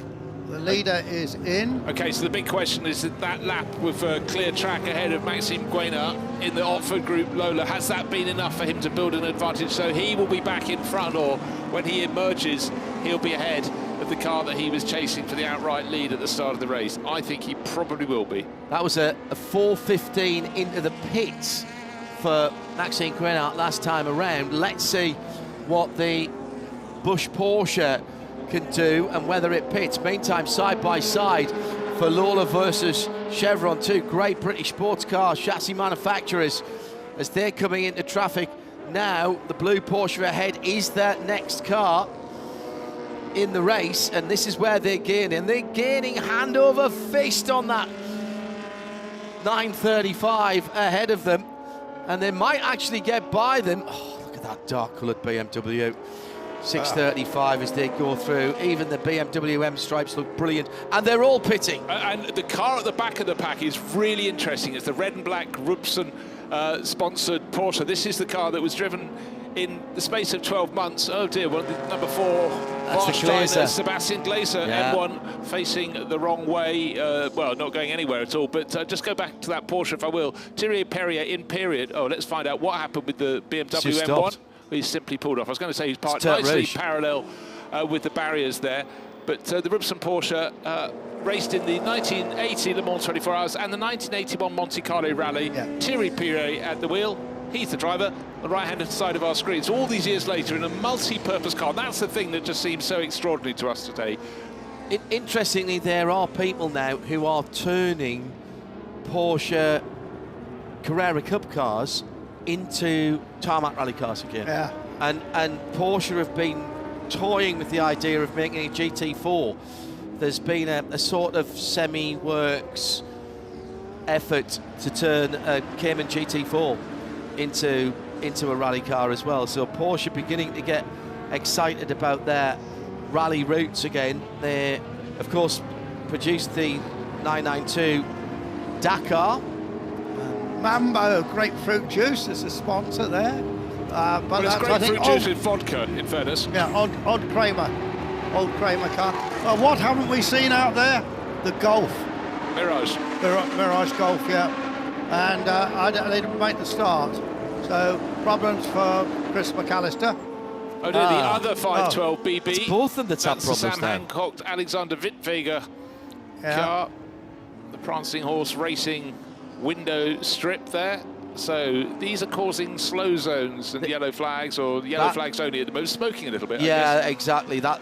The leader is in. Okay, so the big question is that lap with a clear track ahead of Maxime Guénard in the Otford Group Lola, has that been enough for him to build an advantage? So he will be back in front, or when he emerges, he'll be ahead of the car that he was chasing for the outright lead at the start of the race. I think he probably will be. That was a 4:15 into the pits for Maxime Guénard last time around. Let's see what the Busch Porsche can do and whether it pits. Meantime, side by side for Lola versus Chevron, two great British sports car chassis manufacturers, as they're coming into traffic now. The blue Porsche ahead is their next car in the race, and this is where they're gaining. They're gaining hand over fist on that 935 ahead of them, and they might actually get by them. Oh, look at that dark coloured BMW. 635 as they go through. Even the BMW M stripes look brilliant, and they're all pitting. And the car at the back of the pack is really interesting. It's the red and black Rupson sponsored Porsche. This is the car that was driven in the space of 12 months. Oh dear, well, number 4, Sebastian Glaser, M1, facing the wrong way. Well, not going anywhere at all, but just go back to that Porsche if I will. Thierry Perrier in period. Oh, let's find out what happened with the BMW M1. Stopped. He's simply pulled off. I was going to say he's parked nicely parallel with the barriers there. But the Rupson Porsche raced in the 1980 Le Mans 24 Hours and the 1981 Monte Carlo Rally. Thierry Perrier at the wheel. He's the driver, the right-hand side of our screen. So all these years later in a multi-purpose car. That's the thing that just seems so extraordinary to us today. Interestingly, there are people now who are turning Porsche Carrera Cup cars into tarmac rally cars again. Yeah. And Porsche have been toying with the idea of making a GT4. There's been a sort of semi-works effort to turn a Cayman GT4 into a rally car as well. So Porsche beginning to get excited about their rally routes again. They, of course, produced the 992 Dakar. Mambo grapefruit juice is a sponsor there. But well, it's grapefruit juice with vodka, in fairness. Yeah, old Kramer car. What haven't we seen out there? The Golf. Mirage. Mirage Golf, yeah. And they didn't make the start. So problems for Chris McAllister. Oh, no, the other 512 BB. It's both of them that's had problems Sam now. Hancock, Alexander Wittweger car. The Prancing Horse Racing window strip there. So these are causing slow zones and yellow flags, or yellow flags only at the moment. Smoking a little bit. Yeah, exactly. That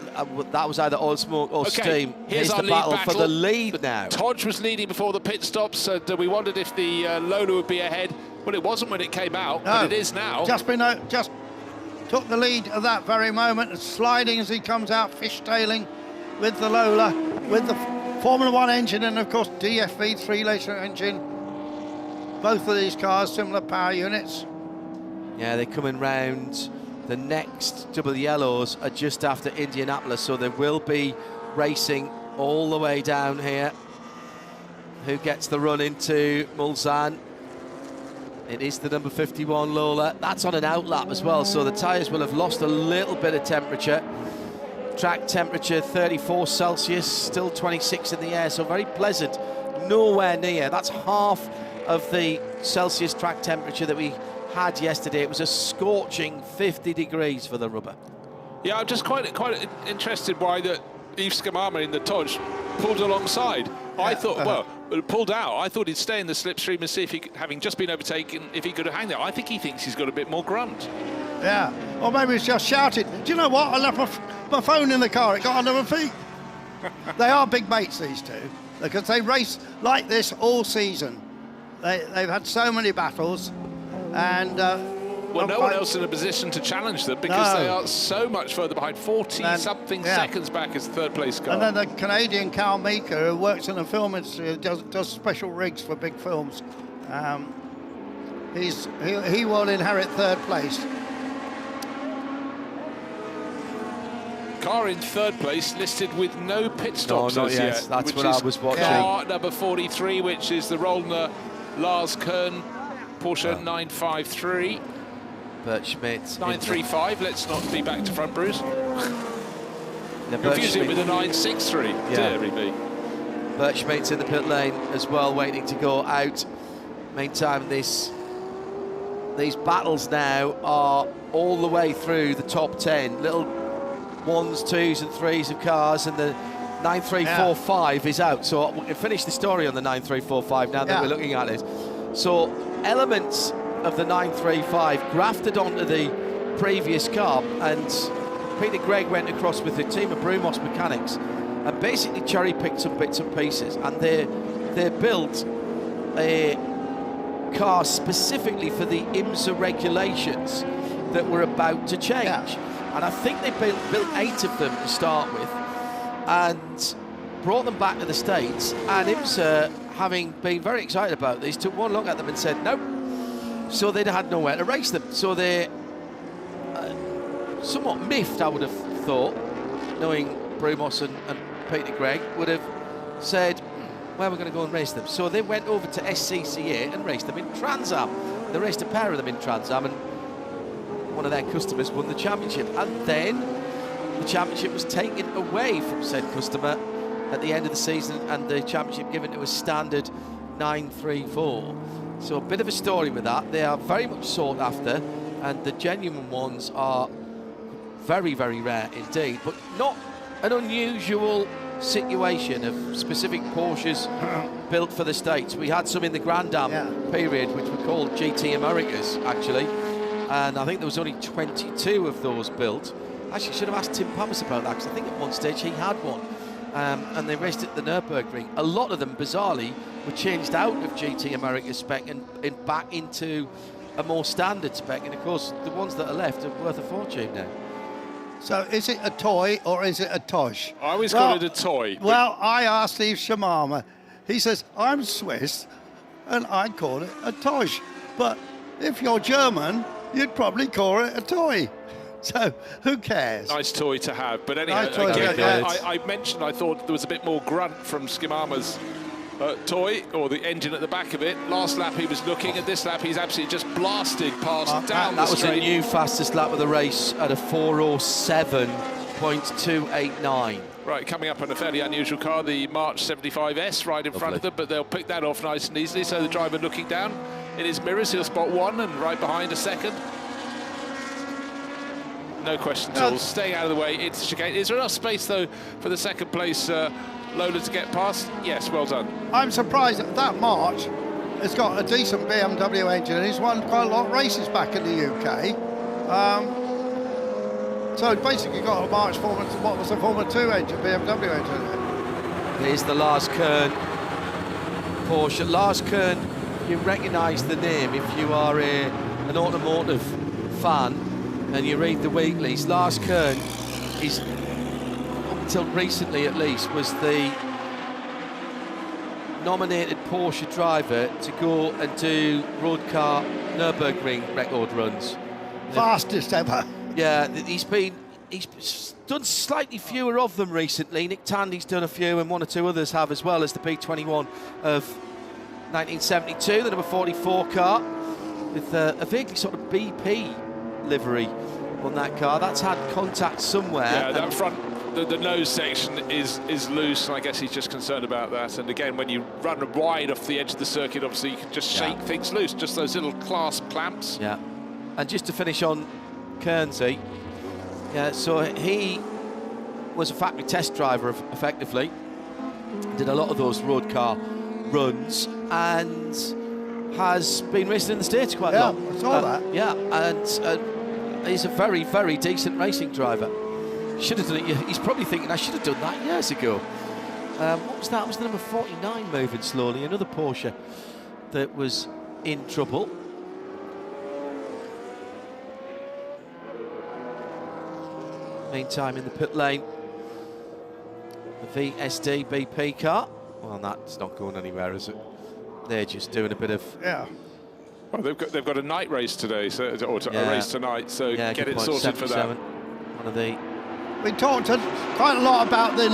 was either oil smoke or steam. Here's the our battle for the lead now. Todge was leading before the pit stops, and we wondred if the Lola would be ahead. Well, it wasn't when it came out, but it is now. Just took the lead at that very moment, and sliding as he comes out, fishtailing with the Lola, with the Formula 1 engine, and of course DFV 3-litre engine. Both of these cars, similar power units. Yeah, they're coming round. The next double yellows are just after Indianapolis, so there will be racing all the way down here. Who gets the run into Mulsanne? It is the number 51 Lola. That's on an outlap as well, so the tyres will have lost a little bit of temperature. Track temperature 34 Celsius, still 26 in the air, so very pleasant. Nowhere near. That's half of the Celsius track temperature that we had yesterday. It was a scorching 50 degrees for the rubber. Yeah, I'm just quite interested why the Yves Scamama in the Todge pulled alongside. I thought, well, pulled out. I thought he'd stay in the slipstream and see if he, having just been overtaken, if he could have hang there. I think he thinks he's got a bit more grunt. Yeah, or maybe he's just shouted. Do you know what? I left my phone in the car. It got under my feet. They are big mates, these two, because they race like this all season. They've had so many battles, and well, no one else in a position to challenge them because they are so much further behind, 40-something seconds back as third place car. And then the Canadian Carl Meeker, who works in the film industry, does special rigs for big films. He will inherit third place. Car in third place, listed with no pit stops as yet. That's what I was watching. Car number 43, which is the Rollner Lars Kern Porsche 953. Bert Schmidt. 935, let's not be back to front, Bruce. Yeah, confusing it with a 963. Dear me. Bert Schmidt's in the pit lane as well, waiting to go out. Meantime, these battles now are all the way through the top 10. Little 1s, 2s and 3s of cars, and the 9345 is out. So we can finish the story on the 9345 now that we're looking at it. So elements of the 935 grafted onto the previous car, and Peter Gregg went across with a team of Brumos mechanics and basically cherry-picked some bits and pieces, and they built a car specifically for the IMSA regulations that were about to change. And I think they built 8 of them to start with and brought them back to the States, and IMSA, having been very excited about this, took one look at them and said nope. So they'd had nowhere to race them. So they, somewhat miffed, I would have thought, knowing Brumos and Peter Gregg, would have said, where we're going to go and race them. So they went over to SCCA and raced them in Trans Am. They raced a pair of them in Trans Am, and one of their customers won the championship. And then the championship was taken away from said customer at the end of the season, and the championship given to a standard 934. So a bit of a story with that. They are very much sought after, and the genuine ones are very, very rare indeed, but not an unusual situation of specific Porsches built for the States. We had some in the Grand Am period, which were called GT Americas, actually, and I think there was only 22 of those built. Actually, should have asked Tim Palmas about that, because I think at one stage he had one. And they raced at the Nürburgring. A lot of them, bizarrely, were changed out of GT America spec and back into a more standard spec. And of course, the ones that are left are worth a fortune now. So is it a toy or is it a tosh? I always call it a toy. Well, I asked Steve Shamama. He says, I'm Swiss, and I call it a tosh. But if you're German, you'd probably call it a toy. So, who cares? Nice toy to have. But anyhow, I mentioned I thought there was a bit more grunt from Skimama's toy, or the engine at the back of it. Last lap he was looking, at this lap he's absolutely just blasted past down the straight. That was a new fastest lap of the race at a 4:07.289. Right, coming up on a fairly unusual car, the March 75S right in front of them, but they'll pick that off nice and easily. So the driver looking down in his mirrors, he'll spot one, and right behind a second. No question at all. Staying out of the way, it's a chicane. Is there enough space, though, for the second place Lola to get past? Yes, well done. I'm surprised that March has got a decent BMW engine, and he's won quite a lot of races back in the UK. So he's basically got a March what was the Formula 2 engine, BMW engine. Here's the Lars Kern Porsche. Lars Kern, you recognise the name if you are an automotive fan and you read the weeklies. Lars Kern is, up until recently at least, was the nominated Porsche driver to go and do road car Nürburgring record runs. Fastest ever. Yeah, he's been he's done slightly fewer of them recently. Nick Tandy's done a few, and one or two others have as well, as the B21 of 1972, the number 44 car, with a vaguely sort of BP livery on that car. That's had contact somewhere. Yeah, that front, the nose section is loose, and I guess he's just concerned about that. And again, when you run wide off the edge of the circuit, obviously you can just shake things loose, just those little clasp clamps. Yeah, and just to finish on Kernsey, yeah, so he was a factory test driver, effectively. Did a lot of those road car runs, and has been racing in the States quite a lot. I saw that. Yeah, and he's a very, very decent racing driver. Should have done it. He's probably thinking, I should have done that years ago. What was that? It was the number 49 moving slowly. Another Porsche that was in trouble. Meantime, in the pit lane, the VSD BP car. Well, that's not going anywhere, is it? They're just doing a bit of... Yeah. Well, they've got a night race today, so or a race tonight, so get it sorted for that. One of the... We talked quite a lot about the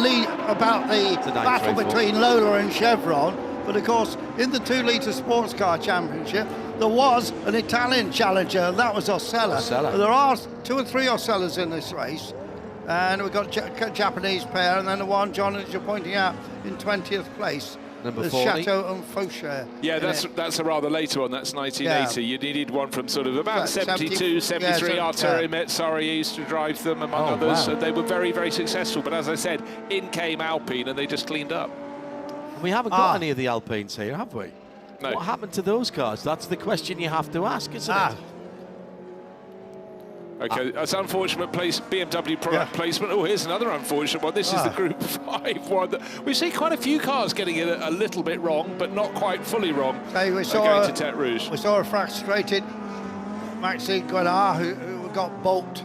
battle between Lola and Chevron, but of course, in the 2-litre sports car championship, there was an Italian challenger, and that was Osella. There are 2 or 3 Osellas in this race, and we've got a Japanese pair, and then the one, John, as you're pointing out, in 20th place. Number the 40. Chateau and Faucher. Yeah, that's a rather later one. That's 1980. You needed one from sort of about 72, 73. Arturo Mezzari used to drive them, among others. Wow. And they were very, very successful. But as I said, in came Alpine, and they just cleaned up. We haven't got any of the Alpines here, have we? No. What happened to those cars? That's the question you have to ask, isn't it? Okay, that's unfortunate BMW product placement. Oh, here's another unfortunate one. This is the Group 5 one. We see quite a few cars getting it a little bit wrong, but not quite fully wrong. Okay, we saw going to Tete Rouge. We saw a frustrated Maxime Guenard who got balked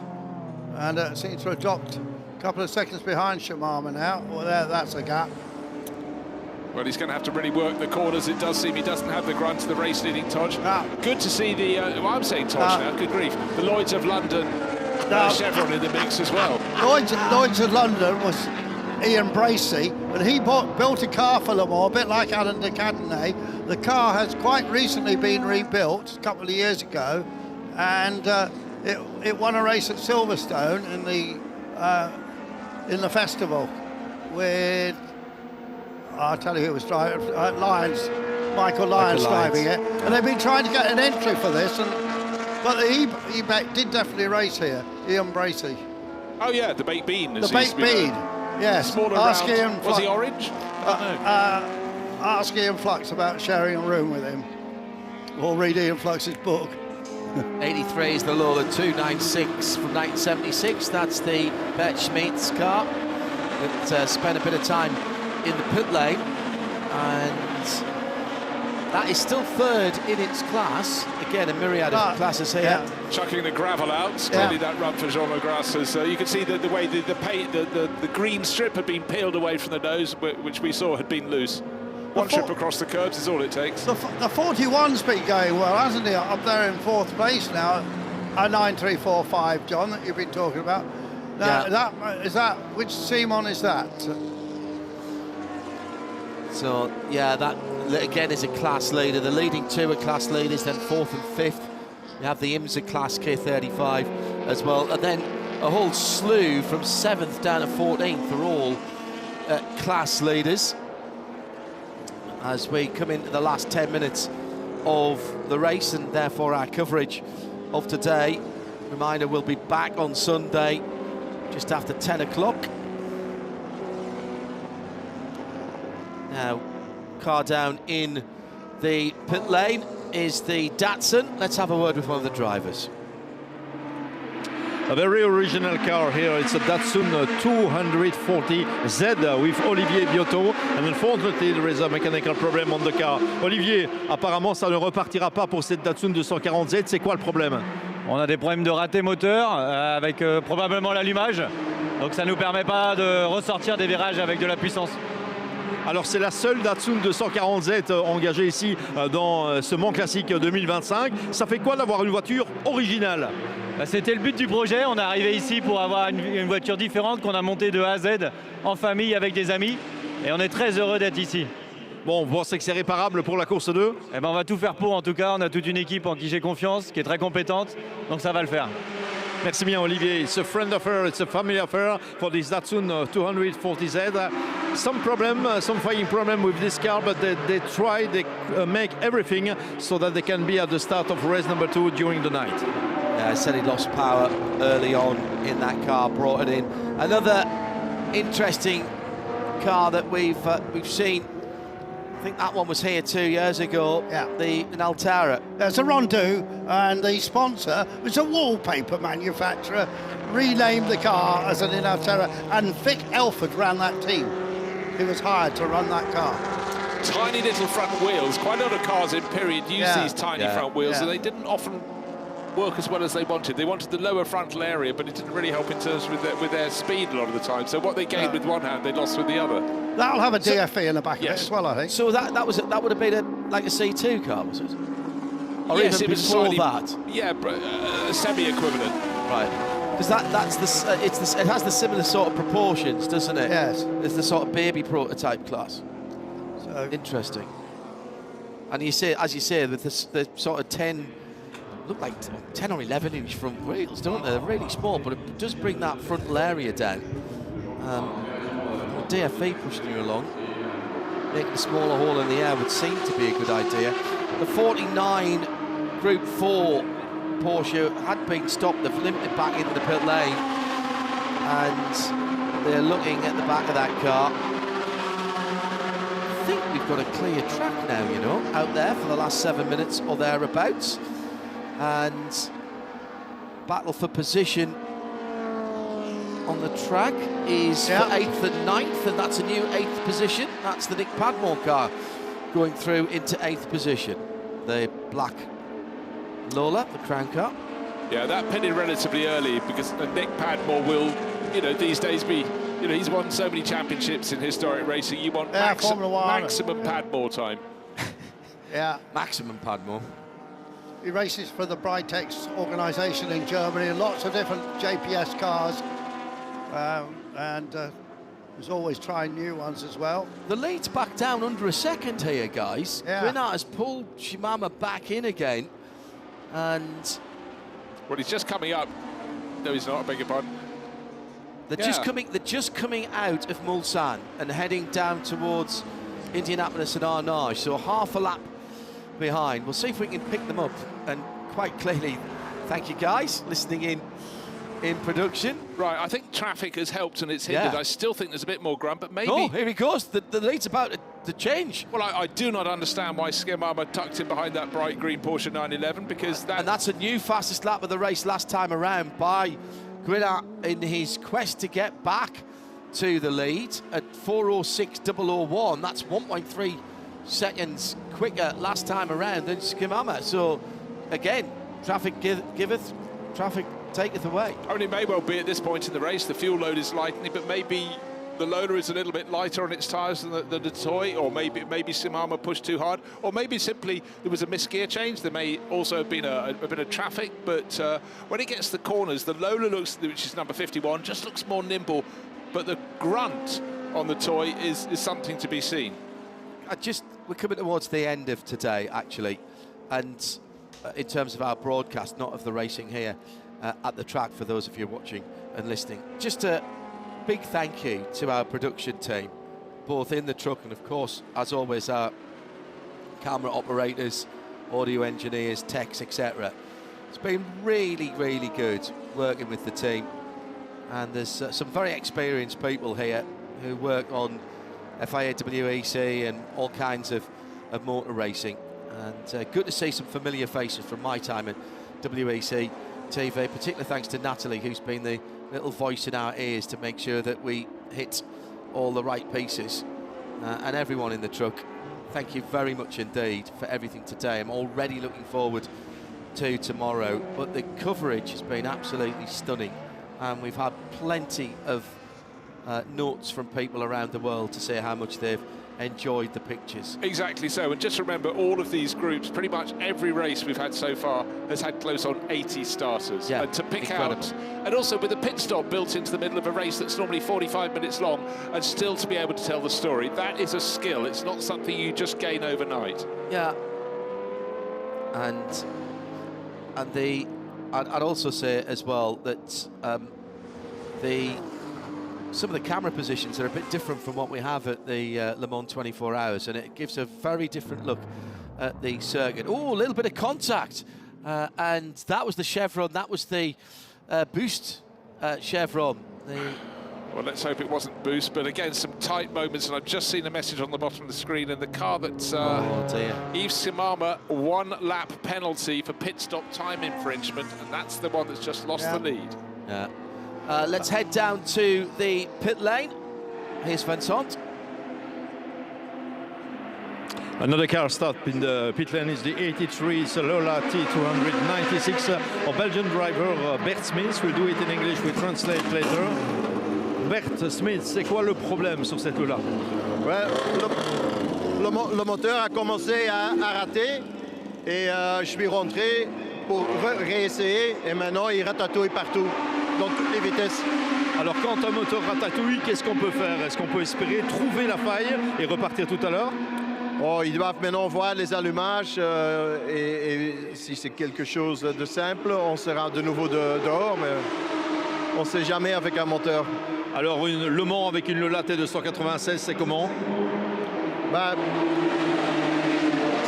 and seems to have dropped a couple of seconds behind Shimama now. Well, that's a gap. Well, he's going to have to really work the corners. It does seem he doesn't have the grunt of the race-leading Todge. Good to see the, I'm saying Todge now, good grief, the Lloyds of London Chevron in the mix as well. Lloyds of London was Ian Bracey, and he built a car for Le Mans, a bit like Alain de Cadenet. The car has quite recently been rebuilt, a couple of years ago, and it won a race at Silverstone in the festival with... I'll tell you who was driving, Michael Lyons driving it. And they've been trying to get an entry for this, but he did definitely race here, Ian Bracey. Oh yeah, the baked bean. The baked bean, yes. Was he orange? Ask Ian Flux about sharing a room with him, or read Ian Flux's book. 83 is the Lola 296 from 1976. That's the Bert Schmidt's car that spent a bit of time in the pit lane, and that is still third in its class. Again, a myriad of classes here. Yeah. Chucking the gravel out. Clearly that run for Jean Legras. You can see the way the green strip had been peeled away from the nose, which we saw had been loose. One trip across the curbs is all it takes. The 41's been going well, hasn't he? Up there in 4th place now, a 9.345, John, that you've been talking about. Now, which Simon is that? So, yeah, that again is a class leader. The leading 2 are class leaders, then 4th and 5th. We have the IMSA class K35 as well. And then a whole slew from 7th down to 14th are all class leaders. As we come into the last 10 minutes of the race, and therefore our coverage of today. Reminder, we'll be back on Sunday just after 10 o'clock. Now, car down in the pit lane is the Datsun. Let's have a word with one of the drivers. A very original car here. It's a Datsun 240Z with Olivier Biotto. And unfortunately, there is a mechanical problem on the car. Olivier, apparemment, ça ne repartira pas pour cette Datsun 240Z. C'est quoi le problème? On a des problèmes de raté moteur avec probablement l'allumage. Donc ça ne nous permet pas de ressortir des virages avec de la puissance. Alors c'est la seule Datsun 240Z engagée ici dans ce Mans Classique 2025. Ça fait quoi d'avoir une voiture originale? C'était le but du projet. On est arrivé ici pour avoir une voiture différente qu'on a montée de A à Z en famille avec des amis. Et on est très heureux d'être ici. Bon, vous pensez que c'est réparable pour la course 2? Eh ben, on va tout faire pour, en tout cas. On a toute une équipe en qui j'ai confiance, qui est très compétente. Donc ça va le faire. Merci bien, Olivier. It's a friend affair, it's a family affair for this Datsun 240Z. Some fighting problem with this car, but they make everything so that they can be at the start of race number 2 during the night. Yeah, I said he lost power early on in that car, brought it in. Another interesting car that we've seen. I think that one was here 2 years ago. Yeah, an Altara. There's a Rondeau, and the sponsor was a wallpaper manufacturer. Renamed the car as an Altara, and Vic Elford ran that team. He was hired to run that car. Tiny little front wheels. Quite a lot of cars in period use these tiny front wheels, and they didn't often work as well as they wanted. They wanted the lower frontal area, but it didn't really help in terms with their speed a lot of the time. So what they gained with one hand, they lost with the other. That'll have a DFE in the back of it as well, I think. So that would have been like a C2 car, was it? Or yes, even it was before slightly, that? Yeah, semi-equivalent. Right. Because it has the similar sort of proportions, doesn't it? Yes. It's the sort of baby prototype class. So interesting. And you see, as you say, with the sort of 10 or 11 inch front wheels, don't they? They're really small, but it does bring that frontal area down. DFE pushing you along. Making a smaller hole in the air would seem to be a good idea. The 49 Group 4 Porsche had been stopped. They've limped it back into the pit lane, and they're looking at the back of that car. I think we've got a clear track now, you know, out there for the last 7 minutes or thereabouts. And battle for position on the track is for 8th and 9th, and that's a new 8th position. That's the Nick Padmore car going through into 8th position. The black Lola, the Crown car. Yeah, that pitted relatively early because Nick Padmore will, these days be, he's won so many championships in historic racing. You want maximum Padmore time. Yeah. Maximum Padmore. He races for the Britex organisation in Germany, lots of different JPS cars, and he's always trying new ones as well. The lead's back down under a second here, guys. Yeah. Grinard has pulled Shimama back in again, and... Well, he's just coming up. No, he's not, I beg your pardon. They're just coming out of Mulsanne and heading down towards Indianapolis and Arnage, so half a lap behind. We'll see if we can pick them up, and quite clearly, thank you guys listening in production. Right, I think traffic has helped and it's hindered. Yeah. I still think there's a bit more grunt, but maybe... Oh, here he goes. The lead's about to change. Well, I do not understand why Skimama tucked in behind that bright green Porsche 911, because that... And that's a new fastest lap of the race last time around by Grinard in his quest to get back to the lead at 4:06.001. That's 1.3 seconds quicker last time around than Skimama. So, again, traffic giveth, traffic taketh away. I mean, it may well be at this point in the race, the fuel load is lightening, but maybe the Lola is a little bit lighter on its tyres than the toy, or maybe Shimama pushed too hard, or maybe simply there was a missed gear change. There may also have been a bit of traffic, but when it gets to the corners, the Lola looks, which is number 51, just looks more nimble, but the grunt on the toy is something to be seen. We're coming towards the end of today, actually, and in terms of our broadcast, not of the racing here at the track, for those of you watching and listening. Just a big thank you to our production team, both in the truck and, of course, as always, our camera operators, audio engineers, techs, etc. It's been really, really good working with the team, and there's some very experienced people here who work on FIA WEC and all kinds of motor racing, and good to see some familiar faces from my time at WEC TV, particularly thanks to Natalie, who's been the little voice in our ears to make sure that we hit all the right pieces, and everyone in the truck. Thank you very much indeed for everything today. I'm already looking forward to tomorrow, but the coverage has been absolutely stunning, and we've had plenty of notes from people around the world to say how much they've enjoyed the pictures. Exactly so, and just remember, all of these groups, pretty much every race we've had so far has had close on 80 starters. Yeah, and to pick incredible. out, and also with a pit stop built into the middle of a race that's normally 45 minutes long, and still to be able to tell the story, that is a skill. It's not something you just gain overnight. Yeah, and I'd also say as well that some of the camera positions are a bit different from what we have at the Le Mans 24 Hours, and it gives a very different look at the circuit. Oh, a little bit of contact, and that was the chevron, that was the boost chevron. Well, let's hope it wasn't boost, but again, some tight moments, and I've just seen a message on the bottom of the screen, and the car that's Yves Simama, 1 lap penalty for pit stop time infringement, and that's the one that's just lost the lead. Yeah. Let's head down to the pit lane. Here's Vincent. Another car start in the pit lane is the 83 Lola T296. Our Belgian driver Bert Smith will do it in English, we translate later. Bert Smith, c'est quoi le problème sur cette Lola? Ouais, le moteur a commencé à rater et je suis rentré pour réessayer et maintenant il ratatouille partout, dans toutes les vitesses. Alors quand un moteur ratatouille, qu'est-ce qu'on peut faire? Est-ce qu'on peut espérer trouver la faille et repartir tout à l'heure? Oh, ils doivent maintenant voir les allumages et si c'est quelque chose de simple, on sera de nouveau dehors, mais on ne sait jamais avec un moteur. Alors Le Mans avec une Lola T296, c'est comment?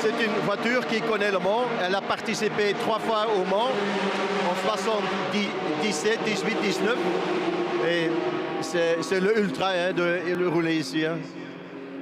C'est une voiture qui connaît Le Mans. Elle a participé 3 fois au Mans, en 77, 18, 19. Et c'est le ultra de rouler ici. Hein.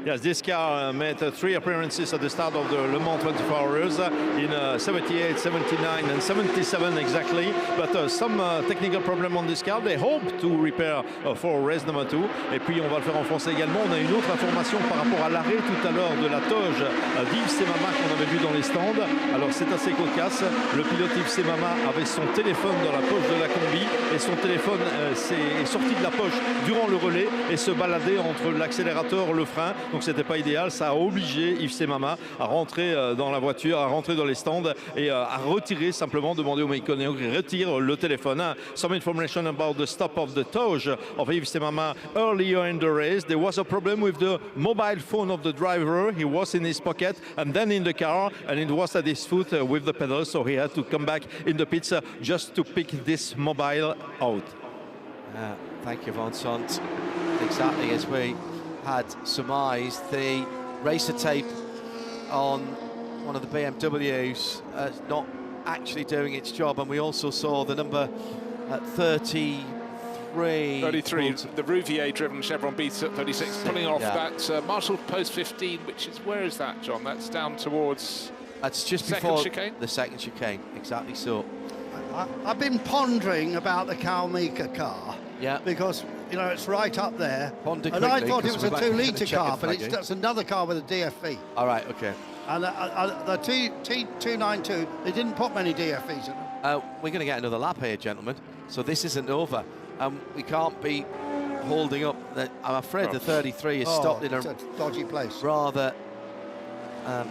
Yes, this car made 3 appearances at the start of the Le Mans 24 Hours in 78, 79 and 77 exactly. But some technical problem on this car. They hope to repair for race number 2. Et puis on va le faire en français également. On a une autre information par rapport à l'arrêt tout à l'heure de la toge d'Yves Simama qu'on avait vu dans les stands. Alors c'est assez cocasse. Le pilote Yves Simama avait son téléphone dans la poche de la combi et son téléphone est sorti de la poche durant le relais et se baladait entre l'accélérateur et le frein. Donc c'était pas idéal, ça a obligé Yves Simama à rentrer dans la voiture, à rentrer dans les stands et à retirer, simplement demander au mécanique qu'il retire le téléphone. Some information about the stop of the toge of Yves Simama earlier in the race. There was a problem with the mobile phone of the driver. He was in his pocket and then in the car, and it was at his foot with the pedal, so he had to come back in the pits just to pick this mobile out. Thank you, Vincent. Exactly as we had surmised, the racer tape on one of the BMWs not actually doing its job, and we also saw the number 33. 33, the Rouvier-driven Chevron B36 pulling off that Marshall Post 15, which is, where is that, John? That's down towards... That's just before the second chicane, exactly so. I've been pondering about the Kalmika car. Yeah. Because, you know, it's right up there. Ponder and I quickly, thought it was a 2-litre car, but flagging. that's another car with a DFV. All right, okay. And the T292, they didn't put many DFVs in them. We're going to get another lap here, gentlemen. So this isn't over. We can't be holding up. I'm afraid the 33 is stopped in a dodgy place. Rather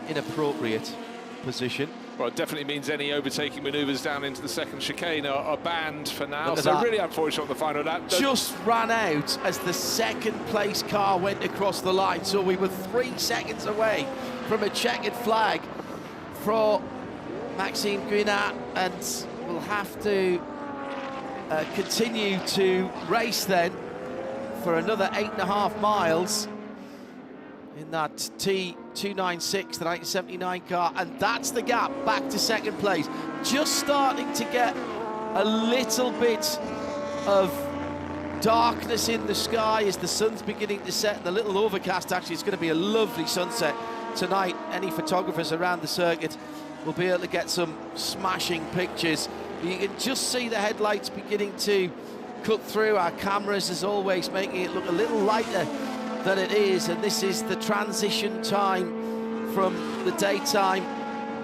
inappropriate position. Well, it definitely means any overtaking manoeuvres down into the second chicane are banned for now. So really unfortunate on the final lap. Just ran out as the second place car went across the line. So we were 3 seconds away from a checkered flag for Maxime Guinat, and we'll have to continue to race then for another 8.5 miles in that T296, the 1979 car, and that's the gap back to second place. Just starting to get a little bit of darkness in the sky as the sun's beginning to set, and a little overcast. Actually, it's going to be a lovely sunset tonight. Any photographers around the circuit will be able to get some smashing pictures. You can just see the headlights beginning to cut through. Our cameras, as always, making it look a little lighter than it is, and this is the transition time from the daytime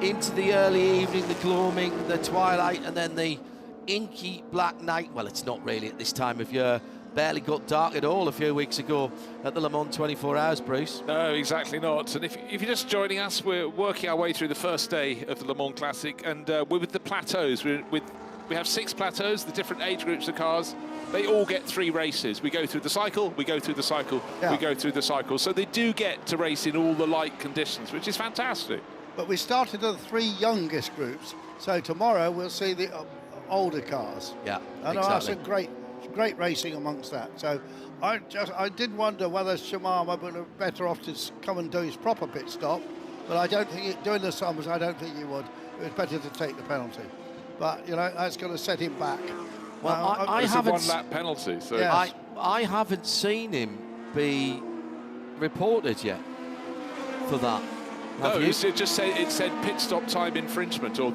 into the early evening, the gloaming, the twilight, and then the inky black night. Well, it's not really at this time of year, barely got dark at all a few weeks ago at the Le Mans 24 Hours, Bruce. No, exactly not. And if you're just joining us, we're working our way through the first day of the Le Mans Classic, and we're with the plateaus. We have 6 plateaus, the different age groups of cars. They all get 3 races. We go through the cycle, we go through the cycle, we go through the cycle. So they do get to race in all the light conditions, which is fantastic. But we started at the 3 youngest groups, so tomorrow we'll see the older cars. Yeah, and exactly. That's great racing amongst that. So I did wonder whether Shimama would have better off to come and do his proper pit stop, but I don't think during the summers I don't think he would. It was better to take the penalty. But you know, that's going to set him back. Well, I haven't. It's a 1-lap penalty. So yes. I haven't seen him be reported yet for that. No, it just said pit stop time infringement, or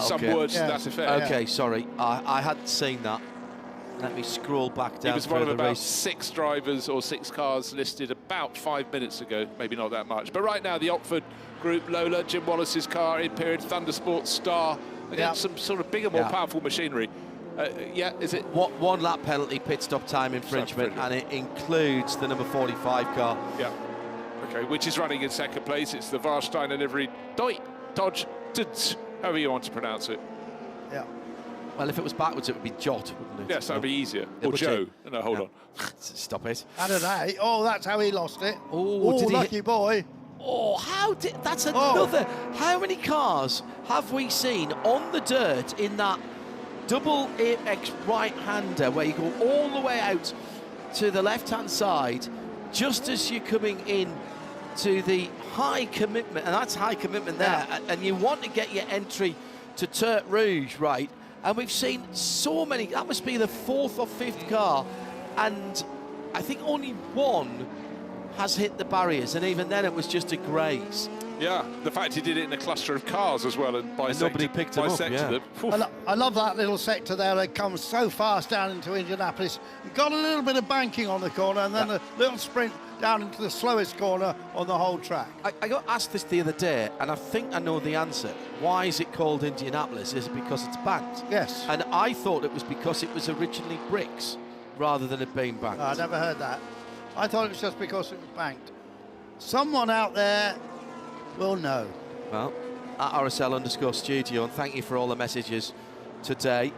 some words to that effect. Okay, sorry, I hadn't seen that. Let me scroll back down. He was one of about 6 drivers or 6 cars listed about 5 minutes ago, maybe not that much. But right now, the Oxford group, Lola, Jim Wallace's car, in period, Thundersport, Star, against some sort of bigger, more powerful machinery. Is it? 1 lap penalty, pit stop time infringement, and it includes the number 45 car. Yeah. Okay, which is running in 2nd place. It's the Warsteiner livery, Dodge, however you want to pronounce it. Yeah. Well, if it was backwards, it would be Jot, wouldn't it? Yes, that would be easier. Or Joe. No, hold on. Stop it. Saturday. Oh, that's how he lost it. Oh, did lucky boy. Oh, that's another. How many cars have we seen on the dirt in that double apex right-hander where you go all the way out to the left-hand side just as you're coming in to the high commitment, and that's high commitment there, and you want to get your entry to Tertre Rouge, right? And we've seen so many. That must be the 4th or 5th car, and I think only 1 has hit the barriers, and even then it was just a graze. Yeah, the fact he did it in a cluster of cars as well, and nobody picked him up. Yeah. I love that little sector there. They come so fast down into Indianapolis. Got a little bit of banking on the corner, and then a little sprint down into the slowest corner on the whole track. I got asked this the other day, and I think I know the answer. Why is it called Indianapolis? Is it because it's banked? Yes. And I thought it was because it was originally bricks rather than it being banked. I never heard that. I thought it was just because it was banked. Someone out there will know. Well, at RSL_studio, and thank you for all the messages today.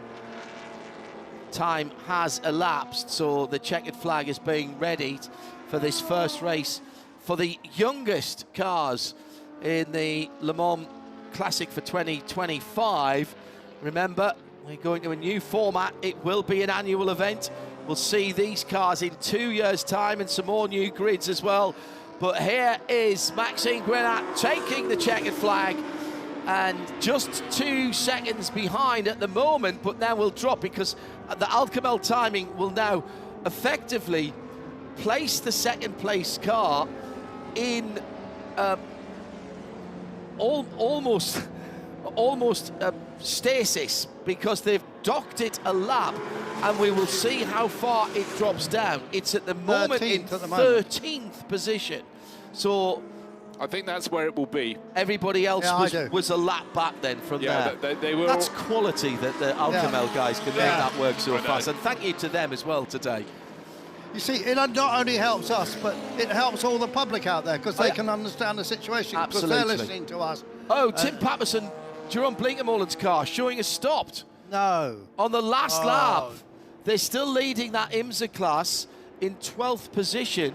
Time has elapsed, so the checkered flag is being readied for this first race for the youngest cars in the Le Mans Classic for 2025. Remember, we're going to a new format. It will be an annual event. We'll see these cars in 2 years' time and some more new grids as well. But here is Maxime Grenat taking the checkered flag, and just 2 seconds behind at the moment, but now will drop because the Alcamel timing will now effectively place the 2nd place car in almost stasis, because they've docked it a lap, and we will see how far it drops down. It's at the moment in 13th position. So I think that's where it will be. Everybody else was a lap back then from there. They were That's quality that the Alcamel guys can make that work so fast. And thank you to them as well today. You see, it not only helps us, but it helps all the public out there, because they can understand the situation, because they're listening to us. Oh, Tim Patterson, Jerome Blinkemolen's car showing us stopped. No. On the last lap. They're still leading that IMSA class in 12th position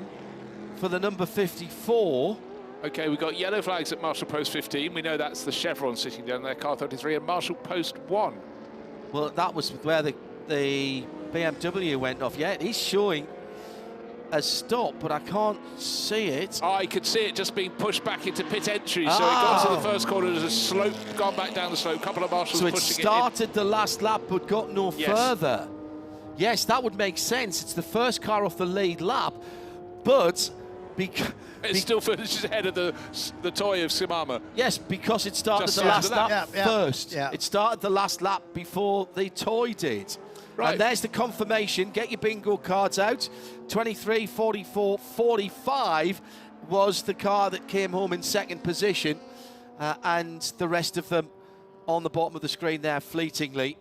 for the number 54. Okay, we've got yellow flags at Marshall Post 15. We know that's the Chevron sitting down there, car 33, and Marshall Post 1. Well, that was where the BMW went off. Yeah, he's showing a stop, but I can't see it. I could see it just being pushed back into pit entry, so it got to the first corner. There's a slope, gone back down the slope, couple of marshals so pushing it in. So it started the last lap, but got no further. Yes, that would make sense. It's the first car off the lead lap, but it still finishes ahead of the toy of Simama. Yes, because it started the last lap first. Yeah. It started the last lap before the toy did. Right. And there's the confirmation. Get your bingo cards out. 23, 44, 45 was the car that came home in 2nd position. And the rest of them on the bottom of the screen there fleetingly.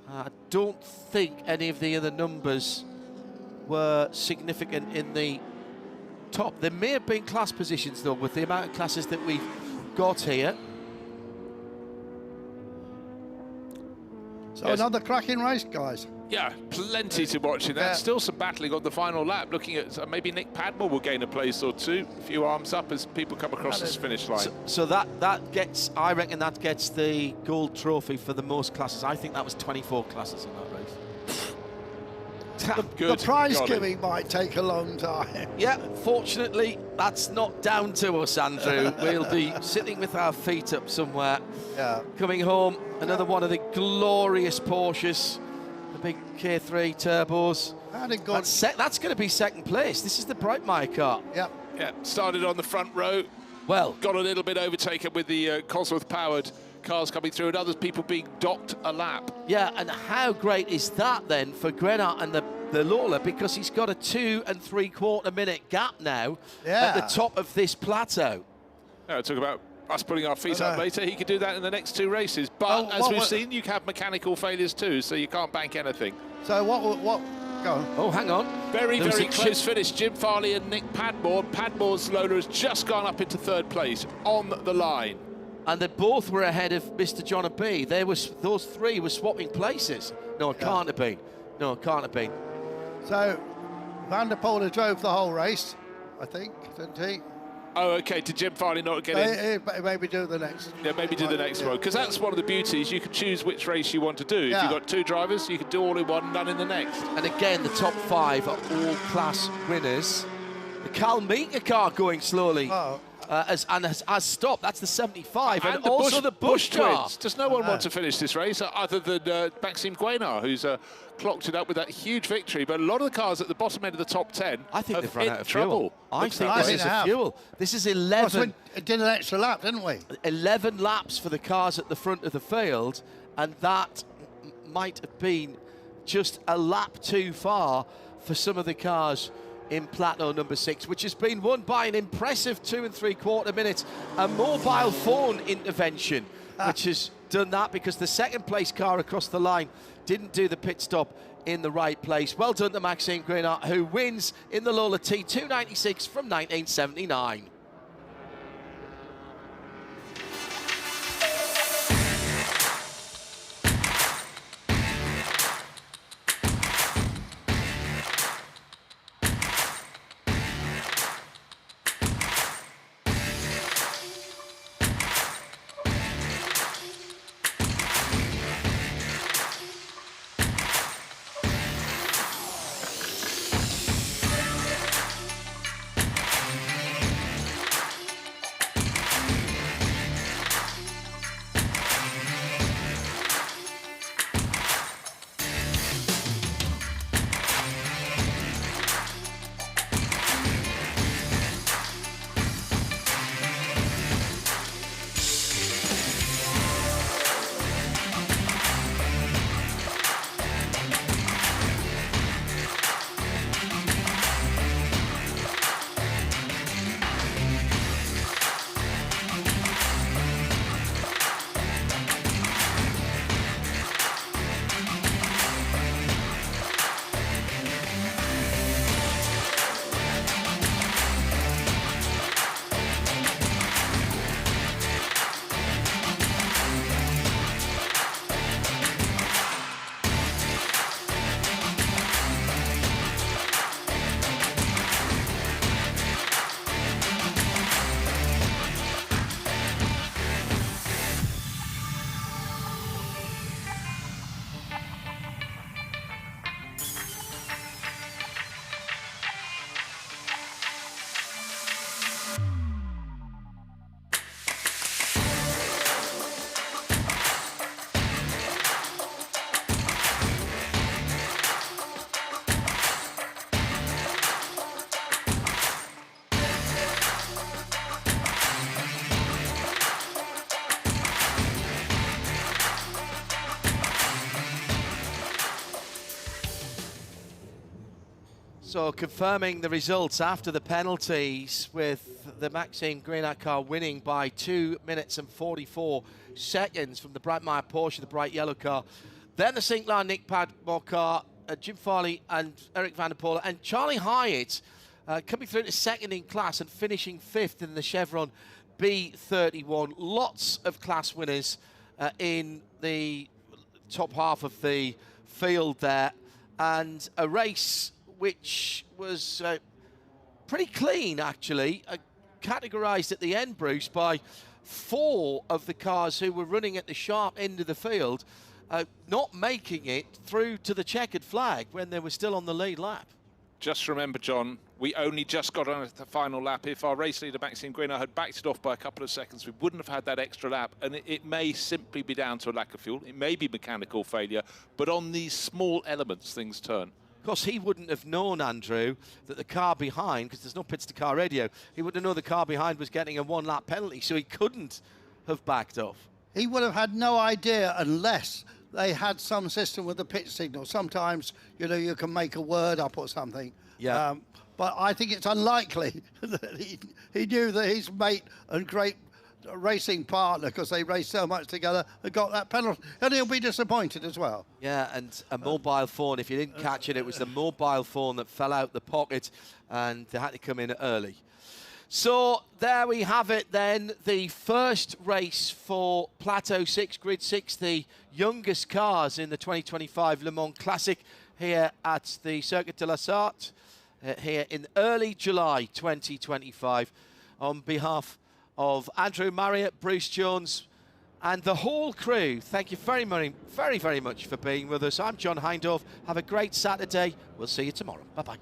I don't think any of the other numbers were significant in the top. There may have been class positions, though, with the amount of classes that we've got here. So another cracking race, guys. Yeah, plenty to watch in that. Yeah. Still some battling on the final lap. Looking at maybe Nick Padmore will gain a place or two. A few arms up as people come across this finish line. So that gets, I reckon that gets the gold trophy for the most classes. I think that was 24 classes in that race. The prize giving might take a long time. Yeah, fortunately, that's not down to us, Andrew. We'll be sitting with our feet up somewhere. Yeah. Coming home, another one of the glorious Porsches. The big K3 turbos. That's going to be second place. This is the Breitmeyer car. Yep. Yeah, started on the front row. Well, got a little bit overtaken with the Cosworth-powered cars coming through and others people being docked a lap. Yeah, and how great is that then for Grenat and the Lola, because he's got a 2 3/4 minute gap now at the top of this plateau. Yeah, talk about us putting our feet up later. He could do that in the next 2 races. But as we've seen, you can have mechanical failures too, so you can't bank anything. So what go on. Oh, hang on. Very close finish. Jim Farley and Nick Padmore. Padmore's Lola has just gone up into 3rd place on the line. And they both were ahead of Mr. John B. Those 3 were swapping places. No, it can't have been. No, it can't have been. So Van der Poel drove the whole race, I think, didn't he? Oh, okay. Did Jim Farley not get in? Maybe do the next. Yeah, maybe do the next one. Because that's one of the beauties. You can choose which race you want to do. If you've got 2 drivers, you can do all in one, none in the next. And again, the top 5 are all class winners. The Cal Meeker car going slowly. Has stopped. That's the 75. And also the Bush car. Twins. Does no one want to finish this race other than Maxime Guénard, who's clocked it up with that huge victory? But a lot of the cars at the bottom end of the top 10 I think they've run out of trouble. fuel. I think this is a fuel. This is 11. We did an extra lap, didn't we? 11 laps for the cars at the front of the field, and that might have been just a lap too far for some of the cars in Plateau number 6, which has been won by an impressive 2 3/4 minutes. A mobile phone intervention, which has done that because the second place car across the line didn't do the pit stop in the right place. Well done to Maxime Guénard, who wins in the Lola T296 from 1979. So confirming the results after the penalties, with the Maxime Guénard car winning by 2 minutes and 44 seconds from the Breitmeyer Porsche, the bright yellow car. Then the Sinclair Nick Padmore car Jim Farley and Eric van der Poel, and Charlie Hyatt coming through to second in class and finishing 5th in the Chevron B31. Lots of class winners in the top half of the field there, and a race which was pretty clean, actually, categorised at the end, Bruce, by 4 of the cars who were running at the sharp end of the field not making it through to the checkered flag when they were still on the lead lap. Just remember, John, we only just got on the final lap. If our race leader, Maxime Guénard, had backed it off by a couple of seconds, we wouldn't have had that extra lap. And it may simply be down to a lack of fuel. It may be mechanical failure. But on these small elements, things turn. Of course, he wouldn't have known, Andrew, that the car behind, because there's no pits to car radio, he wouldn't have known the car behind was getting a 1-lap penalty, so he couldn't have backed off. He would have had no idea unless they had some system with the pit signal. Sometimes, you know, you can make a word up or something. Yeah. But I think it's unlikely that he knew that his mate and great racing partner, because they raced so much together, had got that penalty. And he'll be disappointed as well. Yeah, and a mobile phone, if you didn't catch it, it was the mobile phone that fell out the pocket and they had to come in early. So there we have it then, the first race for Plateau 6, Grid 6, the youngest cars in the 2025 Le Mans Classic here at the Circuit de la Sarthe, here in early July 2025. On behalf of Andrew, Mariott, Bruce Jones and the whole crew, thank you very, very much for being with us. I'm John Hindhaugh. Have a great Saturday. We'll see you tomorrow. Bye-bye.